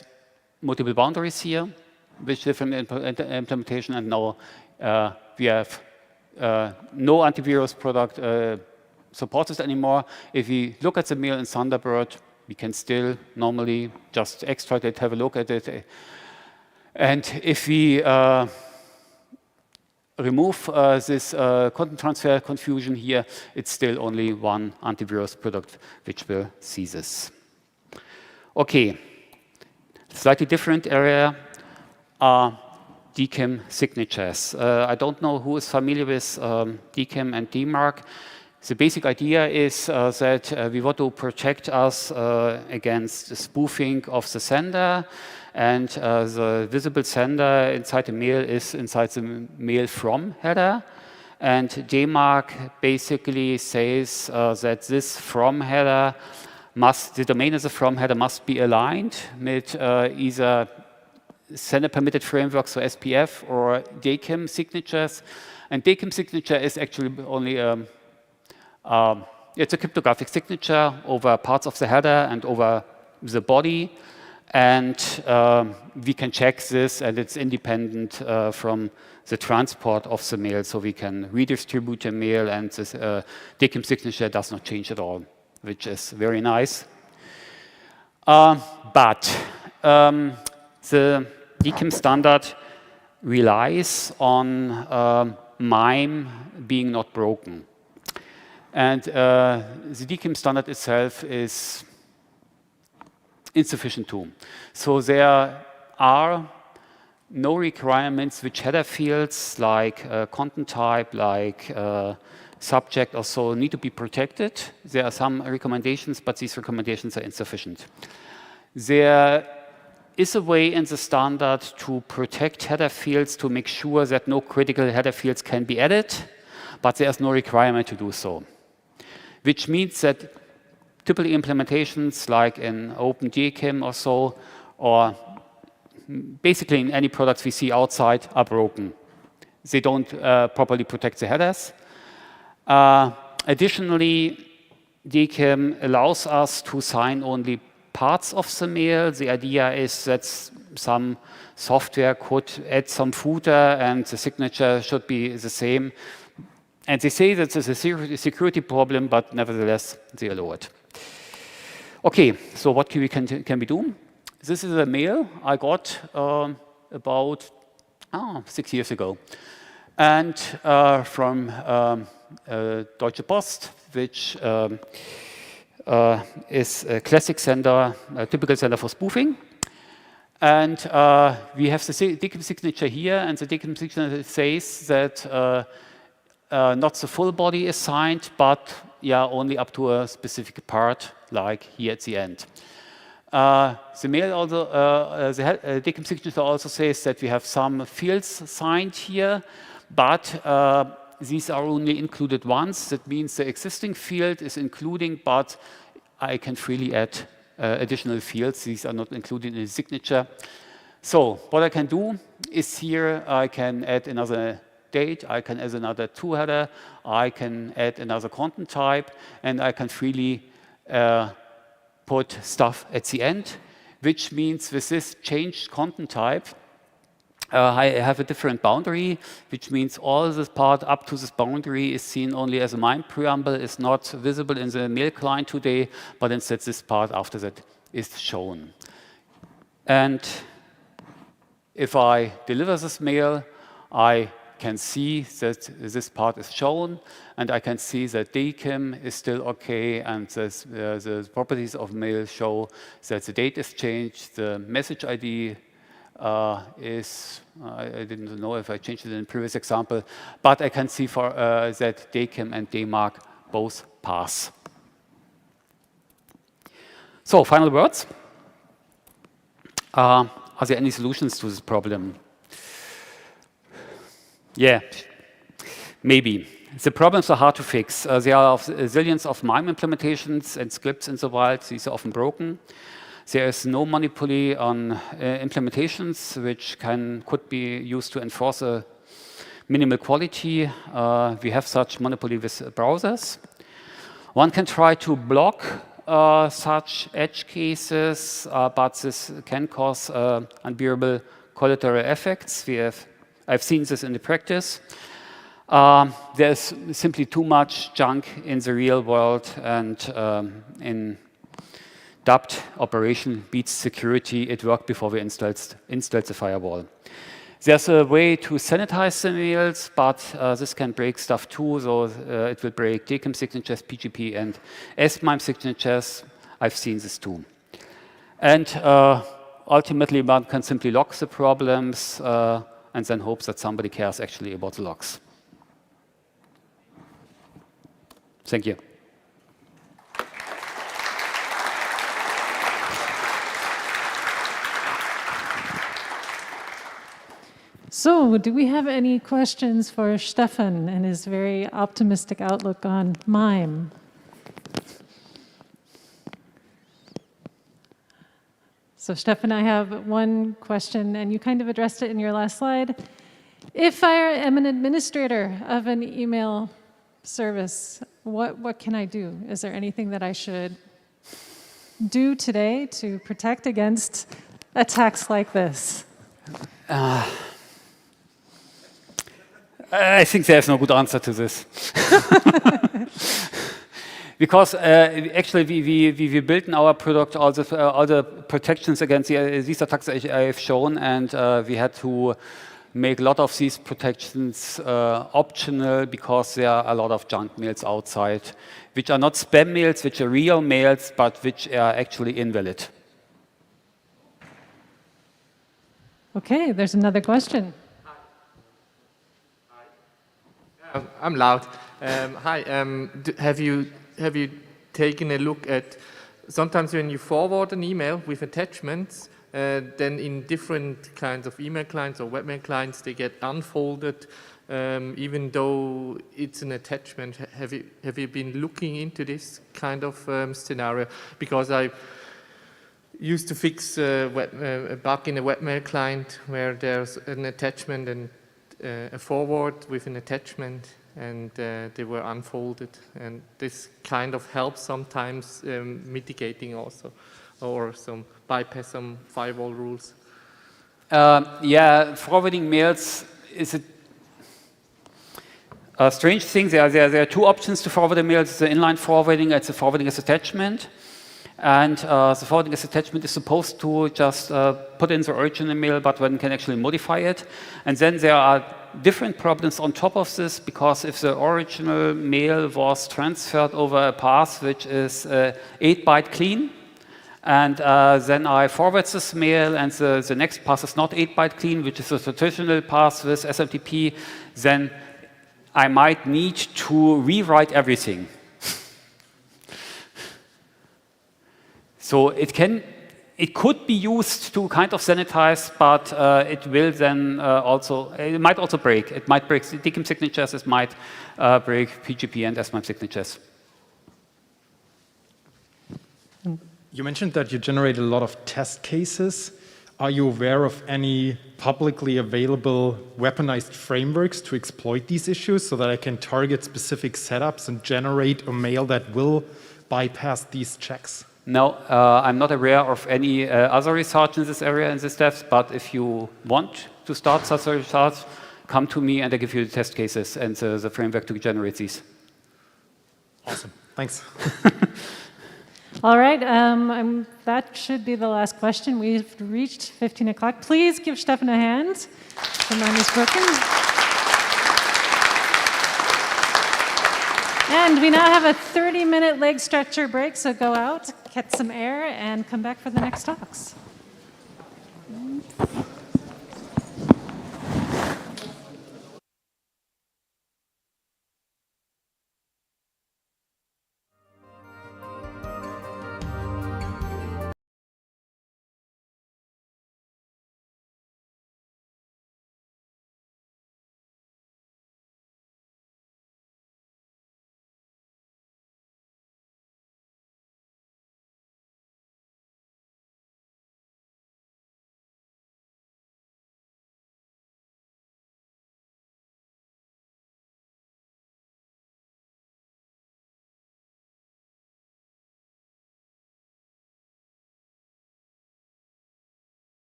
multiple boundaries here, with different implementation, and now we have no antivirus product supports it anymore. If we look at the mail in Thunderbird, we can still normally just extract it, have a look at it. And if we remove this content transfer confusion here, it's still only one antivirus product which will see this. Okay, slightly different area are DKIM signatures. I don't know who is familiar with DKIM and DMARC. The basic idea is that we want to protect us against spoofing of the sender, and the visible sender inside the mail is inside the mail from header. And DMARC basically says that this from header the domain of the from header must be aligned with either sender permitted frameworks, so SPF, or DKIM signatures. And DKIM signature is actually only it's a cryptographic signature over parts of the header and over the body. And we can check this, and it's independent from the transport of the mail. So we can redistribute the mail, and this DKIM signature does not change at all, which is very nice. But the DKIM standard relies on MIME being not broken. And the DKIM standard itself is insufficient too. So there are no requirements which header fields like content type, like subject or so need to be protected. There are some recommendations, but these recommendations are insufficient. There is a way in the standard to protect header fields to make sure that no critical header fields can be added, but there's no requirement to do so. Which means that typically implementations like in OpenDKIM or so, or basically in any products we see outside, are broken. They don't properly protect the headers. Additionally, DKIM allows us to sign only parts of the mail. The idea is that some software could add some footer and the signature should be the same. And they say that there's a security problem, but nevertheless, they allow it. Okay, so what can we do? This is a mail I got about 6 years ago. And from Deutsche Post, which is a classic sender, a typical sender for spoofing. And we have the DKIM signature here, and the DKIM signature says that not the full body is signed, but yeah, only up to a specific part, like here at the end. The mail also, the DKIM signature also says that we have some fields signed here, but these are only included once. That means the existing field is including, but I can freely add additional fields. These are not included in the signature. So what I can do is here I can add another date, I can add another to header, I can add another content type, and I can freely put stuff at the end, which means with this changed content type, I have a different boundary, which means all this part up to this boundary is seen only as a MIME preamble, is not visible in the mail client today, but instead this part after that is shown. And if I deliver this mail, I can see that this part is shown, and I can see that DKIM is still okay, and the properties of mail show that the date is changed, the message ID is, I didn't know if I changed it in the previous example, but I can see for that DKIM and DMARC both pass. So, final words. Are there any solutions to this problem? Yeah, maybe. The problems are hard to fix. There are zillions of MIME implementations and scripts in the wild. These are often broken. There is no monopoly on implementations which could be used to enforce a minimal quality. We have such monopoly with browsers. One can try to block such edge cases, but this can cause unbearable collateral effects. I've seen this in the practice. There's simply too much junk in the real world, and in dubbed operation beats security. It worked before we installed the firewall. There's a way to sanitize the mails, but this can break stuff too. So it will break DKIM signatures, PGP, and SMIME signatures. I've seen this too. And ultimately, one can simply log the problems and then hope that somebody cares actually about the logs. Thank you. So, do we have any questions for Stefan and his very optimistic outlook on MIME? So, Stefan, I have one question, and you kind of addressed it in your last slide. If I am an administrator of an email service, what can I do? Is there anything that I should do today to protect against attacks like this? I think there's no good answer to this. Because actually we built in our product all the protections against these attacks I have shown, and we had to make a lot of these protections optional because there are a lot of junk mails outside, which are not spam mails, which are real mails, but which are actually invalid. Okay, there's another question. I'm loud. Hi. Have you taken a look at sometimes when you forward an email with attachments, then in different kinds of email clients or webmail clients, they get unfolded, even though it's an attachment. Have you been looking into this kind of scenario? Because I used to fix a bug in a webmail client where there's an attachment and a forward with an attachment, and they were unfolded, and this kind of helps sometimes mitigating also, or some bypass some firewall rules. Yeah, forwarding mails is a strange thing. There are two options to forward a mail. It's the inline forwarding, it's the forwarding as attachment. And the forwarding as attachment is supposed to just put in the original mail, but one can actually modify it. And then there are different problems on top of this, because if the original mail was transferred over a path which is 8-byte clean, and then I forward this mail, and the next path is not 8-byte clean, which is the traditional path with SMTP, then I might need to rewrite everything. So it could be used to kind of sanitize, but it will then it might also break. It might break DKIM signatures, it might break PGP and SMIME signatures. You mentioned that you generate a lot of test cases. Are you aware of any publicly available weaponized frameworks to exploit these issues so that I can target specific setups and generate a mail that will bypass these checks? No, I'm not aware of any other research in this area, in this depth, but if you want to start such a research, come to me and I give you the test cases and the framework to generate these. Awesome, thanks. All right, that should be the last question. We've reached 15 o'clock. Please give Stefan a hand. The line is broken. And we now have a 30-minute leg stretcher break, so go out, get some air, and come back for the next talks.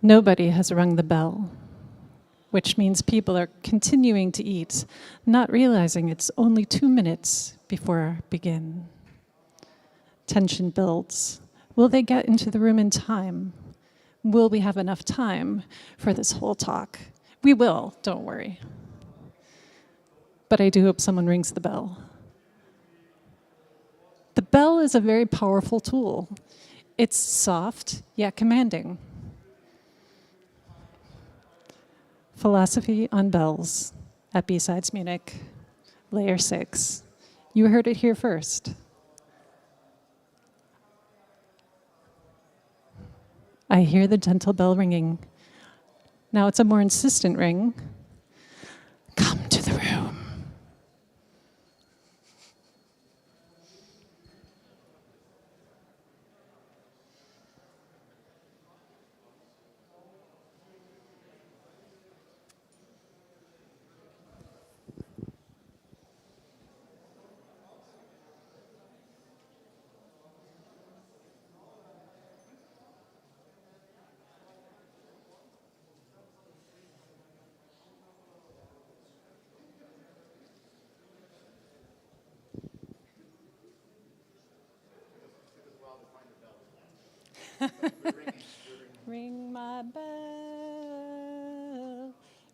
Nobody has rung the bell, which means people are continuing to eat, not realizing it's only 2 minutes before begin. Tension builds. Will they get into the room in time? Will we have enough time for this whole talk? We will, don't worry. But I do hope someone rings the bell. The bell is a very powerful tool. It's soft, yet commanding. Philosophy on bells at BSidesMunich, Layer 6. You heard it here first. I hear the gentle bell ringing. Now it's a more insistent ring. Come to the room. Ring my bell,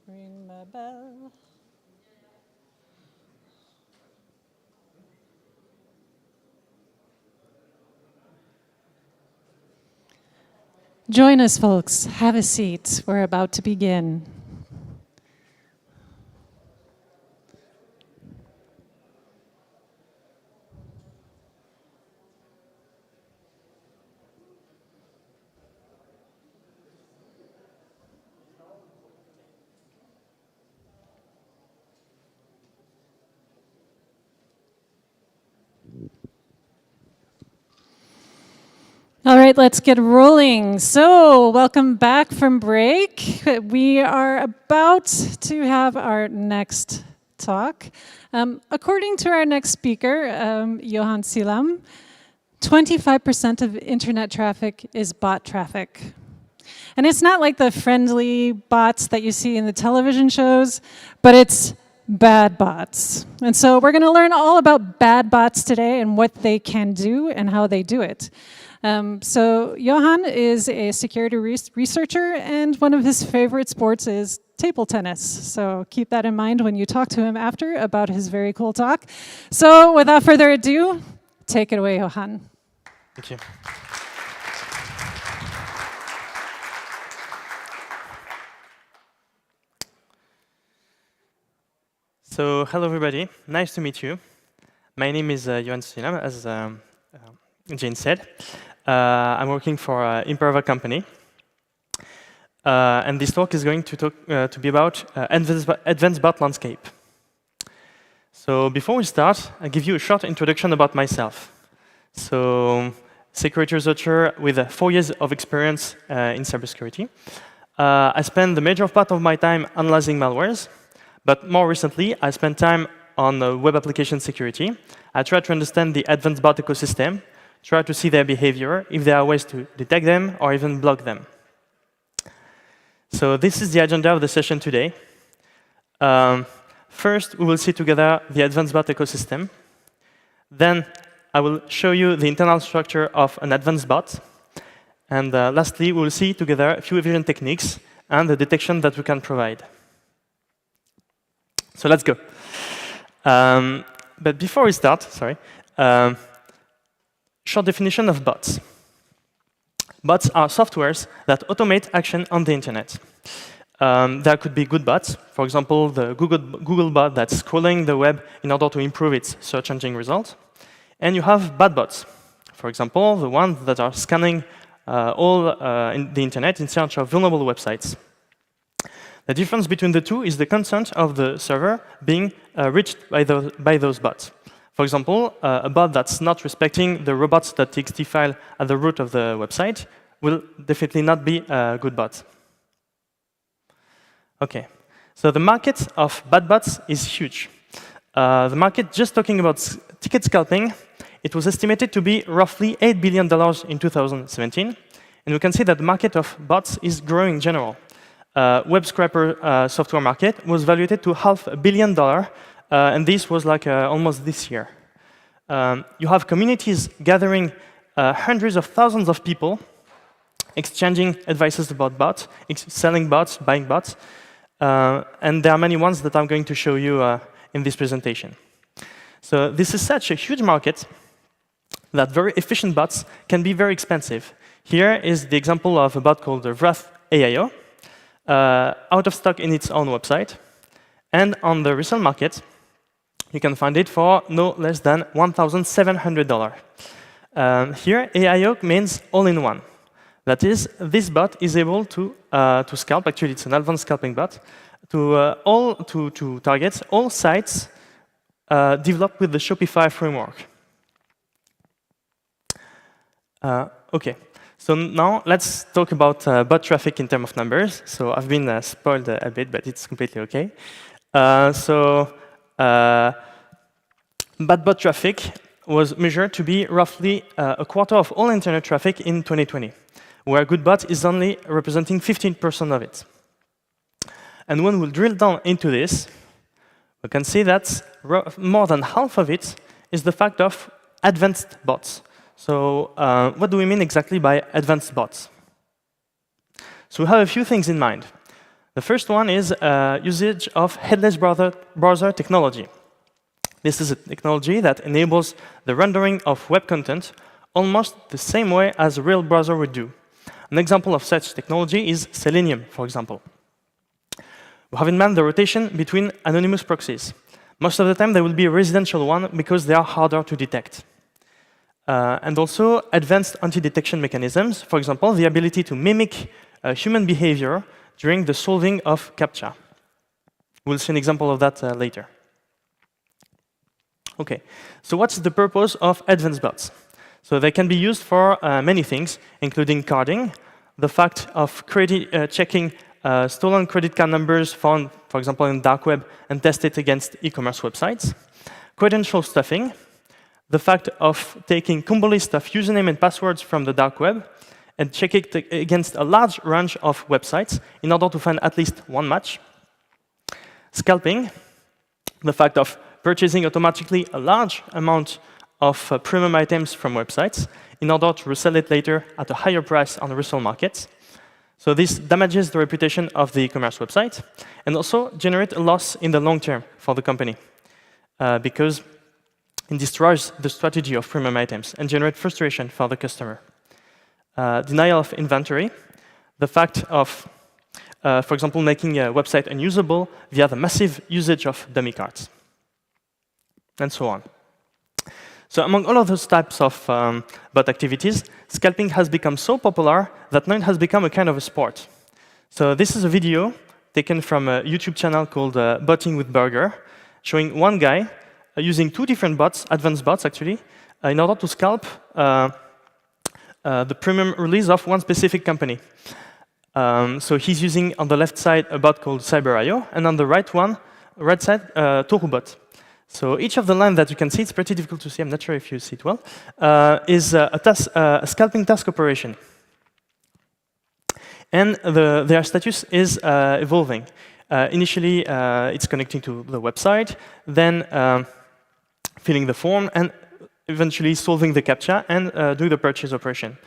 ring my bell. Join us, folks. Have a seat. We're about to begin. All right, let's get rolling. So, welcome back from break. We are about to have our next talk. According to our next speaker, Johan Silam, 25% of internet traffic is bot traffic. And it's not like the friendly bots that you see in the television shows, but it's bad bots. And so we're going to learn all about bad bots today and what they can do and how they do it. So Johan is a security researcher, and one of his favorite sports is table tennis. So keep that in mind when you talk to him after about his very cool talk. So without further ado, take it away, Johan. Thank you. So hello, everybody. Nice to meet you. My name is Johan Silam, as Jane said. I'm working for an Imperva company. And this talk is going to be about advanced bot landscape. So before we start, I'll give you a short introduction about myself. So security researcher with 4 years of experience in cybersecurity. I spend the major part of my time analyzing malwares, but more recently, I spent time on web application security. I try to understand the advanced bot ecosystem, try to see their behavior, if there are ways to detect them or even block them. So this is the agenda of the session today. First, we will see together the advanced bot ecosystem. Then I will show you the internal structure of an advanced bot. And lastly, we will see together a few evasion techniques and the detection that we can provide. So let's go. But before we start, short definition of bots. Bots are softwares that automate action on the internet. There could be good bots, for example, the Google bot that's scrolling the web in order to improve its search engine results. And you have bad bots, for example, the ones that are scanning all in the internet in search of vulnerable websites. The difference between the two is the consent of the server being reached by those bots. For example, a bot that's not respecting the robots.txt file at the root of the website will definitely not be a good bot. OK, so the market of bad bots is huge. The market, just talking about ticket scalping, it was estimated to be roughly $8 billion in 2017. And we can see that the market of bots is growing in general. Web scraper software market was valued to $500 million, and this was like almost this year. You have communities gathering hundreds of thousands of people, exchanging advices about bots, selling bots, buying bots, and there are many ones that I'm going to show you in this presentation. So this is such a huge market that very efficient bots can be very expensive. Here is the example of a bot called the Wrath AIO, out of stock in its own website. And on the resale market, you can find it for no less than $1,700. Here, AIO means all-in-one. That is, this bot is able to scalp. Actually, it's an advanced scalping bot to target all sites developed with the Shopify framework. OK, so now let's talk about bot traffic in terms of numbers. So I've been spoiled a bit, but it's completely OK. Bot traffic was measured to be roughly a quarter of all internet traffic in 2020, where good bot is only representing 15% of it. And when we drill down into this, we can see that more than half of it is the fact of advanced bots. So what do we mean exactly by advanced bots? So we have a few things in mind. The first one is usage of headless browser technology. This is a technology that enables the rendering of web content almost the same way as a real browser would do. An example of such technology is Selenium, for example. We have in mind the rotation between anonymous proxies. Most of the time, there will be a residential one because they are harder to detect. And also advanced anti-detection mechanisms, for example, the ability to mimic human behavior during the solving of CAPTCHA. We'll see an example of that later. OK, so what's the purpose of advanced bots? So they can be used for many things, including carding, the fact of checking stolen credit card numbers found, for example, in dark web and test it against e-commerce websites, credential stuffing, the fact of taking combo list of username and passwords from the dark web and check it against a large range of websites in order to find at least one match, scalping, the fact of purchasing automatically a large amount of premium items from websites in order to resell it later at a higher price on the resale markets. So this damages the reputation of the e-commerce website and also generate a loss in the long term for the company because it destroys the strategy of premium items and generate frustration for the customer. Denial of inventory, the fact of, for example, making a website unusable via the massive usage of dummy cards, and so on. So among all of those types of bot activities, scalping has become so popular that now it has become a kind of a sport. So this is a video taken from a YouTube channel called Botting with Burger, showing one guy using two different bots, advanced bots actually, in order to scalp the premium release of one specific company. So he's using on the left side a bot called CyberIO, and on the right side, Torubot. So each of the lines that you can see, it's pretty difficult to see, I'm not sure if you see it well, is a scalping task operation. And their status is evolving. Initially, it's connecting to the website, then filling the form, and eventually solving the CAPTCHA and doing the purchase operation.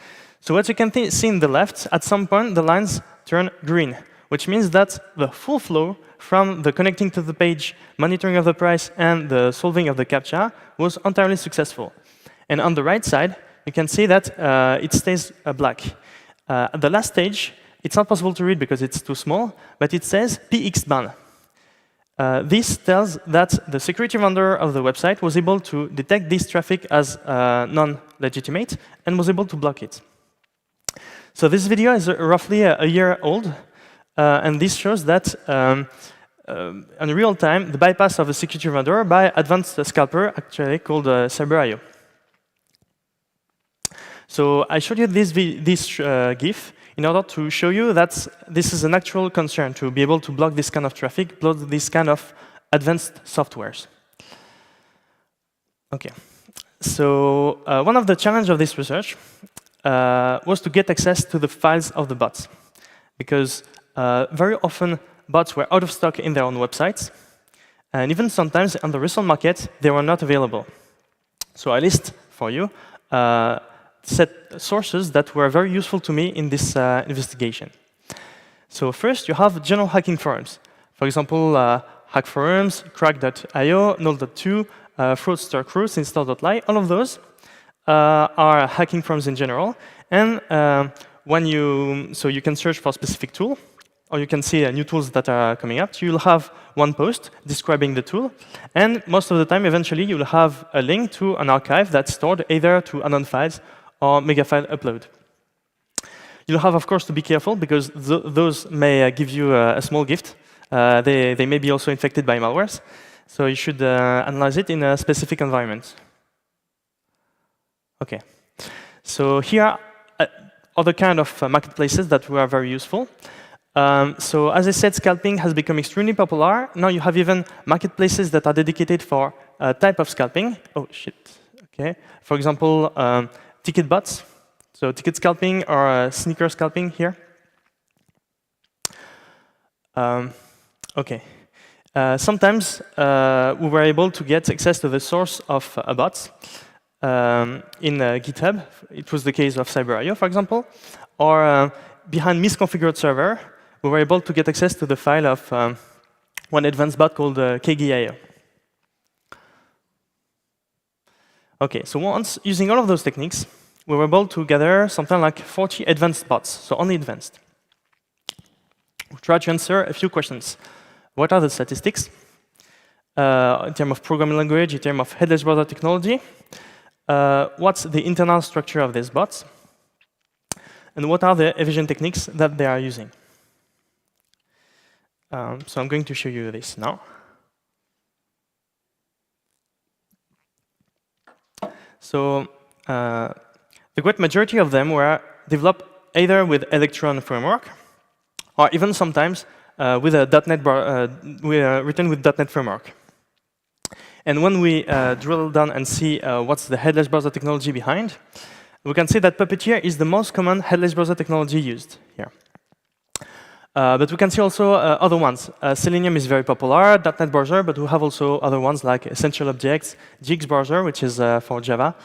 So what you can see in the left, at some point, the lines turn green, which means that the full flow from the connecting to the page, monitoring of the price, and the solving of the CAPTCHA was entirely successful. And on the right side, you can see that it stays black. At the last stage, it's not possible to read because it's too small, but it says PX ban. This tells that the security vendor of the website was able to detect this traffic as non-legitimate and was able to block it. So this video is roughly a year old. And this shows that in real time, the bypass of a security vendor by advanced scalper, actually called CyberIO. So I showed you this GIF in order to show you that this is an actual concern to be able to block this kind of traffic, block this kind of advanced softwares. OK. So one of the challenges of this research was to get access to the files of the bots. Because very often, bots were out of stock in their own websites. And even sometimes on the resale market, they were not available. So I list for you set sources that were very useful to me in this investigation. So first, you have general hacking forums. For example, Hack Forums, Crack.io, Null.2, Fraudster Crew, Install.ly, all of those are hacking forums in general. And so you can search for a specific tool, or you can see new tools that are coming up. You'll have one post describing the tool. And most of the time, eventually, you'll have a link to an archive that's stored either to anon files or megafile upload. You'll have, of course, to be careful, because those may give you a small gift. They may be also infected by malwares. So you should analyze it in a specific environment. OK. So here are other kind of marketplaces that were very useful. So as I said, scalping has become extremely popular. Now you have even marketplaces that are dedicated for a type of scalping. Oh, shit. OK. For example, ticket bots. So ticket scalping or sneaker scalping here. OK. Sometimes we were able to get access to the source of a bot in GitHub. It was the case of Cyber.io, for example. Or behind misconfigured server, we were able to get access to the file of one advanced bot called KGIO. OK, so once using all of those techniques, we were able to gather something like 40 advanced bots, so only advanced. We'll try to answer a few questions. What are the statistics in terms of programming language, in terms of headless browser technology? What's the internal structure of these bots? And what are the evasion techniques that they are using? So I'm going to show you this now. So the great majority of them were developed either with Electron framework, or even sometimes with a .NET written with .NET framework. And when we drill down and see what's the headless browser technology behind, we can see that Puppeteer is the most common headless browser technology used here. But we can see also other ones. Selenium is very popular, .NET browser, but we have also other ones like Essential Objects, Jigs browser, which is for Java,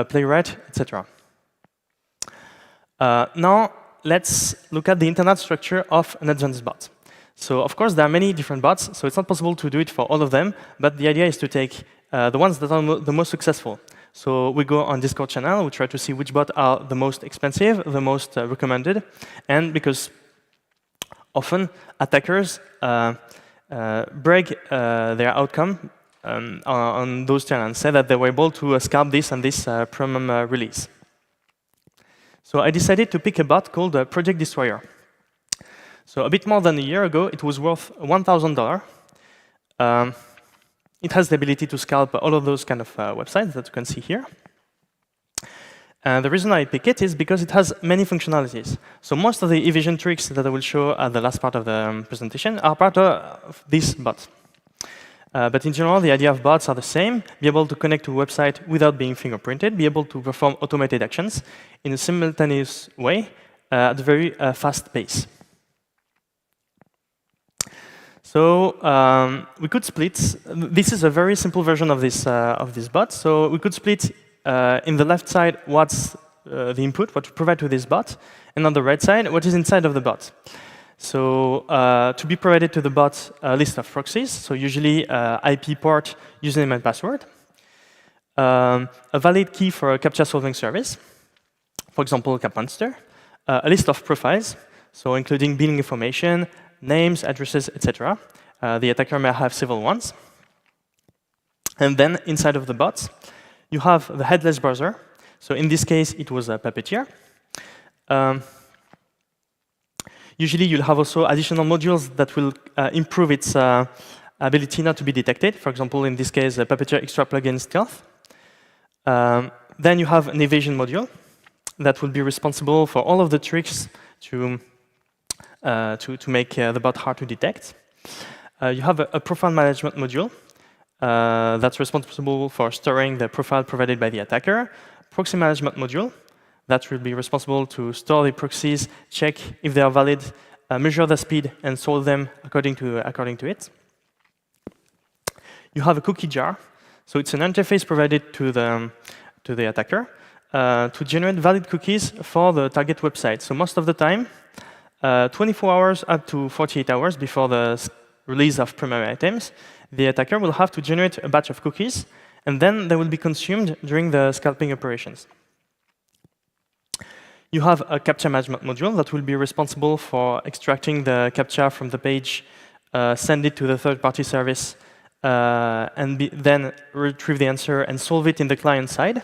Playwright, etc. Now, let's look at the internet structure of an advanced bot. So, of course, there are many different bots, so it's not possible to do it for all of them, but the idea is to take the ones that are the most successful. So we go on Discord channel, we try to see which bots are the most expensive, the most recommended, and because often attackers break their outcome on those channels, say that they were able to scalp this and this premium release. So I decided to pick a bot called Project Destroyer. So a bit more than a year ago, it was worth $1,000. It has the ability to scalp all of those kind of websites that you can see here. And the reason I pick it is because it has many functionalities. So most of the evasion tricks that I will show at the last part of the presentation are part of this bot. But in general, the idea of bots are the same. Be able to connect to a website without being fingerprinted, be able to perform automated actions in a simultaneous way at a very fast pace. So we could split. This is a very simple version of this bot. So we could split in the left side what's the input, what we provide to this bot, and on the right side what is inside of the bot. So to be provided to the bot a list of proxies, so usually IP port, username and password, a valid key for a captcha solving service, for example, CapMonster, a list of profiles, so including billing information, names, addresses, etc. The attacker may have several ones. And then inside of the bots, you have the headless browser. So in this case, it was a Puppeteer. Usually, you'll have also additional modules that will improve its ability not to be detected. For example, in this case, a Puppeteer extra plugin stealth. Then you have an evasion module that will be responsible for all of the tricks to make the bot hard to detect. You have a profile management module that's responsible for storing the profile provided by the attacker, proxy management module that will be responsible to store the proxies, check if they are valid, measure the speed, and solve them according to it. You have a cookie jar. So it's an interface provided to the attacker to generate valid cookies for the target website. So most of the time, 24 hours up to 48 hours before the release of primary items, the attacker will have to generate a batch of cookies, and then they will be consumed during the scalping operations. You have a CAPTCHA management module that will be responsible for extracting the CAPTCHA from the page, send it to the third-party service, and then retrieve the answer and solve it in the client side.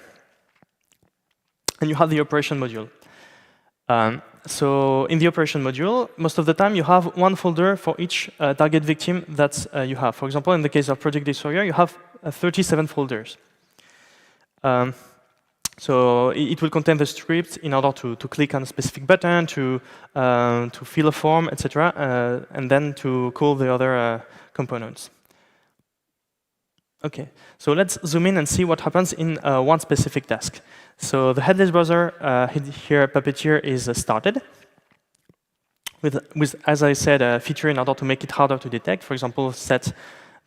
And you have the operation module. So in the operation module, most of the time you have one folder for each target victim that you have. For example, in the case of Project Destroyer, you have 37 folders. So it will contain the script in order to click on a specific button, to fill a form, etc., and then to call the other components. OK, so let's zoom in and see what happens in one specific task. So the headless browser here, Puppeteer, is started with, as I said, a feature in order to make it harder to detect. For example, set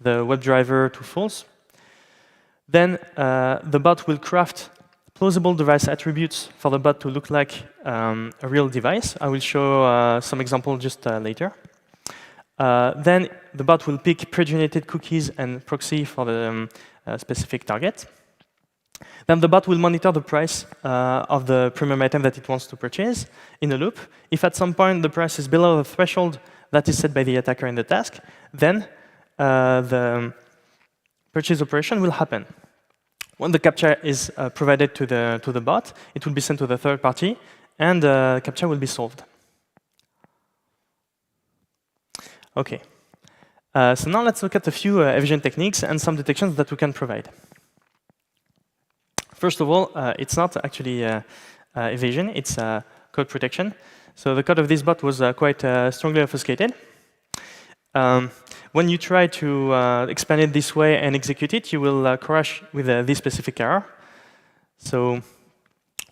the WebDriver to false. Then the bot will craft plausible device attributes for the bot to look like a real device. I will show some examples just later. Then the bot will pick pre-generated cookies and proxy for the specific target. Then the bot will monitor the price of the premium item that it wants to purchase in a loop. If at some point the price is below the threshold that is set by the attacker in the task, then the purchase operation will happen. When the CAPTCHA is provided to the bot, it will be sent to the third party, and the CAPTCHA will be solved. OK. So now let's look at a few evasion techniques and some detections that we can provide. First of all, it's not actually evasion, it's code protection. So the code of this bot was quite strongly obfuscated. When you try to expand it this way and execute it, you will crash with this specific error. So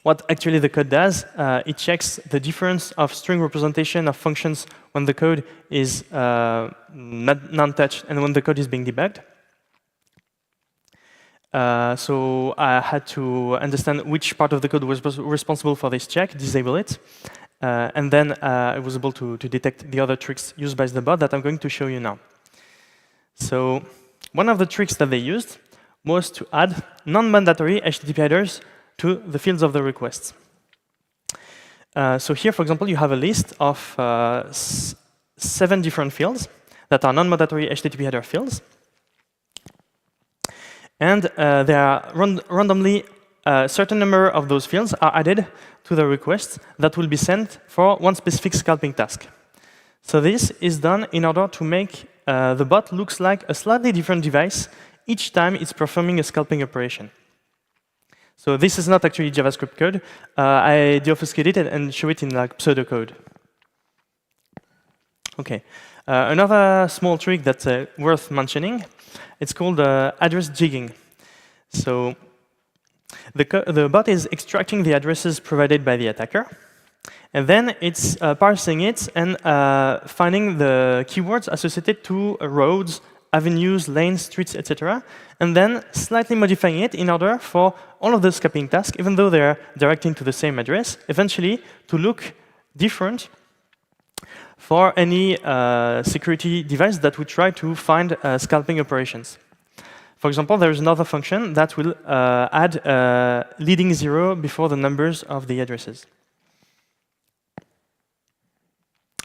what actually the code does, it checks the difference of string representation of functions when the code is non-touched and when the code is being debugged. So I had to understand which part of the code was responsible for this check, disable it, and then I was able to detect the other tricks used by the bot that I'm going to show you now. So one of the tricks that they used was to add non-mandatory HTTP headers to the fields of the requests. So here, for example, you have a list of 7 different fields that are non-mandatory HTTP header fields. And there are randomly a certain number of those fields are added to the request that will be sent for one specific scalping task. So this is done in order to make the bot looks like a slightly different device each time it's performing a scalping operation. So this is not actually JavaScript code. I deobfuscate it and show it in like pseudocode. OK. Another small trick that's worth mentioning, it's called address jigging. So the bot is extracting the addresses provided by the attacker, and then it's parsing it and finding the keywords associated to roads, avenues, lanes, streets, etc., and then slightly modifying it in order for all of the scalping tasks, even though they're directing to the same address, eventually to look different for any security device that would try to find scalping operations. For example, there is another function that will add leading 0 before the numbers of the addresses.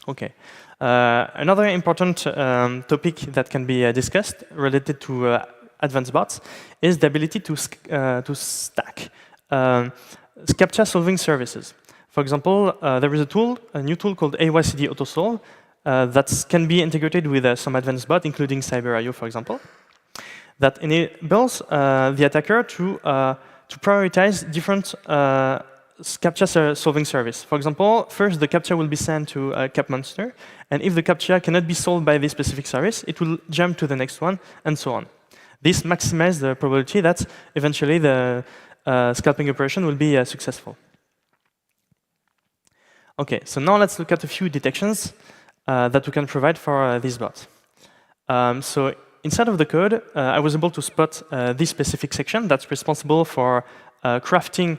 OK. Another important topic that can be discussed related to advanced bots is the ability to stack CAPTCHA solving services. For example, there is a new tool called AYCD AutoSolve that can be integrated with some advanced bot, including CyberIO, for example, that enables the attacker to prioritize different CAPTCHA solving service. For example, first the CAPTCHA will be sent to CapMonster, and if the CAPTCHA cannot be solved by this specific service, it will jump to the next one, and so on. This maximizes the probability that eventually the scalping operation will be successful. OK, so now let's look at a few detections that we can provide for this bot. So inside of the code, I was able to spot this specific section that's responsible for crafting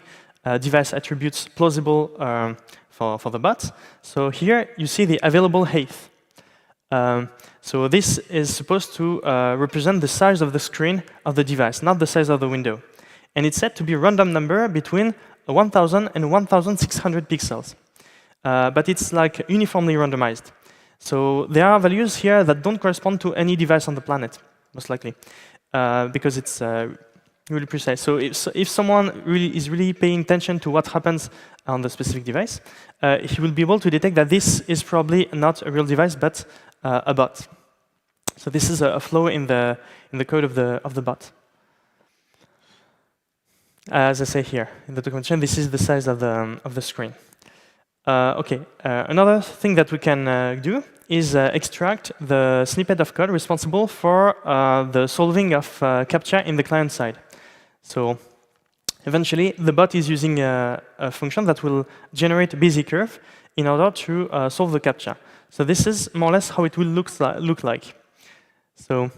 device attributes plausible for the bot. So here you see the available height. So this is supposed to represent the size of the screen of the device, not the size of the window. And it's set to be a random number between 1,000 and 1,600 pixels. But it's like uniformly randomized. So there are values here that don't correspond to any device on the planet, most likely, because it's really precise. So if someone is really paying attention to what happens on the specific device, he will be able to detect that this is probably not a real device, but a bot. So this is a flow in the code of the bot. As I say here in the documentation, this is the size of the screen. OK, another thing that we can do is extract the snippet of code responsible for the solving of CAPTCHA in the client side. So eventually, the bot is using a function that will generate a busy curve in order to solve the CAPTCHA. So this is more or less how it will look like. So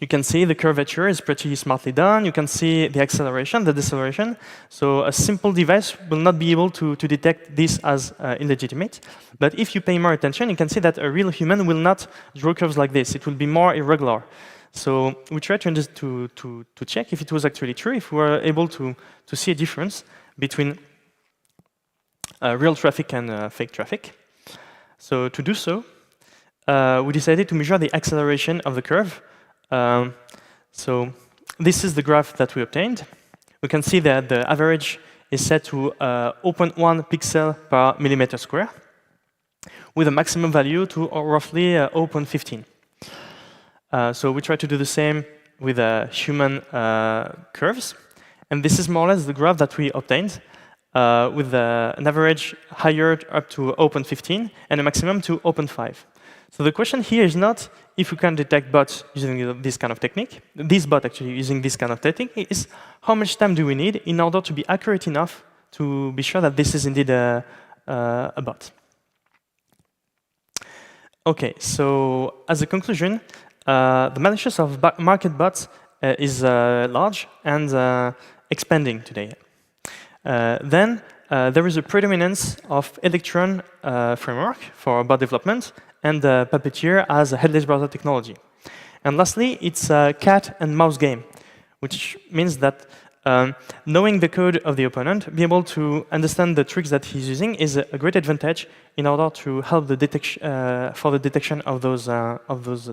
you can see the curvature is pretty smartly done. You can see the acceleration, the deceleration. So a simple device will not be able to detect this as illegitimate. But if you pay more attention, you can see that a real human will not draw curves like this. It will be more irregular. So we tried to check if it was actually true, if we were able to see a difference between real traffic and fake traffic. So to do so, we decided to measure the acceleration of the curve. So this is the graph that we obtained. We can see that the average is set to 0.1 pixel per millimeter square, with a maximum value to roughly 0.15. So we try to do the same with human curves. And this is more or less the graph that we obtained, with an average higher up to 0.15 and a maximum to 0.5. So the question here is not if we can detect bots using this kind of technique. This bot actually using this kind of technique is how much time do we need in order to be accurate enough to be sure that this is indeed a bot. OK, so as a conclusion, the malicious of market bots is large and expanding today. Then there is a predominance of Electron framework for bot development and Puppeteer as a headless browser technology. And lastly, it's a cat and mouse game, which means that knowing the code of the opponent, be able to understand the tricks that he's using is a great advantage in order to help the for the detection of those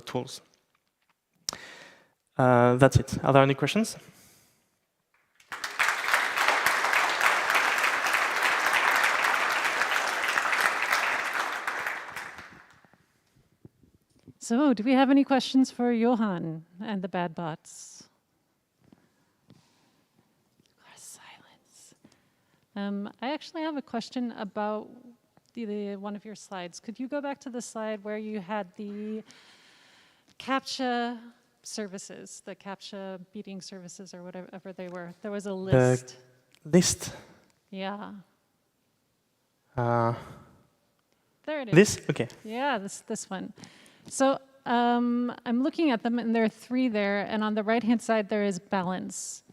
tools. That's it. Are there any questions? So do we have any questions for Johan and the bad bots? Silence. I actually have a question about one of your slides. Could you go back to the slide where you had the CAPTCHA services, the CAPTCHA beating services or whatever they were? There was a list. The list? Yeah. There it is. This? OK. Yeah, this one. So I'm looking at them, and there are 3 there. And on the right-hand side, there is balance,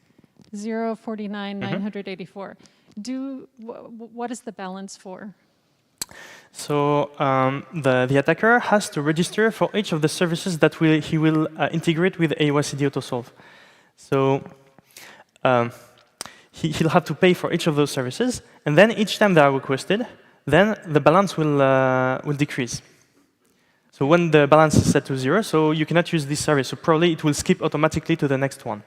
0, 49, 984. What is the balance for? So the attacker has to register for each of the services that he will integrate with AOSCD AutoSolve. So he'll have to pay for each of those services. And then each time they are requested, then the balance will decrease. So when the balance is set to 0, so you cannot use this service. So probably it will skip automatically to the next one.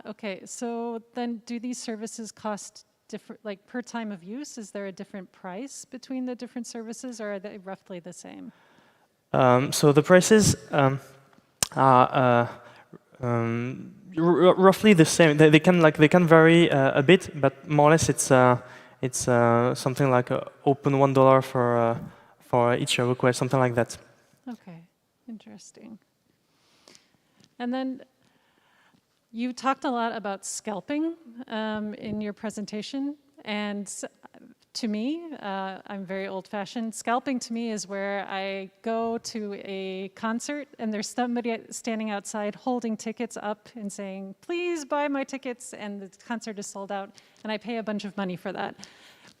OK. So then do these services cost different, like per time of use? Is there a different price between the different services, or are they roughly the same? So the prices are roughly the same. They can vary a bit, but more or less it's something like open $1 for each request, something like that. OK, interesting. And then you talked a lot about scalping in your presentation. And to me, I'm very old-fashioned. Scalping to me is where I go to a concert and there's somebody standing outside holding tickets up and saying, please buy my tickets, and the concert is sold out, and I pay a bunch of money for that.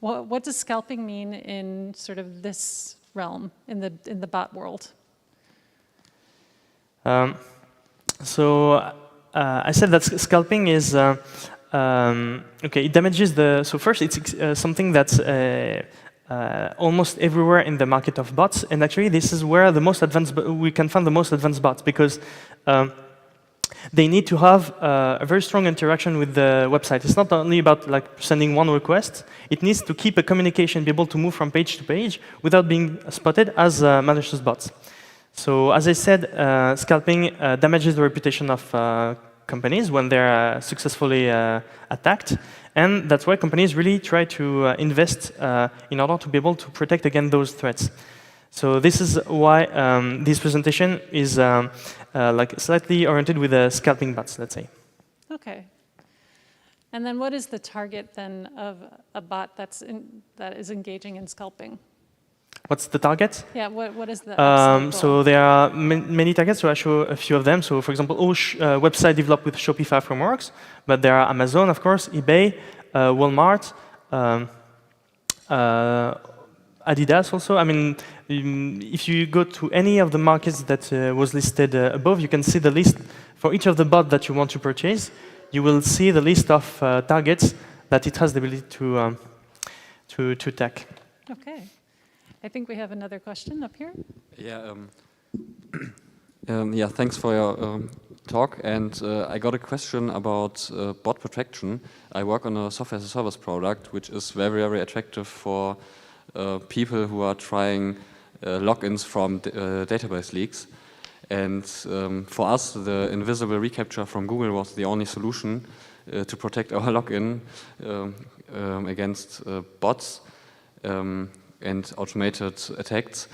What does scalping mean in sort of this realm, in the bot world? I said that scalping is okay. It damages the. So first, it's something that's almost everywhere in the market of bots, and actually, this is where the most advanced we can find the most advanced bots, because they need to have a very strong interaction with the website. It's not only about like sending one request. It needs to keep a communication, be able to move from page to page without being spotted as malicious bots. So as I said, scalping damages the reputation of companies when they're successfully attacked. And that's why companies really try to invest in order to be able to protect against those threats. So this is why this presentation is like slightly oriented with scalping bots, let's say. Okay. And then what is the target then of a bot that is engaging in scalping? What's the target? Yeah, what is the absolute goal? So there are many targets, so I show a few of them. So for example, all websites developed with Shopify frameworks, but there are Amazon, of course, eBay, Walmart, Adidas also. I mean, if you go to any of the markets that was listed above, you can see the list for each of the bots that you want to purchase. You will see the list of targets that it has the ability to attack. Okay. I think we have another question up here. Yeah, yeah, thanks for your talk. And I got a question about bot protection. I work on a software as a service product, which is very, very attractive for people who are trying logins from database leaks. And for us, the invisible reCAPTCHA from Google was the only solution to protect our login against bots and automated attacks.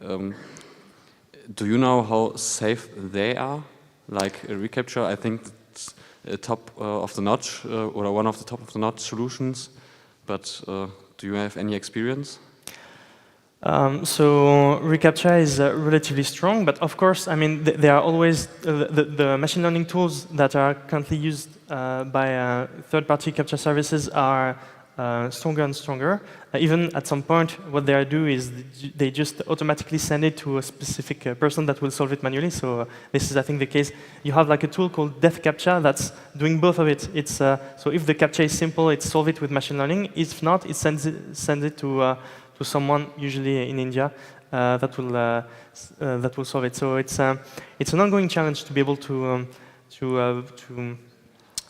Do you know how safe they are? Like a reCAPTCHA, I think it's top of the notch, or one of the top of the notch solutions. But do you have any experience? So reCAPTCHA is relatively strong, but of course, I mean, there are always the machine learning tools that are currently used by third-party CAPTCHA services are stronger and stronger. Even at some point, what they do is they just automatically send it to a specific person that will solve it manually. So this is, I think, the case. You have like a tool called Death CAPTCHA that's doing both of it. It's so if the CAPTCHA is simple, it solves it with machine learning. If not, it sends it to someone, usually in India, that will solve it. So it's an ongoing challenge to be able to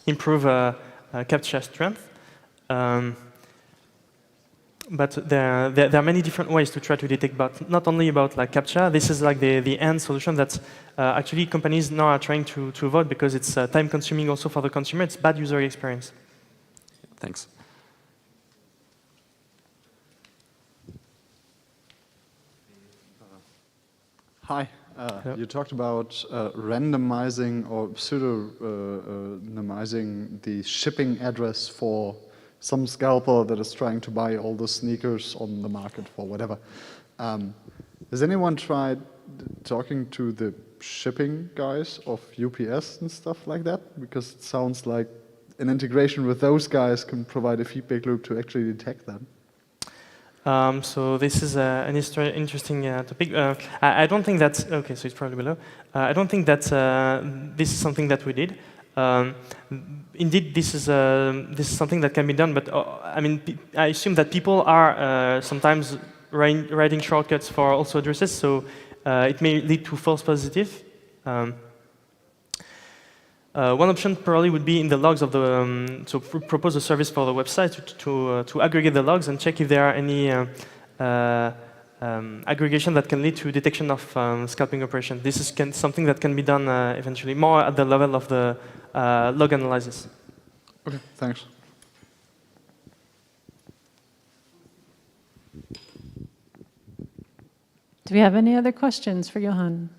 improve CAPTCHA strength. But there are many different ways to try to detect bots. Not only about like CAPTCHA. This is like the end solution that actually companies now are trying to avoid because it's time-consuming also for the consumer. It's bad user experience. Thanks. Hi. You talked about randomizing or pseudo-anonymizing the shipping address for some scalper that is trying to buy all the sneakers on the market for whatever. Has anyone tried talking to the shipping guys of UPS and stuff like that? Because it sounds like an integration with those guys can provide a feedback loop to actually detect them. So this is an interesting topic. I don't think that's okay. So it's probably below. I don't think that this is something that we did. Indeed, this is something that can be done. But I mean, I assume that people are sometimes writing shortcuts for also addresses. So it may lead to false positive. One option probably would be in the logs of the, so propose a service for the website to aggregate the logs and check if there are any aggregation that can lead to detection of scalping operation. This is something that can be done eventually, more at the level of the log analysis. Okay, thanks. Do we have any other questions for Johan?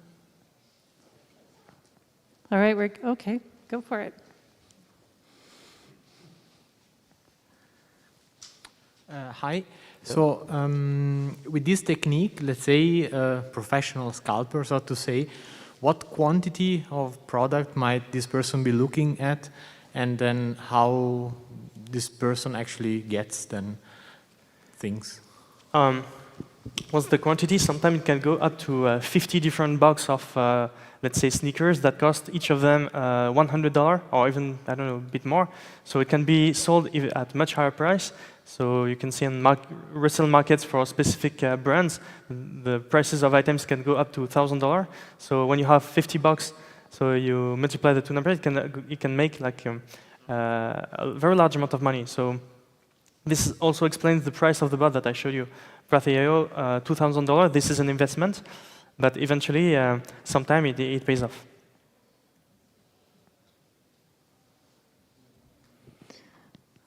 All right, okay, go for it. Hi. So with this technique, let's say a professional scalper, so to say, what quantity of product might this person be looking at, and then how this person actually gets then things? What's the quantity? Sometimes it can go up to 50 different boxes of, let's say, sneakers that cost each of them $100 or even, I don't know, a bit more. So it can be sold at much higher price. So you can see in resale markets for specific brands, the prices of items can go up to $1,000. So when you have 50 bucks, so you multiply the two numbers, it can make like a very large amount of money. So this also explains the price of the bot that I showed you. Prath.io, $2,000. This is an investment, but eventually, sometime it pays off.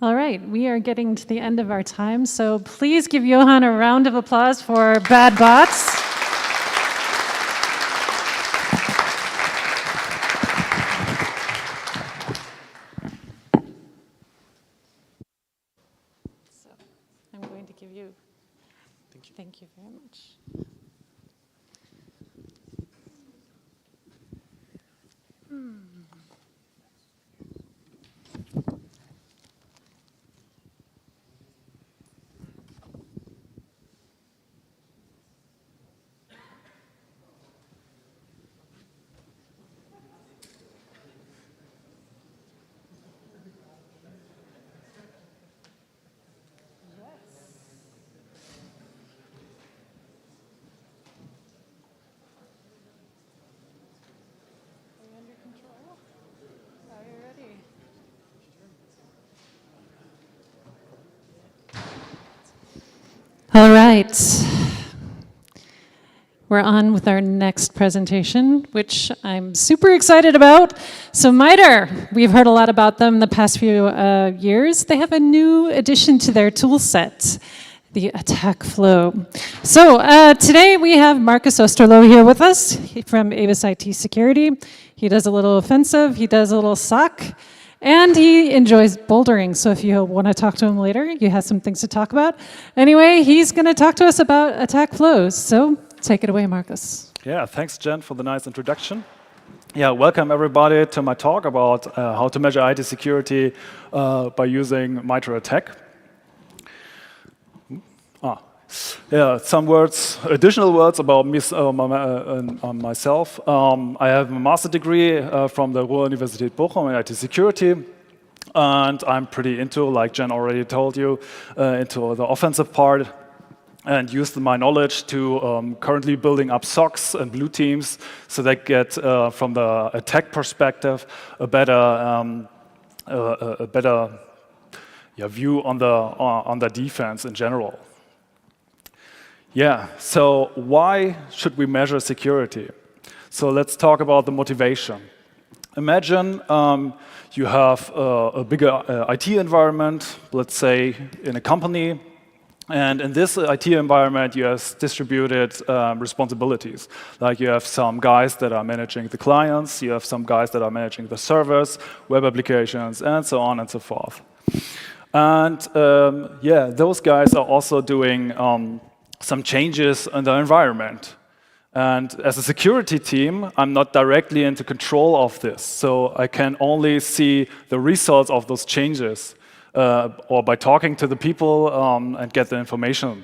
All right, we are getting to the end of our time, so please give Johan a round of applause for Bad Bots. So I'm going to give you. Thank you very much. All right. We're on with our next presentation, which I'm super excited about. So MITRE, we've heard a lot about them the past few years. They have a new addition to their tool set, the attack flow. So today we have Marcus Osterloh here with us from Avis IT Security. He does a little offensive, he does a little SOC, and he enjoys bouldering. So if you want to talk to him later, you have some things to talk about. Anyway, he's going to talk to us about attack flows. So take it away, Marcus. Yeah, thanks, Jen, for the nice introduction. Yeah, welcome everybody to my talk about how to measure IT security by using MITRE ATT&CK. Yeah, some words, additional words about me, myself. I have a master's degree from the Ruhr-Universität Bochum in IT security, and I'm pretty into, like Jen already told you, into the offensive part, and use my knowledge to currently building up SOCs and blue teams so they get, from the attack perspective, a better view on the defense in general. Yeah, so why should we measure security? So let's talk about the motivation. Imagine you have a bigger IT environment, let's say in a company, and in this IT environment you have distributed responsibilities. Like you have some guys that are managing the clients, you have some guys that are managing the servers, web applications, and so on and so forth. And yeah, those guys are also doing some changes in the environment. And as a security team, I'm not directly into control of this. So I can only see the results of those changes or by talking to the people and get the information.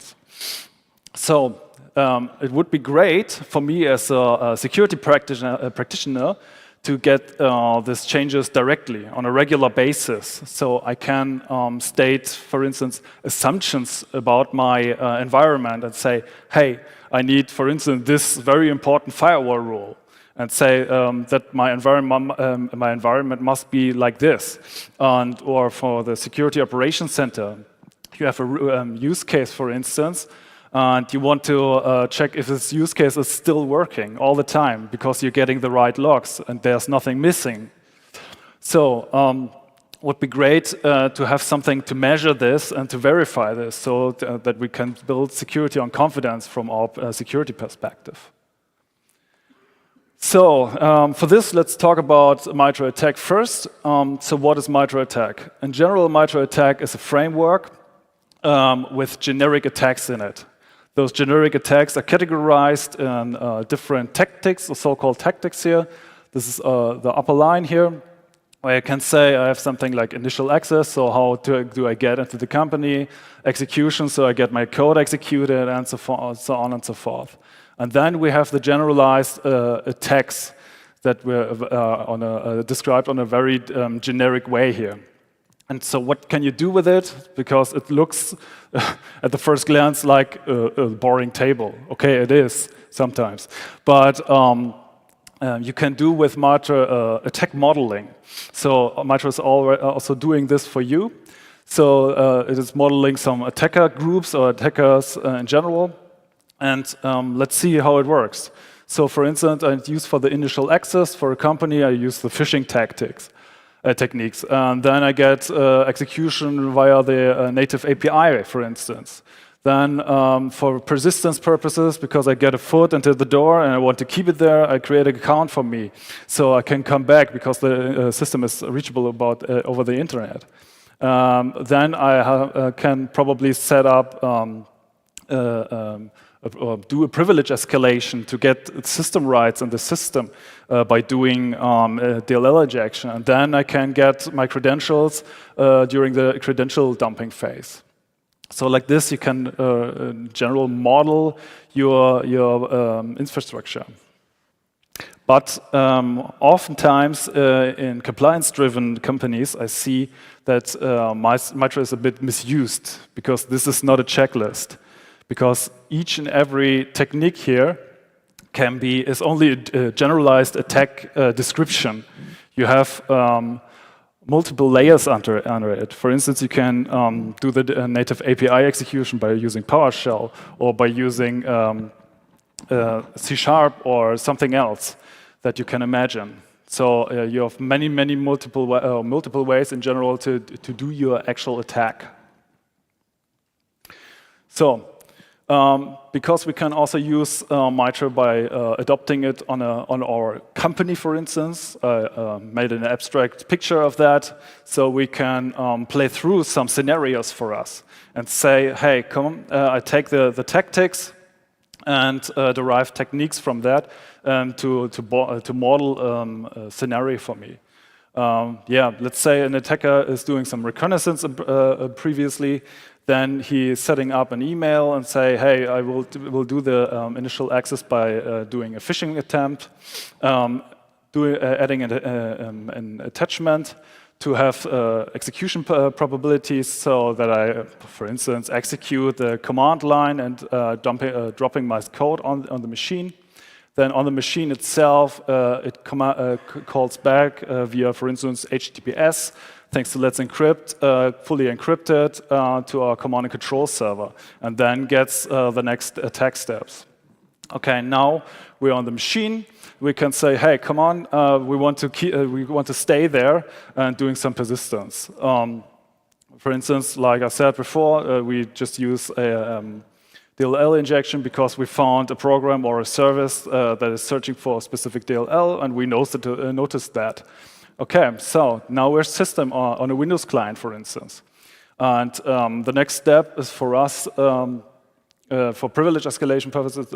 So it would be great for me as a security practitioner to get these changes directly on a regular basis. So I can state, for instance, assumptions about my environment and say, hey, I need, for instance, this very important firewall rule, and say that my environment must be like this. Or for the security operations center, you have a use case, for instance, and you want to check if this use case is still working all the time because you're getting the right logs and there's nothing missing. So it would be great to have something to measure this and to verify this so that we can build security on confidence from our security perspective. So for this, let's talk about MITRE ATT&CK first. So what is MITRE ATT&CK? In general, MITRE ATT&CK is a framework with generic attacks in it. Those generic attacks are categorized in different tactics, the so-called tactics here. This is the upper line here, where I can say I have something like initial access, so how do I get into the company, execution, so I get my code executed, and so on and so forth. And then we have the generalized attacks that were described on a very generic way here. And so what can you do with it? Because it looks at the first glance like a boring table. Okay, it is sometimes. But you can do with Mitra attack modeling. So Mitra is also doing this for you. So it is modeling some attacker groups or attackers in general. And let's see how it works. So for instance, I use for the initial access for a company, I use the phishing techniques. And then I get execution via the native API, for instance. Then for persistence purposes, because I get a foot into the door and I want to keep it there, I create an account for me. So I can come back because the system is reachable over the internet. Then I can probably set up do a privilege escalation to get system rights in the system by doing DLL injection. And then I can get my credentials during the credential dumping phase. So like this, you can in general model your infrastructure. But oftentimes in compliance-driven companies, I see that Mitra is a bit misused because this is not a checklist. Because each and every technique here is only a generalized attack description. You have multiple layers under it. For instance, you can do the native API execution by using PowerShell or by using C# or something else that you can imagine. So you have many multiple ways in general to do your actual attack. So. Because we can also use Mitra by adopting it on our company, for instance. I made an abstract picture of that, so we can play through some scenarios for us and say, hey, come on, I take the tactics and derive techniques from that to model a scenario for me. Yeah, let's say an attacker is doing some reconnaissance previously. Then he is setting up an email and say, hey, I will do the initial access by doing a phishing attempt, adding an attachment to have execution probabilities so that I, for instance, execute the command line and dropping my code on the machine. Then on the machine itself, it calls back via, for instance, HTTPS, thanks to Let's Encrypt, fully encrypted to our command and control server, and then gets the next attack steps. Okay, now we're on the machine. We can say, hey, come on, we want to stay there and doing some persistence. For instance, like I said before, we just use a DLL injection because we found a program or a service that is searching for a specific DLL, and we noticed that. Okay, so now we're system on a Windows client, for instance. And the next step is for us, for privilege escalation purposes,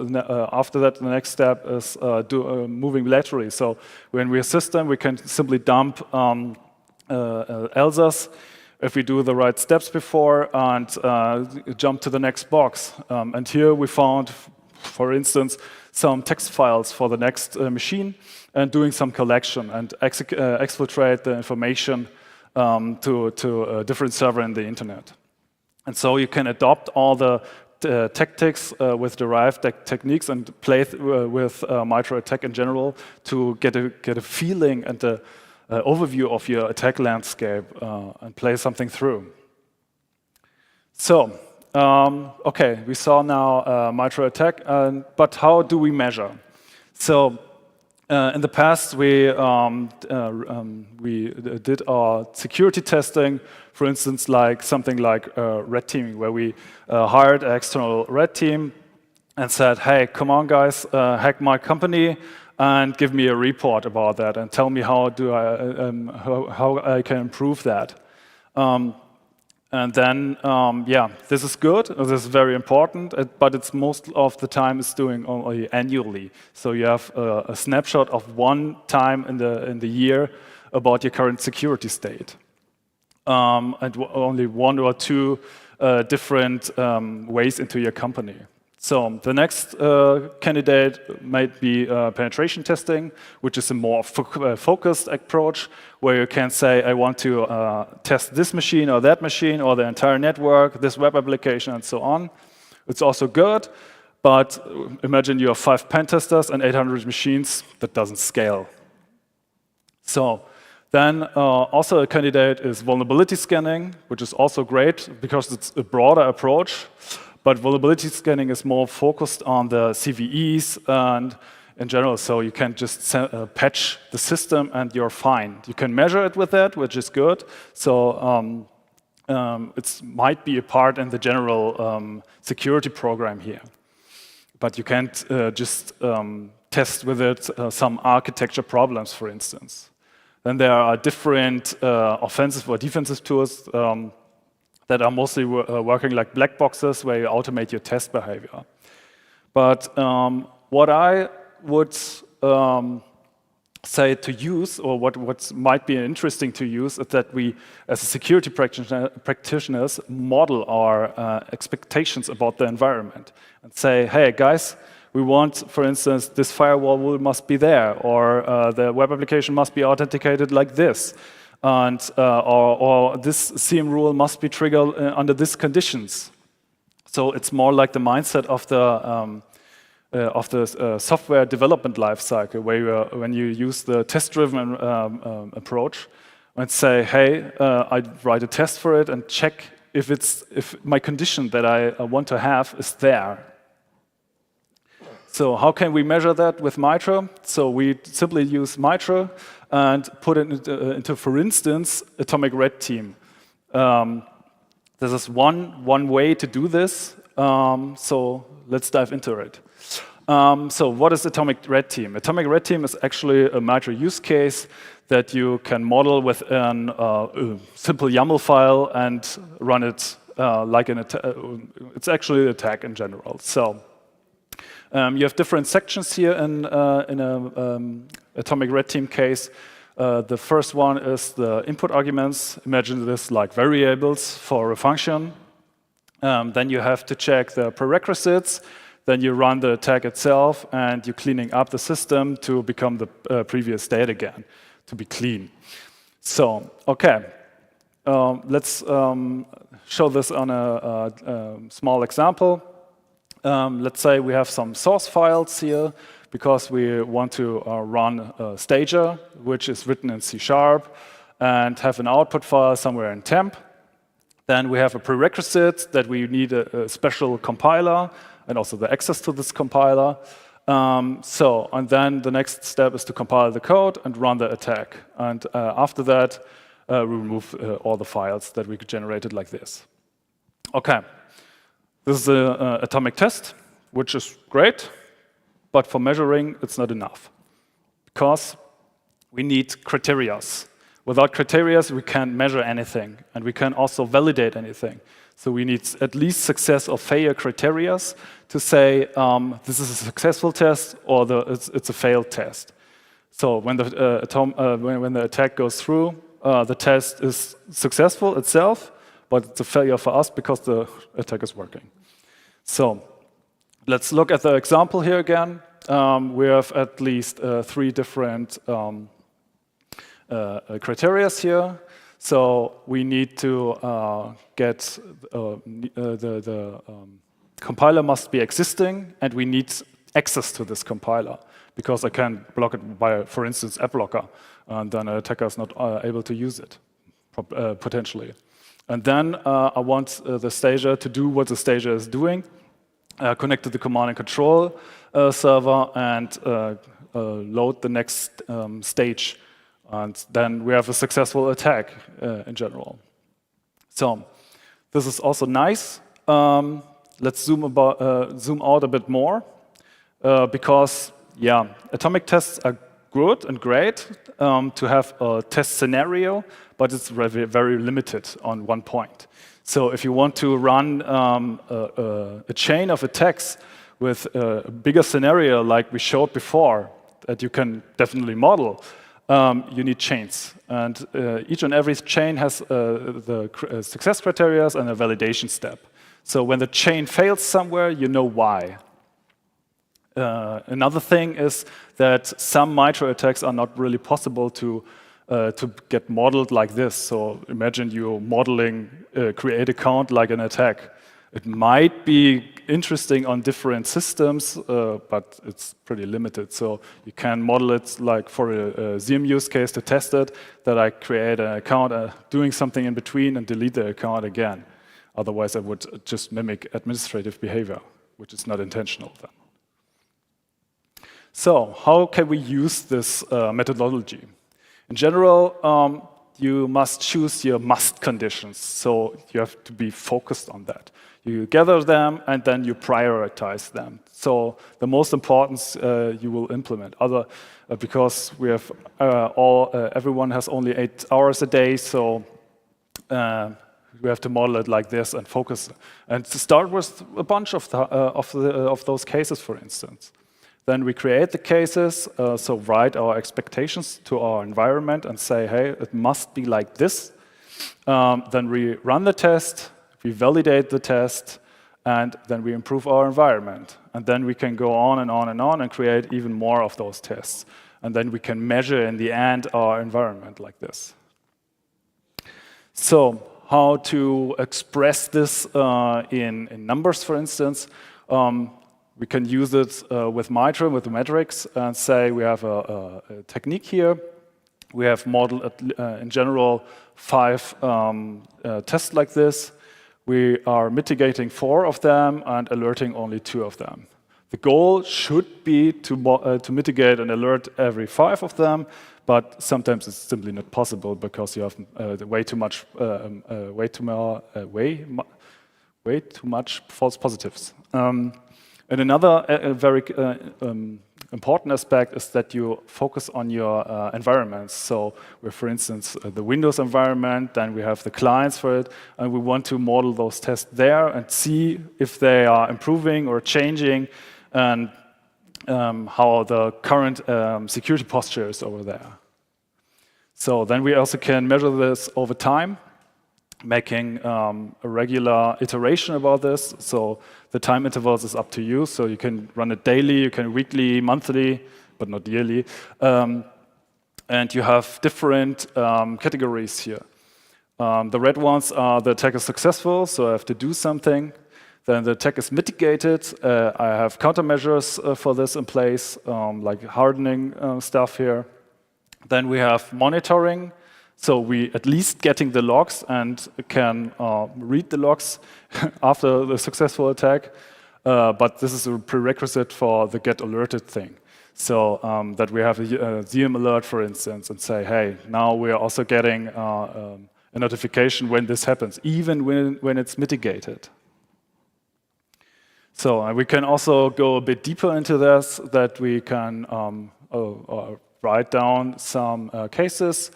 after that, the next step is moving laterally. So when we're a system, we can simply dump ELSAs if we do the right steps before and jump to the next box. And here we found, for instance, some text files for the next machine and doing some collection and exfiltrate the information to a different server in the internet. And so you can adopt all the tactics with derived techniques and play with Mitra attack in general to get a feeling and an overview of your attack landscape and play something through. So, okay, we saw now Mitra attack, but how do we measure? So, in the past, we did our security testing, for instance, like something like red teaming, where we hired an external red team and said, hey, come on, guys, hack my company and give me a report about that and tell me how I can improve that. And then, yeah, this is good. This is very important, but it's most of the time it's doing only annually. So you have a snapshot of one time in the year about your current security state, and only one or two different ways into your company. So the next candidate might be penetration testing, which is a more focused approach, where you can say, I want to test this machine or that machine or the entire network, this web application, and so on. It's also good, but imagine you have 5 pen testers and 800 machines. That doesn't scale. So then also a candidate is vulnerability scanning, which is also great because it's a broader approach. But vulnerability scanning is more focused on the CVEs and in general, so you can just patch the system and you're fine. You can measure it with that, which is good. So it might be a part in the general security program here. But you can't just test with it some architecture problems, for instance. Then there are different offensive or defensive tools that are mostly working like black boxes where you automate your test behavior. But what I would say to use, or what might be interesting to use, is that we, as a security practitioners, model our expectations about the environment and say, hey, guys, we want, for instance, this firewall rule must be there, or the web application must be authenticated like this. And or this CM rule must be triggered under these conditions. So it's more like the mindset of the software development lifecycle, where when you use the test-driven approach and say, hey, I write a test for it and check if my condition that I want to have is there. So how can we measure that with Mitra? So we simply use Mitra and put it into, for instance, atomic red team. This is one way to do this. So let's dive into it. So what is atomic red team? Atomic red team is actually a Mitra use case that you can model with a simple YAML file and run it like an attack. It's actually an attack in general. So you have different sections here in an atomic red team case. The first one is the input arguments. Imagine this like variables for a function. Then you have to check the prerequisites. Then you run the attack itself, and you're cleaning up the system to become the previous state again, to be clean. So, okay, let's show this on a small example. Let's say we have some source files here because we want to run a stager, which is written in C# and have an output file somewhere in temp. Then we have a prerequisite that we need a special compiler and also the access to this compiler. And then the next step is to compile the code and run the attack. And after that, we remove all the files that we generated like this. Okay. This is an atomic test, which is great, but for measuring, it's not enough, because we need criteria. Without criteria, we can't measure anything, and we can also validate anything. So we need at least success or failure criteria to say this is a successful test or it's a failed test. So when the attack goes through, the test is successful itself, but it's a failure for us because the attack is working. So let's look at the example here again. We have at least 3 different criteria here. So we need to get the compiler must be existing, and we need access to this compiler, because I can block it by, for instance, app blocker, and then an attacker is not able to use it, potentially. And then I want the stager to do what the stager is doing, connect to the command and control server, and load the next stage. And then we have a successful attack in general. So this is also nice. Let's zoom out a bit more, because yeah, atomic tests are good and great to have a test scenario, but it's very, very limited on one point. So if you want to run a chain of attacks with a bigger scenario like we showed before, that you can definitely model, you need chains. And each and every chain has the success criteria and a validation step. So when the chain fails somewhere, you know why. Another thing is that some micro attacks are not really possible to get modeled like this. So imagine you're modeling create account like an attack. It might be interesting on different systems, but it's pretty limited. So you can model it like for a ZIM use case to test it, that I create an account doing something in between and delete the account again. Otherwise, I would just mimic administrative behavior, which is not intentional then. So how can we use this methodology? In general, you must choose your must conditions. So you have to be focused on that. You gather them and then you prioritize them. So the most important you will implement. Because we have everyone has only 8 hours a day, so we have to model it like this and focus. And to start with a bunch of those cases, for instance. Then we create the cases, so write our expectations to our environment and say, hey, it must be like this. Then we run the test, we validate the test, and then we improve our environment. And then we can go on and on and on and create even more of those tests. And then we can measure in the end our environment like this. So how to express this in numbers, for instance. We can use it with Mitra, with the metrics, and say we have a technique here. We have modeled, in general, 5 tests like this. We are mitigating 4 of them and alerting only 2 of them. The goal should be to mitigate and alert every 5 of them, but sometimes it's simply not possible because you have way too much false positives. And another very important aspect is that you focus on your environments. So we're, for instance, the Windows environment, then we have the clients for it, and we want to model those tests there and see if they are improving or changing, and how the current security posture is over there. So then we also can measure this over time, making a regular iteration about this. So the time intervals is up to you. So you can run it daily, you can weekly, monthly, but not yearly. And you have different categories here. The red ones are the attack is successful, so I have to do something. Then the attack is mitigated. I have countermeasures for this in place, like hardening stuff here. Then we have monitoring. So we at least getting the logs and can read the logs after the successful attack. But this is a prerequisite for the get alerted thing. So that we have a ZM alert, for instance, and say, hey, now we are also getting a notification when this happens, even when it's mitigated. So we can also go a bit deeper into this, that we can write down some cases.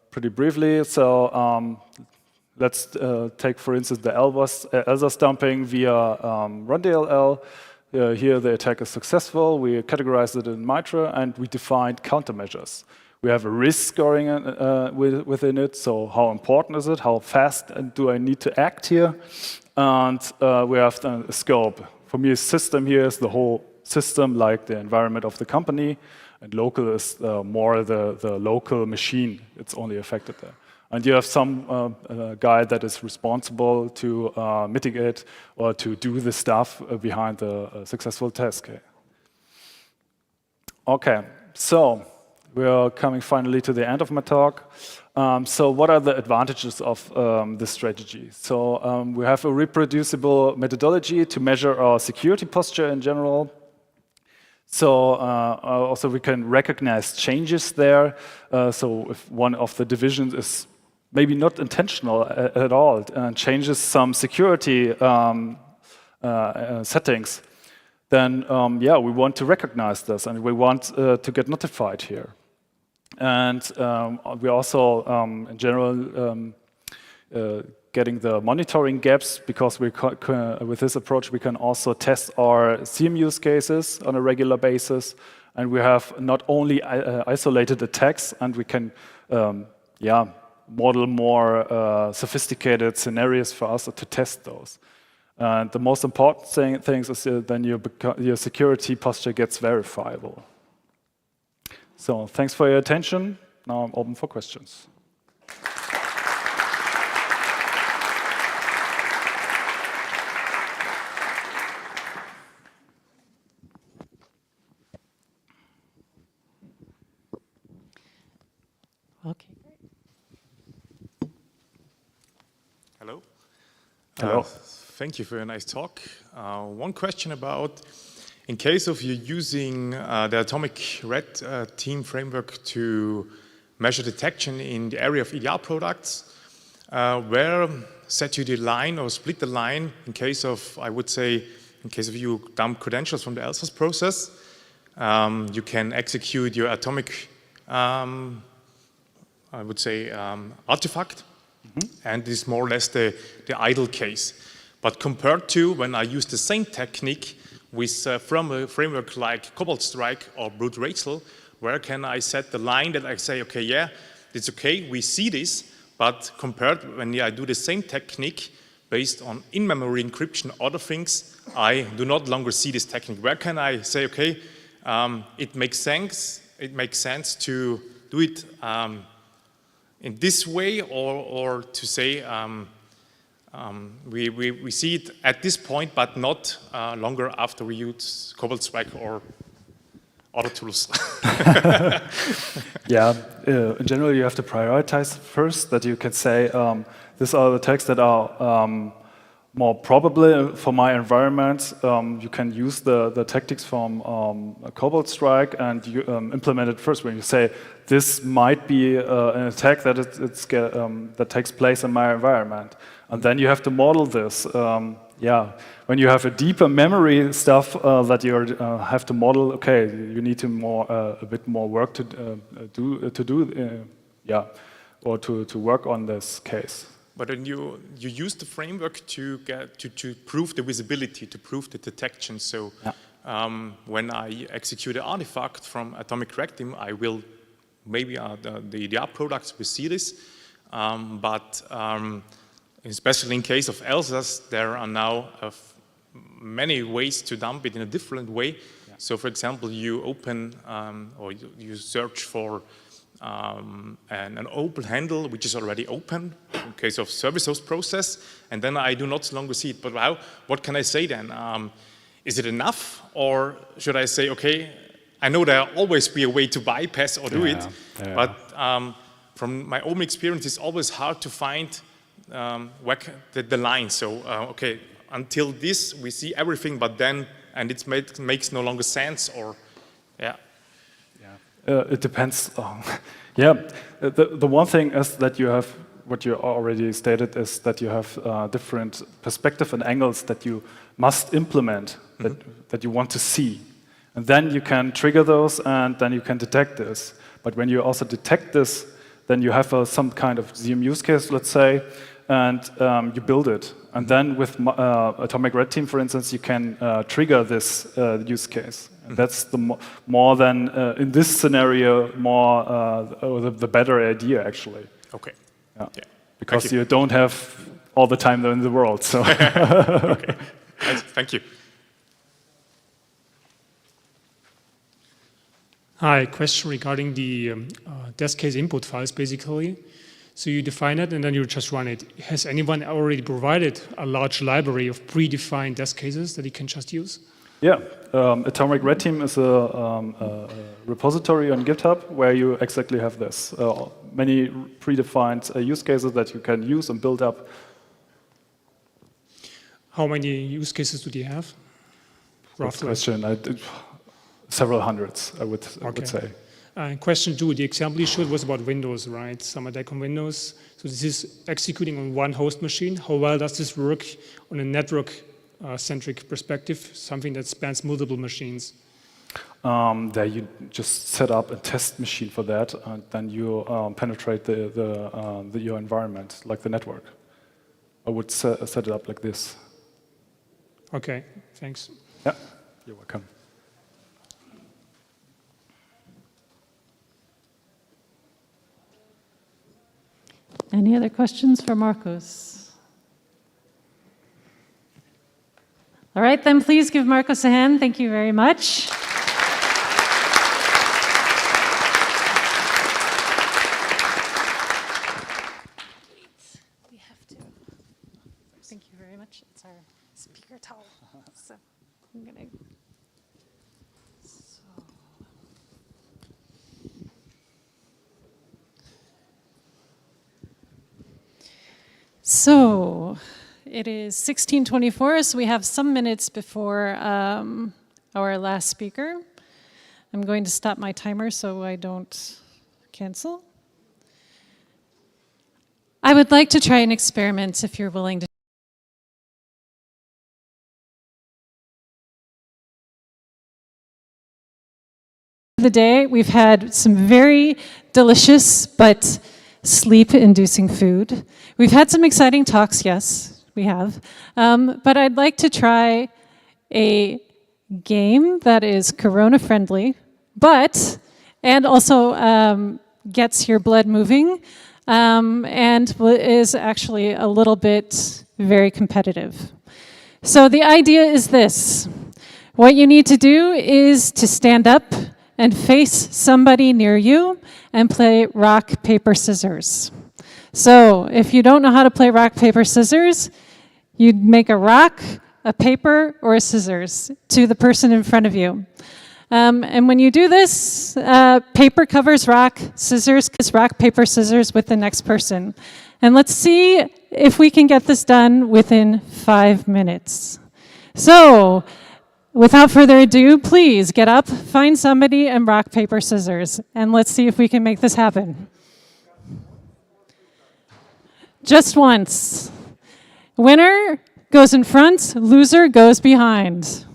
Pretty briefly, so let's take, for instance, the LSAS dumping via run.dll. Here the attack is successful. We categorize it in Mitra, and we defined countermeasures. We have a risk scoring within it, so how important is it? How fast do I need to act here? And we have a scope. For me, a system here is the whole system, like the environment of the company. And local is more the local machine. It's only affected there. And you have some guy that is responsible to mitigate or to do the stuff behind the successful test case. Okay, so we're coming finally to the end of my talk. So what are the advantages of this strategy? So we have a reproducible methodology to measure our security posture in general. So also we can recognize changes there. So if one of the divisions is maybe not intentional at all and changes some security settings, then yeah, we want to recognize this and we want to get notified here. And we also, in general, getting the monitoring gaps, because with this approach we can also test our CM use cases on a regular basis, and we have not only isolated attacks, and we can model more sophisticated scenarios for us to test those. And the most important thing is then your security posture gets verifiable. So thanks for your attention. Now I'm open for questions. Okay. Hello. Hello. Thank you for your nice talk. One question about, in case of you using the Atomic Red team framework to measure detection in the area of EDR products, where set you the line or split the line in case of, I would say, in case of you dump credentials from the LSAS process, you can execute your atomic I would say, artifact, and this is more or less the idle case. But compared to when I use the same technique from a framework like Cobalt Strike or Brute Rachel, where can I set the line that I say, okay, yeah, it's okay, we see this, but compared when I do the same technique based on in-memory encryption, other things, I do not longer see this technique. Where can I say, okay, it makes sense to do it in this way, or to say we see it at this point, but not longer after we use Cobalt Strike or other tools. Yeah, in general, you have to prioritize first, that you can say, these are the attacks that are more probable for my environment. You can use the tactics from Cobalt Strike and you implement it first when you say, this might be an attack that that takes place in my environment. And then you have to model this. When you have a deeper memory stuff that you have to model, okay, you need to a bit more work to work on this case. But then you use the framework to prove the visibility, to prove the detection. So when I execute an artifact from Atomic Red Team, I will maybe the EDR products will see this, but especially in case of LSAS, there are now many ways to dump it in a different way. Yeah. So, for example, you open or you search for an open handle which is already open in case of service host process, and then I do not longer see it. But what can I say then? Is it enough, or should I say, okay, I know there will always be a way to bypass or do it, but from my own experience, it's always hard to find the line. So, okay, until this, we see everything, but then, and it makes no longer sense, or, it depends. The one thing is that you have, what you already stated, is that you have different perspective and angles that you must implement, that you want to see. And then you can trigger those, and then you can detect this. But when you also detect this, then you have some kind of ZM use case, let's say, and you build it. And then with Atomic Red Team, for instance, you can trigger this use case. And that's more than, in this scenario, the better idea, actually. Okay. Yeah. Because you don't have all the time in the world. So. Okay. Thank you. Hi, question regarding the test case input files, basically. So you define it and then you just run it. Has anyone already provided a large library of predefined test cases that you can just use? Yeah, Atomic Red Team is a repository on GitHub where you exactly have this. Many predefined use cases that you can use and build up. How many use cases do you have? Good question. Several hundreds, I would say. Question 2, the example you showed was about Windows, right? Some attack on Windows. So this is executing on one host machine. How well does this work on a network-centric perspective, something that spans multiple machines? There you just set up a test machine for that, and then you penetrate your environment, like the network. I would set it up like this. Okay, thanks. Yeah, you're welcome. Any other questions for Marcos? All right, then please give Marcos a hand. Thank you very much. We have to. Thank you very much. It's our speaker towel. So I'm going to. So it is 16:24, so we have some minutes before our last speaker. I'm going to stop my timer so I don't cancel. I would like to try an experiment if you're willing to. The day we've had some very delicious but sleep-inducing food. We've had some exciting talks, yes, we have. But I'd like to try a game that is corona-friendly, and also gets your blood moving, and is actually a little bit very competitive. So the idea is this. What you need to do is to stand up and face somebody near you and play rock, paper, scissors. So if you don't know how to play rock, paper, scissors, you'd make a rock, a paper, or a scissors to the person in front of you. And when you do this, paper covers rock, scissors covers rock, paper, scissors with the next person. And let's see if we can get this done within 5 minutes. So, without further ado, please get up, find somebody, and rock, paper, scissors. And let's see if we can make this happen. Just once. Winner goes in front, loser goes behind.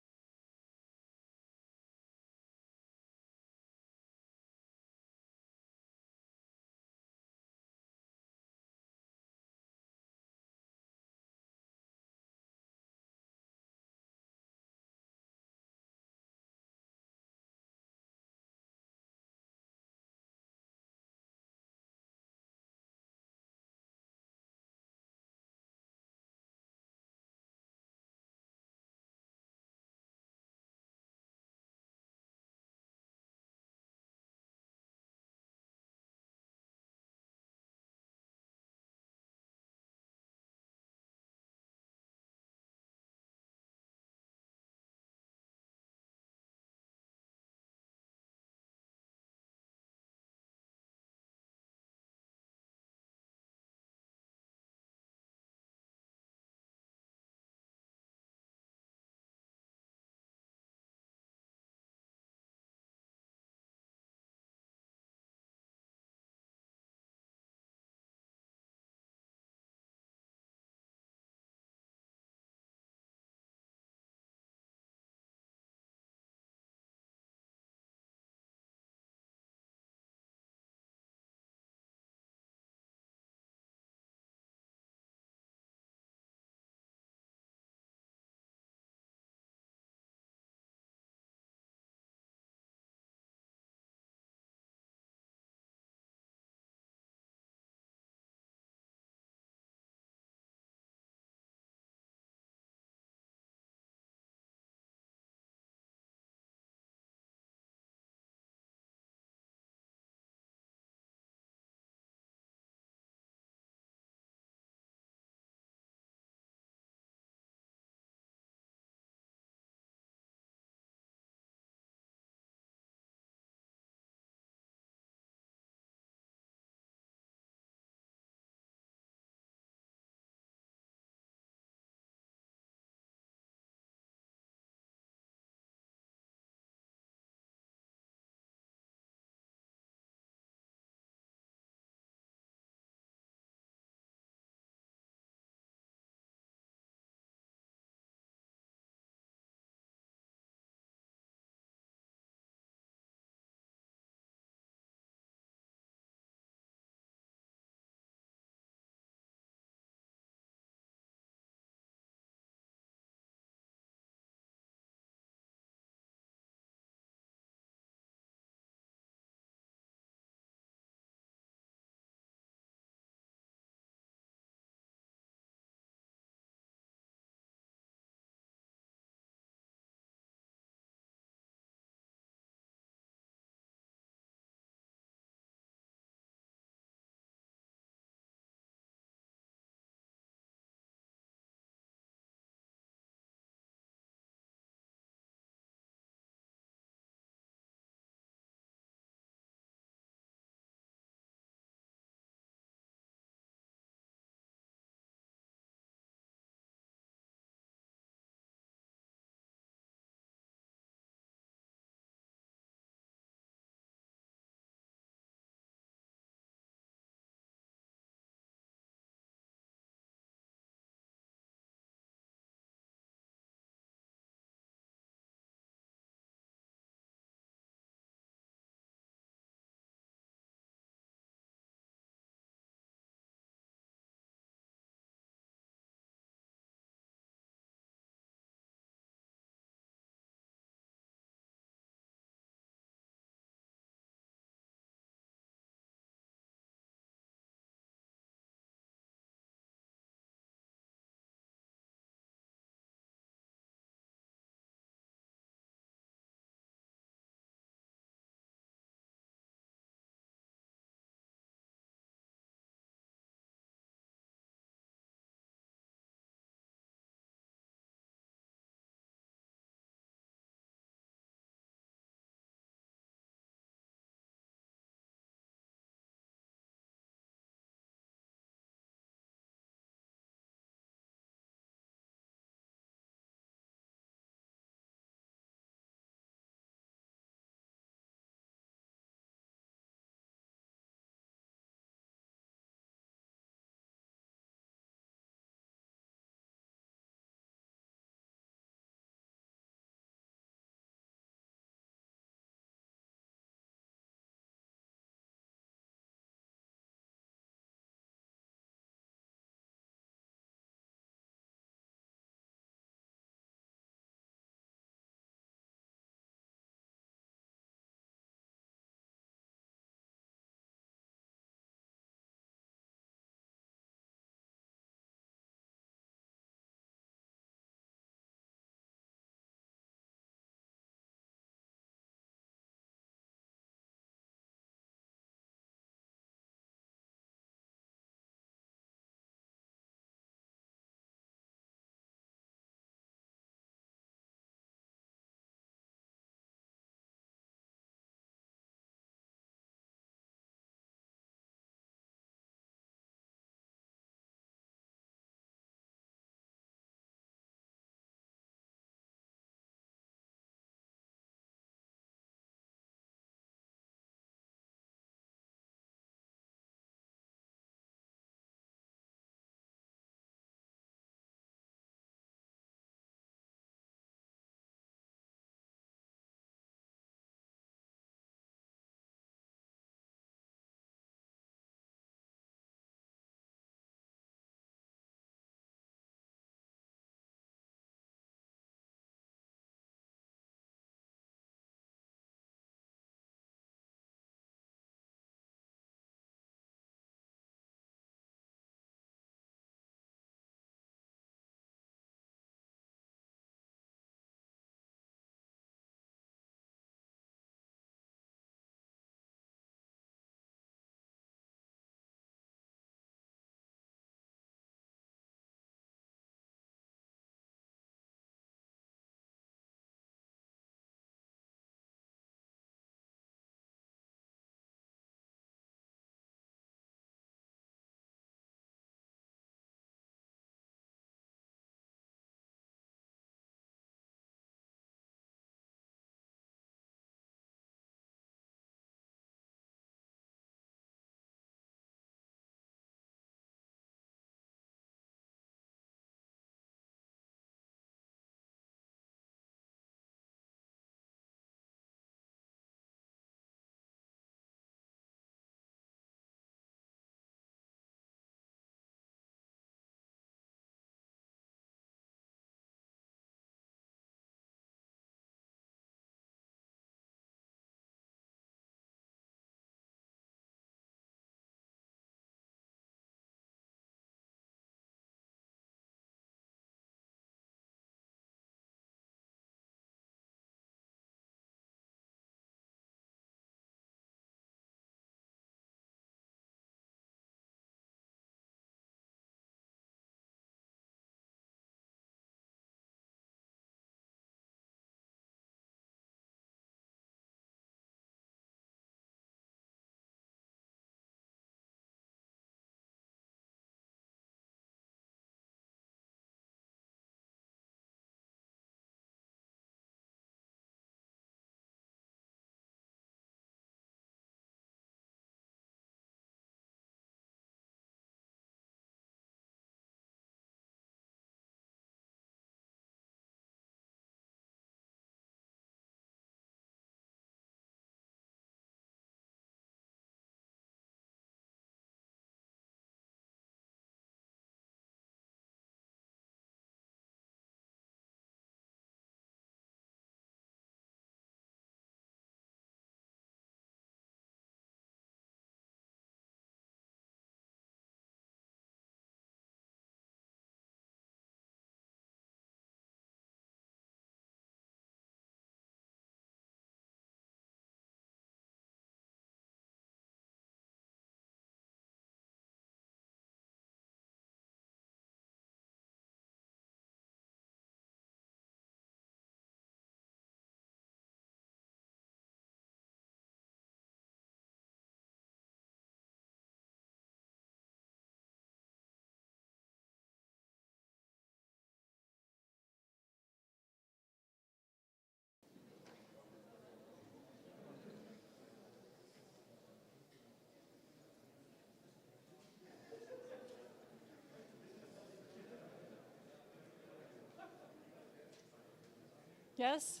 Yes?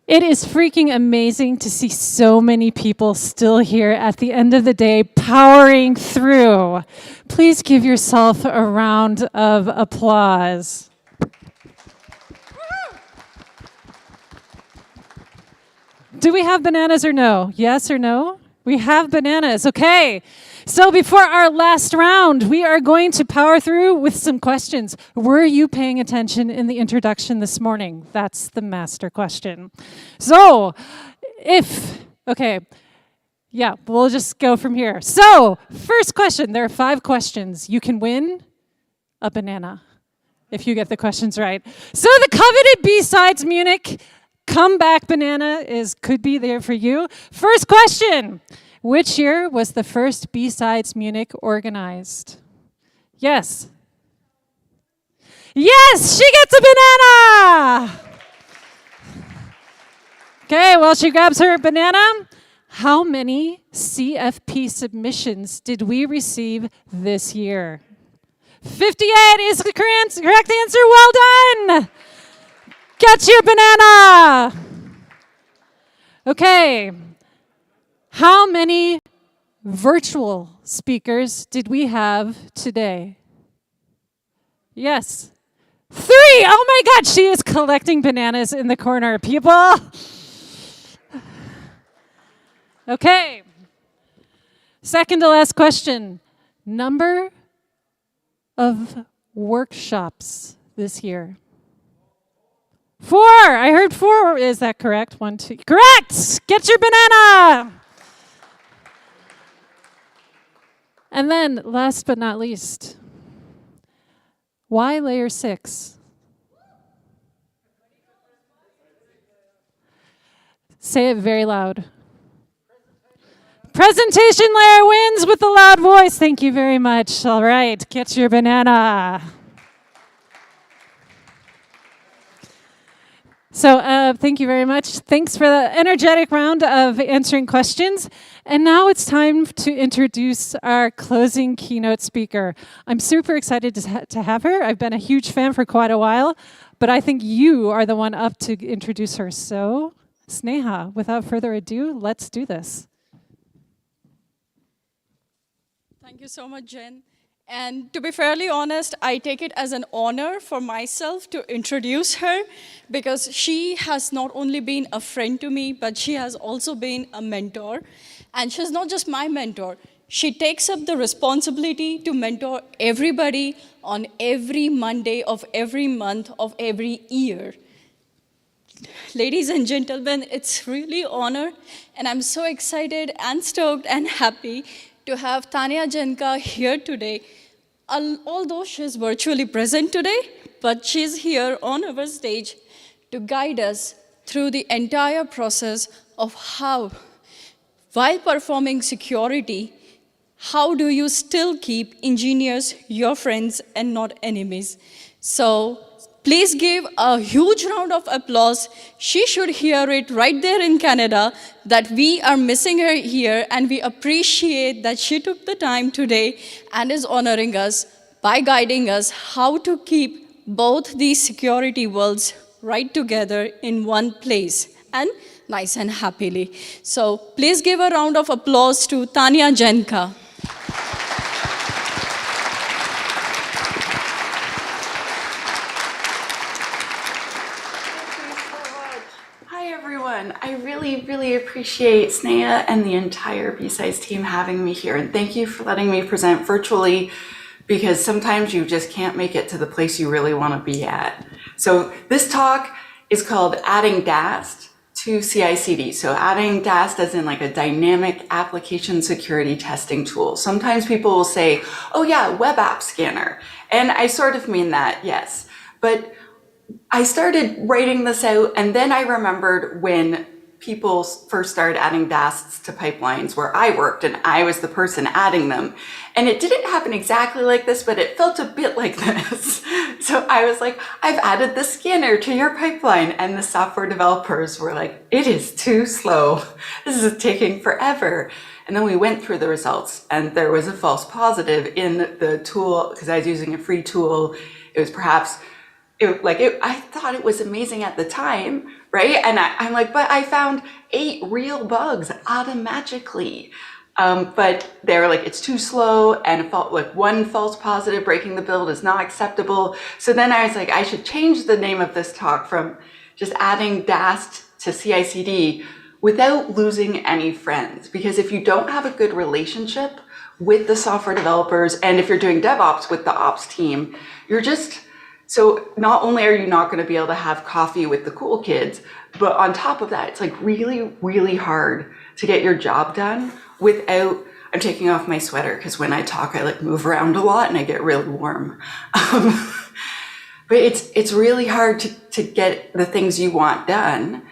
It is freaking amazing to see so many people still here at the end of the day powering through. Please give yourself a round of applause. Do we have bananas or no? Yes or no? We have bananas. Okay. So before our last round, we are going to power through with some questions. Were you paying attention in the introduction this morning? That's the master question. So okay. Yeah, we'll just go from here. So first question, there are 5 questions. You can win a banana if you get the questions right. So the coveted BSidesMunich comeback banana could be there for you. First question. Which year was the first BSidesMunich organized? Yes. Yes, she gets a banana! Okay, while she grabs her banana, how many CFP submissions did we receive this year? 58 is the correct answer. Well done! Get your banana! Okay. How many virtual speakers did we have today? Yes. 3! Oh my God, she is collecting bananas in the corner, people. Okay. Second to last question. Number of workshops this year? 4. I heard 4. Is that correct? 1, 2. Correct! Get your banana! And then, last but not least, why layer 6? Say it very loud. Presentation layer wins with the loud voice. Thank you very much. All right, get your banana. So thank you very much. Thanks for the energetic round of answering questions. And now it's time to introduce our closing keynote speaker. I'm super excited to have her. I've been a huge fan for quite a while, but I think you are the one up to introduce her. So, Sneha, without further ado, let's do this. Thank you so much, Jen. And to be fairly honest, I take it as an honor for myself to introduce her because she has not only been a friend to me, but she has also been a mentor. And she's not just my mentor. She takes up the responsibility to mentor everybody on every Monday of every month of every year. Ladies and gentlemen, it's really an honor, and I'm so excited and stoked and happy to have Tanya Jenka here today. Although she's virtually present today, but she's here on our stage to guide us through the entire process of how, while performing security, how do you still keep engineers your friends and not enemies? So please give a huge round of applause. She should hear it right there in Canada that we are missing her here, and we appreciate that she took the time today and is honoring us by guiding us how to keep both these security worlds right together in one place and nice and happily. So please give a round of applause to Tanya Jenka. I really appreciate Sneha and the entire BSides team having me here, and thank you for letting me present virtually, because sometimes you just can't make it to the place you really want to be at. So this talk is called Adding DAST to CI/CD. So adding DAST as in like a dynamic application security testing tool. Sometimes people will say, oh yeah, web app scanner. And I sort of mean that, yes. But I started writing this out, and then I remembered when people first started adding DASTs to pipelines where I worked, and I was the person adding them. And it didn't happen exactly like this, but it felt a bit like this. So I was like, I've added the scanner to your pipeline. And the software developers were like, it is too slow. This is taking forever. And then we went through the results, and there was a false positive in the tool, because I was using a free tool. It was perhaps I thought it was amazing at the time, right? And I'm like, but I found 8 real bugs automatically. But they were like, it's too slow, and one false positive breaking the build is not acceptable. So then I was like, I should change the name of this talk from just adding DAST to CI/CD without losing any friends. Because if you don't have a good relationship with the software developers, and if you're doing DevOps with the ops team, so not only are you not going to be able to have coffee with the cool kids, but on top of that, it's like really, really hard to get your job done without, I'm taking off my sweater because when I talk, I move around a lot and I get really warm. But it's really hard to get the things you want done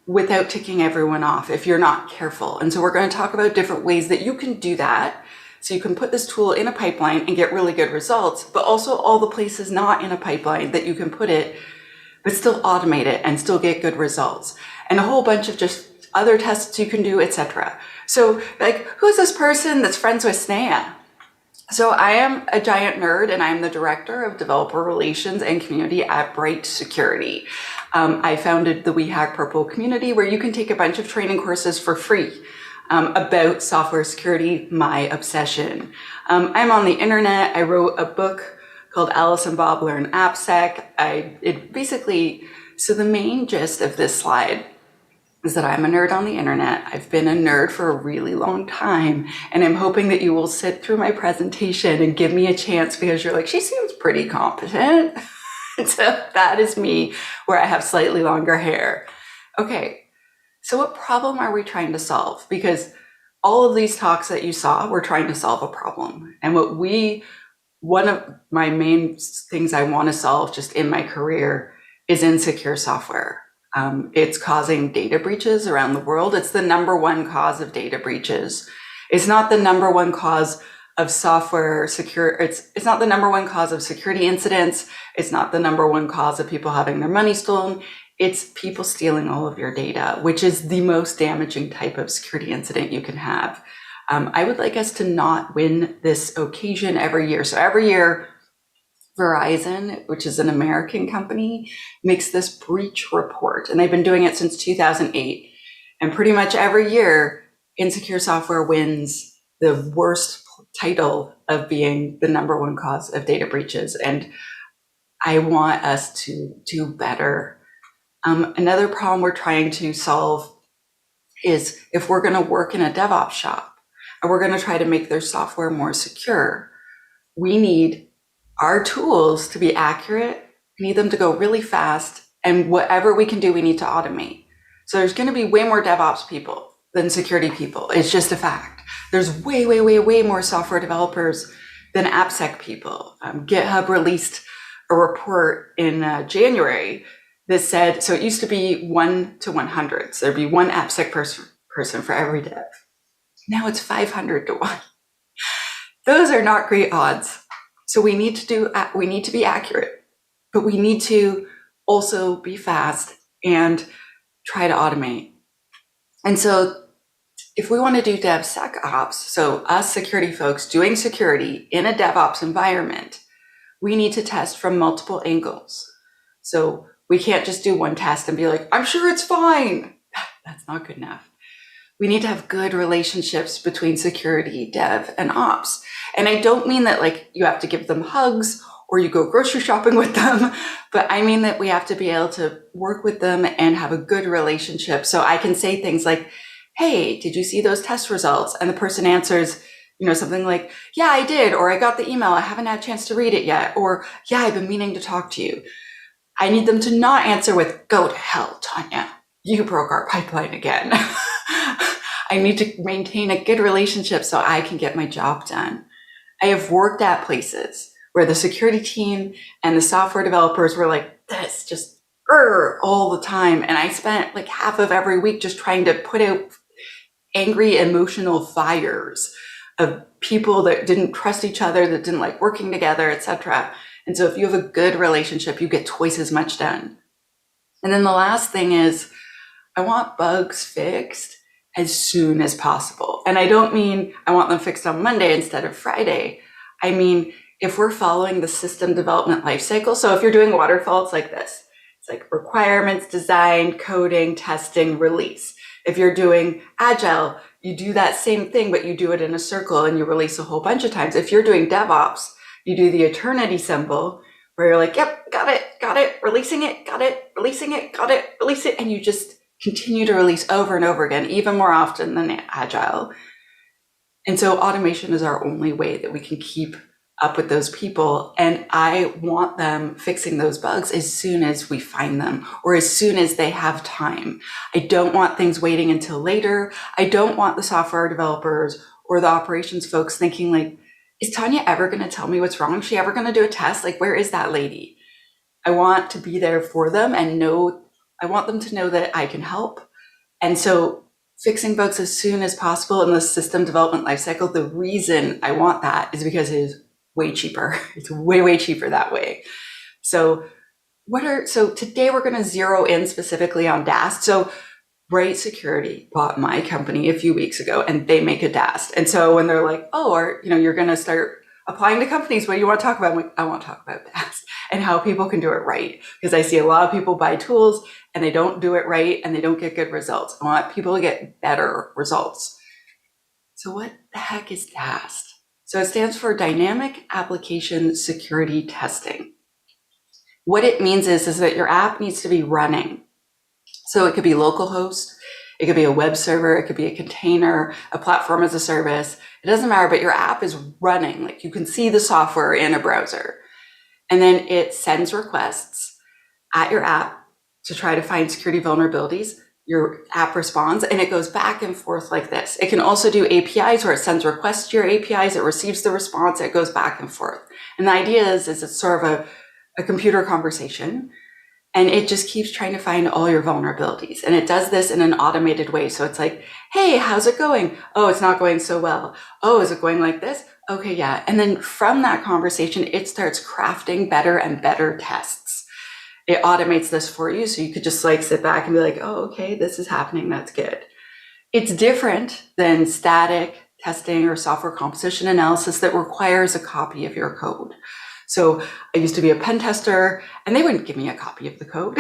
without ticking everyone off if you're not careful. And so we're going to talk about different ways that you can do that. So you can put this tool in a pipeline and get really good results, but also all the places not in a pipeline that you can put it, but still automate it and still get good results. And a whole bunch of just other tests you can do, etc. So who's this person that's friends with Snea? So I am a giant nerd and I'm the director of developer relations and community at Bright Security. I founded the We Hack Purple community where you can take a bunch of training courses for free about software security, my obsession. I'm on the internet. I wrote a book called Alice and Bob Learn AppSec. So the main gist of this slide is that I'm a nerd on the internet. I've been a nerd for a really long time, and I'm hoping that you will sit through my presentation and give me a chance because you're like, she seems pretty competent. So that is me, where I have slightly longer hair. Okay, so what problem are we trying to solve? Because all of these talks that you saw, we're trying to solve a problem. And one of my main things I want to solve just in my career is insecure software. It's causing data breaches around the world. It's the #1 cause of data breaches. It's not the #1 cause of software it's not the #1 cause of security incidents. It's not the #1 cause of people having their money stolen. It's people stealing all of your data, which is the most damaging type of security incident you can have. I would like us to not win this occasion every year. So every year, Verizon, which is an American company, makes this breach report, and they've been doing it since 2008. And pretty much every year, insecure software wins the worst title of being the #1 cause of data breaches. And I want us to do better. Another problem we're trying to solve is if we're going to work in a DevOps shop and we're going to try to make their software more secure, we need our tools to be accurate. We need them to go really fast, and whatever we can do, we need to automate. So there's going to be way more DevOps people than security people. It's just a fact. There's way, way, way, way more software developers than AppSec people. GitHub released a report in January that said, so it used to be 1 to 100. So there'd be one AppSec person for every dev. Now it's 500 to 1. Those are not great odds. So we need to be accurate, but we need to also be fast and try to automate. And so if we want to do DevSecOps, so us security folks doing security in a DevOps environment, we need to test from multiple angles. So we can't just do one test and be like, I'm sure it's fine. That's not good enough. We need to have good relationships between security, dev, and ops. And I don't mean that you have to give them hugs or you go grocery shopping with them, but I mean that we have to be able to work with them and have a good relationship. So I can say things like, hey, did you see those test results? And the person answers, something like, yeah, I did, or I got the email, I haven't had a chance to read it yet, or yeah, I've been meaning to talk to you. I need them to not answer with, go to hell, Tanya, you broke our pipeline again. I need to maintain a good relationship so I can get my job done. I have worked at places where the security team and the software developers were like this, just all the time. And I spent half of every week just trying to put out angry, emotional fires of people that didn't trust each other, that didn't like working together, etc. And so if you have a good relationship, you get twice as much done. And then the last thing is, I want bugs fixed as soon as possible. And I don't mean I want them fixed on Monday instead of Friday. I mean, if we're following the system development lifecycle, so if you're doing waterfall, it's like this. It's like requirements, design, coding, testing, release. If you're doing agile, you do that same thing, but you do it in a circle and you release a whole bunch of times. If you're doing DevOps, you do the eternity symbol where you're like, yep, got it, releasing it, got it, releasing it, got it, release it. And you just continue to release over and over again, even more often than agile. And so automation is our only way that we can keep up with those people. And I want them fixing those bugs as soon as we find them or as soon as they have time. I don't want things waiting until later. I don't want the software developers or the operations folks thinking like, is Tanya ever going to tell me what's wrong? Is she ever going to do a test? Like, where is that lady? I want to be there for them and I want them to know that I can help. And so fixing bugs as soon as possible in the system development lifecycle, the reason I want that is because it is way cheaper. It's way cheaper that way. So today we're going to zero in specifically on DAST. So Bright Security bought my company a few weeks ago and they make a DAST. And so when they're like, oh, or you're going to start applying to companies, what do you want to talk about? I'm like, I want to talk about DAST and how people can do it right. Because I see a lot of people buy tools and they don't do it right and they don't get good results. I want people to get better results. So what the heck is DAST? So it stands for Dynamic Application Security Testing. What it means is that your app needs to be running. So it could be localhost, it could be a web server, it could be a container, a platform as a service. It doesn't matter, but your app is running. Like you can see the software in a browser. And then it sends requests at your app to try to find security vulnerabilities. Your app responds and it goes back and forth like this. It can also do APIs where it sends requests to your APIs, it receives the response, it goes back and forth. And the idea is it's sort of a computer conversation and it just keeps trying to find all your vulnerabilities. And it does this in an automated way. So it's like, hey, how's it going? Oh, it's not going so well. Oh, is it going like this? Okay, yeah. And then from that conversation, it starts crafting better and better tests. It automates this for you. So you could just like sit back and be like, oh, okay, this is happening. That's good. It's different than static testing or software composition analysis that requires a copy of your code. So I used to be a pen tester and they wouldn't give me a copy of the code.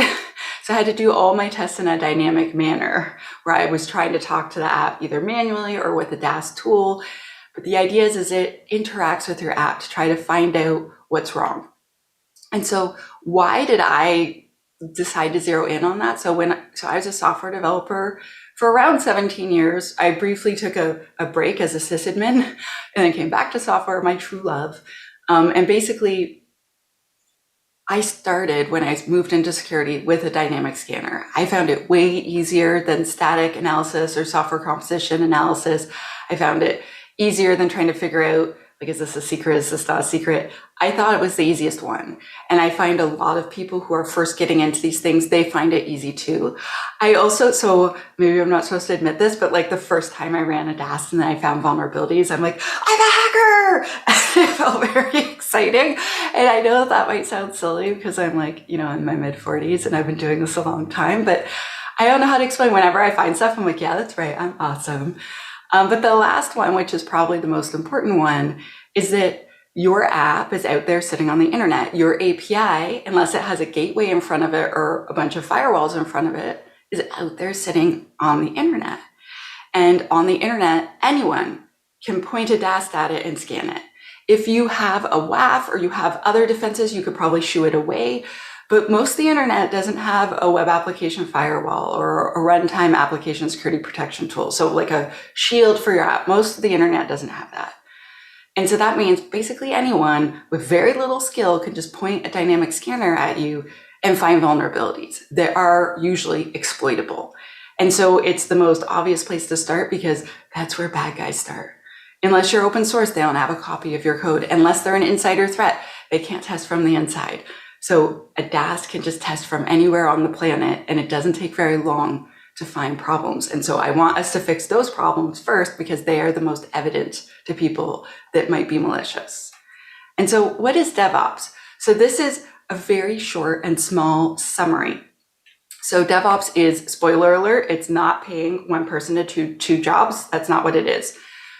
So I had to do all my tests in a dynamic manner where I was trying to talk to the app either manually or with a DAST tool. But the idea is it interacts with your app to try to find out what's wrong. And so why did I decide to zero in on that? So I was a software developer for around 17 years. I briefly took a break as a sysadmin and then came back to software, my true love. And basically, I started when I moved into security with a dynamic scanner. I found it way easier than static analysis or software composition analysis. I found it easier than trying to figure out, like, is this a secret? Is this not a secret? I thought it was the easiest one. And I find a lot of people who are first getting into these things, they find it easy too. I also, so maybe I'm not supposed to admit this, but like the first time I ran a DAST and then I found vulnerabilities, I'm like, I'm a hacker! It felt very exciting. And I know that might sound silly because I'm like, in my mid 40s and I've been doing this a long time, but I don't know how to explain. Whenever I find stuff, I'm like, yeah, that's right, I'm awesome. But the last one, which is probably the most important one, is that your app is out there sitting on the internet. Your API, unless it has a gateway in front of it or a bunch of firewalls in front of it, is out there sitting on the internet. And on the internet, anyone can point a DAST at it and scan it. If you have a WAF or you have other defenses, you could probably shoo it away. But most of the internet doesn't have a web application firewall or a runtime application security protection tool. So like a shield for your app. Most of the internet doesn't have that. And so that means basically anyone with very little skill can just point a dynamic scanner at you and find vulnerabilities that are usually exploitable. And so it's the most obvious place to start because that's where bad guys start. Unless you're open source, they don't have a copy of your code. Unless they're an insider threat, they can't test from the inside. So a DAST can just test from anywhere on the planet, and it doesn't take very long to find problems. And so I want us to fix those problems first because they are the most evident to people that might be malicious. And so what is DevOps? So this is a very short and small summary. So DevOps is, spoiler alert, it's not paying one person to two jobs. That's not what it is.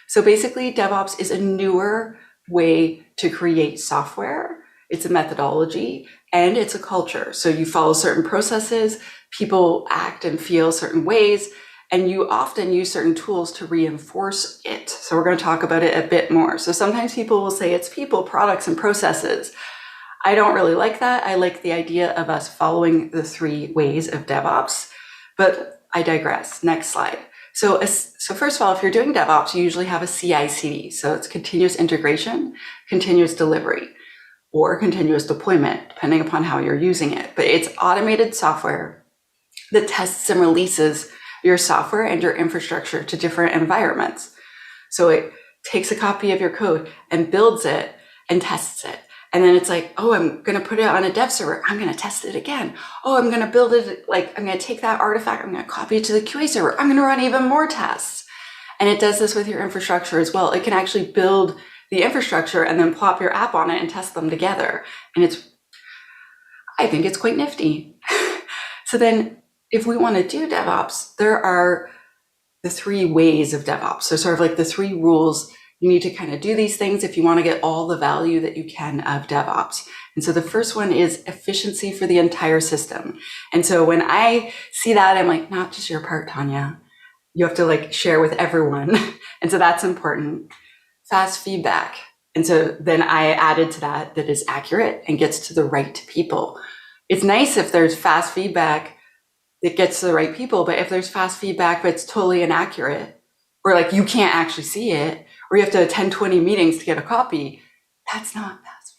So basically DevOps is a newer way to create software. It's a methodology and it's a culture. So you follow certain processes, people act and feel certain ways, and you often use certain tools to reinforce it. So we're going to talk about it a bit more. So sometimes people will say it's people, products, and processes. I don't really like that. I like the idea of us following the 3 ways of DevOps, but I digress. Next slide. So first of all, if you're doing DevOps, you usually have a CI/CD. So it's continuous integration, continuous delivery, or continuous deployment, depending upon how you're using it. But it's automated software that tests and releases your software and your infrastructure to different environments. So it takes a copy of your code and builds it and tests it. And then it's like, oh, I'm going to put it on a dev server. I'm going to test it again. Oh, I'm going to build it. Like, I'm going to take that artifact. I'm going to copy it to the QA server. I'm going to run even more tests. And it does this with your infrastructure as well. It can actually build the infrastructure and then plop your app on it and test them together. And I think it's quite nifty. So then if we want to do DevOps, there are the 3 ways of DevOps. So sort of like the 3 rules. You need to kind of do these things if you want to get all the value that you can of DevOps. And so the first one is efficiency for the entire system. And so when I see that, I'm like, not just your part, Tanya. You have to like share with everyone. And so that's important. Fast feedback. And so then I added to that is accurate and gets to the right people. It's nice if there's fast feedback that gets to the right people, but if there's fast feedback but it's totally inaccurate, or like you can't actually see it, or you have to attend 20 meetings to get a copy, that's not fast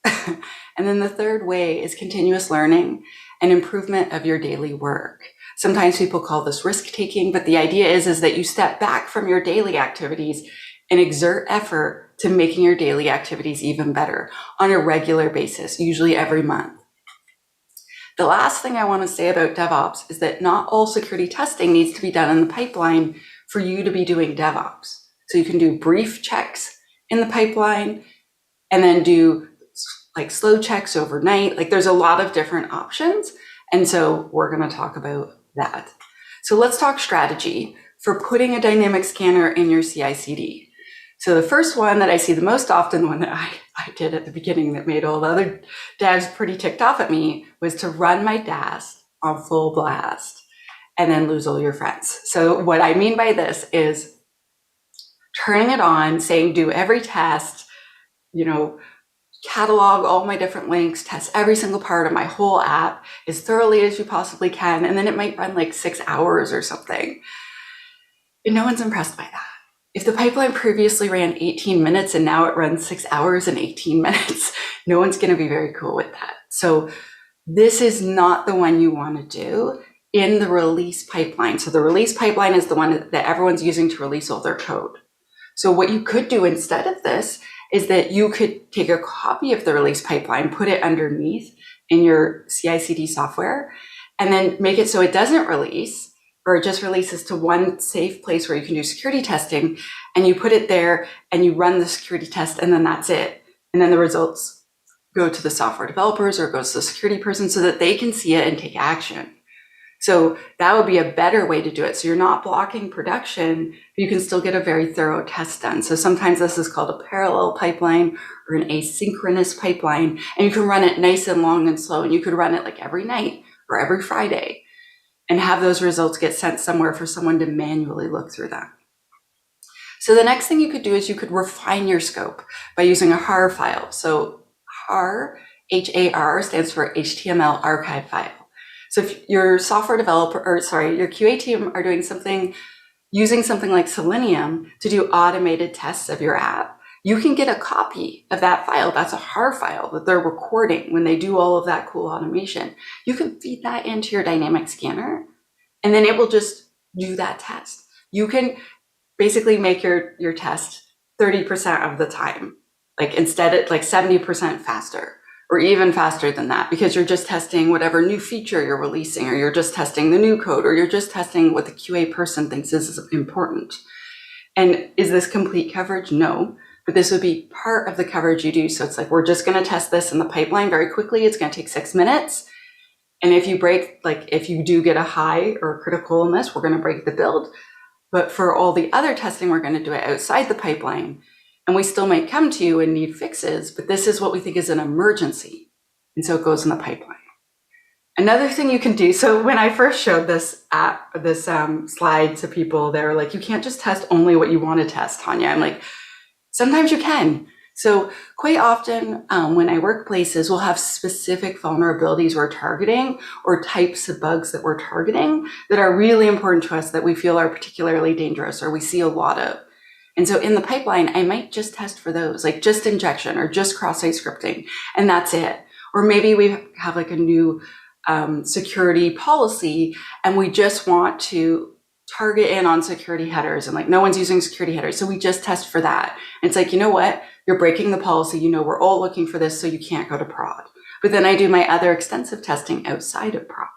feedback. And then the third way is continuous learning and improvement of your daily work. Sometimes people call this risk-taking, but the idea is that you step back from your daily activities and exert effort to making your daily activities even better on a regular basis, usually every month. The last thing I want to say about DevOps is that not all security testing needs to be done in the pipeline for you to be doing DevOps. So you can do brief checks in the pipeline and then do like slow checks overnight. Like there's a lot of different options. And so we're going to talk about that. So let's talk strategy for putting a dynamic scanner in your CI/CD. So the first one that I see the most often, the one that I did at the beginning that made all the other devs pretty ticked off at me, was to run my DAST on full blast and then lose all your friends. So what I mean by this is turning it on, saying do every test, catalog all my different links, test every single part of my whole app as thoroughly as you possibly can, and then it might run like 6 hours or something. And no one's impressed by that. If the pipeline previously ran 18 minutes and now it runs 6 hours and 18 minutes, no one's going to be very cool with that. So this is not the one you want to do in the release pipeline. So the release pipeline is the one that everyone's using to release all their code. So what you could do instead of this is that you could take a copy of the release pipeline, put it underneath in your CI/CD software, and then make it so it doesn't release, or it just releases to one safe place where you can do security testing, and you put it there and you run the security test, and then that's it. And then the results go to the software developers or goes to the security person so that they can see it and take action. So that would be a better way to do it. So you're not blocking production, but you can still get a very thorough test done. So sometimes this is called a parallel pipeline or an asynchronous pipeline, and you can run it nice and long and slow, and you could run it like every night or every Friday and have those results get sent somewhere for someone to manually look through them. So the next thing you could do is you could refine your scope by using a HAR file. So HAR, H-A-R, stands for HTML archive file. So if your software developer, your QA team are doing something, using something like Selenium to do automated tests of your app, you can get a copy of that file. That's a HAR file that they're recording when they do all of that cool automation. You can feed that into your dynamic scanner, and then it will just do that test. You can basically make your test 30% of the time, like instead of like 70% faster, or even faster than that, because you're just testing whatever new feature you're releasing, or you're just testing the new code, or you're just testing what the QA person thinks is important. And is this complete coverage? No, but this would be part of the coverage you do. So it's like, we're just going to test this in the pipeline very quickly. It's going to take 6 minutes. And if you break, like if you do get a high or a critical illness, we're going to break the build. But for all the other testing, we're going to do it outside the pipeline. And we still might come to you and need fixes, but this is what we think is an emergency. And so it goes in the pipeline. Another thing you can do, so when I first showed this slide to people, they were like, you can't just test only what you want to test, Tanya. I'm like, sometimes you can. So quite often when I work places, we'll have specific vulnerabilities we're targeting or types of bugs that we're targeting that are really important to us that we feel are particularly dangerous or we see a lot of. And so in the pipeline, I might just test for those, like just injection or just cross-site scripting, and that's it. Or maybe we have like a new security policy and we just want to target in on security headers and like no one's using security headers. So we just test for that. And it's like, you know what? You're breaking the policy. You know, we're all looking for this, so you can't go to prod. But then I do my other extensive testing outside of prod.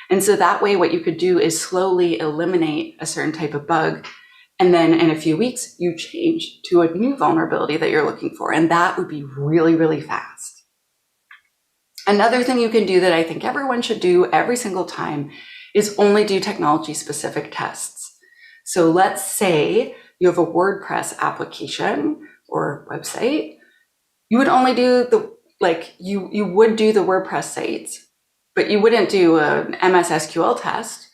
And so that way what you could do is slowly eliminate a certain type of bug. And then in a few weeks, you change to a new vulnerability that you're looking for. And that would be really, really fast. Another thing you can do that I think everyone should do every single time is only do technology-specific tests. So let's say you have a WordPress application or website. You would only do the, like, you would do the WordPress sites, but you wouldn't do an MS SQL test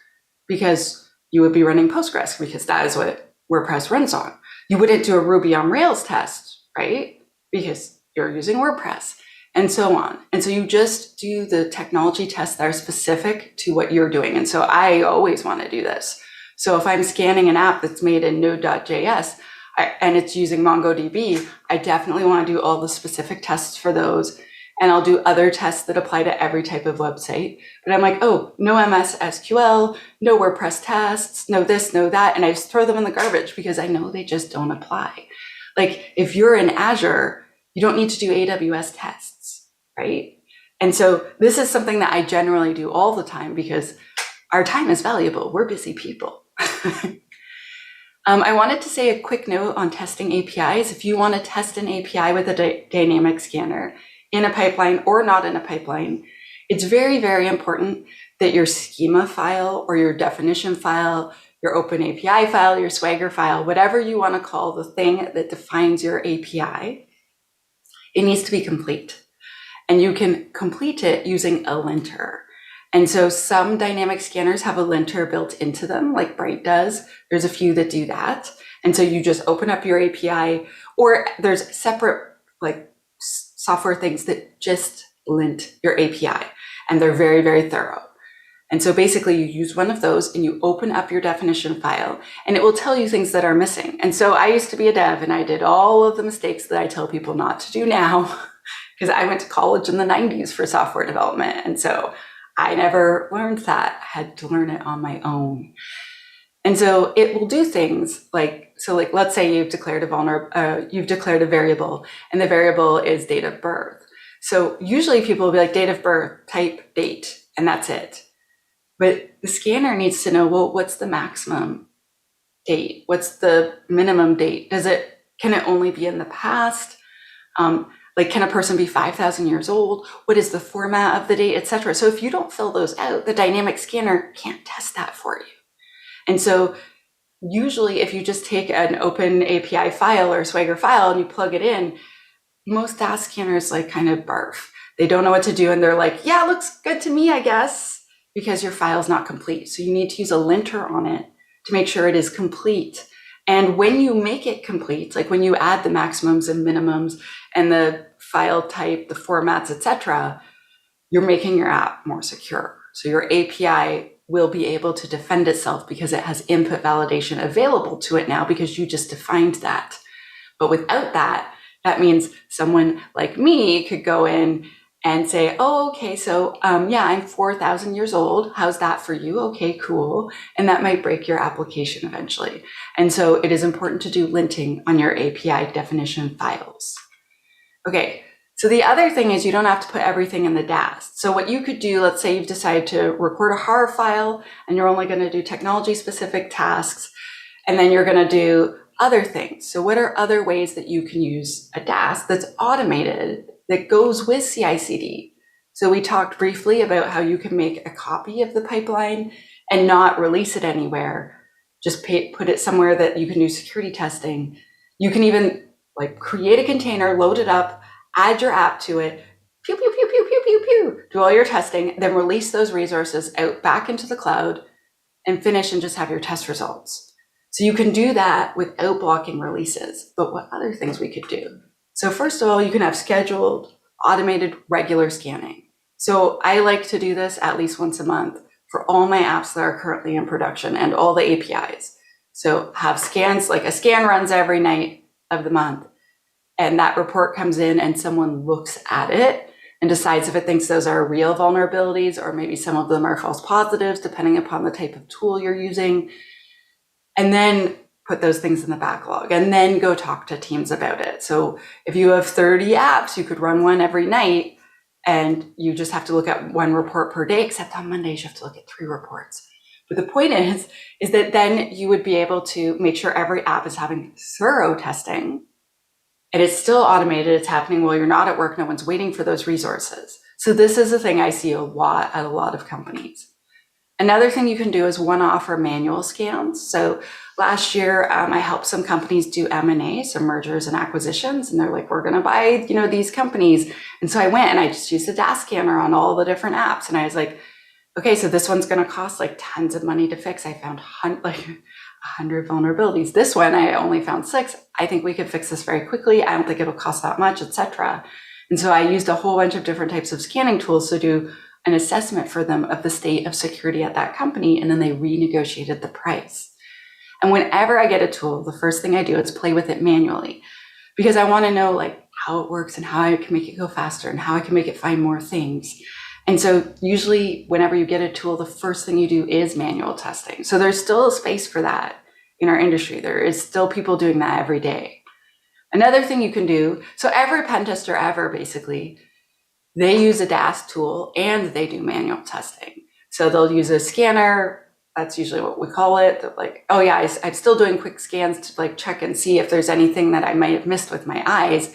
because you would be running Postgres because that is what WordPress runs on. You wouldn't do a Ruby on Rails test, right? Because you're using WordPress. And so on. And so you just do the technology tests that are specific to what you're doing. And so I always want to do this. So if I'm scanning an app that's made in Node.js and it's using MongoDB, I definitely want to do all the specific tests for those. And I'll do other tests that apply to every type of website. But I'm like, oh, no MS SQL, no WordPress tests, no this, no that. And I just throw them in the garbage because I know they just don't apply. Like if you're in Azure, you don't need to do AWS tests, right? And so this is something that I generally do all the time because our time is valuable. We're busy people. I wanted to say a quick note on testing APIs. If you want to test an API with a dynamic scanner in a pipeline or not in a pipeline, it's very, very important that your schema file or your definition file, your open API file, your Swagger file, whatever you want to call the thing that defines your API, it needs to be complete. And you can complete it using a linter. And so some dynamic scanners have a linter built into them, like Bright does. There's a few that do that. And so you just open up your API, or there's separate like software things that just lint your API. And they're very, very thorough. And so basically you use one of those and you open up your definition file and it will tell you things that are missing. And so I used to be a dev and I did all of the mistakes that I tell people not to do now because I went to college in the 90s for software development. And so I never learned that. I had to learn it on my own. And so it will do things like, so like, let's say you've declared a variable and the variable is date of birth. So usually people will be like date of birth, type, date, and that's it. But the scanner needs to know, well, what's the maximum date? What's the minimum date? Can it only be in the past? Like, can a person be 5,000 years old? What is the format of the date, et cetera? So if you don't fill those out, the dynamic scanner can't test that for you. And so usually if you just take an open API file or Swagger file and you plug it in, most DAS scanners like kind of barf. They don't know what to do. And they're like, yeah, it looks good to me, I guess, because your file's not complete. So you need to use a linter on it to make sure it is complete. And when you make it complete, like when you add the maximums and minimums and the file type, the formats, etc., you're making your app more secure. So your API will be able to defend itself because it has input validation available to it now because you just defined that. But without that, that means someone like me could go in and say, oh, okay, so yeah, I'm 4,000 years old. How's that for you? Okay, cool. And that might break your application eventually. And so it is important to do linting on your API definition files. Okay, so the other thing is you don't have to put everything in the DAS. So what you could do, let's say you've decided to record a HAR file and you're only gonna do technology-specific tasks, and then you're gonna do other things. So what are other ways that you can use a DAS that's automated that goes with CI/CD? So we talked briefly about how you can make a copy of the pipeline and not release it anywhere. Just put it somewhere that you can do security testing. You can even like create a container, load it up, add your app to it, pew, pew, pew, pew, pew, pew, pew, do all your testing, then release those resources out back into the cloud and finish and just have your test results. So you can do that without blocking releases. But what other things we could do? So first of all, you can have scheduled, automated, regular scanning. So I like to do this at least once a month for all my apps that are currently in production and all the APIs. So have scans, like a scan runs every night of the month, and that report comes in and someone looks at it and decides if it thinks those are real vulnerabilities or maybe some of them are false positives, depending upon the type of tool you're using, and then put those things in the backlog and then go talk to teams about it. So if you have 30 apps, you could run one every night and you just have to look at one report per day, except on Mondays you have to look at 3 reports. But the point is that then you would be able to make sure every app is having thorough testing and it's still automated, it's happening while you're not at work, no one's waiting for those resources. So this is a thing I see a lot at a lot of companies. Another thing you can do is one-off or manual scans. So last year, I helped some companies do M&A, so mergers and acquisitions, and they're like, we're going to buy, these companies. And so I went and I just used a DAS scanner on all the different apps. And I was like, okay, so this one's going to cost like tons of money to fix. I found like 100 vulnerabilities. This one, I only found 6. I think we could fix this very quickly. I don't think it'll cost that much, etc. And so I used a whole bunch of different types of scanning tools to do an assessment for them of the state of security at that company, and then they renegotiated the price. And whenever I get a tool, the first thing I do is play with it manually, because I want to know like how it works and how I can make it go faster and how I can make it find more things. And so usually whenever you get a tool, the first thing you do is manual testing. So there's still a space for that in our industry. There is still people doing that every day. Another thing you can do, so every pen tester ever, basically, they use a DAS tool and they do manual testing. So they'll use a scanner. That's usually what we call it. They're like, oh yeah, I'm still doing quick scans to like check and see if there's anything that I might have missed with my eyes.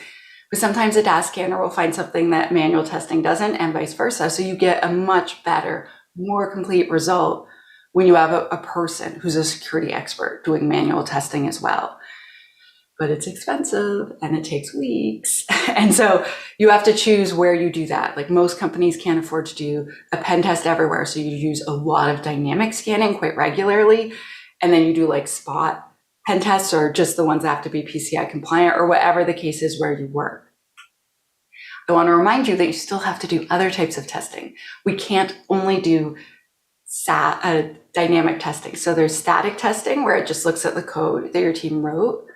But sometimes a DAS scanner will find something that manual testing doesn't, and vice versa. So you get a much better, more complete result when you have a person who's a security expert doing manual testing as well. But it's expensive and it takes weeks. And so you have to choose where you do that. Like most companies can't afford to do a pen test everywhere. So you use a lot of dynamic scanning quite regularly. And then you do like spot pen tests or just the ones that have to be PCI compliant or whatever the case is where you work. I want to remind you that you still have to do other types of testing. We can't only do dynamic testing. So there's static testing where it just looks at the code that your team wrote,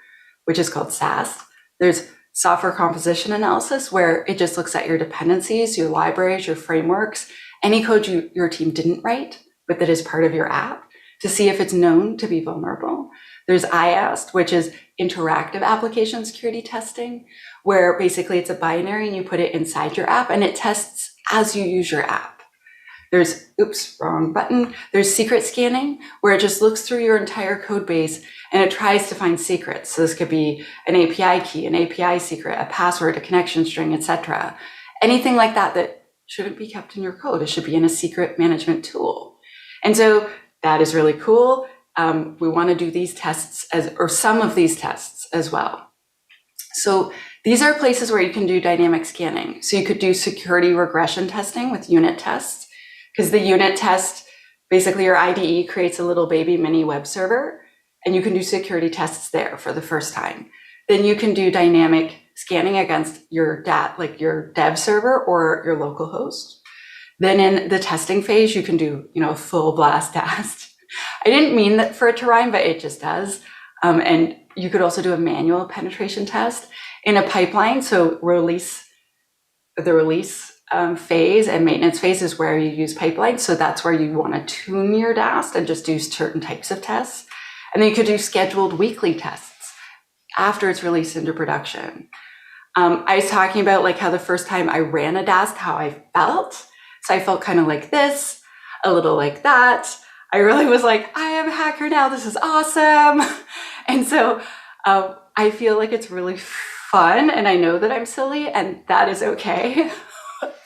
which is called SAST. There's software composition analysis, where it just looks at your dependencies, your libraries, your frameworks, any code your team didn't write, but that is part of your app, to see if it's known to be vulnerable. There's IAST, which is interactive application security testing, where basically it's a binary and you put it inside your app and it tests as you use your app. There's, oops, wrong button. There's secret scanning, where it just looks through your entire code base and it tries to find secrets. So this could be an API key, an API secret, a password, a connection string, etc. Anything like that that shouldn't be kept in your code. It should be in a secret management tool. And so that is really cool. We want to do these tests or some of these tests as well. So these are places where you can do dynamic scanning. So you could do security regression testing with unit tests, because the unit test, basically your IDE creates a little baby mini web server, and you can do security tests there for the first time. Then you can do dynamic scanning against your like your dev server or your local host. Then in the testing phase, you can do, a full blast test. I didn't mean that for it to rhyme, but it just does. And you could also do a manual penetration test in a pipeline. So the release phase and maintenance phase is where you use pipelines. So that's where you want to tune your DAST and just do certain types of tests. And then you could do scheduled weekly tests after it's released into production. I was talking about like how the first time I ran a DAST, how I felt. So I felt kind of like this, a little like that. I really was like, I am a hacker now. This is awesome. And so I feel like it's really fun, and I know that I'm silly, and that is okay.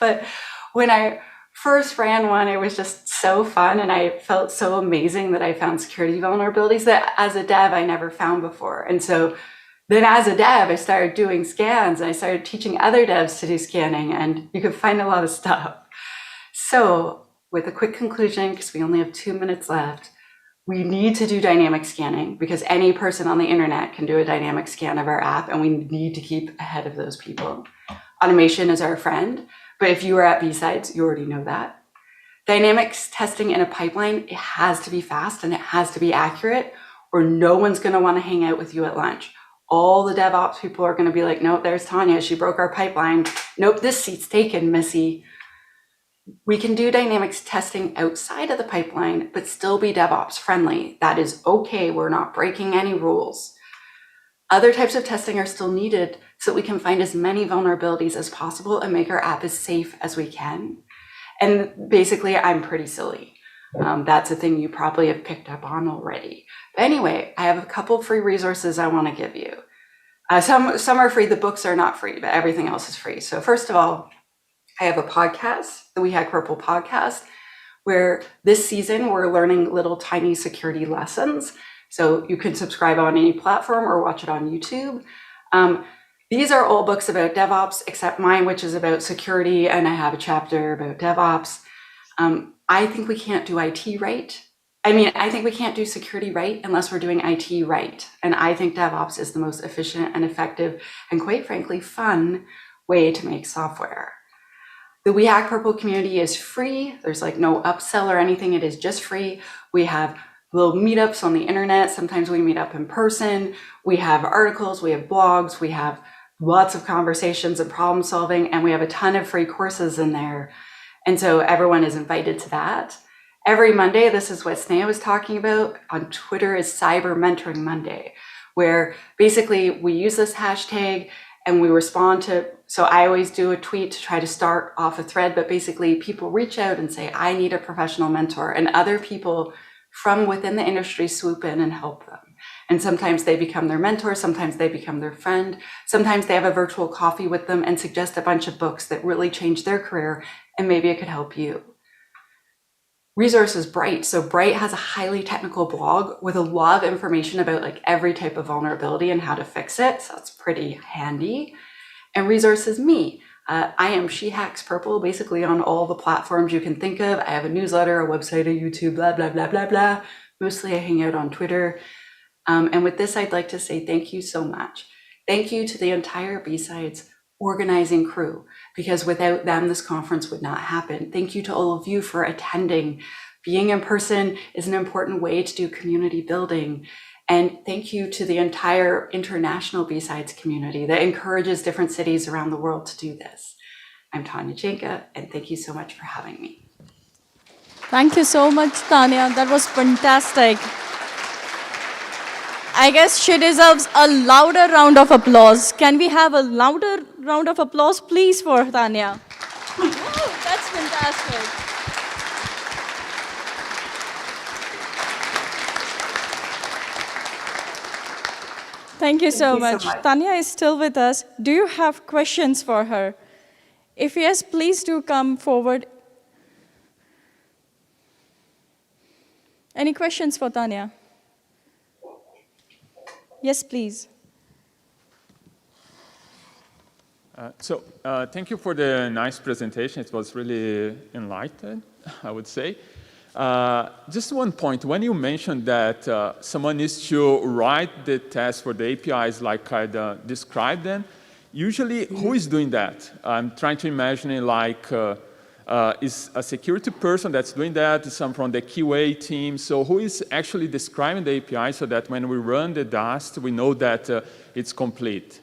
But when I first ran one, it was just so fun, and I felt so amazing that I found security vulnerabilities that as a dev I never found before. And so Then as a dev, I started doing scans and I started teaching other devs to do scanning, and you could find a lot of stuff. So with a quick conclusion, because we only have 2 minutes left, we need to do dynamic scanning because any person on the internet can do a dynamic scan of our app, and we need to keep ahead of those people. Automation is our friend, but if you are at BSides, you already know that. Dynamics testing in a pipeline, it has to be fast and it has to be accurate, or no one's going to want to hang out with you at lunch. All the DevOps people are going to be like, nope, there's Tanya, she broke our pipeline. Nope, this seat's taken, Missy. We can do dynamics testing outside of the pipeline, but still be DevOps friendly. That is okay. We're not breaking any rules. Other types of testing are still needed so that we can find as many vulnerabilities as possible and make our app as safe as we can. And basically, I'm pretty silly. That's a thing you probably have picked up on already. But anyway, I have a couple free resources I want to give you. Some are free. The books are not free, but everything else is free. So first of all, I have a podcast, the We Hack Purple podcast, where this season we're learning little tiny security lessons. So you can subscribe on any platform or watch it on YouTube. These are all books about DevOps, except mine, which is about security, and I have a chapter about DevOps. I think we can't do IT right. I think we can't do security right unless we're doing IT right. And I think DevOps is the most efficient and effective and, quite frankly, fun way to make software. The We Hack Purple community is free. There's like no upsell or anything. It is just free. We have little meetups on the internet. Sometimes we meet up in person. We have articles, we have blogs, we have lots of conversations and problem solving, and we have a ton of free courses in there. And so everyone is invited to that. Every Monday, this is what Snea was talking about on Twitter, is Cyber Mentoring Monday, where basically we use this hashtag and we respond to, so I always do a tweet to try to start off a thread, but basically people reach out and say, I need a professional mentor, and other people from within the industry swoop in and help them. And sometimes they become their mentor, sometimes they become their friend, sometimes they have a virtual coffee with them and suggest a bunch of books that really change their career, and maybe it could help you. Resources Bright. So Bright has a highly technical blog with a lot of information about like every type of vulnerability and how to fix it. So that's pretty handy. And Resources Me. I am She Hacks Purple, basically on all the platforms you can think of. I have a newsletter, a website, a YouTube, blah, blah, blah, blah, blah. Mostly I hang out on Twitter. And with this, I'd like to say thank you so much. Thank you to the entire BSides organizing crew, because without them, this conference would not happen. Thank you to all of you for attending. Being in person is an important way to do community building. And thank you to the entire international BSides community that encourages different cities around the world to do this. I'm Tanya Jenka, and thank you so much for having me. Thank you so much, Tanya. That was fantastic. I guess she deserves a louder round of applause. Can we have a louder round of applause, please, for Tanya? That's fantastic. Thank you so much. Tanya is still with us. Do you have questions for her? If yes, please do come forward. Any questions for Tanya? Yes, please. Thank you for the nice presentation. It was really enlightened, I would say. Just one point. When you mentioned that someone needs to write the test for the APIs like I described them, usually who is doing that? I'm trying to imagine it like, is a security person that's doing that, is someone from the QA team. So who is actually describing the API so that when we run the dust, we know that it's complete?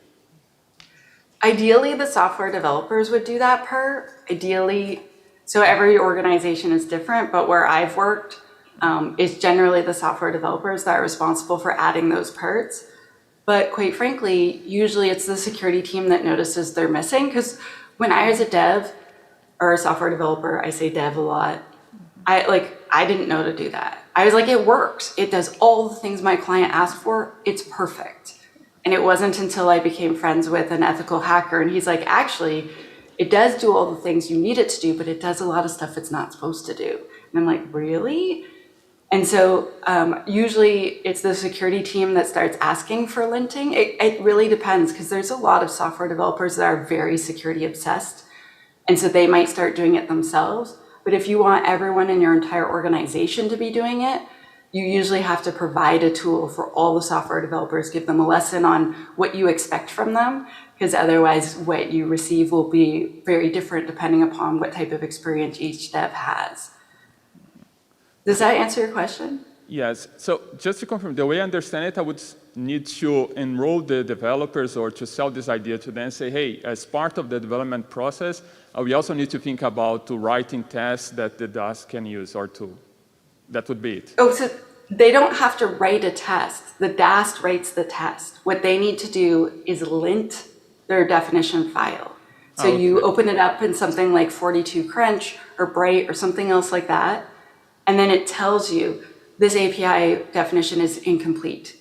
Ideally, the software developers would do that part. Ideally, so every organization is different, but where I've worked is generally the software developers that are responsible for adding those parts. But quite frankly, usually it's the security team that notices they're missing, because when I was a dev or a software developer, I say dev a lot, I didn't know to do that. I was like, it works. It does all the things my client asked for. It's perfect. And it wasn't until I became friends with an ethical hacker, and he's like, actually, it does do all the things you need it to do, but it does a lot of stuff it's not supposed to do. And I'm like, really? And so usually it's the security team that starts asking for linting. It really depends, because there's a lot of software developers that are very security obsessed. And so they might start doing it themselves. But if you want everyone in your entire organization to be doing it, you usually have to provide a tool for all the software developers, give them a lesson on what you expect from them, because otherwise what you receive will be very different depending upon what type of experience each dev has. Does that answer your question? Yes. So just to confirm, the way I understand it, I would need to enroll the developers or to sell this idea to them and say, hey, as part of the development process, we also need to think about writing tests that the DAS can use or to. That would be it. Oh, so they don't have to write a test. The DAS writes the test. What they need to do is lint their definition file. So you open it up in something like 42 Crunch or Bright or something else like that, and then it tells you this API definition is incomplete.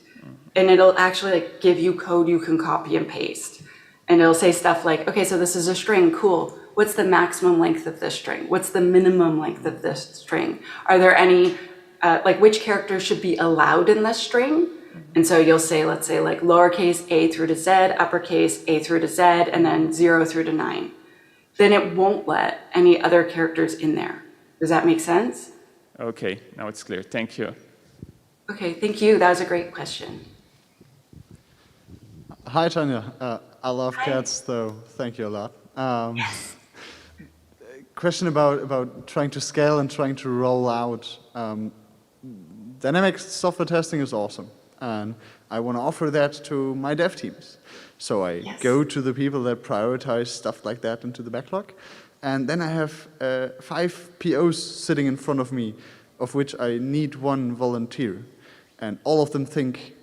And it'll actually give you code you can copy and paste. And it'll say stuff like, okay, so this is a string, cool. What's the maximum length of this string? What's the minimum length of this string? Are there any, which characters should be allowed in this string? And so you'll say, let's say like lowercase a through to z, uppercase a through to z, and then 0 through to 9. Then it won't let any other characters in there. Does that make sense? Okay, now it's clear. Thank you. Okay, thank you. That was a great question. Hi, Tanya. I love cats, though. Thank you a lot. Question about trying to scale and trying to roll out. Dynamic software testing is awesome, and I want to offer that to my dev teams. So I go to the people that prioritize stuff like that into the backlog, and then I have 5 POs sitting in front of me, of which I need 1 volunteer. And all of them think,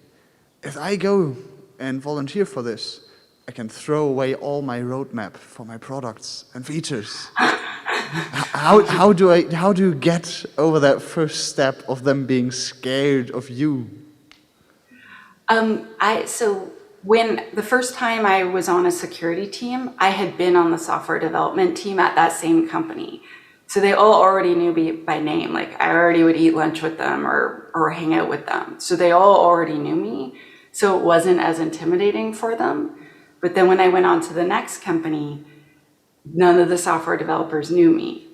if I go and volunteer for this, I can throw away all my roadmap for my products and features. How do you get over that first step of them being scared of you? So when the first time I was on a security team, I had been on the software development team at that same company. So they all already knew me by name. Like I already would eat lunch with them or hang out with them. So they all already knew me. So it wasn't as intimidating for them. But then when I went on to the next company, none of the software developers knew me.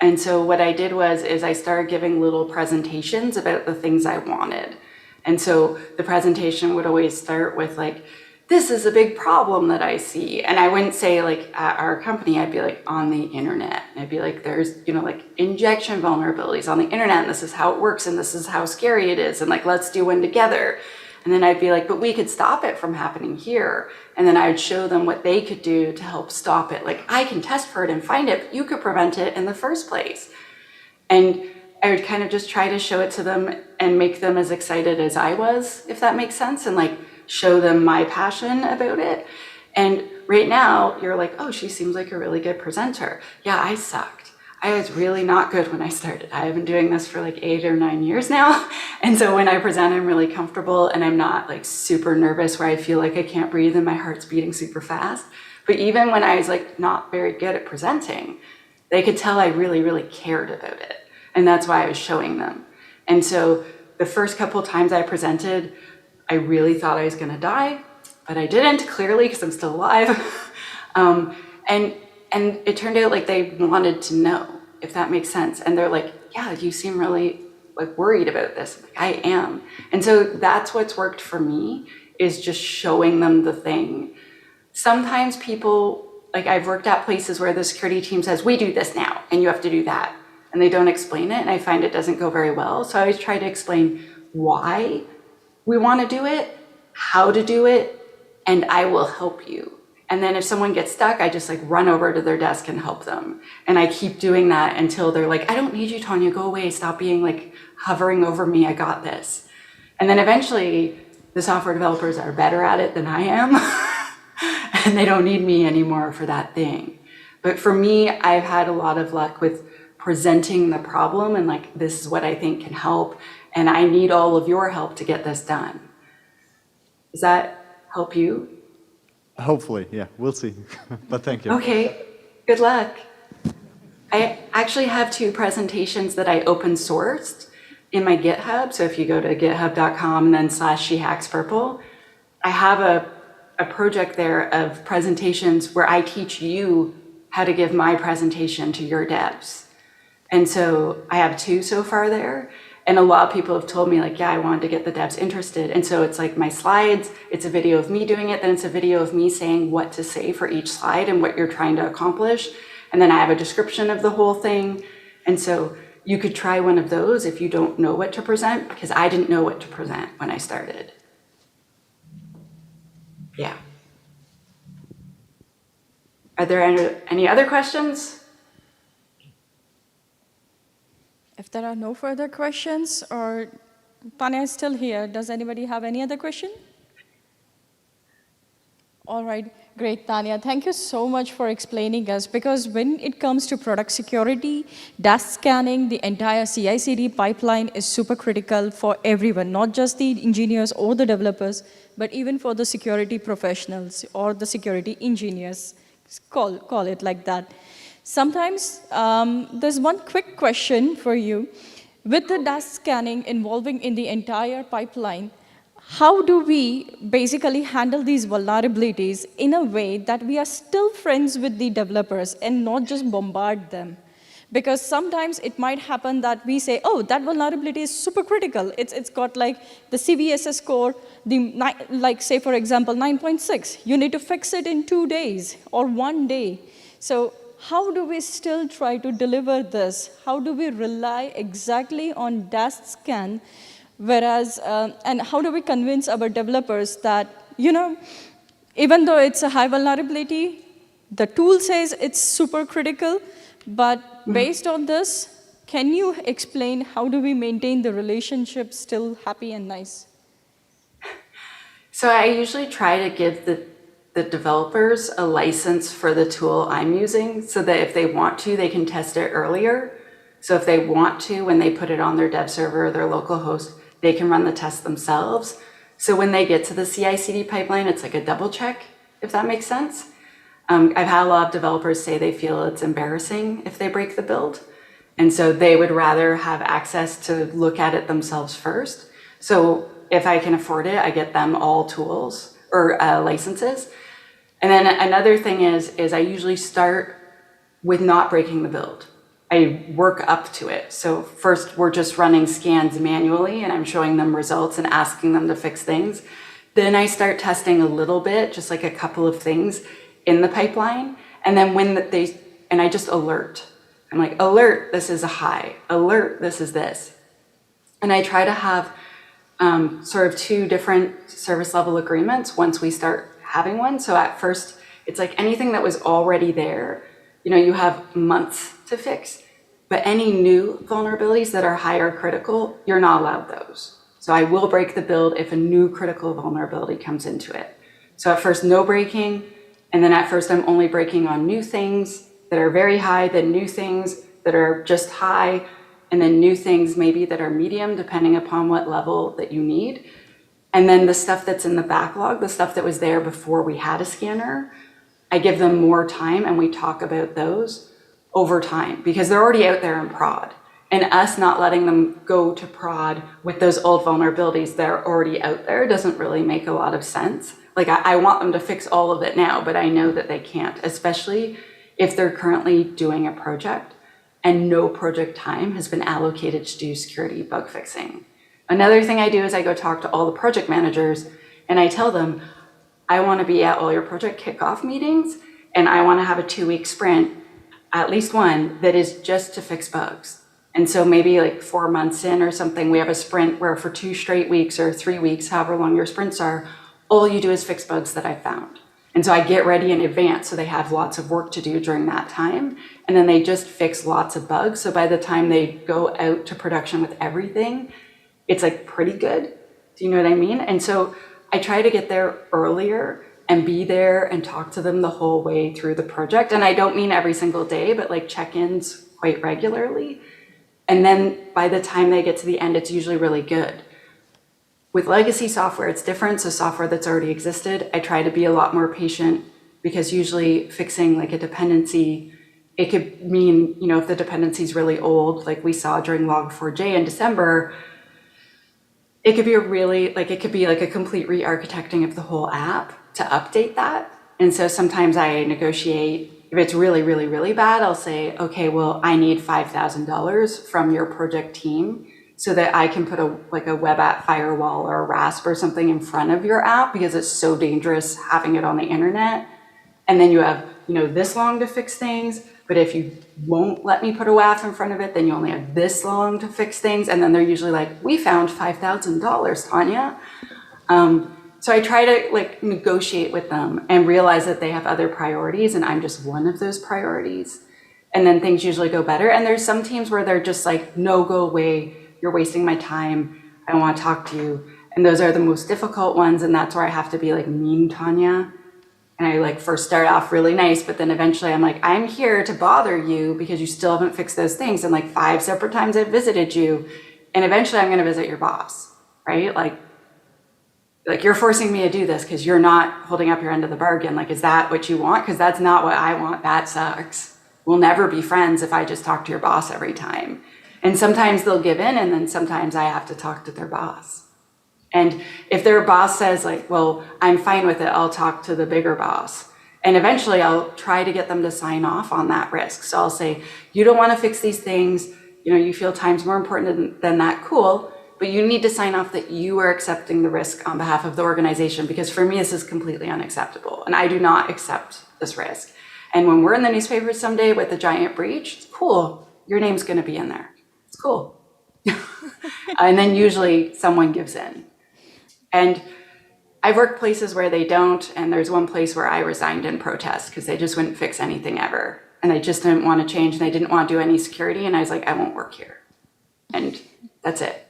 And so what I did is I started giving little presentations about the things I wanted. And so the presentation would always start with like, this is a big problem that I see. And I wouldn't say like at our company, I'd be like on the internet. And I'd be like, there's, like injection vulnerabilities on the internet, and this is how it works, and this is how scary it is. And like, let's do one together. And then I'd be like, but we could stop it from happening here. And then I would show them what they could do to help stop it. Like, I can test for it and find it, but you could prevent it in the first place. And I would kind of just try to show it to them and make them as excited as I was, if that makes sense, and like show them my passion about it. And right now, you're like, oh, she seems like a really good presenter. Yeah, I sucked. I was really not good when I started. I have been doing this for like 8 or 9 years now. And so when I present, I'm really comfortable and I'm not like super nervous where I feel like I can't breathe and my heart's beating super fast. But even when I was like not very good at presenting, they could tell I really, really cared about it. And that's why I was showing them. And so the first couple of times I presented, I really thought I was gonna die, but I didn't, clearly, because I'm still alive. And it turned out like they wanted to know, if that makes sense. And they're like, yeah, you seem really like worried about this. Like, I am. And so that's what's worked for me, is just showing them the thing. Sometimes people, like I've worked at places where the security team says, we do this now, and you have to do that. And they don't explain it, and I find it doesn't go very well. So I always try to explain why we want to do it, how to do it, and I will help you. And then if someone gets stuck, I just like run over to their desk and help them. And I keep doing that until they're like, I don't need you, Tanya, go away. Stop being like hovering over me. I got this. And then eventually the software developers are better at it than I am. And they don't need me anymore for that thing. But for me, I've had a lot of luck with presenting the problem and like, this is what I think can help. And I need all of your help to get this done. Does that help you? Hopefully, yeah, we'll see. But thank you. Okay, good luck. I actually have 2 presentations that I open sourced in my GitHub, so if you go to github.com and then /shehackspurple, I have a project there of presentations where I teach you how to give my presentation to your devs. And so I have 2 so far there. And a lot of people have told me like, yeah, I wanted to get the devs interested. And so it's like my slides, it's a video of me doing it, then it's a video of me saying what to say for each slide and what you're trying to accomplish. And then I have a description of the whole thing. And so you could try one of those if you don't know what to present, because I didn't know what to present when I started. Yeah. Are there any other questions? If there are no further questions, or Tanya is still here, does anybody have any other question? All right, great, Tanya. Thank you so much for explaining us, because when it comes to product security, dust scanning, the entire CI/CD pipeline is super critical for everyone, not just the engineers or the developers, but even for the security professionals or the security engineers. Call it like that. Sometimes there's one quick question for you. With the dust scanning involving in the entire pipeline, how do we basically handle these vulnerabilities in a way that we are still friends with the developers and not just bombard them? Because sometimes it might happen that we say, oh, that vulnerability is super critical. It's got like the CVSS score, like say for example, 9.6. You need to fix it in 2 days or 1 day. So how do we still try to deliver this? How do we rely exactly on dust scan? Whereas, and how do we convince our developers that, even though it's a high vulnerability, the tool says it's super critical, but based on this, can you explain how do we maintain the relationship still happy and nice? So I usually try to give the developers a license for the tool I'm using so that if they want to, they can test it earlier. So if they want to, when they put it on their dev server or their local host, they can run the test themselves. So when they get to the CI/CD pipeline, it's like a double check, if that makes sense. I've had a lot of developers say they feel it's embarrassing if they break the build. And so they would rather have access to look at it themselves first. So if I can afford it, I get them all tools or licenses. And then another thing is I usually start with not breaking the build. I work up to it. So first we're just running scans manually and I'm showing them results and asking them to fix things. Then I start testing a little bit, just like a couple of things in the pipeline. And then and I just alert. I'm like, alert, this is a high. Alert, this is this. And I try to have sort of 2 different service level agreements once we start having one. So at first, it's like anything that was already there, you have months to fix, but any new vulnerabilities that are higher critical, you're not allowed those. So I will break the build if a new critical vulnerability comes into it. So at first, no breaking, and then at first I'm only breaking on new things that are very high, then new things that are just high, and then new things maybe that are medium, depending upon what level that you need. And then the stuff that's in the backlog, the stuff that was there before we had a scanner, I give them more time and we talk about those over time because they're already out there in prod. And us not letting them go to prod with those old vulnerabilities that are already out there doesn't really make a lot of sense. Like I want them to fix all of it now, but I know that they can't, especially if they're currently doing a project and no project time has been allocated to do security bug fixing. Another thing I do is I go talk to all the project managers and I tell them, I want to be at all your project kickoff meetings and I want to have a 2-week sprint, at least one, that is just to fix bugs. And so maybe like 4 months in or something, we have a sprint where for 2 straight weeks or 3 weeks, however long your sprints are, all you do is fix bugs that I found. And so I get ready in advance so they have lots of work to do during that time. And then they just fix lots of bugs. So by the time they go out to production with everything, it's like pretty good. Do you know what I mean? And so I try to get there earlier and be there and talk to them the whole way through the project. And I don't mean every single day, but like check-ins quite regularly. And then by the time they get to the end, it's usually really good. With legacy software, it's different. So software that's already existed, I try to be a lot more patient because usually fixing like a dependency It could mean, you know, if the dependency is really old, like we saw during Log4j in December, it could be a complete re-architecting of the whole app to update that. And so sometimes I negotiate, if it's really, really, really bad, I'll say, okay, well, I need $5,000 from your project team so that I can put a web app firewall or a RASP or something in front of your app because it's so dangerous having it on the internet. And then you have, you know, this long to fix things. But if you won't let me put a WAF in front of it, then you only have this long to fix things. And then they're usually like, we found $5,000, Tanya. So I try to like negotiate with them and realize that they have other priorities and I'm just one of those priorities. And then things usually go better. And there's some teams where they're just like, no, go away. You're wasting my time. I don't want to talk to you. And those are the most difficult ones. And that's where I have to be like mean, Tanya. And I like first start off really nice, but then eventually I'm like, I'm here to bother you because you still haven't fixed those things. And like 5 separate times I've visited you. And eventually I'm going to visit your boss, right? Like you're forcing me to do this because you're not holding up your end of the bargain. Like, is that what you want? Because that's not what I want. That sucks. We'll never be friends if I just talk to your boss every time. And sometimes they'll give in and then sometimes I have to talk to their boss. And if their boss says like, well, I'm fine with it, I'll talk to the bigger boss. And eventually I'll try to get them to sign off on that risk. So I'll say, you don't want to fix these things. You know, you feel time's more important than that, cool. But you need to sign off that you are accepting the risk on behalf of the organization because for me, this is completely unacceptable. And I do not accept this risk. And when we're in the newspaper someday with a giant breach, it's cool. Your name's going to be in there. It's cool. And then usually someone gives in. And I've worked places where they don't, and there's one place where I resigned in protest because they just wouldn't fix anything ever. And I just didn't want to change, and they didn't want to do any security, and I was like, I won't work here. And that's it.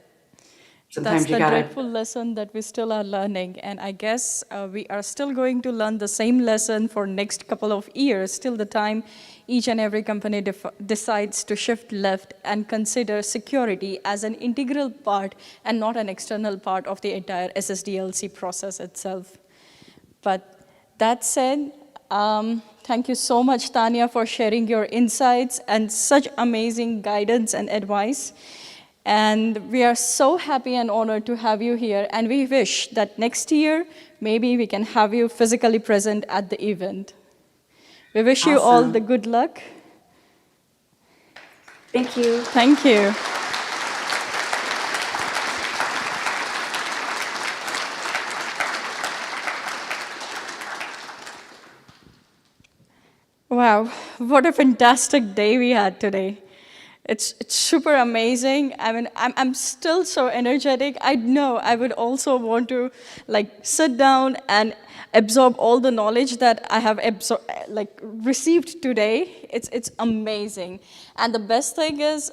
Sometimes That's the dreadful lesson that we still are learning. And I guess we are still going to learn the same lesson for next couple of years, till the time each and every company decides to shift left and consider security as an integral part and not an external part of the entire SSDLC process itself. But that said, thank you so much, Tanya, for sharing your insights and such amazing guidance and advice. And we are so happy and honored to have you here. And we wish that next year, maybe we can have you physically present at the event. We wish you all the good luck. Thank you. Thank you. Wow, what a fantastic day we had today. It's super amazing. I mean, I'm still so energetic. I know I would also want to like sit down and absorb all the knowledge that I have received today. It's amazing. And the best thing is,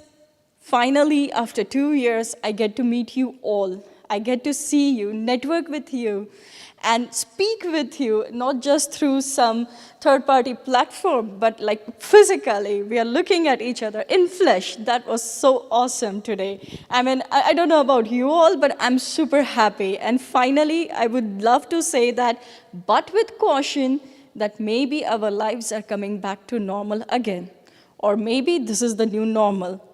finally, after 2 years, I get to meet you all. I get to see you, network with you, and speak with you, not just through some third-party platform, but like physically. We are looking at each other in flesh. That was so awesome today. I mean, I don't know about you all, but I'm super happy. And finally, I would love to say that, but with caution, that maybe our lives are coming back to normal again. Or maybe this is the new normal.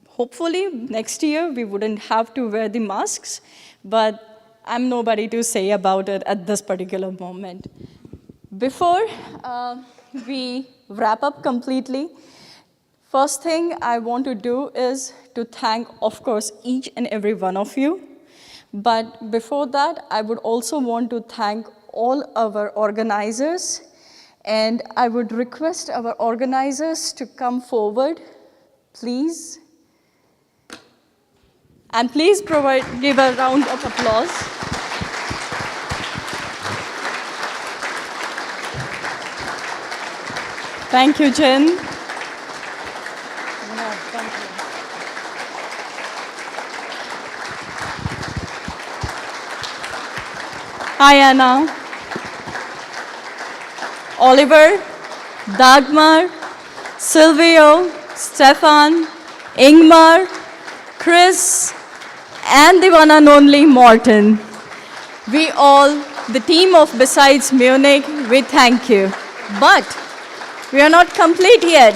Hopefully, next year, we wouldn't have to wear the masks, but I'm nobody to say about it at this particular moment. Before we wrap up completely, first thing I want to do is to thank, of course, each and every one of you. But before that, I would also want to thank all our organizers. And I would request our organizers to come forward, please. And please give a round of applause. Thank you, Jen. Hi, Anna. Oliver, Dagmar, Silvio, Stefan, Ingmar, Chris, and the one and only Morten. We all, the team of BSidesMunich, we thank you. But we are not complete yet.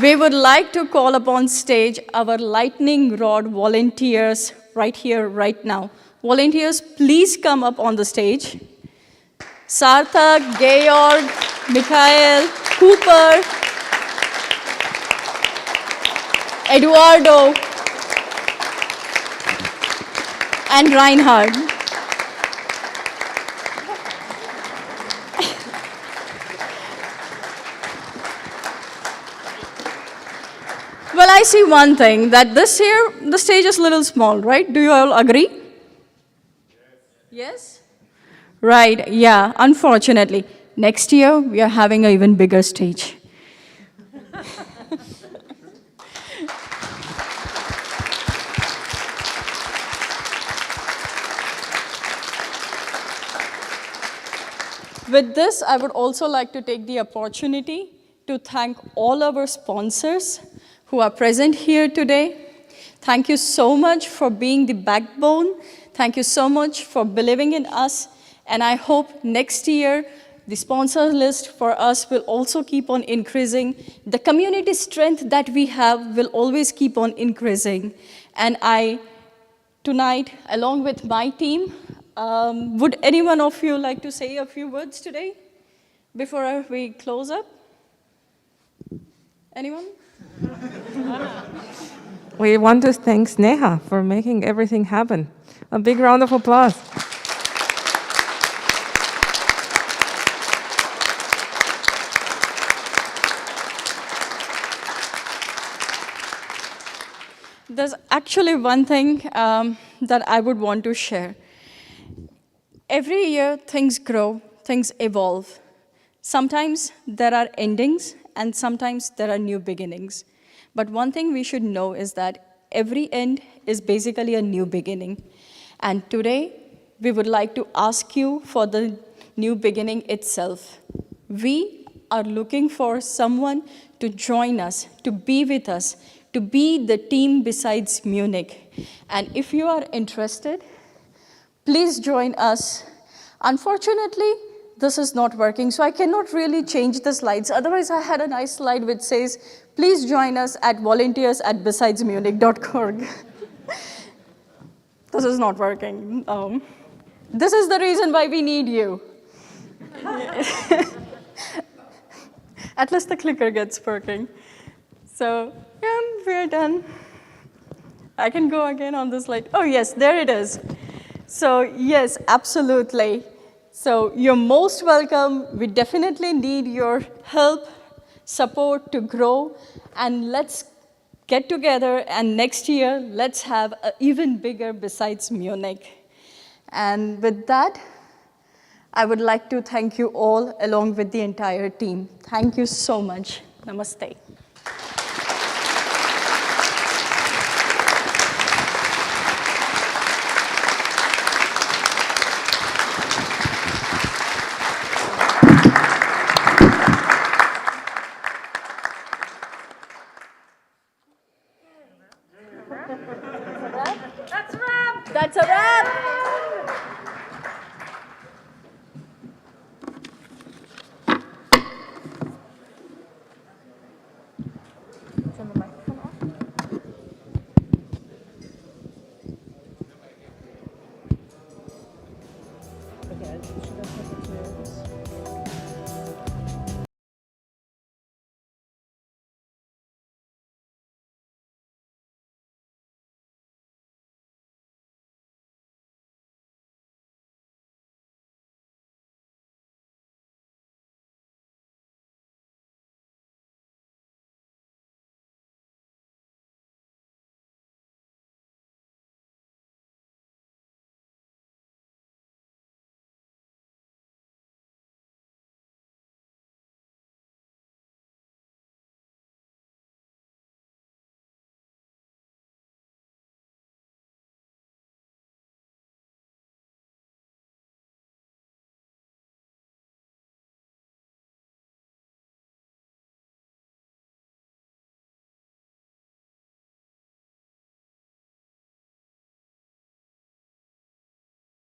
we would like to call upon stage our lightning rod volunteers right here, right now. Volunteers, please come up on the stage. Sarthak, Georg, Mikhail, Cooper, Eduardo, and Reinhard. Well, I see one thing, that this year, the stage is a little small, right? Do you all agree? Yes? Right, yeah, unfortunately. Next year, we are having an even bigger stage. With this, I would also like to take the opportunity to thank all our sponsors who are present here today. Thank you so much for being the backbone. Thank you so much for believing in us. And I hope next year, the sponsor list for us will also keep on increasing. The community strength that we have will always keep on increasing. And tonight, along with my team, would any one of you like to say a few words today before we close up? Anyone? We want to thank Sneha for making everything happen. A big round of applause. There's actually one thing that I would want to share. Every year, things grow, things evolve. Sometimes there are endings, and sometimes there are new beginnings. But one thing we should know is that every end is basically a new beginning. And today, we would like to ask you for the new beginning itself. We are looking for someone to join us, to be with us, to be the team besides Munich. And if you are interested, please join us. Unfortunately, this is not working, so I cannot really change the slides. Otherwise, I had a nice slide which says, please join us at volunteers@BSidesMunich.org. This is not working. This is the reason why we need you. At least the clicker gets working. So, yeah, we're done. I can go again on the slide. Oh, yes, there it is. So, yes, absolutely. So you're most welcome. We definitely need your help, support to grow. And let's get together. And next year, let's have an even bigger Besides Munich. And with that, I would like to thank you all along with the entire team. Thank you so much. Namaste.